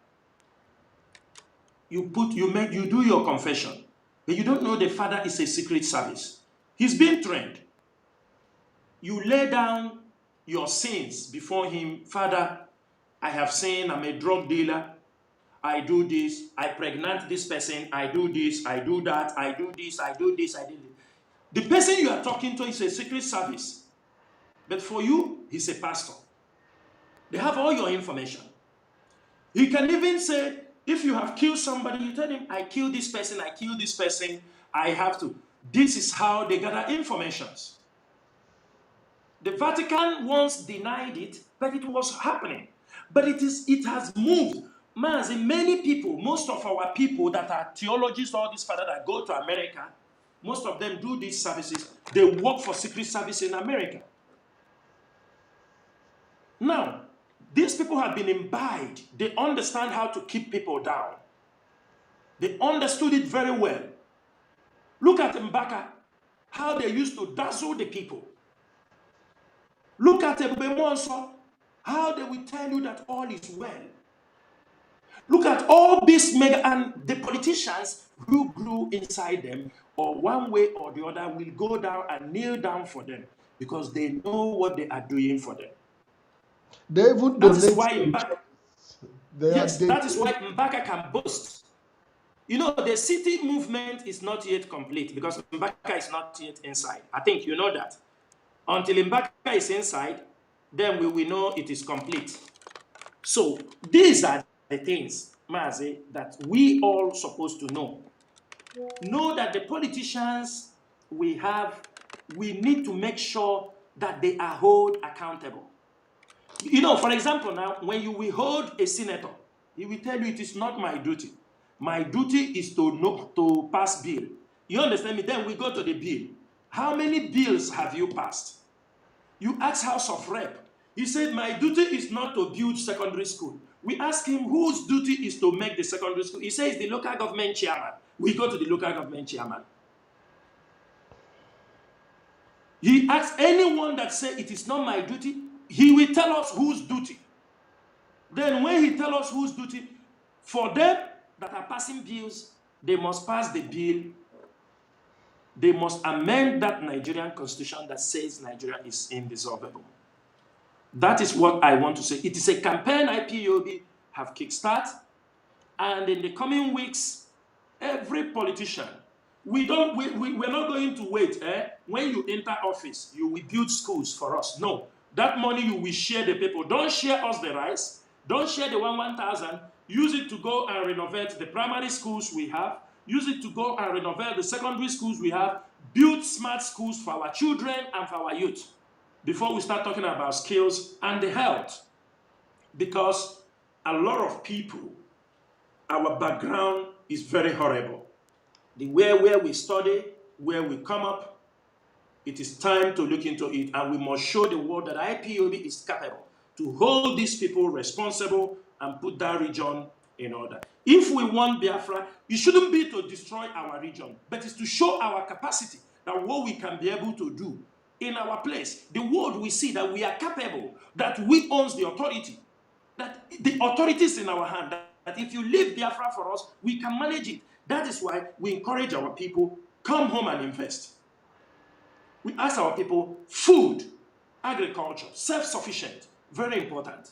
S4: you do your confession, but you don't know the father is a secret service. He's been trained. You lay down your sins before him. Father, I have sinned. I'm a drug dealer. I do this, I pregnant this person, I do this, I do that, I do this, I do this, I do this. The person you are talking to is a secret service. But for you, he's a pastor. They have all your information. He can even say, if you have killed somebody, you tell him, I killed this person, I have to. This is how they gather informations. The Vatican once denied it, but it was happening. But it has moved. Mazi, many people, most of our people that are theologians, all these fathers that go to America, most of them do these services. They work for secret service in America. Now, these people have been imbibed. They understand how to keep people down. They understood it very well. Look at Mbaka, how they used to dazzle the people. Look at Ebube Monso, how they will tell you that all is well. Look at all these mega, and the politicians who grew inside them, or one way or the other, will go down and kneel down for them because they know what they are doing for them.
S3: They even
S4: that is why Mbaka can boast. You know, the city movement is not yet complete because Mbaka is not yet inside. I think you know that. Until Mbaka is inside, then we will know it is complete. So these are the things, Mazi, that we all supposed to know. Know that the politicians we have, we need to make sure that they are held accountable. You know, for example, now, when you will hold a senator, he will tell you it is not my duty. My duty is to pass bill. You understand me? Then we go to the bill. How many bills have you passed? You ask House of Rep. He said, my duty is not to build secondary school. We ask him whose duty is to make the secondary school. He says the local government chairman. We go to the local government chairman. He asks anyone that says it is not my duty, he will tell us whose duty. Then when he tells us whose duty, for them that are passing bills, they must pass the bill. They must amend that Nigerian constitution that says Nigeria is indissoluble. That is what I want to say. It is a campaign IPOB have kickstarted, and in the coming weeks, every politician, we're not going to wait. When you enter office, you will build schools for us. No, that money you will share the people. Don't share us the rice. Don't share the 1,000. Use it to go and renovate the primary schools we have. Use it to go and renovate the secondary schools we have. Build smart schools for our children and for our youth before we start talking about skills and the health. Because a lot of people, our background is very horrible. The way where we study, where we come up, it is time to look into it, and we must show the world that IPOB is capable to hold these people responsible and put that region in order. If we want Biafra, it shouldn't be to destroy our region, but it's to show our capacity, that what we can be able to do in our place. The world will see that we are capable, that we own the authority. that the authorities in our hand, that if you leave Biafra for us, we can manage it. That is why we encourage our people, come home and invest. We ask our people, food, agriculture, self-sufficient, very important.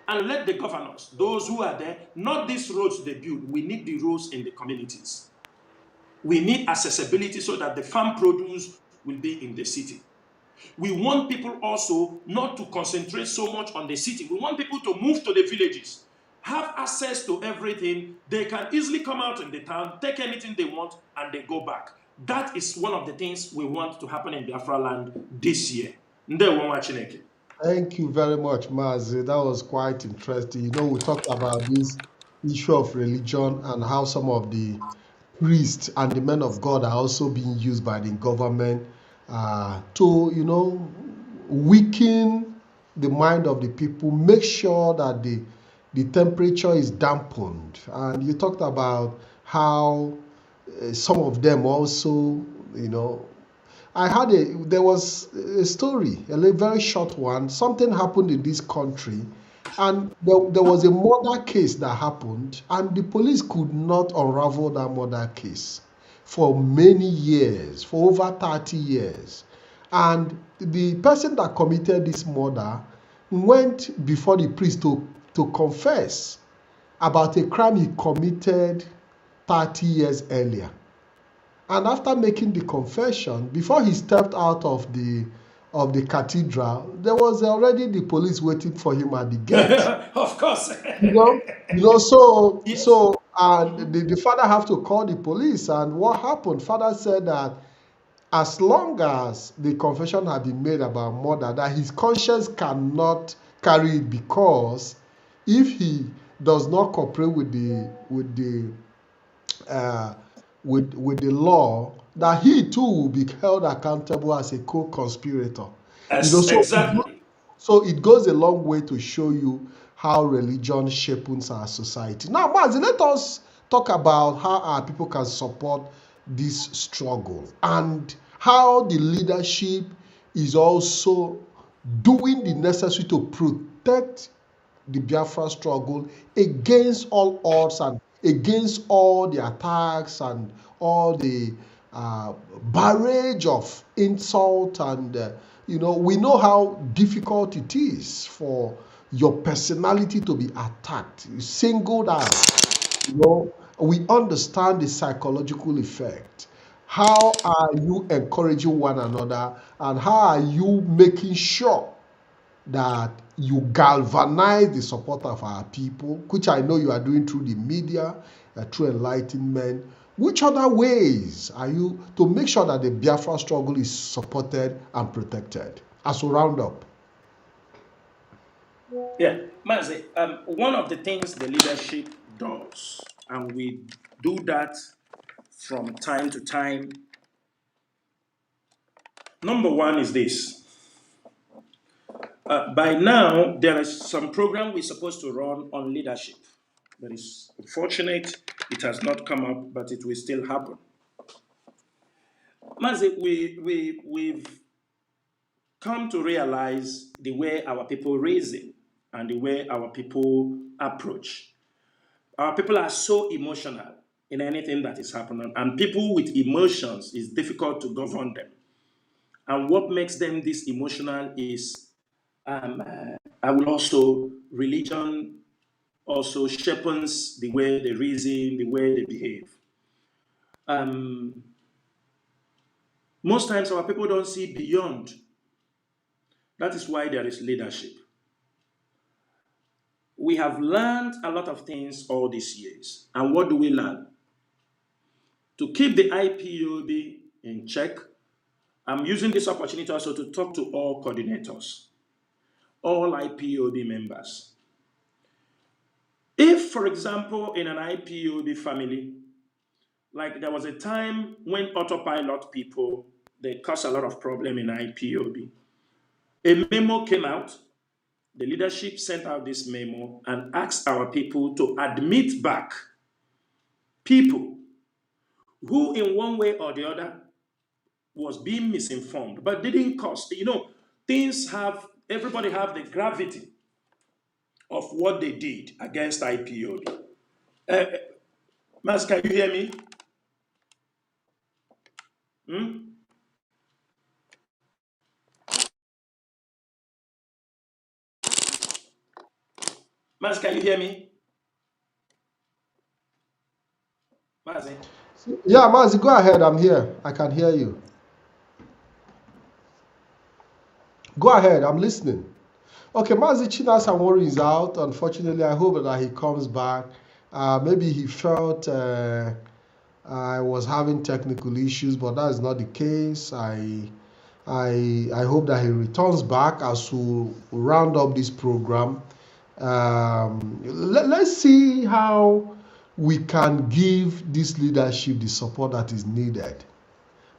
S4: And let the governors, those who are there, not these roads they build, we need the roads in the communities. We need accessibility so that the farm produce will be in the city. We want people also not to concentrate so much on the city. We want people to move to the villages, have access to everything. They can easily come out in the town, take anything they want, and they go back. That is one of the things we want to happen in Biafra land this year.
S3: Thank you very much, Mazi. That was quite interesting. You know, we talked about this issue of religion and how some of the priests and the men of God are also being used by the government to, weaken the mind of the people, make sure that the temperature is dampened. And you talked about how some of them also, there was a story, a very short one. Something happened in this country, and there was a murder case that happened, and the police could not unravel that murder case for many years, for over 30 years. And the person that committed this murder went before the priest to confess about a crime he committed 30 years earlier. And after making the confession, before he stepped out of the cathedral, there was already the police waiting for him at the gate.
S4: Of course.
S3: So
S4: Yes.
S3: the father have to call the police. And what happened? Father said that as long as the confession had been made about murder, that his conscience cannot carry it, because if he does not cooperate with the law, that he too will be held accountable as a co-conspirator.
S4: Exactly.
S3: So it goes a long way to show you how religion shapes our society. Now, Mazi, let us talk about how our people can support this struggle and how the leadership is also doing the necessary to protect the Biafra struggle against all odds and against all the attacks and all the barrage of insult. And we know how difficult it is for your personality to be attacked, singled out. We understand the psychological effect. How are you encouraging one another, and how are you making sure that you galvanize the support of our people, which I know you are doing through the media, through enlightenment? Which other ways are you to make sure that the Biafra struggle is supported and protected? As we round up.
S4: Yeah, Mazi, one of the things the leadership does, and we do that from time to time. Number one is this. By now, there is some program we're supposed to run on leadership. That is unfortunate. It has not come up, but it will still happen. Mazi, we've come to realize the way our people reason and the way our people approach. Our people are so emotional in anything that is happening, and people with emotions is difficult to govern them. And what makes them this emotional is, I will also, religion also shapes the way they reason, the way they behave. Most times our people don't see beyond. That is why there is leadership. We have learned a lot of things all these years. And what do we learn? To keep the IPOB in check, I'm using this opportunity also to talk to all coordinators, all IPOB members. If, for example, in an IPOB family, like there was a time when autopilot people, they caused a lot of problem in IPOB. A memo came out, the leadership sent out this memo and asked our people to admit back people who in one way or the other was being misinformed, but didn't cause, things have, everybody have the gravity of what they did against IPOB. Mas, can you hear me? Mas, can you hear me? Mazi?
S3: Yeah, Mazi, go ahead. I'm here. I can hear you. Go ahead. I'm listening. Okay, Mazi Chinasa Nworu is out. Unfortunately, I hope that he comes back. Maybe he felt I was having technical issues, but that is not the case. I hope that he returns back as we round up this program. Let's see how we can give this leadership the support that is needed.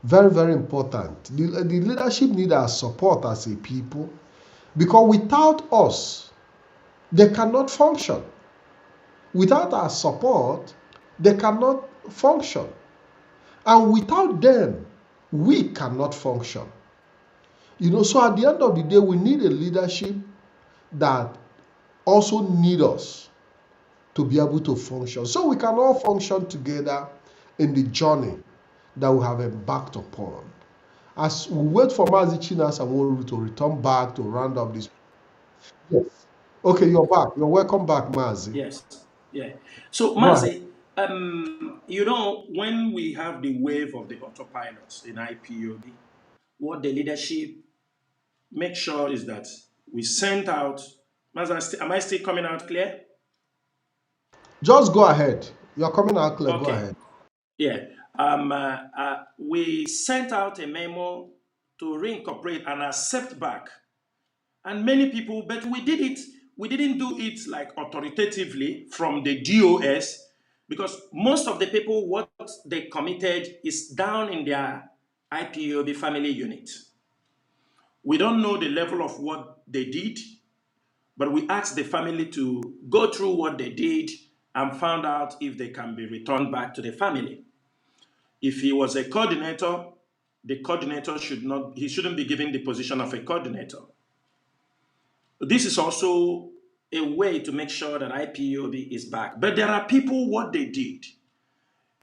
S3: Very, very important. The leadership needs our support as a people, because without us, they cannot function. Without our support, they cannot function. And without them, we cannot function. So at the end of the day, we need a leadership that also need us to be able to function. So we can all function together in the journey that we have embarked upon. As we wait for Mazi Chinasa Nworu to return back to round up this. Yes. Okay, you're back. You're welcome back, Mazi.
S4: Yes. Yeah. So,
S3: Go ahead.
S4: Mazi, when we have the wave of the autopilots in IPOB, what the leadership make sure is that we send out. Mazi, am I still coming out clear?
S3: Just go ahead. You're coming out clear. Go
S4: Okay.
S3: ahead.
S4: Yeah. We sent out a memo to reincorporate and accept back. And many people, but we didn't do it like authoritatively from the DOS, because most of the people, what they committed is down in their IPOB family unit. We don't know the level of what they did, but we asked the family to go through what they did and found out if they can be returned back to the family. If he was a coordinator, the coordinator shouldn't be given the position of a coordinator. This is also a way to make sure that IPOB is back. But there are people, what they did.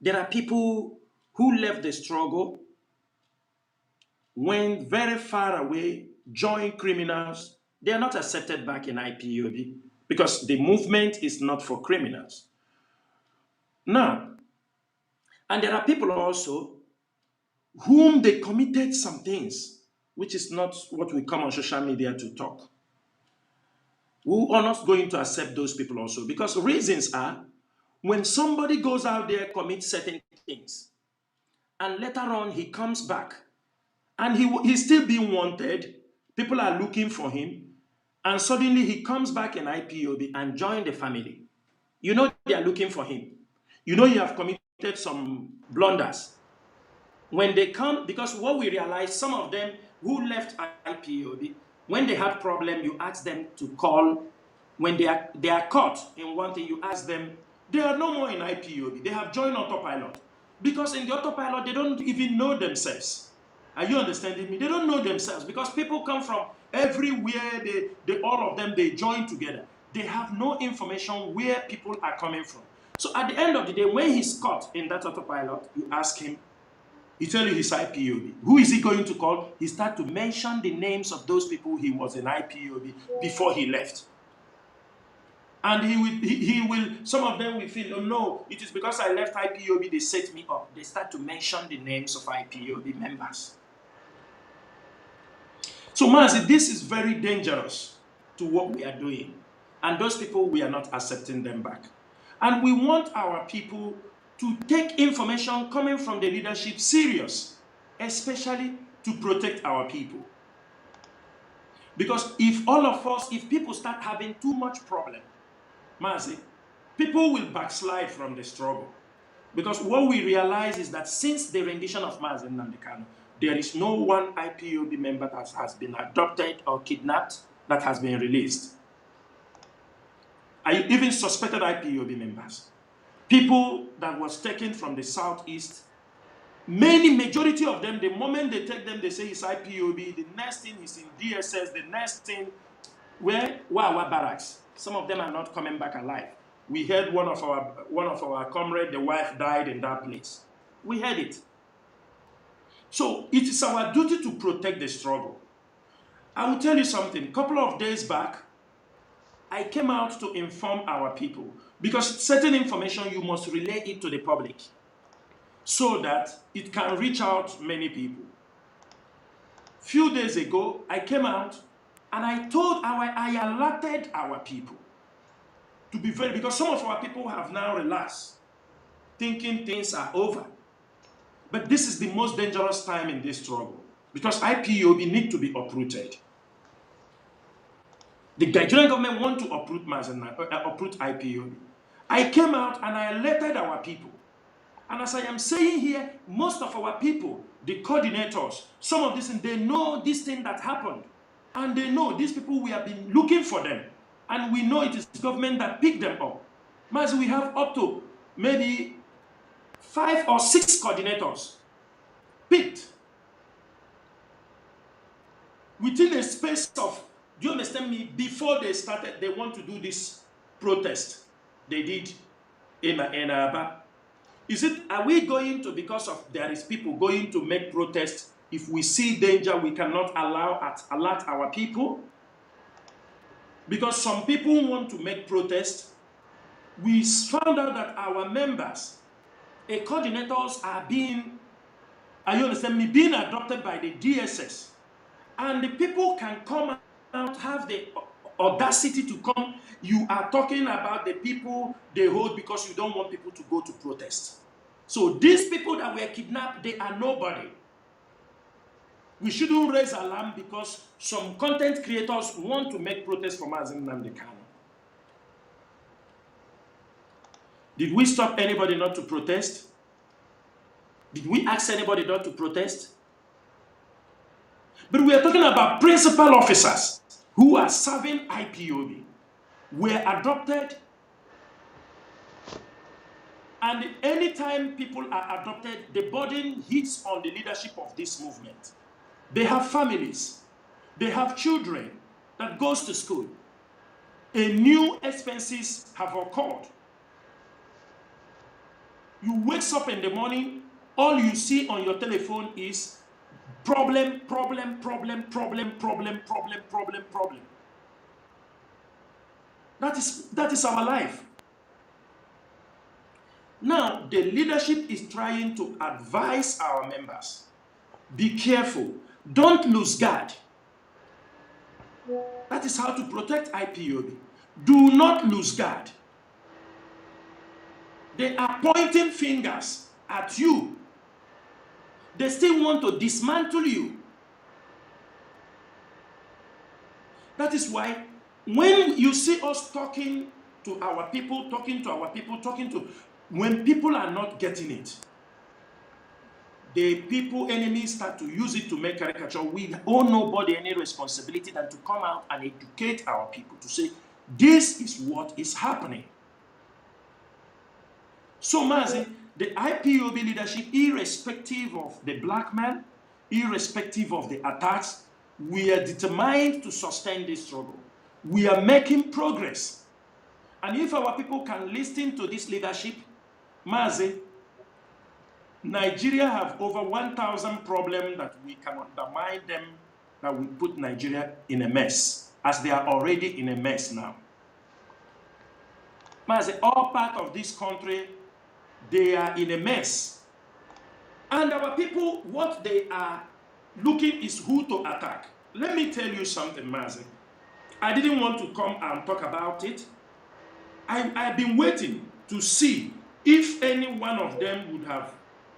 S4: There are people who left the struggle, went very far away, joined criminals. They are not accepted back in IPOB because the movement is not for criminals. Now, and there are people also whom they committed some things, which is not what we come on social media to talk. We are not going to accept those people also, because reasons are, when somebody goes out there, commits certain things, and later on he comes back, and he's still being wanted, people are looking for him, and suddenly he comes back in IPOB and join the family. You know they are looking for him. You know you have committed some blunders. When they come, because what we realize, some of them who left IPOB, when they had problem, you ask them to call. When they are caught in one thing, you ask them, they are no more in IPOB. They have joined autopilot. Because in the autopilot, they don't even know themselves. Are you understanding me? They don't know themselves, because people come from everywhere. All of them, they join together. They have no information where people are coming from. So at the end of the day, when he's caught in that autopilot, you ask him, he tell you his IPOB. Who is he going to call? He start to mention the names of those people he was in IPOB before he left. And he will, some of them will feel, oh no, it is because I left IPOB, they set me up. They start to mention the names of IPOB members. So Mazi, this is very dangerous to what we are doing. And those people, we are not accepting them back. And we want our people to take information coming from the leadership serious, especially to protect our people. Because if people start having too much problem, Mazi, people will backslide from the struggle. Because what we realize is that since the rendition of Mazi Nnamdi Kanu, there is no one IPOB member that has been adopted or kidnapped that has been released. I even suspected IPOB members. People that was taken from the southeast, majority of them, the moment they take them, they say it's IPOB, the next thing is in DSS, the next thing, where Wawa Barracks. Some of them are not coming back alive. We heard one of our comrades, the wife died in that place. We heard it. So it is our duty to protect the struggle. I will tell you something. A couple of days back, I came out to inform our people, because certain information you must relay it to the public so that it can reach out many people. Few days ago, I came out and I alerted our people to be very, because some of our people have now relaxed, thinking things are over. But this is the most dangerous time in this struggle, because IPOB need to be uprooted. The Nigerian government want to uproot IPOB. I came out and I alerted our people. And as I am saying here, most of our people, the coordinators, some of these things, they know this thing that happened. And they know these people, we have been looking for them. And we know it is the government that picked them up. Mazi, we have up to maybe 5 or 6 coordinators picked within a space of, do you understand me, before they started, they want to do this protest they did in Aba. Are we going to, because of there is people going to make protests, if we see danger, we cannot alert our people? Because some people want to make protests. We found out that our members, coordinators are being, you understand me, being adopted by the DSS. And the people can come out, have the audacity to come. You are talking about the people they hold because you don't want people to go to protest. So these people that were kidnapped, they are nobody. We shouldn't raise alarm because some content creators want to make protests for Mazi Nnamdi Kanu. Did we stop anybody not to protest? Did we ask anybody not to protest? But we are talking about principal officers who are serving IPOB, were adopted. And anytime people are adopted, the burden hits on the leadership of this movement. They have families. They have children that goes to school. New expenses have occurred. You wake up in the morning, all you see on your telephone is problem. That is our life. Now, the leadership is trying to advise our members. Be careful. Don't lose guard. That is how to protect IPOB. Do not lose guard. They are pointing fingers at you. They still want to dismantle you. That is why when you see us talking to our people, when people are not getting it, the people, enemies start to use it to make caricature. We owe nobody any responsibility than to come out and educate our people to say, this is what is happening. So, Mazi, the IPOB leadership, irrespective of the black man, irrespective of the attacks, we are determined to sustain this struggle. We are making progress. And if our people can listen to this leadership, Mazi, Nigeria have over 1,000 problems that we can undermine them, that will put Nigeria in a mess, as they are already in a mess now. Mazi, all part of this country, they are in a mess. And our people, what they are looking is who to attack. Let me tell you something, Mazi. I didn't want to come and talk about it. I've been waiting to see if any one of them would have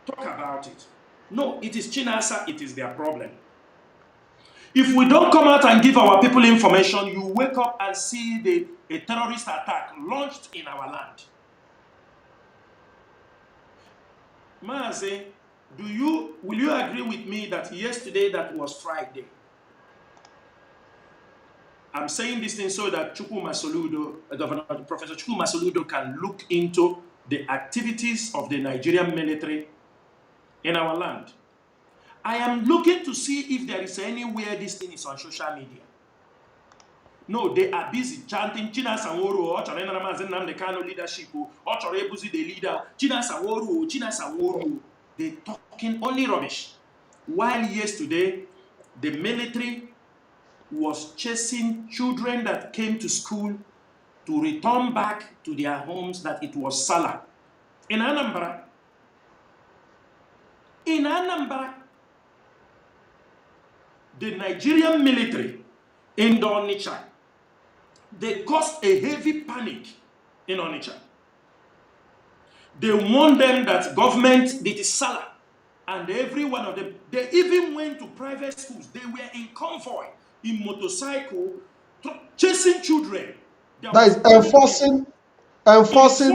S4: talked about it. No, it is Chinasa, it is their problem. If we don't come out and give our people information, you wake up and see a terrorist attack launched in our land. Mazi, will you agree with me that yesterday, that was Friday? I'm saying this thing so that Professor Chukwu Masoludo can look into the activities of the Nigerian military in our land. I am looking to see if there is anywhere this thing is on social media. No, they are busy chanting Chinasa Nworu or Chorena Mazi Nnamdi Kanu leadership or Chorebuzi the leader, Chinasa Nworu, Chinasa Nworu. They're talking only rubbish. While yesterday, the military was chasing children that came to school to return back to their homes, that it was Salah. In Anambra, the Nigerian military in the Onitsha, they caused a heavy panic in Onitsha. They warned them that government, it is Salah, and every one of them, they even went to private schools. They were in convoy, in motorcycle, chasing children.
S3: That is enforcing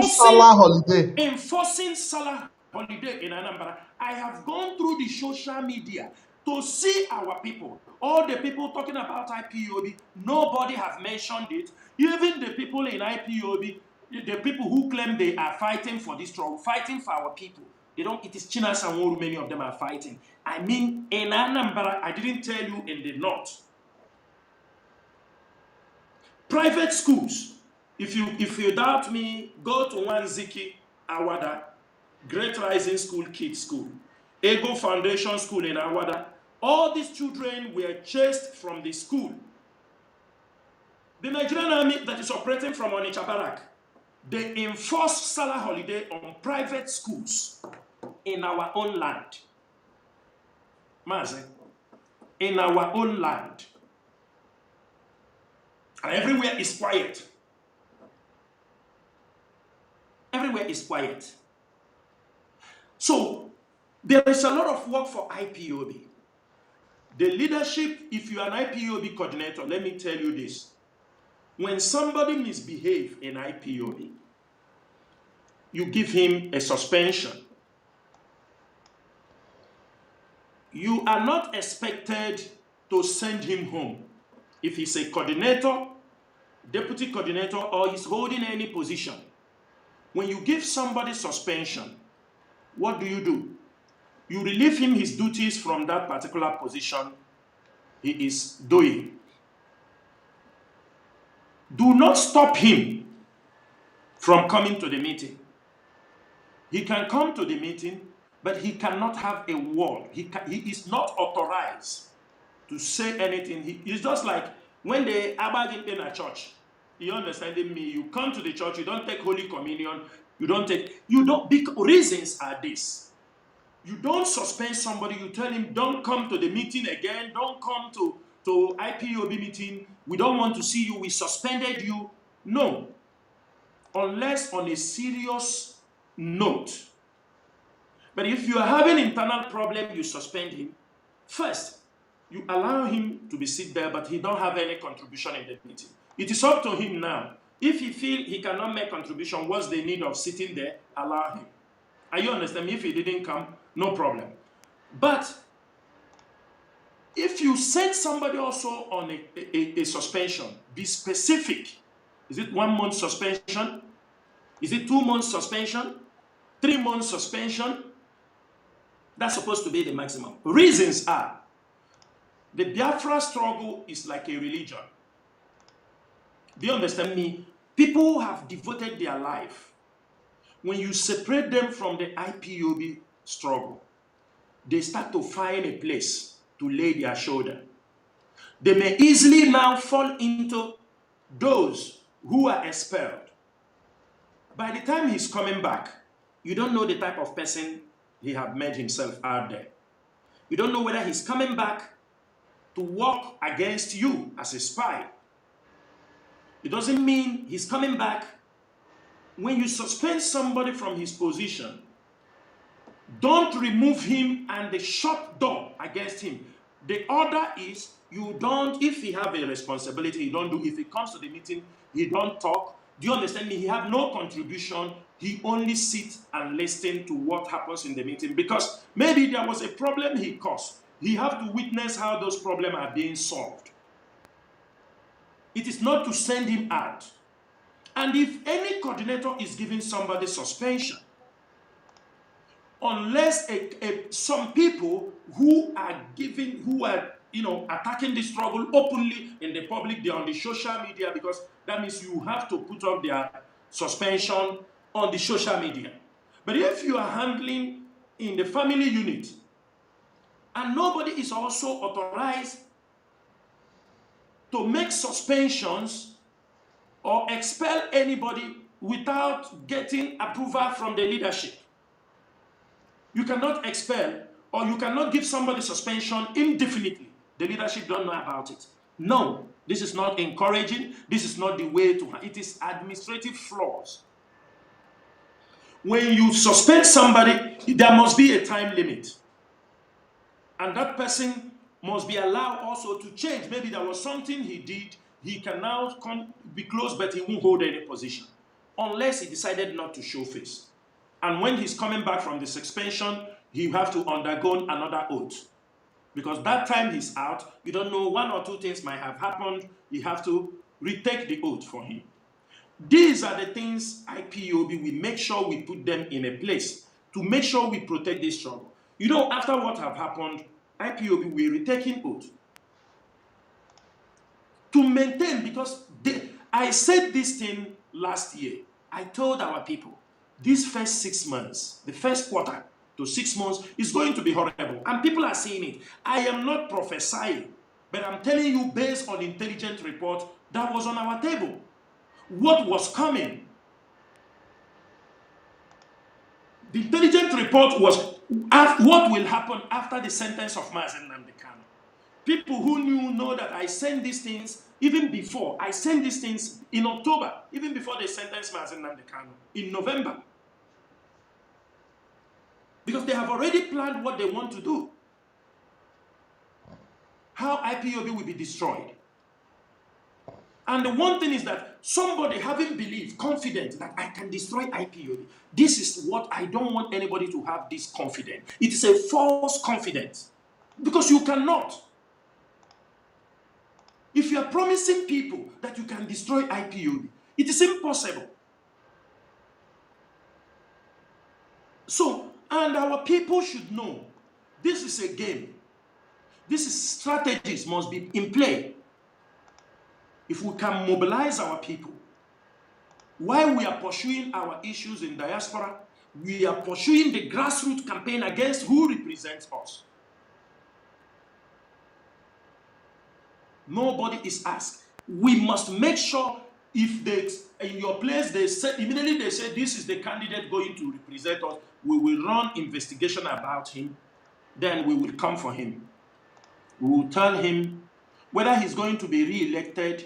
S3: Salah holiday.
S4: Enforcing Salah holiday in Anambra. I have gone through the social media to see our people. All the people talking about IPOB, nobody has mentioned it. Even the people in IPOB, the people who claim they are fighting for this struggle, fighting for our people, they don't. It is Chinasa Nworu, many of them are fighting. I mean, in Anambra, I didn't tell you in the north. Private schools. If you doubt me, go to Wanziki Awada, Great Rising School Kids School, Ego Foundation School in Awada. All these children were chased from the school. The Nigerian army that is operating from Onitsha Barrack, they enforced Salah holiday on private schools in our own land. Mazi, in our own land. And everywhere is quiet. Everywhere is quiet. So, there is a lot of work for IPOB. The leadership, if you are an IPOB coordinator, let me tell you this. When somebody misbehaves in IPOB, you give him a suspension. You are not expected to send him home. If he's a coordinator, deputy coordinator, or he's holding any position, when you give somebody suspension, what do? You relieve him his duties from that particular position he is doing. Do not stop him from coming to the meeting. He can come to the meeting, but he cannot have a word. He is not authorized to say anything. It's just like when they are in a church. You understanding me? You come to the church, you don't take Holy Communion, reasons are this. You don't suspend somebody, you tell him, don't come to the meeting again, don't come to IPOB meeting, we don't want to see you, we suspended you. No. Unless on a serious note. But if you are having internal problem, you suspend him. First, you allow him to be sit there, but he don't have any contribution in the meeting. It is up to him now. If he feel he cannot make contribution, what's the need of sitting there? Allow him. Are you understand me? If he didn't come, no problem. But if you send somebody also on a suspension, be specific. Is it 1 month suspension? Is it 2 months suspension? 3 months suspension? That's supposed to be the maximum. Reasons are, the Biafra struggle is like a religion. Do you understand me? People have devoted their life. When you separate them from the IPOB struggle, they start to find a place to lay their shoulder. They may easily now fall into those who are expelled. By the time he's coming back, you don't know the type of person he has made himself out there. You don't know whether he's coming back to work against you as a spy. It doesn't mean he's coming back. When you suspend somebody from his position, don't remove him and the shut door against him. The order is, you don't, if he have a responsibility, you don't do. If he comes to the meeting, he don't talk. Do you understand me? He have no contribution. He only sits and listen to what happens in the meeting. Because maybe there was a problem he caused. He have to witness how those problems are being solved. It is not to send him out. And if any coordinator is giving somebody suspension, unless some people who are attacking the struggle openly in the public. They're on the social media, because that means you have to put up their suspension on the social media. But if you are handling in the family unit and nobody is also authorized to make suspensions or expel anybody without getting approval from the leadership, you cannot expel or you cannot give somebody suspension indefinitely. The leadership don't know about it. No, this is not encouraging. This is not the way to. It is administrative flaws. When you suspend somebody, there must be a time limit. And that person must be allowed also to change. Maybe there was something he did. He can now be close, but he won't hold any position unless he decided not to show face. And when he's coming back from the suspension, he have to undergo another oath. Because that time he's out, you don't know, one or two things might have happened. You have to retake the oath for him. These are the things IPOB, we make sure we put them in a place to make sure we protect this struggle. After what have happened, IPOB, we're retaking oath to maintain, because I said this thing last year. I told our people, these first 6 months, the first quarter to 6 months is going to be horrible. And people are seeing it. I am not prophesying, but I'm telling you based on intelligent report that was on our table. What was coming? The intelligent report was what will happen after the sentence of Mazi Chinasa Nworu. People who know that I sent these things even before. I sent these things in October, even before they sentenced Mazi Chinasa Nworu in November. Because they have already planned what they want to do. How IPOB will be destroyed. And the one thing is that somebody having belief, confident that I can destroy IPOB. This is what I don't want anybody to have, this confidence. It is a false confidence. Because you cannot. If you are promising people that you can destroy IPOB, it is impossible. So, and our people should know, this is a game. This is strategies must be in play. If we can mobilize our people, while we are pursuing our issues in diaspora, we are pursuing the grassroots campaign against who represents us. Nobody is asked. We must make sure if they, in your place, they say, immediately they say this is the candidate going to represent us, we will run investigation about him, then we will come for him. We will tell him whether he's going to be re-elected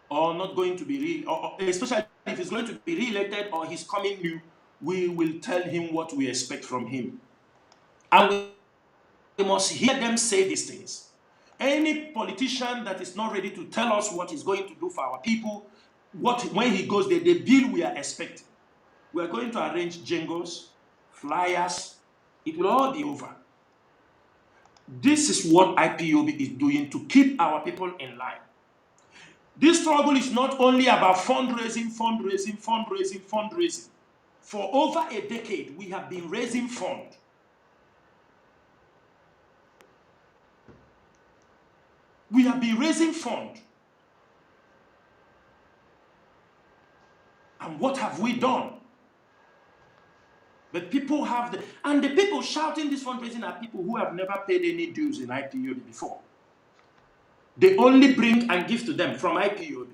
S4: or not going to be especially if he's going to be re-elected or he's coming new, we will tell him what we expect from him. And we must hear them say these things. Any politician that is not ready to tell us what he's going to do for our people, when he goes there, the bill we are expecting. We are going to arrange jingles, flyers. It will all be over. This is what IPOB is doing to keep our people in line. This struggle is not only about fundraising. For over a decade, we have been raising funds. We have been raising funds. And what have we done? But people have and the people shouting this fundraising are people who have never paid any dues in IPOB before. They only bring and give to them from IPOB.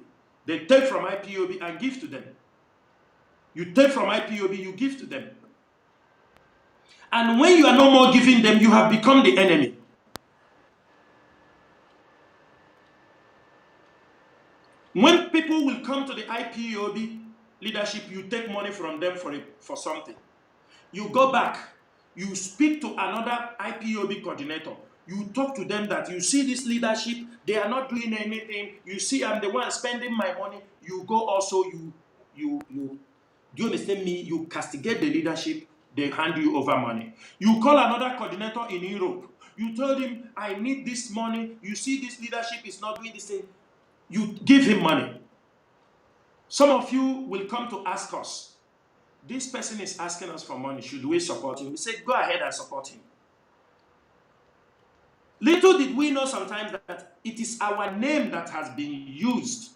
S4: They take from IPOB and give to them. You take from IPOB, you give to them. And when you are no more giving them, you have become the enemy. When people will come to the IPOB leadership, you take money from them for something. You go back, you speak to another IPOB coordinator. You talk to them that you see this leadership, they are not doing anything. You see, I'm the one spending my money. You go also, do you understand me? You castigate the leadership, they hand you over money. You call another coordinator in Europe. You told him, I need this money. You see this leadership is not doing this thing. You give him money. Some of you will come to ask us, this person is asking us for money. Should we support him? We say, go ahead and support him. Little did we know sometimes that it is our name that has been used,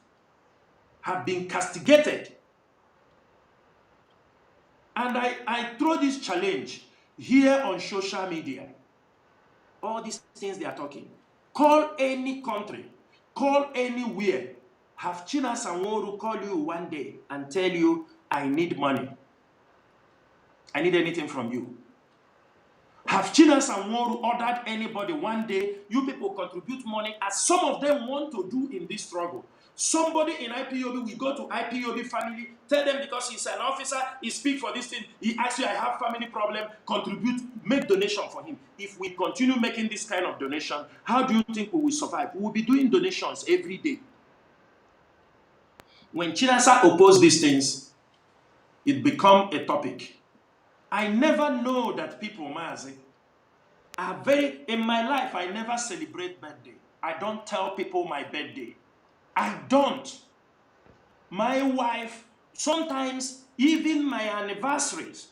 S4: have been castigated. And I throw this challenge here on social media. All these things they are talking. Call any country, call anywhere. Have Chinasa Nworu call you one day and tell you, I need money. I need anything from you. Have Chinasa Nworu ordered anybody one day, you people contribute money, as some of them want to do in this struggle. Somebody in IPOB, we go to IPOB family, tell them because he's an officer, he speaks for this thing, he asks you, I have family problem, contribute, make donation for him. If we continue making this kind of donation, how do you think we will survive? We will be doing donations every day. When Chinasa opposed these things, it become a topic. I never know that people, Mazi, are very, in my life, I never celebrate birthday. I don't tell people my birthday. I don't. My wife, sometimes even my anniversaries,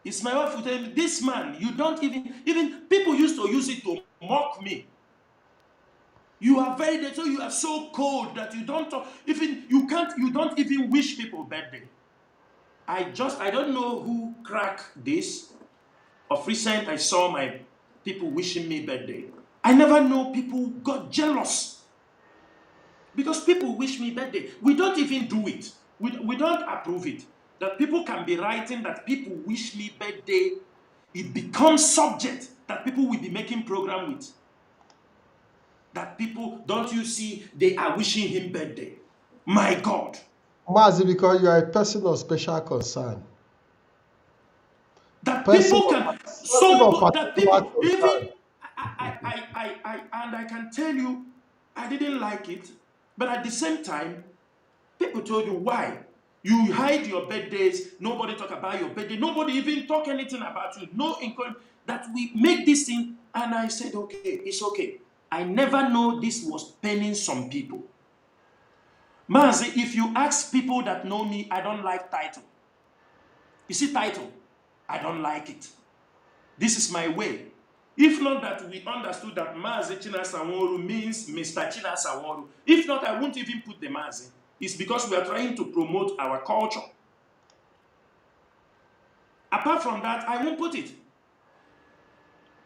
S4: it's my wife who tell me, this man, you don't even people used to use it to mock me. You are very, so you are so cold that you don't talk, even, you don't even wish people birthday. I don't know who cracked this. Of recent, I saw my people wishing me birthday. I never know people got jealous because people wish me birthday. We don't even do it. We don't approve it. That people can be writing that people wish me birthday. It becomes subject that people will be making program with. That people, don't you see, they are wishing him birthday. My God.
S3: Mazi, because you are a person of special concern.
S4: That
S3: Person
S4: people
S3: of-
S4: can,
S3: person
S4: so
S3: of
S4: that
S3: particular
S4: people,
S3: concern.
S4: even, and I can tell you, I didn't like it, but at the same time, people told you why. You hide your birthdays, nobody talk about your birthday, nobody even talk anything about you, no encouragement, that we make this thing, and I said, okay, it's okay. I never know this was paining some people. Mazi, if you ask people that know me, I don't like title. You see title? I don't like it. This is my way. If not that we understood that Mazi Chinasa Nworu means Mr. Chinasa Nworu. If not, I won't even put the Mazi. It's because we are trying to promote our culture. Apart from that, I won't put it.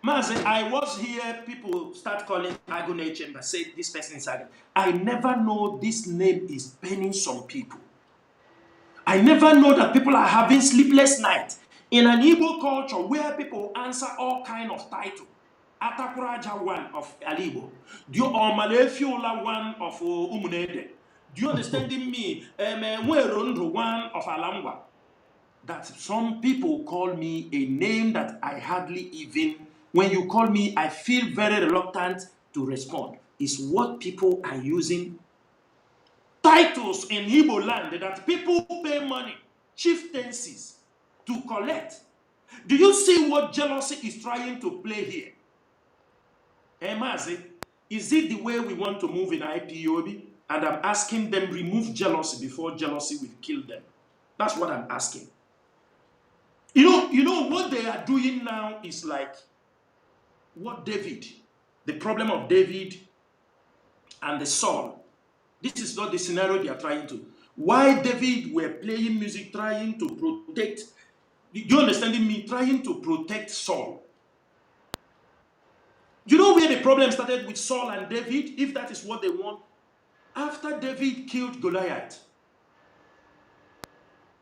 S4: Mazi, I was here, people start calling Agone Chamber, say this person is Agone. I never know this name is paining some people. I never know that people are having sleepless nights. In an Igbo culture where people answer all kind of title. Atakuraja one of Alibo. Do you Malefiola one of Umunede? Do you understand me? Mwerondo one of Alangwa. That some people call me a name that I hardly even, when you call me, I feel very reluctant to respond. It's what people are using titles in Igbo land that people pay money, chieftaincies, to collect. Do you see what jealousy is trying to play here? Mazi, is it the way we want to move in IPOB? And I'm asking them remove jealousy before jealousy will kill them. That's what I'm asking. You know what they are doing now is like what David, the problem of David and the Saul. This is not the scenario they are trying to. Why David were playing music trying to protect, you understanding me, trying to protect Saul. You know where the problem started with Saul and David, if that is what they want? After David killed Goliath.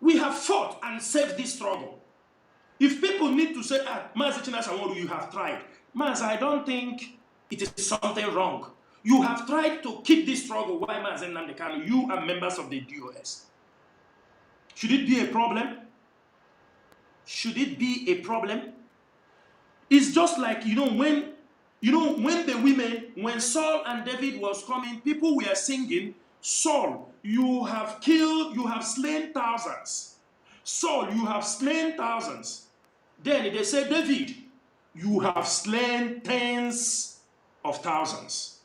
S4: We have fought and saved this struggle. If people need to say, Mazi Chinasa Nworu, you have tried. Mazi, I don't think it is something wrong. You have tried to keep this struggle. Why, Mazi Nnamdi Kanu? You are members of the DOS. Should it be a problem? Should it be a problem? It's just like, when the women, when Saul and David was coming, people were singing, Saul, you have killed, you have slain thousands. Saul, you have slain thousands. Then they say, David, you have slain tens of thousands.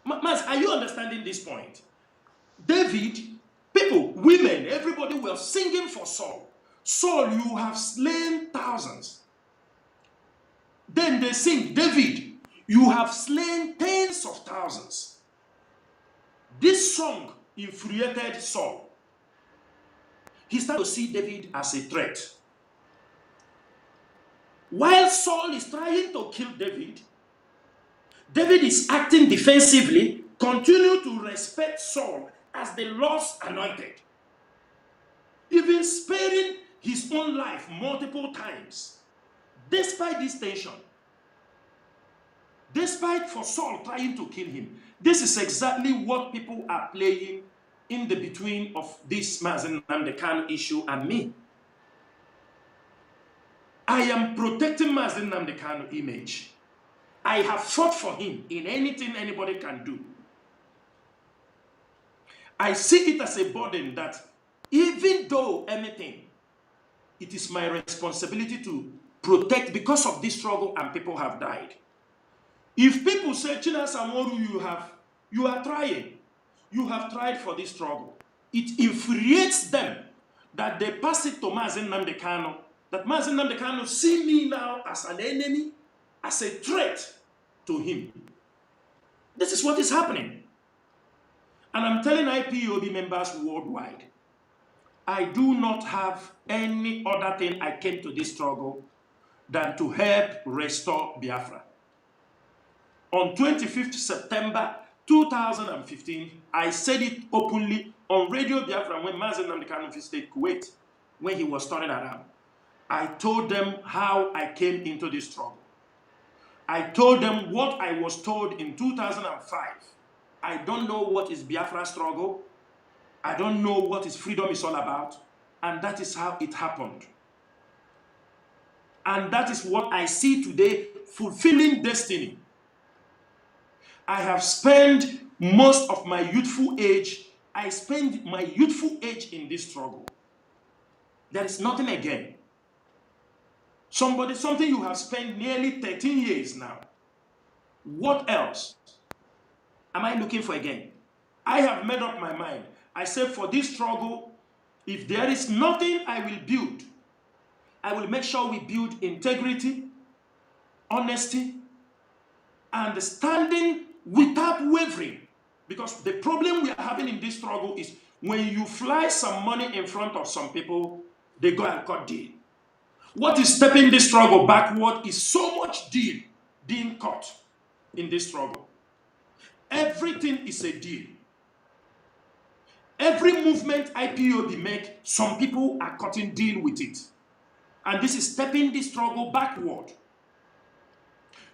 S4: Mas, are you understanding this point? David, people, women, everybody were singing for Saul. Saul, you have slain thousands. Then they sing, David, You have slain tens of thousands. This song infuriated Saul. He started to see David as a threat. While Saul is trying to kill David, David is acting defensively, continue to respect Saul as the Lord's anointed, even sparing his own life multiple times. Despite this tension, despite for Saul trying to kill him, this is exactly what people are playing in the between of this Mazi Nnamdi Kanu issue and me. I am protecting Mazi Nnamdi Kanu image. I have fought for him in anything anybody can do. I see it as a burden that even though anything, it is my responsibility to protect because of this struggle and people have died. If people say, Chinasa Nworu, you are trying. You have tried for this struggle. It infuriates them that they pass it to Mazi Nnamdi Kanu, that Mazi Nnamdi Kanu see me now as an enemy, as a threat to him. This is what is happening. And I'm telling IPOB members worldwide, I do not have any other thing I came to this struggle than to help restore Biafra. On 25th September 2015, I said it openly on Radio Biafra when Mazi Nnamdi Kanu visited Kuwait, when he was turning around. I told them how I came into this struggle. I told them what I was told in 2005. I don't know what is Biafra struggle. I don't know what is freedom is all about. And that is how it happened. And that is what I see today, fulfilling destiny. I have spent most of my youthful age, I spent my youthful age in this struggle. There is nothing again. Something you have spent nearly 13 years now. What else am I looking for again? I have made up my mind. I said for this struggle, if there is nothing I will build, I will make sure we build integrity, honesty, and standing without wavering. Because the problem we are having in this struggle is when you fly some money in front of some people, they go and cut deal. What is stepping this struggle backward is so much deal being cut in this struggle. Everything is a deal. Every movement IPOB make, some people are cutting deal with it. And this is stepping this struggle backward.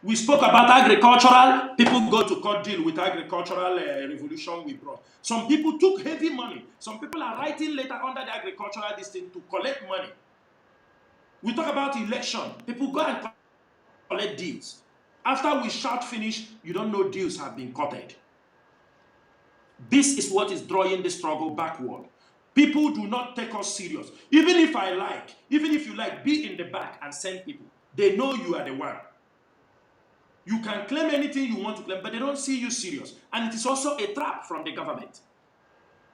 S4: We spoke about agricultural. People go to cut deal with agricultural revolution we brought. Some people took heavy money. Some people are writing letter under the agricultural thing to collect money. We talk about election. People go and collect deals. After we shout finish, you don't know deals have been cutted. This is what is drawing the struggle backward. People do not take us serious. Even if you like, be in the back and send people. They know you are the one. You can claim anything you want to claim, but they don't see you serious. And it is also a trap from the government.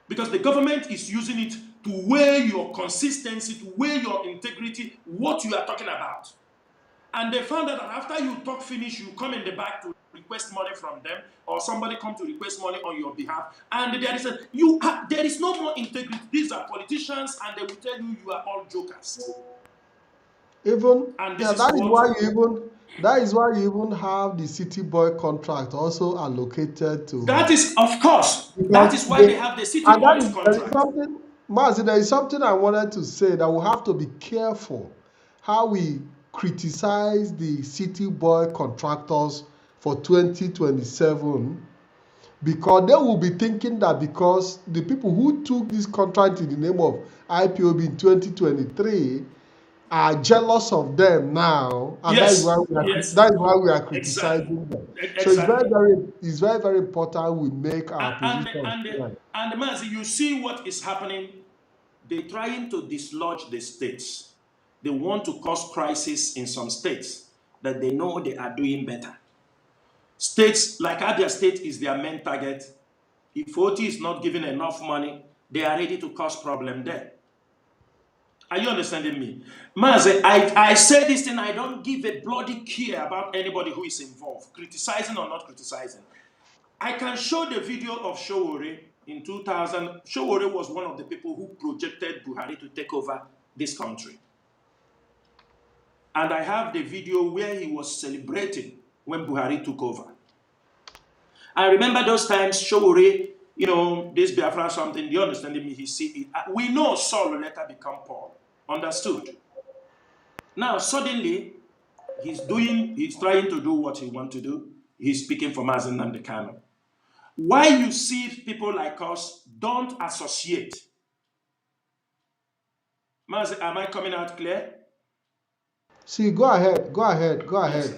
S4: Because the government is using it to weigh your consistency, to weigh your integrity, what you are talking about. And they found out that after you talk finish, you come in the back to request money from them, or somebody come to request money on your behalf, and there is no more integrity. These are politicians, and they will tell you you are all jokers.
S3: That is why you even have the City Boy contract also allocated to.
S4: That is, of course, that is why they have the City Boys contract.
S3: Mazi, there is something I wanted to say, that we have to be careful how we criticize the City Boy contractors for 2027, because they will be thinking that because the people who took this contract in the name of IPOB in 2023 are jealous of them now, and
S4: yes.
S3: that is why we are criticizing them.
S4: Exactly.
S3: So it's very, very important we make our position.
S4: And Mazi, you see what is happening? They're trying to dislodge the states. They want to cause crisis in some states that they know they are doing better. States like Abia State is their main target. If OT is not giving enough money, they are ready to cause problem there. Are you understanding me? Mazi, I say this thing, I don't give a bloody care about anybody who is involved, criticizing or not criticizing. I can show the video of Sowore in 2000. Sowore was one of the people who projected Buhari to take over this country. And I have the video where he was celebrating when Buhari took over. I remember those times, Sowore, you know, this Biafra something, you understanding me? He see it. We know Saul will later become Paul. Understood? Now, suddenly, he's trying to do what he wants to do. He's speaking for Mazi Nnamdi Kanu. Why you see people like us don't associate? Mazi, am I coming out clear?
S3: See, go ahead.
S4: Yes.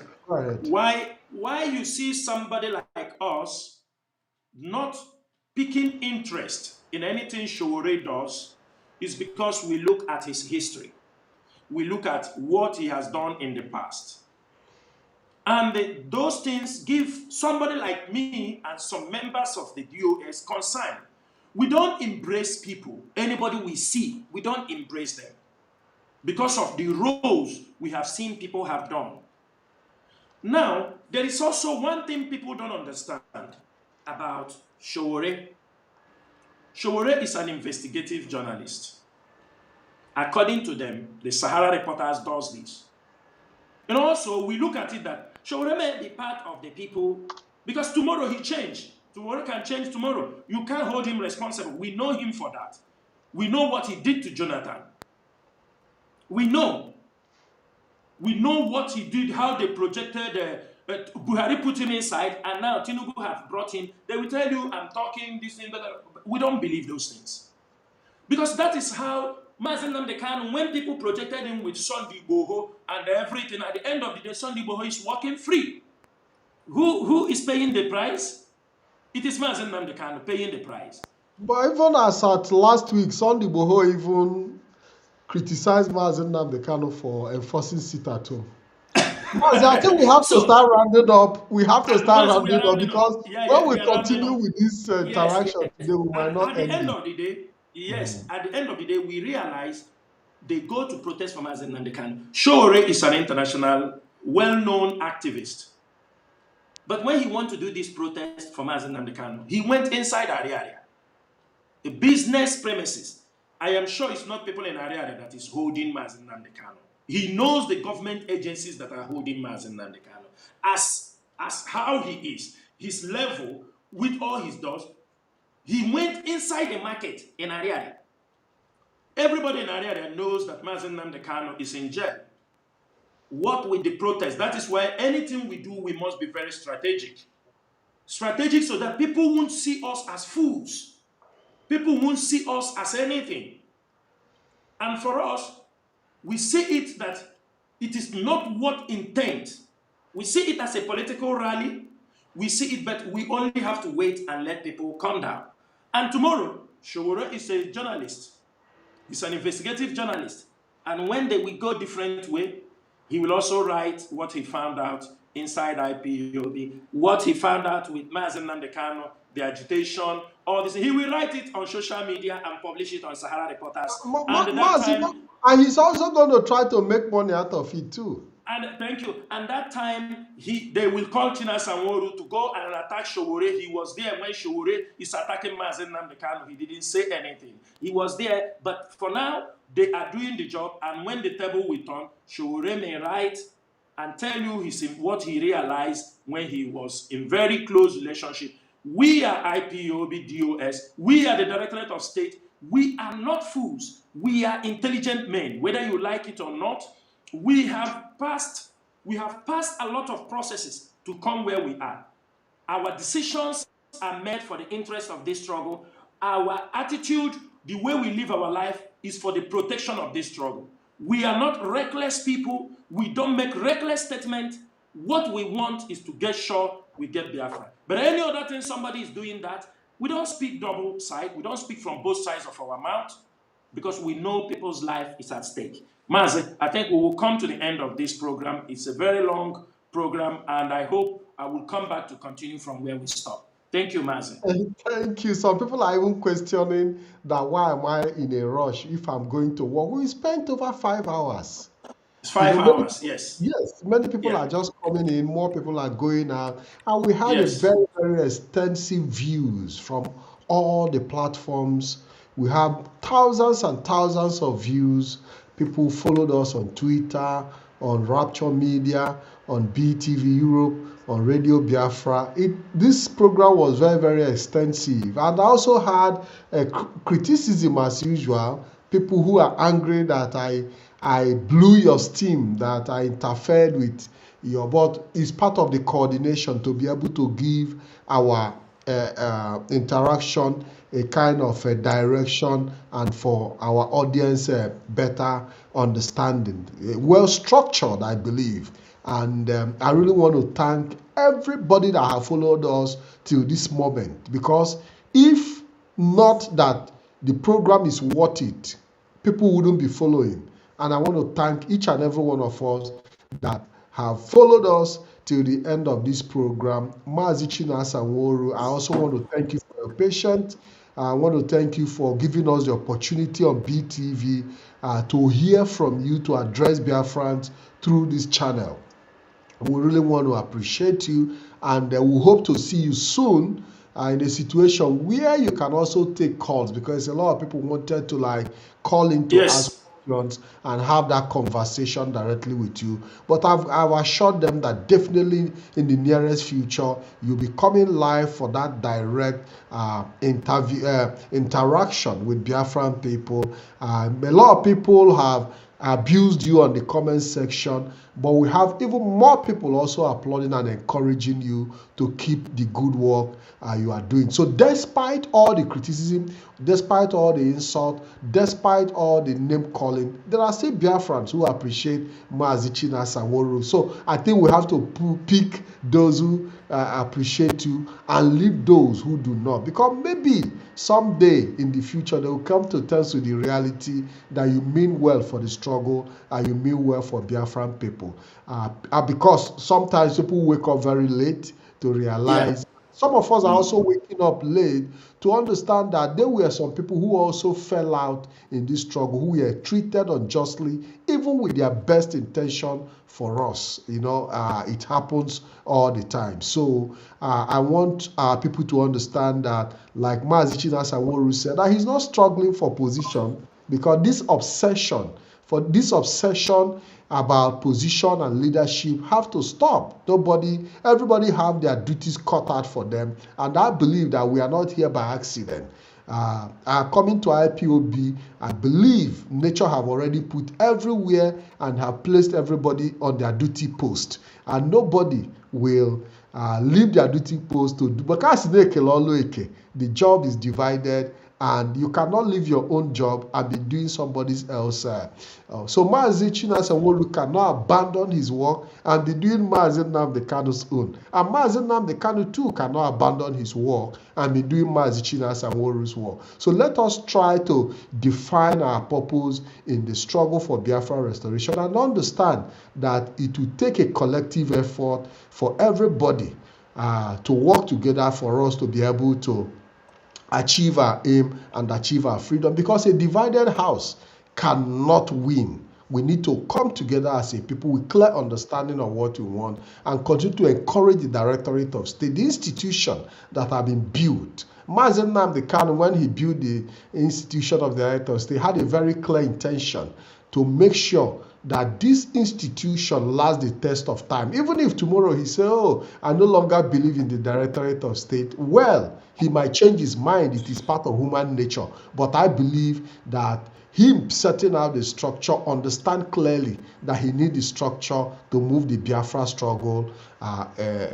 S4: Why you see somebody like us not picking interest in anything Sowore does is because we look at his history. We look at what he has done in the past. And those things give somebody like me and some members of the DOS concern. We don't embrace people. Anybody we see, we don't embrace them because of the roles we have seen people have done. Now, there is also one thing people don't understand about Sowore. Sowore is an investigative journalist. According to them, the Sahara Reporters does this. And also, we look at it that Sowore may be part of the people, because tomorrow he changed. Tomorrow can change tomorrow. You can't hold him responsible. We know him for that. We know what he did to Jonathan. We know what he did, how they projected, Buhari put him inside, and now Tinubu have brought him. They will tell you, I'm talking this thing, that. We don't believe those things. Because that is how Mazi Nnamdi Kanu, when people projected him with Sunday Igboho and everything, at the end of the day, Sunday Igboho is walking free. Who is paying the price? It is Mazi Nnamdi Kanu paying the price.
S3: But even as at last week, Sunday Igboho even criticized Mazi Nnamdi Kanu for enforcing sit-at-home. I think we have to start rounding up. We have to start rounding up because when we continue with this interaction today, we might not end.
S4: At the end of the day, at the end of the day, we realize they go to protest for Mazi Nnamdi Kanu. Sowore is an international, well-known activist. But when he wanted to do this protest for Mazi Nnamdi Kanu, he went inside Ariaria, a business premises. I am sure it's not people in Ariaria that is holding Mazi Nnamdi Kanu. He knows the government agencies that are holding Mazi Nnamdi Kanu. As how he is, his level, with all he does, he went inside the market in Ariaria. Everybody in Ariaria knows that Mazi Nnamdi Kanu is in jail. What with the protest? That is why anything we do, we must be very strategic. Strategic so that people won't see us as fools. People won't see us as anything. And for us, we see it that it is not what intent. We see it as a political rally. We see it, but we only have to wait and let people calm down. And tomorrow, Sowore is a journalist. He's an investigative journalist. And when they will go different way, he will also write what he found out inside IPOB, what he found out with Mazi Nnamdi Kanu, the agitation, all this. He will write it on social media and publish it on Sahara Reporters.
S3: And he's also going to try to make money out of it too.
S4: And thank you. And that time, they will call Chinasa Nworu to go and attack Sowore. He was there when Sowore is attacking Mazi Nnamdi Kanu. He didn't say anything. He was there, but for now, they are doing the job. And when the table will turn, Sowore may write and tell you what he realized when he was in very close relationship. We are IPOB DOS. We are the Directorate of State. We are not fools. We are intelligent men. Whether you like it or not, we have passed a lot of processes to come where we are. Our decisions are made for the interest of this struggle. Our attitude, the way we live our life, is for the protection of this struggle. We are not reckless people. We don't make reckless statements. What we want is to get sure we get Biafra. But any other thing somebody is doing that, we don't speak double side. We don't speak from both sides of our mouth because we know people's life is at stake. Mazi, I think we will come to the end of this program. It's a very long program, and I hope I will come back to continue from where we stop. Thank you, Mazi.
S3: Thank you. Some people are even questioning that why am I in a rush if I'm going to work? We spent over 5 hours.
S4: It's
S3: You
S4: five
S3: know, many,
S4: hours. Yes.
S3: yes, many people
S4: Yeah.
S3: are just coming in, more people are going out, and we had a
S4: Yes.
S3: very, very extensive views from all the platforms. We have thousands and thousands of views. People followed us on Twitter, on Rapture Media, on BTV Europe, on Radio Biafra. This program was very, very extensive, and I also had a criticism as usual. People who are angry that I blew your steam, that I interfered with your, but it's part of the coordination to be able to give our interaction a kind of a direction and for our audience better understanding. Well structured, I believe. And I really want to thank everybody that have followed us till this moment, because if not that the program is worth it, people wouldn't be following. And I want to thank each and every one of us that have followed us till the end of this program. Mazi Chinasa Nworu, I also want to thank you for your patience. I want to thank you for giving us the opportunity on BTV to hear from you, to address Biafrans through this channel. We really want to appreciate you, and we hope to see you soon in a situation where you can also take calls, because a lot of people wanted to like call in to ask
S4: Yes.
S3: questions and have that conversation directly with you. But I've assured them that definitely in the nearest future you'll be coming live for that direct interaction with Biafran people. A lot of people have abused you on the comment section, but we have even more people also applauding and encouraging you to keep the good work you are doing. So despite all the criticism, despite all the insult, despite all the name calling, there are still Biafrans who appreciate Mazi Chinasa Nworu. So I think we have to pick those who appreciate you and leave those who do not, because maybe someday in the future they will come to terms with the reality that you mean well for the struggle and you mean well for Biafran people. Because sometimes people wake up very late to
S4: Yeah.
S3: realize. Some of us are also waking up late to understand that there were some people who also fell out in this struggle, who were treated unjustly, even with their best intention for us. It happens all the time. So I want people to understand that, like Mazi Chinasa Nworu said, that he's not struggling for position, because this obsession about position and leadership have to stop. Everybody have their duties cut out for them, and I believe that we are not here by accident. Coming to IPOB, I believe nature have already put everywhere and have placed everybody on their duty post, and nobody will leave their duty post to do. Because the job is divided, and you cannot leave your own job and be doing somebody else. So Mazi Chinasa Nworu cannot abandon his work and be doing Mazi Nnamdi Kanu's own. And Mazi Nnamdi Kanu too cannot abandon his work and be doing Mazi Chinasa Nworu's work. So let us try to define our purpose in the struggle for Biafra restoration, and understand that it will take a collective effort for everybody to work together for us to be able to achieve our aim and achieve our freedom, because a divided house cannot win. We need to come together as a people with clear understanding of what we want, and continue to encourage the Directorate of State, the institution that have been built. Mazi Nnamdi Kanu, when he built the institution of the Directorate of State, had a very clear intention to make sure that this institution lasts the test of time. Even if tomorrow he says, oh, I no longer believe in the Directorate of State, well, he might change his mind. It is part of human nature. But I believe that him setting out the structure, understand clearly that he needs the structure to move the Biafra struggle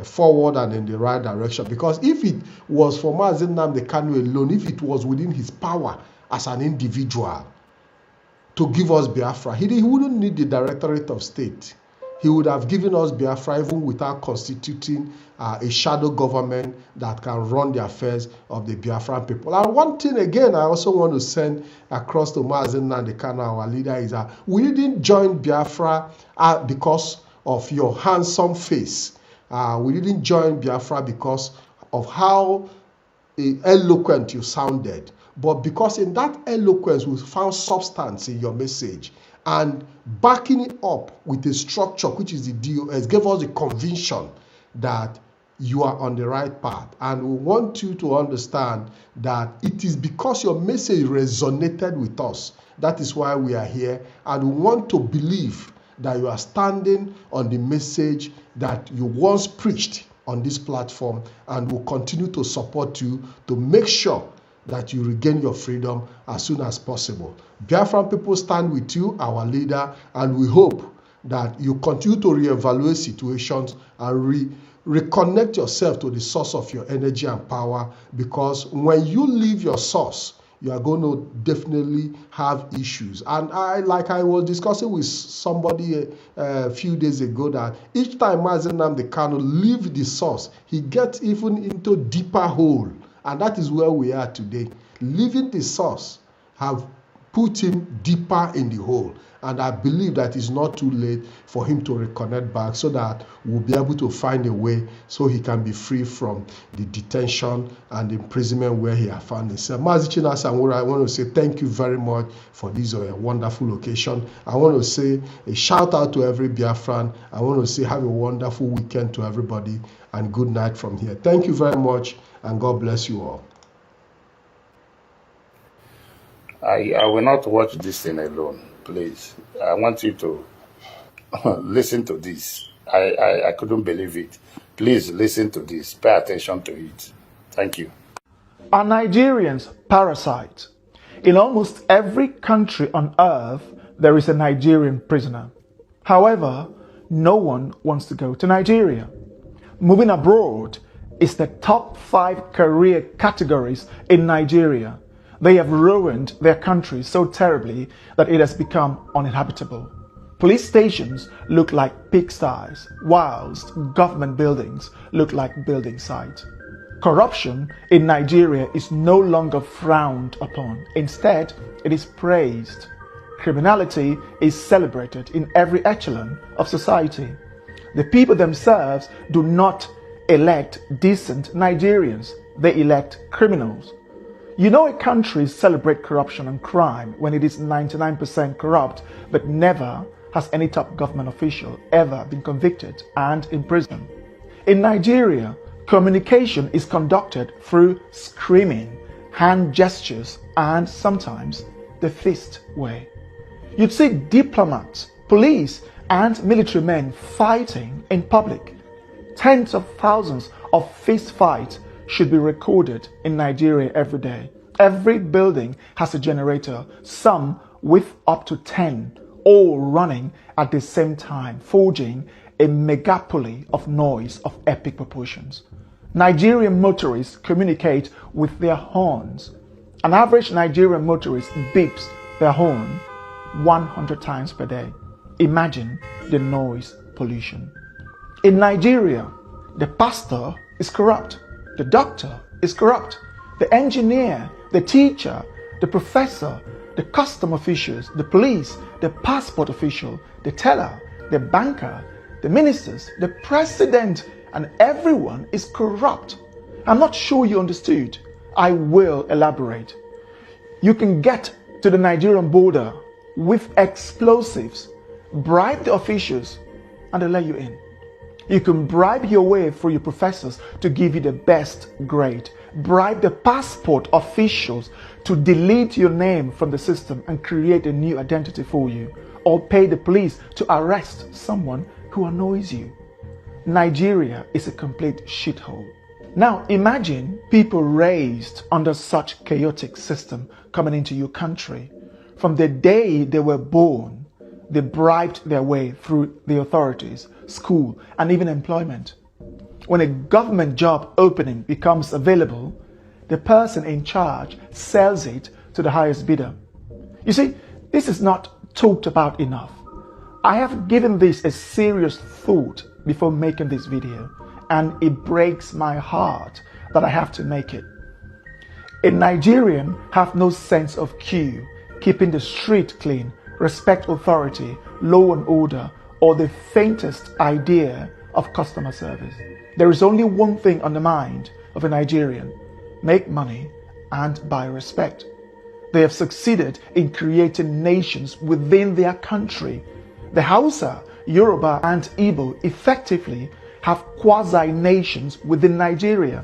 S3: forward and in the right direction. Because if it was for Mazi Nnamdi Kanu alone, if it was within his power as an individual to give us Biafra, he wouldn't need the Directorate of State. He would have given us Biafra even without constituting a shadow government that can run the affairs of the Biafran people. And one thing again I also want to send across to Mazi Nnamdi Kanu, our leader, is that we didn't join Biafra because of your handsome face. We didn't join Biafra because of how eloquent you sounded, but because in that eloquence we found substance in your message, and backing it up with a structure, which is the DOS, gave us the conviction that you are on the right path. And we want you to understand that it is because your message resonated with us. That is why we are here. And we want to believe that you are standing on the message that you once preached on this platform, and will continue to support you to make sure that you regain your freedom as soon as possible. Biafran people stand with you, our leader, and we hope that you continue to reevaluate situations and reconnect yourself to the source of your energy and power, because when you leave your source, you are going to definitely have issues. And I was discussing with somebody a few days ago, that each time Mazi Nnamdi Kanu leaves the source, he gets even into deeper hole. And that is where we are today. Leaving the source have put him deeper in the hole. And I believe that it's not too late for him to reconnect back, so that we'll be able to find a way so he can be free from the detention and the imprisonment where he has found himself. Mazi Chinasa Nworu, I want to say thank you very much for this wonderful occasion. I want to say a shout out to every Biafran. I want to say have a wonderful weekend to everybody, and good night from here. Thank you very much, and God bless you all.
S2: I will not watch this thing alone. Please, I want you to listen to this. I couldn't believe it. Please listen to this. Pay attention to it. Thank you.
S1: Are Nigerians parasites? In almost every country on earth, there is a Nigerian prisoner. However, no one wants to go to Nigeria. Moving abroad is the top 5 career categories in Nigeria. They have ruined their country so terribly that it has become uninhabitable. Police stations look like pigsties, whilst government buildings look like building sites. Corruption in Nigeria is no longer frowned upon. Instead, it is praised. Criminality is celebrated in every echelon of society. The people themselves do not elect decent Nigerians. They elect criminals. You know a country celebrates corruption and crime when it is 99% corrupt, but never has any top government official ever been convicted and imprisoned. In Nigeria, communication is conducted through screaming, hand gestures, and sometimes the fist way. You'd see diplomats, police, and military men fighting in public. Tens of thousands of fist fights should be recorded in Nigeria every day. Every building has a generator, some with up to 10, all running at the same time, forging a megapoly of noise of epic proportions. Nigerian motorists communicate with their horns. An average Nigerian motorist beeps their horn 100 times per day. Imagine the noise pollution. In Nigeria, the pastor is corrupt. The doctor is corrupt. The engineer, the teacher, the professor, the custom officials, the police, the passport official, the teller, the banker, the ministers, the president, and everyone is corrupt. I'm not sure you understood. I will elaborate. You can get to the Nigerian border with explosives, bribe the officials, and they'll let you in. You can bribe your way through your professors to give you the best grade. Bribe the passport officials to delete your name from the system and create a new identity for you. Or pay the police to arrest someone who annoys you. Nigeria is a complete shithole. Now imagine people raised under such chaotic system coming into your country. From the day they were born, they bribed their way through the authorities, school, and even employment. When a government job opening becomes available, the person in charge sells it to the highest bidder. You see, this is not talked about enough. I have given this a serious thought before making this video, and it breaks my heart that I have to make it. A Nigerian have no sense of queue, keeping the street clean, respect authority, law and order, or the faintest idea of customer service. There is only one thing on the mind: of a Nigerian, make money, and buy respect. They have succeeded in creating nations within their country. The Hausa, Yoruba, and Igbo effectively have quasi-nations within Nigeria.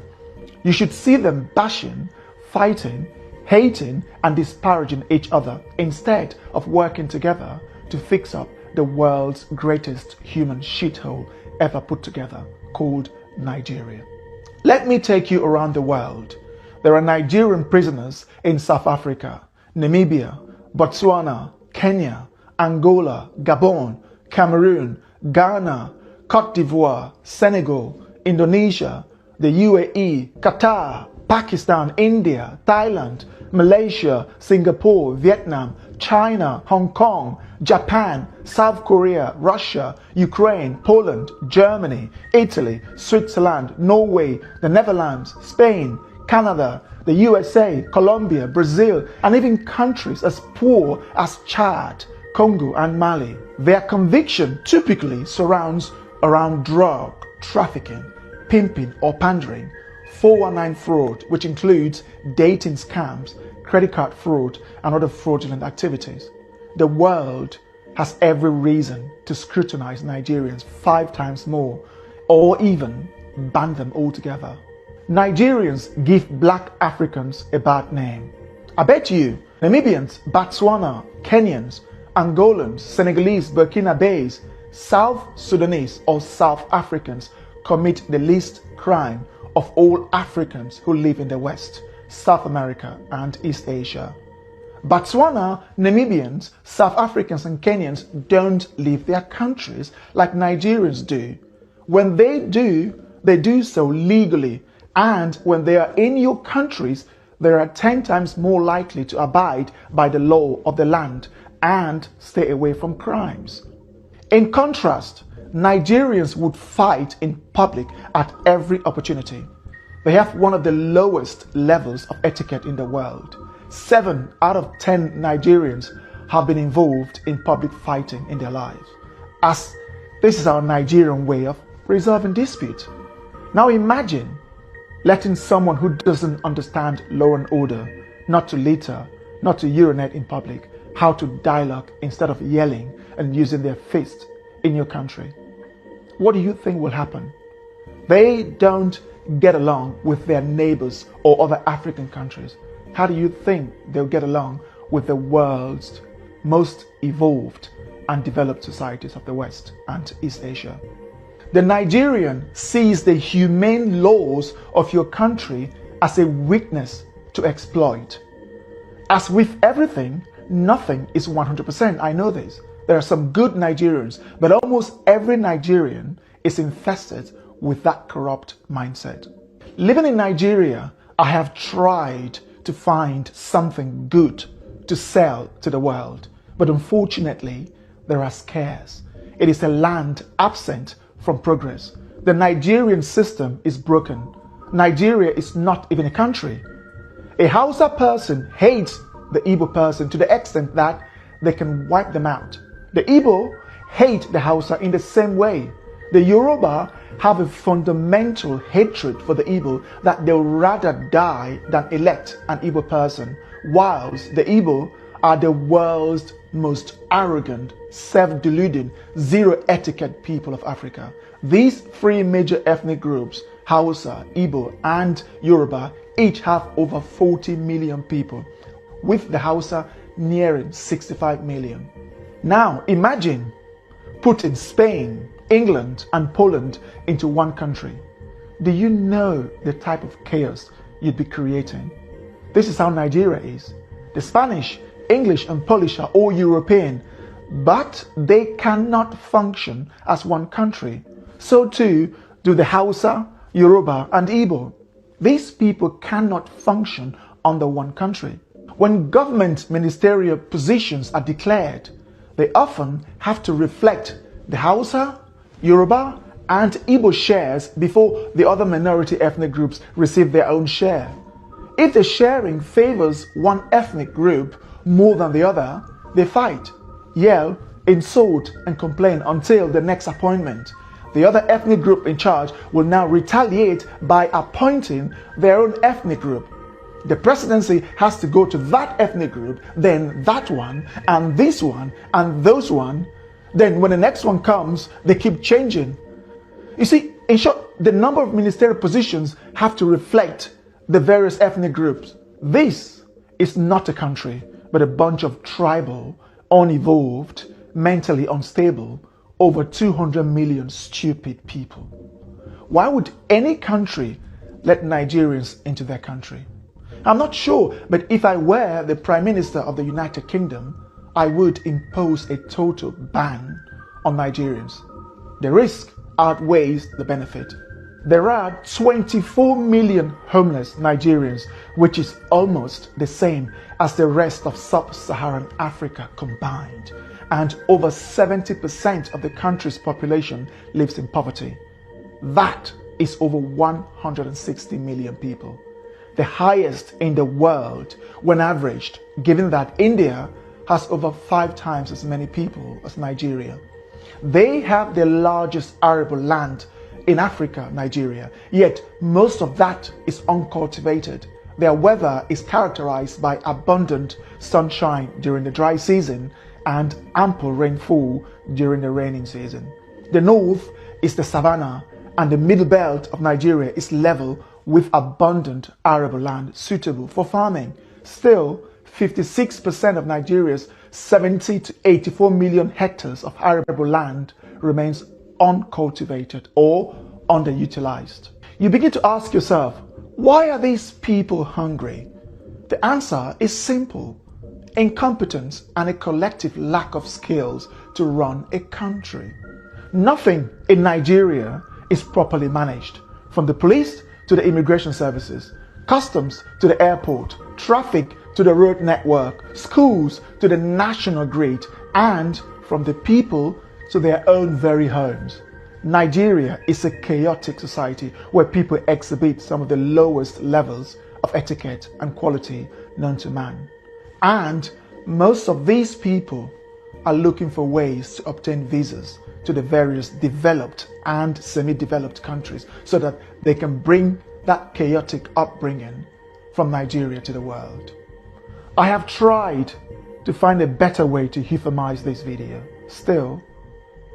S1: You should see them bashing, fighting, hating, and disparaging each other instead of working together to fix up the world's greatest human shithole ever put together, called Nigeria. Let me take you around the world. There are Nigerian prisoners in South Africa, Namibia, Botswana, Kenya, Angola, Gabon, Cameroon, Ghana, Cote d'Ivoire, Senegal, Indonesia, the UAE, Qatar, Pakistan, India, Thailand, Malaysia, Singapore, Vietnam, China, Hong Kong, Japan, South Korea, Russia, Ukraine, Poland, Germany, Italy, Switzerland, Norway, the Netherlands, Spain, Canada, the USA, Colombia, Brazil, and even countries as poor as Chad, Congo, and Mali. Their conviction typically surrounds around drug trafficking, pimping or pandering, 419 fraud, which includes dating scams, credit card fraud, and other fraudulent activities. The world has every reason to scrutinize Nigerians 5 times more, or even ban them altogether. Nigerians give black Africans a bad name. I bet you Namibians, Botswana, Kenyans, Angolans, Senegalese, Burkinabes, South Sudanese, or South Africans commit the least crime of all Africans who live in the West, South America, and East Asia. Botswana, Namibians, South Africans, and Kenyans don't leave their countries like Nigerians do. When they do so legally, and when they are in your countries, they are 10 times more likely to abide by the law of the land and stay away from crimes. In contrast, Nigerians would fight in public at every opportunity. They have one of the lowest levels of etiquette in the world. 7 out of 10 Nigerians have been involved in public fighting in their lives, as this is our Nigerian way of resolving disputes. Now imagine letting someone who doesn't understand law and order not to litter, not to urinate in public, how to dialogue instead of yelling and using their fists in your country. What do you think will happen? They don't get along with their neighbors or other African countries. How do you think they'll get along with the world's most evolved and developed societies of the West and East Asia? The Nigerian sees the humane laws of your country as a weakness to exploit. As with everything, nothing is 100%. I know this. There are some good Nigerians, but almost every Nigerian is infested with that corrupt mindset. Living in Nigeria, I have tried to find something good to sell to the world, but unfortunately, there are scarce. It is a land absent from progress. The Nigerian system is broken. Nigeria is not even a country. A Hausa person hates the Igbo person to the extent that they can wipe them out. The Igbo hate the Hausa in the same way. The Yoruba have a fundamental hatred for the Igbo that they'll rather die than elect an Igbo person, whilst the Igbo are the world's most arrogant, self-deluding, zero-etiquette people of Africa. These 3 major ethnic groups, Hausa, Igbo, and Yoruba, each have over 40 million people, with the Hausa nearing 65 million. Now imagine putting Spain, England, and Poland into one country. Do you know the type of chaos you'd be creating? This is how Nigeria is. The Spanish, English, and Polish are all European, but they cannot function as one country. So too do the Hausa, Yoruba, and Igbo. These people cannot function under one country. When government ministerial positions are declared, they often have to reflect the Hausa, Yoruba, and Igbo shares before the other minority ethnic groups receive their own share. If the sharing favors one ethnic group more than the other, they fight, yell, insult, and complain until the next appointment. the other ethnic group in charge will now retaliate by appointing their own ethnic group. The presidency has to go to that ethnic group, then that one, and this one, and those one. Then when the next one comes, they keep changing. You see, in short, the number of ministerial positions have to reflect the various ethnic groups. This is not a country, but a bunch of tribal, unevolved, mentally unstable, over 200 million stupid people. Why would any country let Nigerians into their country? I'm not sure, but if I were the Prime Minister of the United Kingdom, I would impose a total ban on Nigerians. The risk outweighs the benefit. There are 24 million homeless Nigerians, which is almost the same as the rest of sub-Saharan Africa combined. And over 70% of the country's population lives in poverty. That is over 160 million people. The highest in the world when averaged, given that India has over 5 times as many people as Nigeria. They have the largest arable land in Africa, Nigeria, yet most of that is uncultivated. Their weather is characterized by abundant sunshine during the dry season and ample rainfall during the raining season. The north is the savannah, and the middle belt of Nigeria is level with abundant arable land suitable for farming. Still, 56% of Nigeria's 70 to 84 million hectares of arable land remains uncultivated or underutilized. You begin to ask yourself, why are these people hungry? The answer is simple: incompetence and a collective lack of skills to run a country. Nothing in Nigeria is properly managed, from the police to the immigration services, customs to the airport, traffic to the road network, schools to the national grid, and from the people to their own very homes. Nigeria is a chaotic society where people exhibit some of the lowest levels of etiquette and quality known to man. And most of these people are looking for ways to obtain visas to the various developed and semi-developed countries so that they can bring that chaotic upbringing from Nigeria to the world. I have tried to find a better way to euphemize this video. Still,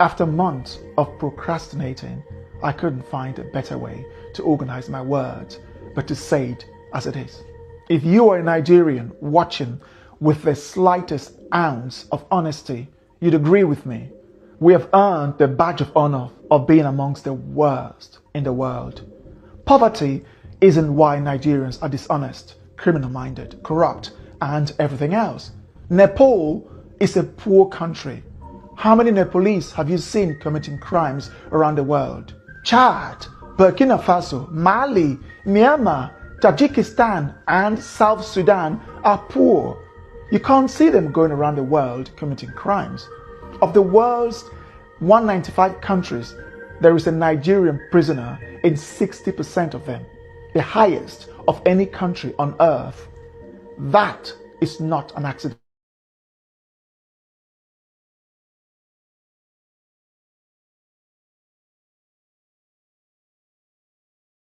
S1: after months of procrastinating, I couldn't find a better way to organize my words, but to say it as it is. If you are a Nigerian watching with the slightest ounce of honesty, you'd agree with me. We have earned the badge of honor of being amongst the worst in the world. Poverty isn't why Nigerians are dishonest, criminal-minded, corrupt, and everything else. Nepal is a poor country. How many Nepalese have you seen committing crimes around the world? Chad, Burkina Faso, Mali, Myanmar, Tajikistan, and South Sudan are poor. You can't see them going around the world committing crimes. Of the world's 195 countries, there is a Nigerian prisoner in 60% of them, the highest of any country on earth. That is not an accident.